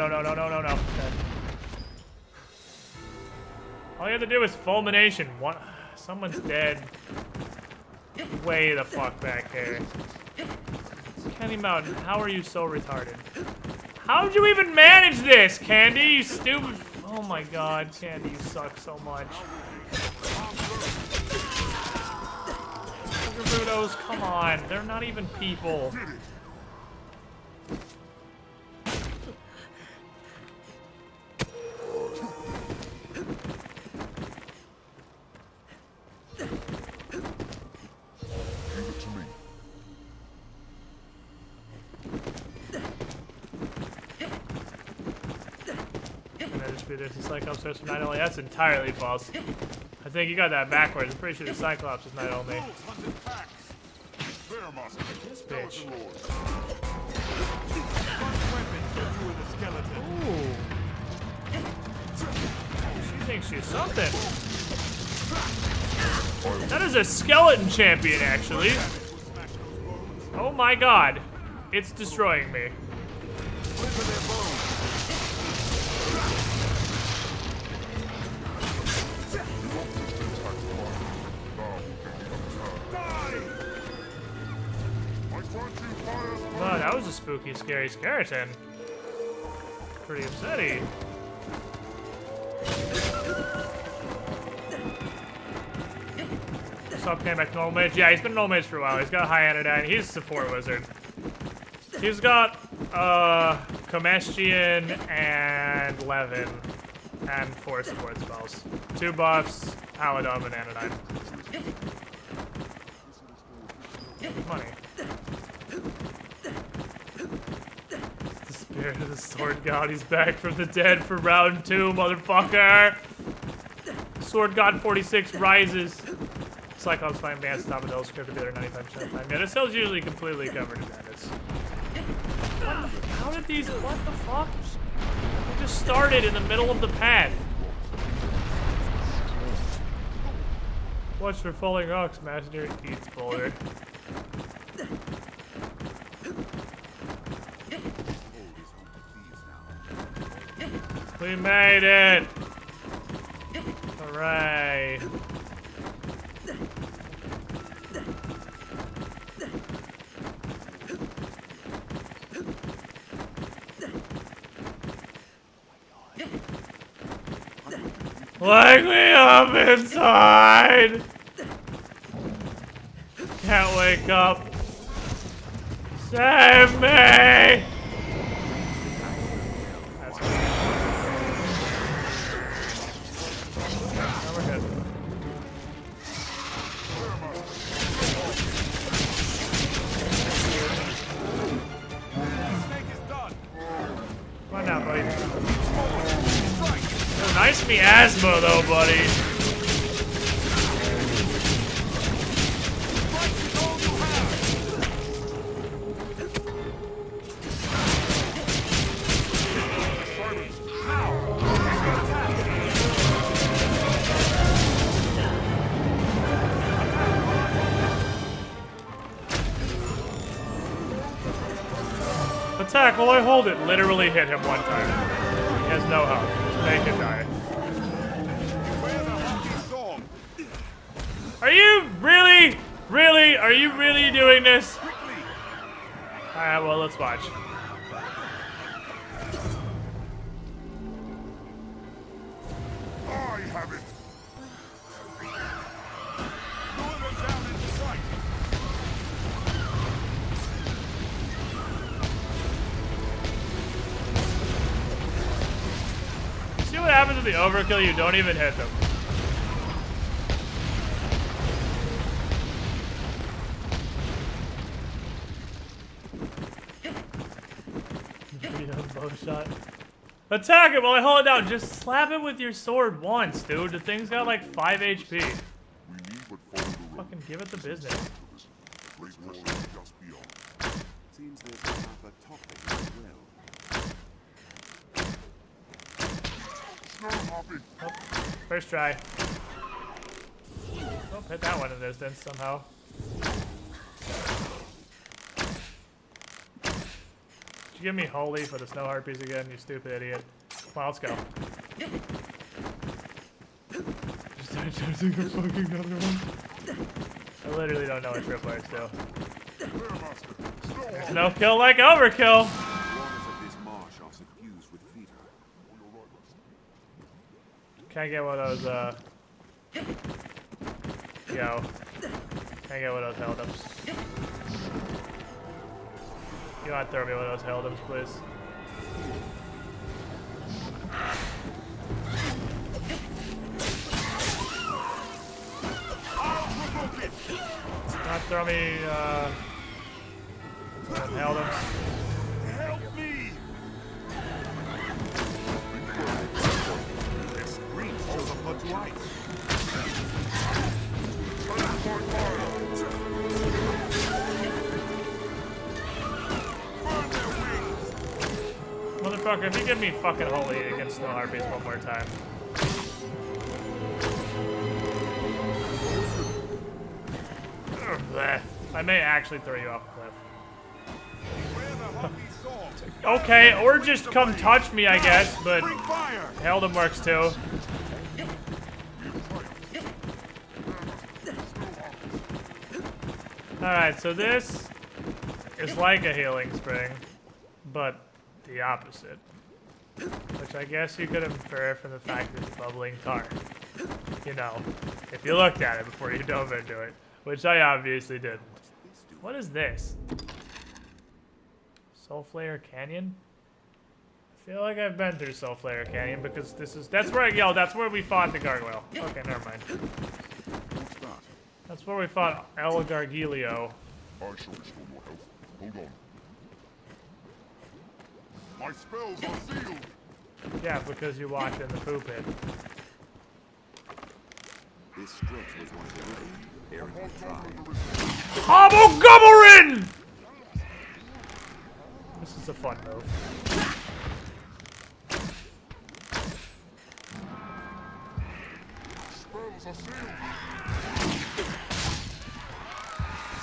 All you have to do is fulmination. What? Someone's dead. Way the fuck back here. Candy Mountain, how are you so retarded? How'd you even manage this, Candy? You stupid. Oh my god, Candy, you suck so much. Gerudos, come on. They're not even people. There's a Cyclops starts from night only. That's entirely false. I think you got that backwards. I'm pretty sure the Cyclops is night only. This bitch. Ooh. She thinks she's something. That is a skeleton champion, actually. Oh my god. It's destroying me. Wow, that was a spooky, scary skeleton. Pretty upsetting. Stop came back to normal mage. Yeah, he's been normal mage for a while. He's got high anodyne. He's a support wizard. She's got Comestian and Levin and 4 support spells. 2 buffs, Paladum and Anodyne. Money. The spirit of the sword god, he's back from the dead for round 2, motherfucker! Sword god 46 rises. Cyclops find Vance top of the script to be there 95% of the time. Yeah, this hill's usually completely covered in bandits. How did these, what the fuck? They just started in the middle of the path. Watch for falling rocks, Master eats boulder. We made it! Hooray! Leg me up inside! Can't wake up. Save me! That's good. No, we're good. Come on now, buddy. Oh, nice miasma though, buddy. Attack while I hold it. Literally hit him one time. He has no health. Just make it die. Are you really? Really? Are you really doing this? Alright, well, let's watch. I have it. See what happens with the overkill? You don't even hit them. Bow shot. Attack it while I hold it down. Just slap it with your sword once, dude. The thing's got like 5 HP. Fucking give it the business. Seems there's another topic as well. Oh, first try. Oh, hit that one in distance somehow. Did you give me holy for the snow harpies again, you stupid idiot? Come on, let's go. Just started charging a fucking another one. I literally don't know what triplets do. There's no kill like overkill. Can't get one of those, yo. Can't get one of those held-ups. You want to throw me one of those held-ups, please? Not throw me, held-ups. Help me! This green shows up blood to ice. Motherfucker, if you give me fucking holy against snow harpies one more time. Bleh. I may actually throw you off a cliff. Okay, or just come touch me, I guess, but Heldem works too. Alright, so this is like a healing spring, but the opposite. Which I guess you could infer from the fact that it's bubbling tar. You know, if you looked at it before you dove into it. Which I obviously didn't. What is this? Soulflayer Canyon? I feel like I've been through Soulflayer Canyon because that's where we fought the gargoyle. Okay, never mind. What's that? That's where we fought El Gargilio. I shall restore your health. Hold on. My spells are sealed! Yeah, because you walked in the poo pit. This stretch was once a river, bearing the tribe. Hobogoblin! This is a fun move. Spells are sealed!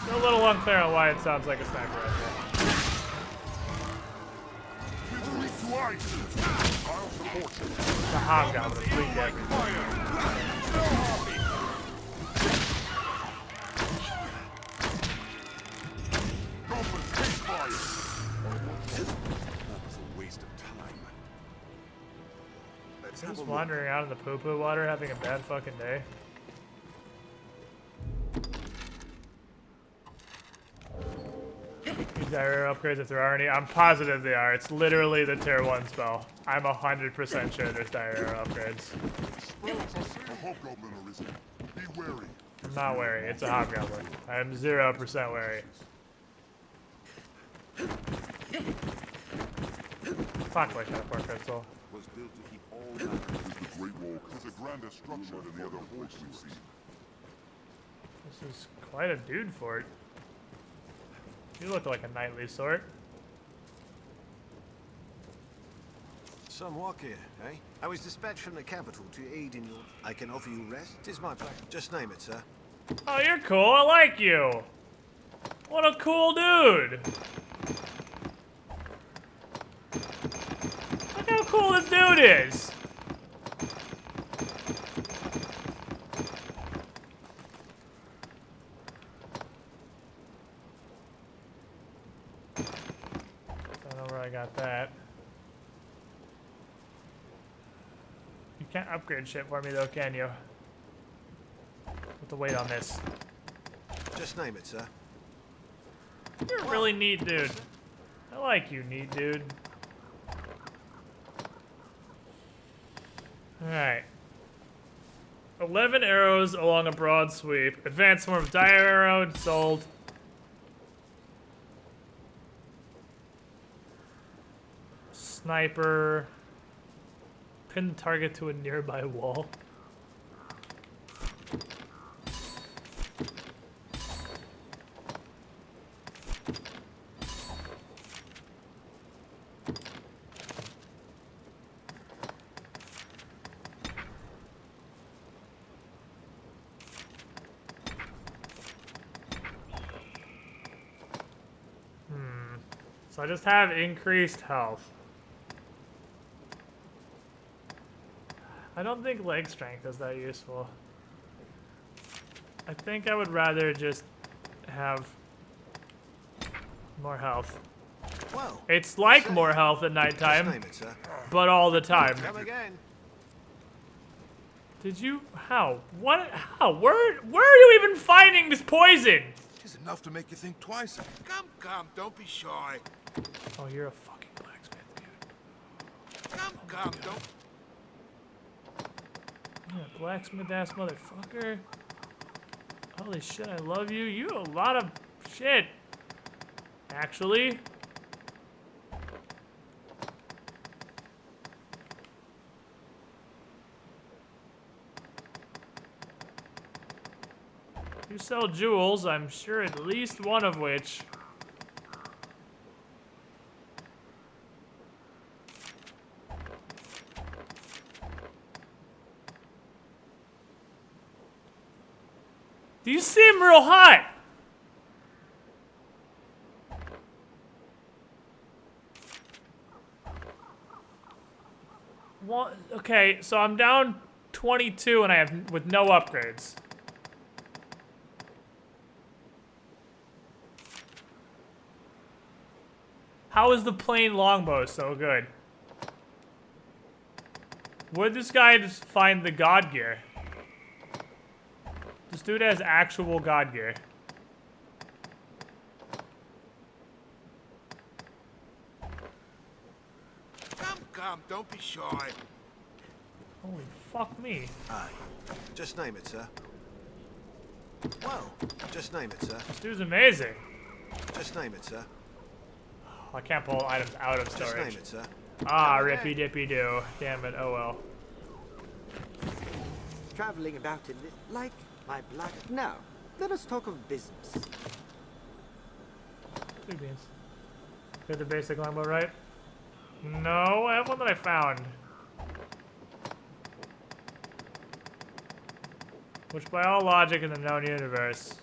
Still a little unclear on why it sounds like a sniper rifle. Twice! I'll support you. The hobgoblin is weak everything. That was a waste of time. Let's have Just a look. wandering out in the poo-poo water having a bad fucking day. These diarrhea upgrades, if there are any, I'm positive they are. It's literally the tier 1 spell. I'm 100% sure there's diarrhea upgrades. Spells are sealed! A hobgoblin arisen. Be wary. I'm not wary, it's a hobgoblin. I'm 0% wary. Fuck, why should I pour crystal? Was built to keep all matter. The Great Wall is a grander structure than the other halls we've seen. This is quite a dude fort. You look like a knightly sort. Some walk here, eh? I was dispatched from the capital to aid in your... I can offer you rest. 'Tis my pleasure. Just name it, sir. Oh, you're cool. I like you. What a cool dude. Look how cool this dude is. Don't know where I got that. You can't upgrade shit for me though, can you? Put the weight on this. Just name it, sir. You're a really neat dude. I like you, neat dude. Alright. 11 arrows along a broad sweep. Advanced form of dire arrow, sold. Sniper. Pin the target to a nearby wall. So I just have increased health. I don't think leg strength is that useful. I think I would rather just have more health. Well, it's like more health at nighttime, just name it, sir. but all the time. Come again. Did you? How? What? How? Where are you even finding this poison? Tis enough to make you think twice. Come, don't be shy. Oh, you're a fucking blacksmith, dude. Come, don't. You're a blacksmith ass motherfucker. Holy shit, I love you. You a lot of shit. Actually. You sell jewels, I'm sure at least one of which. You seem real hot. Well, okay, so I'm down 22 and I have with no upgrades. How is the plain longbow so good? Where'd this guy just find the god gear? This dude has actual god gear. come, don't be shy. Holy fuck me. Aye. Just name it, sir. Well, just name it, sir. This dude's amazing. Just name it, sir. I can't pull items out of Just storage. name it, sir. Ah, rippy dippy do. Damn it, oh well. Traveling about in this, like my black. Now, let us talk of business. Two beans. Get the basic longbow right? No, I have one that I found. Which by all logic in the known universe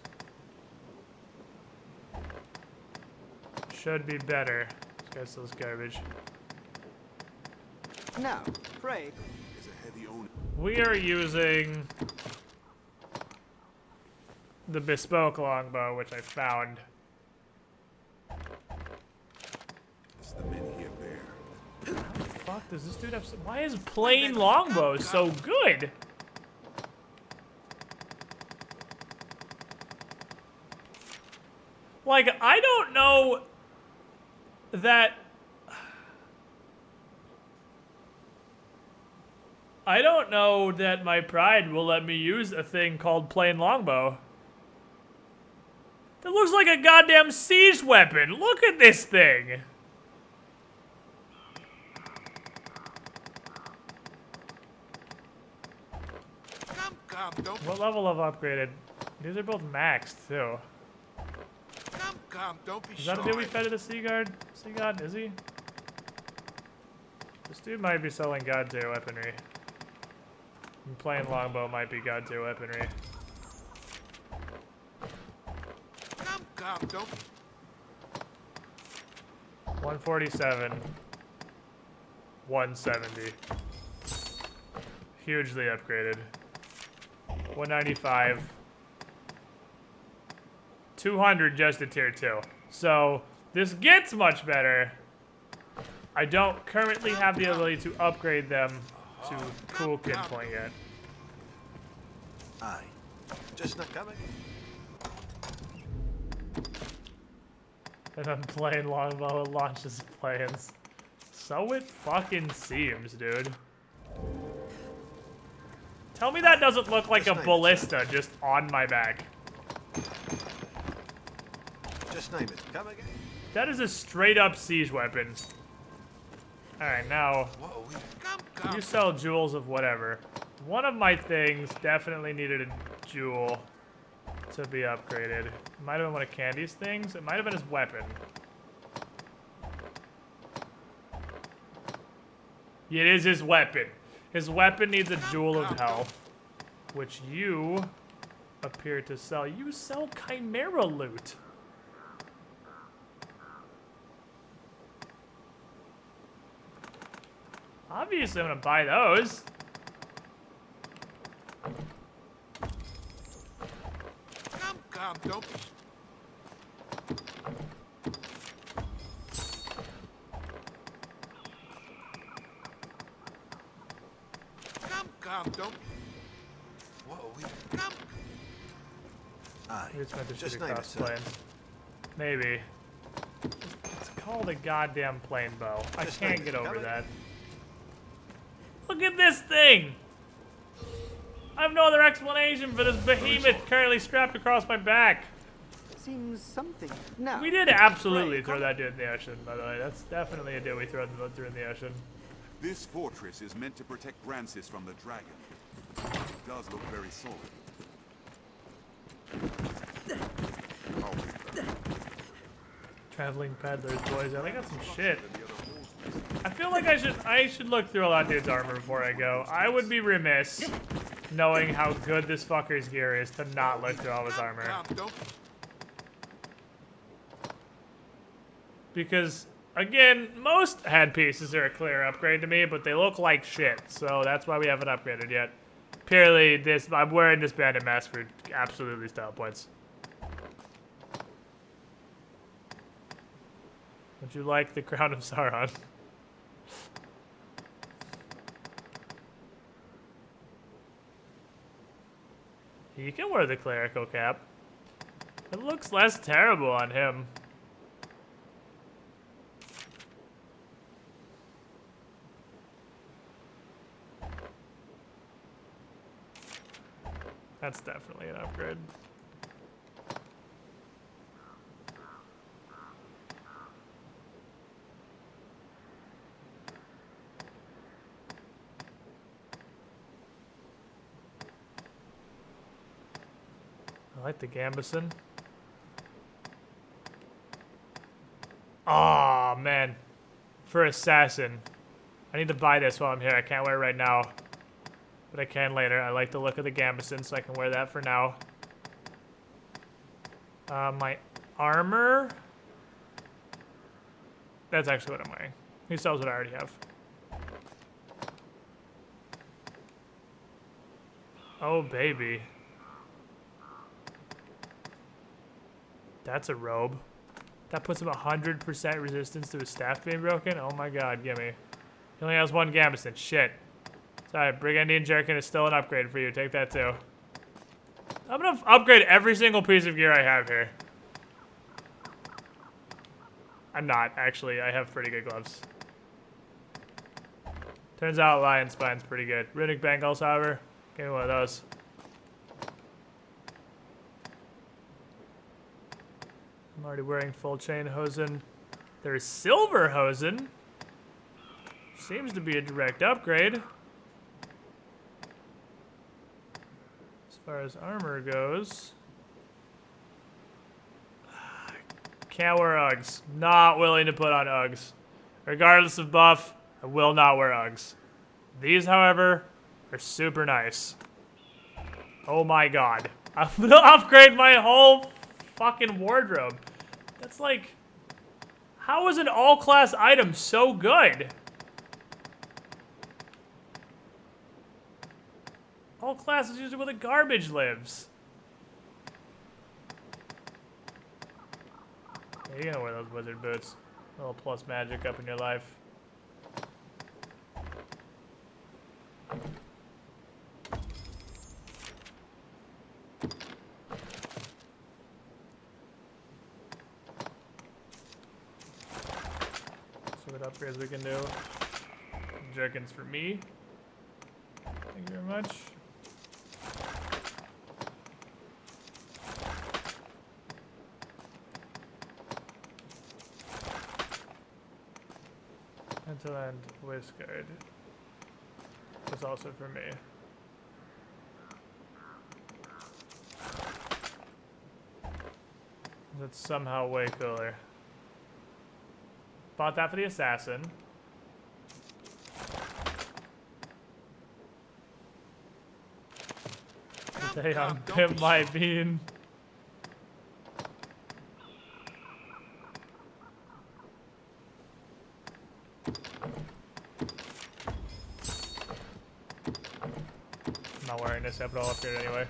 should be better. This guy sells garbage. Now, pray. We are using the bespoke longbow, which I found. It's the men here bear. How the fuck does this dude have? Why is plain longbow so good? Like, I don't know that. I don't know that my pride will let me use a thing called plain longbow. That looks like a goddamn siege weapon. Look at this thing. Come, don't. What level of upgraded? These are both maxed too. Come, don't be Is that a dude we fed to the Sea Guard? Sea God, is he? This dude might be selling God tier weaponry. And plain longbow might be God tier weaponry. Come, don't. 147. 170. Hugely upgraded. 195. 200 just at tier 2. So this gets much better. I don't currently have the ability to upgrade them to cool kid point yet. Aye. Just not coming. And I'm playing longbow, it launches planes. So it fucking seems, dude. Tell me that doesn't look like a ballista just on my back. Just name it. Come again. That is a straight up siege weapon. Alright, now, you sell jewels of whatever. One of my things definitely needed a jewel to be upgraded. It might have been one of Candy's things. It might have been his weapon. It is his weapon. His weapon needs a jewel of health, which you appear to sell. You sell Chimera loot. Obviously, I'm gonna buy those. Come, don't. Come, don't. What are we? Come. Aye. We just meant to shoot Just name across it, sir. planes. Maybe. It's called a goddamn plane bow. I Just can't name get it. over Come that. Look at this thing! I have no other explanation for this behemoth currently strapped across my back. Seems something. Now. We did absolutely throw that dude in the ocean, by the way. That's definitely a dude we threw in the ocean. This fortress is meant to protect Rancis from the dragon. It does look very solid. Traveling peddlers, boys. I got some shit. I feel like I should look through a lot of dude's armor before I go. I would be remiss, knowing how good this fucker's gear is, to not look through all his armor. Because, again, most headpieces are a clear upgrade to me, but they look like shit, so that's why we haven't upgraded yet. Purely, I'm wearing this bandit mask for absolutely style points. Would you like the crown of Sauron? He can wear the clerical cap. It looks less terrible on him. That's definitely an upgrade. I like the Gambison. Oh man, for Assassin. I need to buy this while I'm here. I can't wear it right now, but I can later. I like the look of the Gambison, so I can wear that for now. My armor. That's actually what I'm wearing. He sells what I already have. Oh, baby. That's a robe. That puts him 100% resistance to his staff being broken. Oh my god, gimme. He only has one Gambison. Shit. Sorry, Brigandian Jerkin is still an upgrade for you. Take that too. I'm gonna upgrade every single piece of gear I have here. I'm not, actually. I have pretty good gloves. Turns out Lion Spine's pretty good. Runic Bangles, however, give me one of those. I'm already wearing full chain hosen. There's silver hosen. Seems to be a direct upgrade. As far as armor goes. Can't wear Uggs. Not willing to put on Uggs. Regardless of buff, I will not wear Uggs. These, however, are super nice. Oh my god. I'm gonna upgrade my whole fucking wardrobe. That's like... How is an all-class item so good? All class is usually where the garbage lives. Yeah, you're gonna wear those wizard boots. A little plus magic up in your life. See what upgrades we can do. Jerkins for me. Thank you very much. And Whiskered was also for me. That's somehow way cooler. Bought that for the assassin. They unpimp my bean. I'm not wearing this, I have it all up here anyway.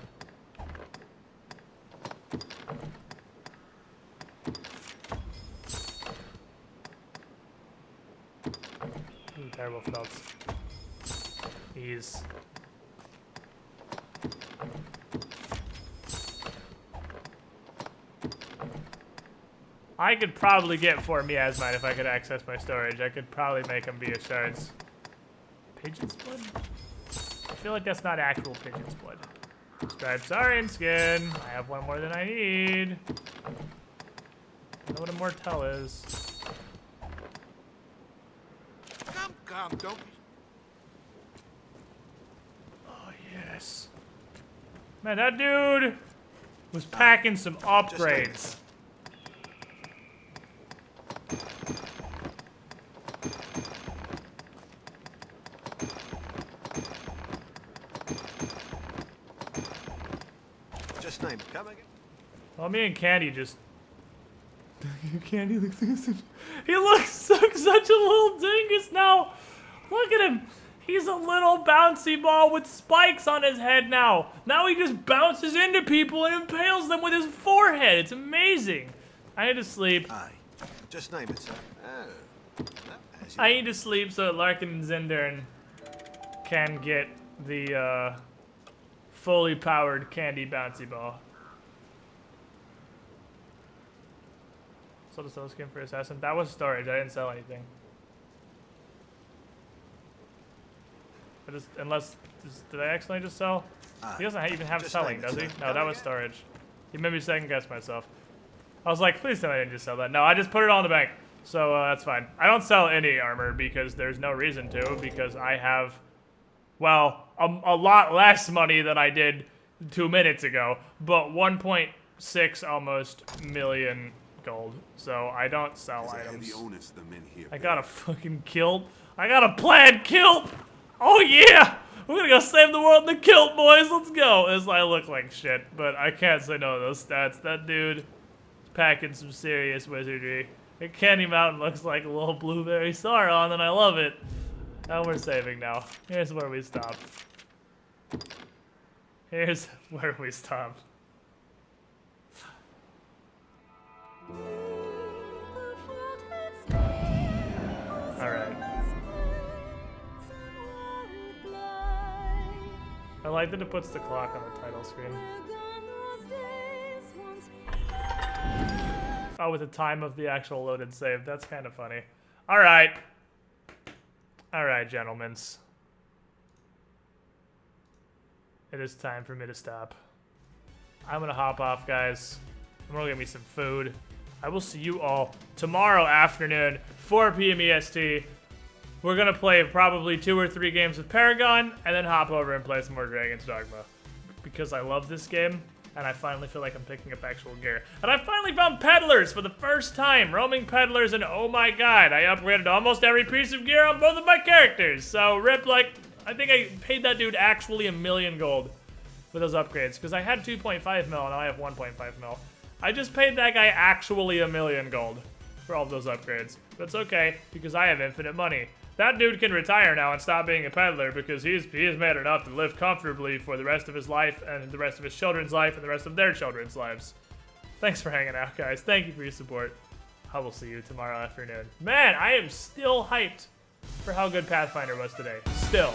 Ooh, terrible felts. Ease. I could probably get 4 miasmine if I could access my storage. I could probably make them be a shards. Pigeon's blood? I feel like that's not actual pigeon's blood. Striped Saurian skin. I have one more than I need. I know what a Mortel is. Come, don't be... Oh, yes. Man, that dude was packing some upgrades. Just name it. Come again. Well, me and Candy just... Candy looks... He looks like such a little dingus now. Look at him. He's a little bouncy ball with spikes on his head now. Now he just bounces into people and impales them with his forehead. It's amazing. I need to sleep. Aye. Just name it, sir. Oh. I need to sleep so that Larkin and Zindern can get the fully powered Candy bouncy ball. Sold a solo skin for Assassin. That was storage. I didn't sell anything. Did I accidentally just sell? He doesn't even have selling, does he? No, that was storage. He made me second guess myself. I was like, please tell me I didn't just sell that. No, I just put it all in the bank. So that's fine. I don't sell any armor because there's no reason to, because I have, well, a lot less money than I did 2 minutes ago, but 1.6 almost million gold. So I don't sell items. I got a fucking kilt. I got a plaid kilt. Oh yeah! We're gonna go save the world in the kilt, boys. Let's go. As I look like shit, but I can't say no to those stats. That dude is packing some serious wizardry. The Candy Mountain looks like a little blueberry Sauron, and I love it. And we're saving now. Here's where we stop. Here's where we stop. Alright. I like that it puts the clock on the title screen. Oh, with the time of the actual loaded save. That's kind of funny. Alright. Alright, gentlemen. It is time for me to stop. I'm gonna hop off, guys. I'm gonna get me some food. I will see you all tomorrow afternoon, 4 p.m. EST. We're gonna play probably 2 or 3 games with Paragon, and then hop over and play some more Dragon's Dogma. Because I love this game, and I finally feel like I'm picking up actual gear. And I finally found peddlers for the first time. Roaming peddlers, and oh my god, I upgraded almost every piece of gear on both of my characters. So rip, like, I think I paid that dude actually 1 million gold for those upgrades. Because I had 2.5 mil, and now I have 1.5 mil. I just paid that guy actually 1 million gold for all of those upgrades. But it's okay, because I have infinite money. That dude can retire now and stop being a peddler because he has made enough to live comfortably for the rest of his life and the rest of his children's life and the rest of their children's lives. Thanks for hanging out, guys. Thank you for your support. I will see you tomorrow afternoon. Man, I am still hyped for how good Pathfinder was today. Still.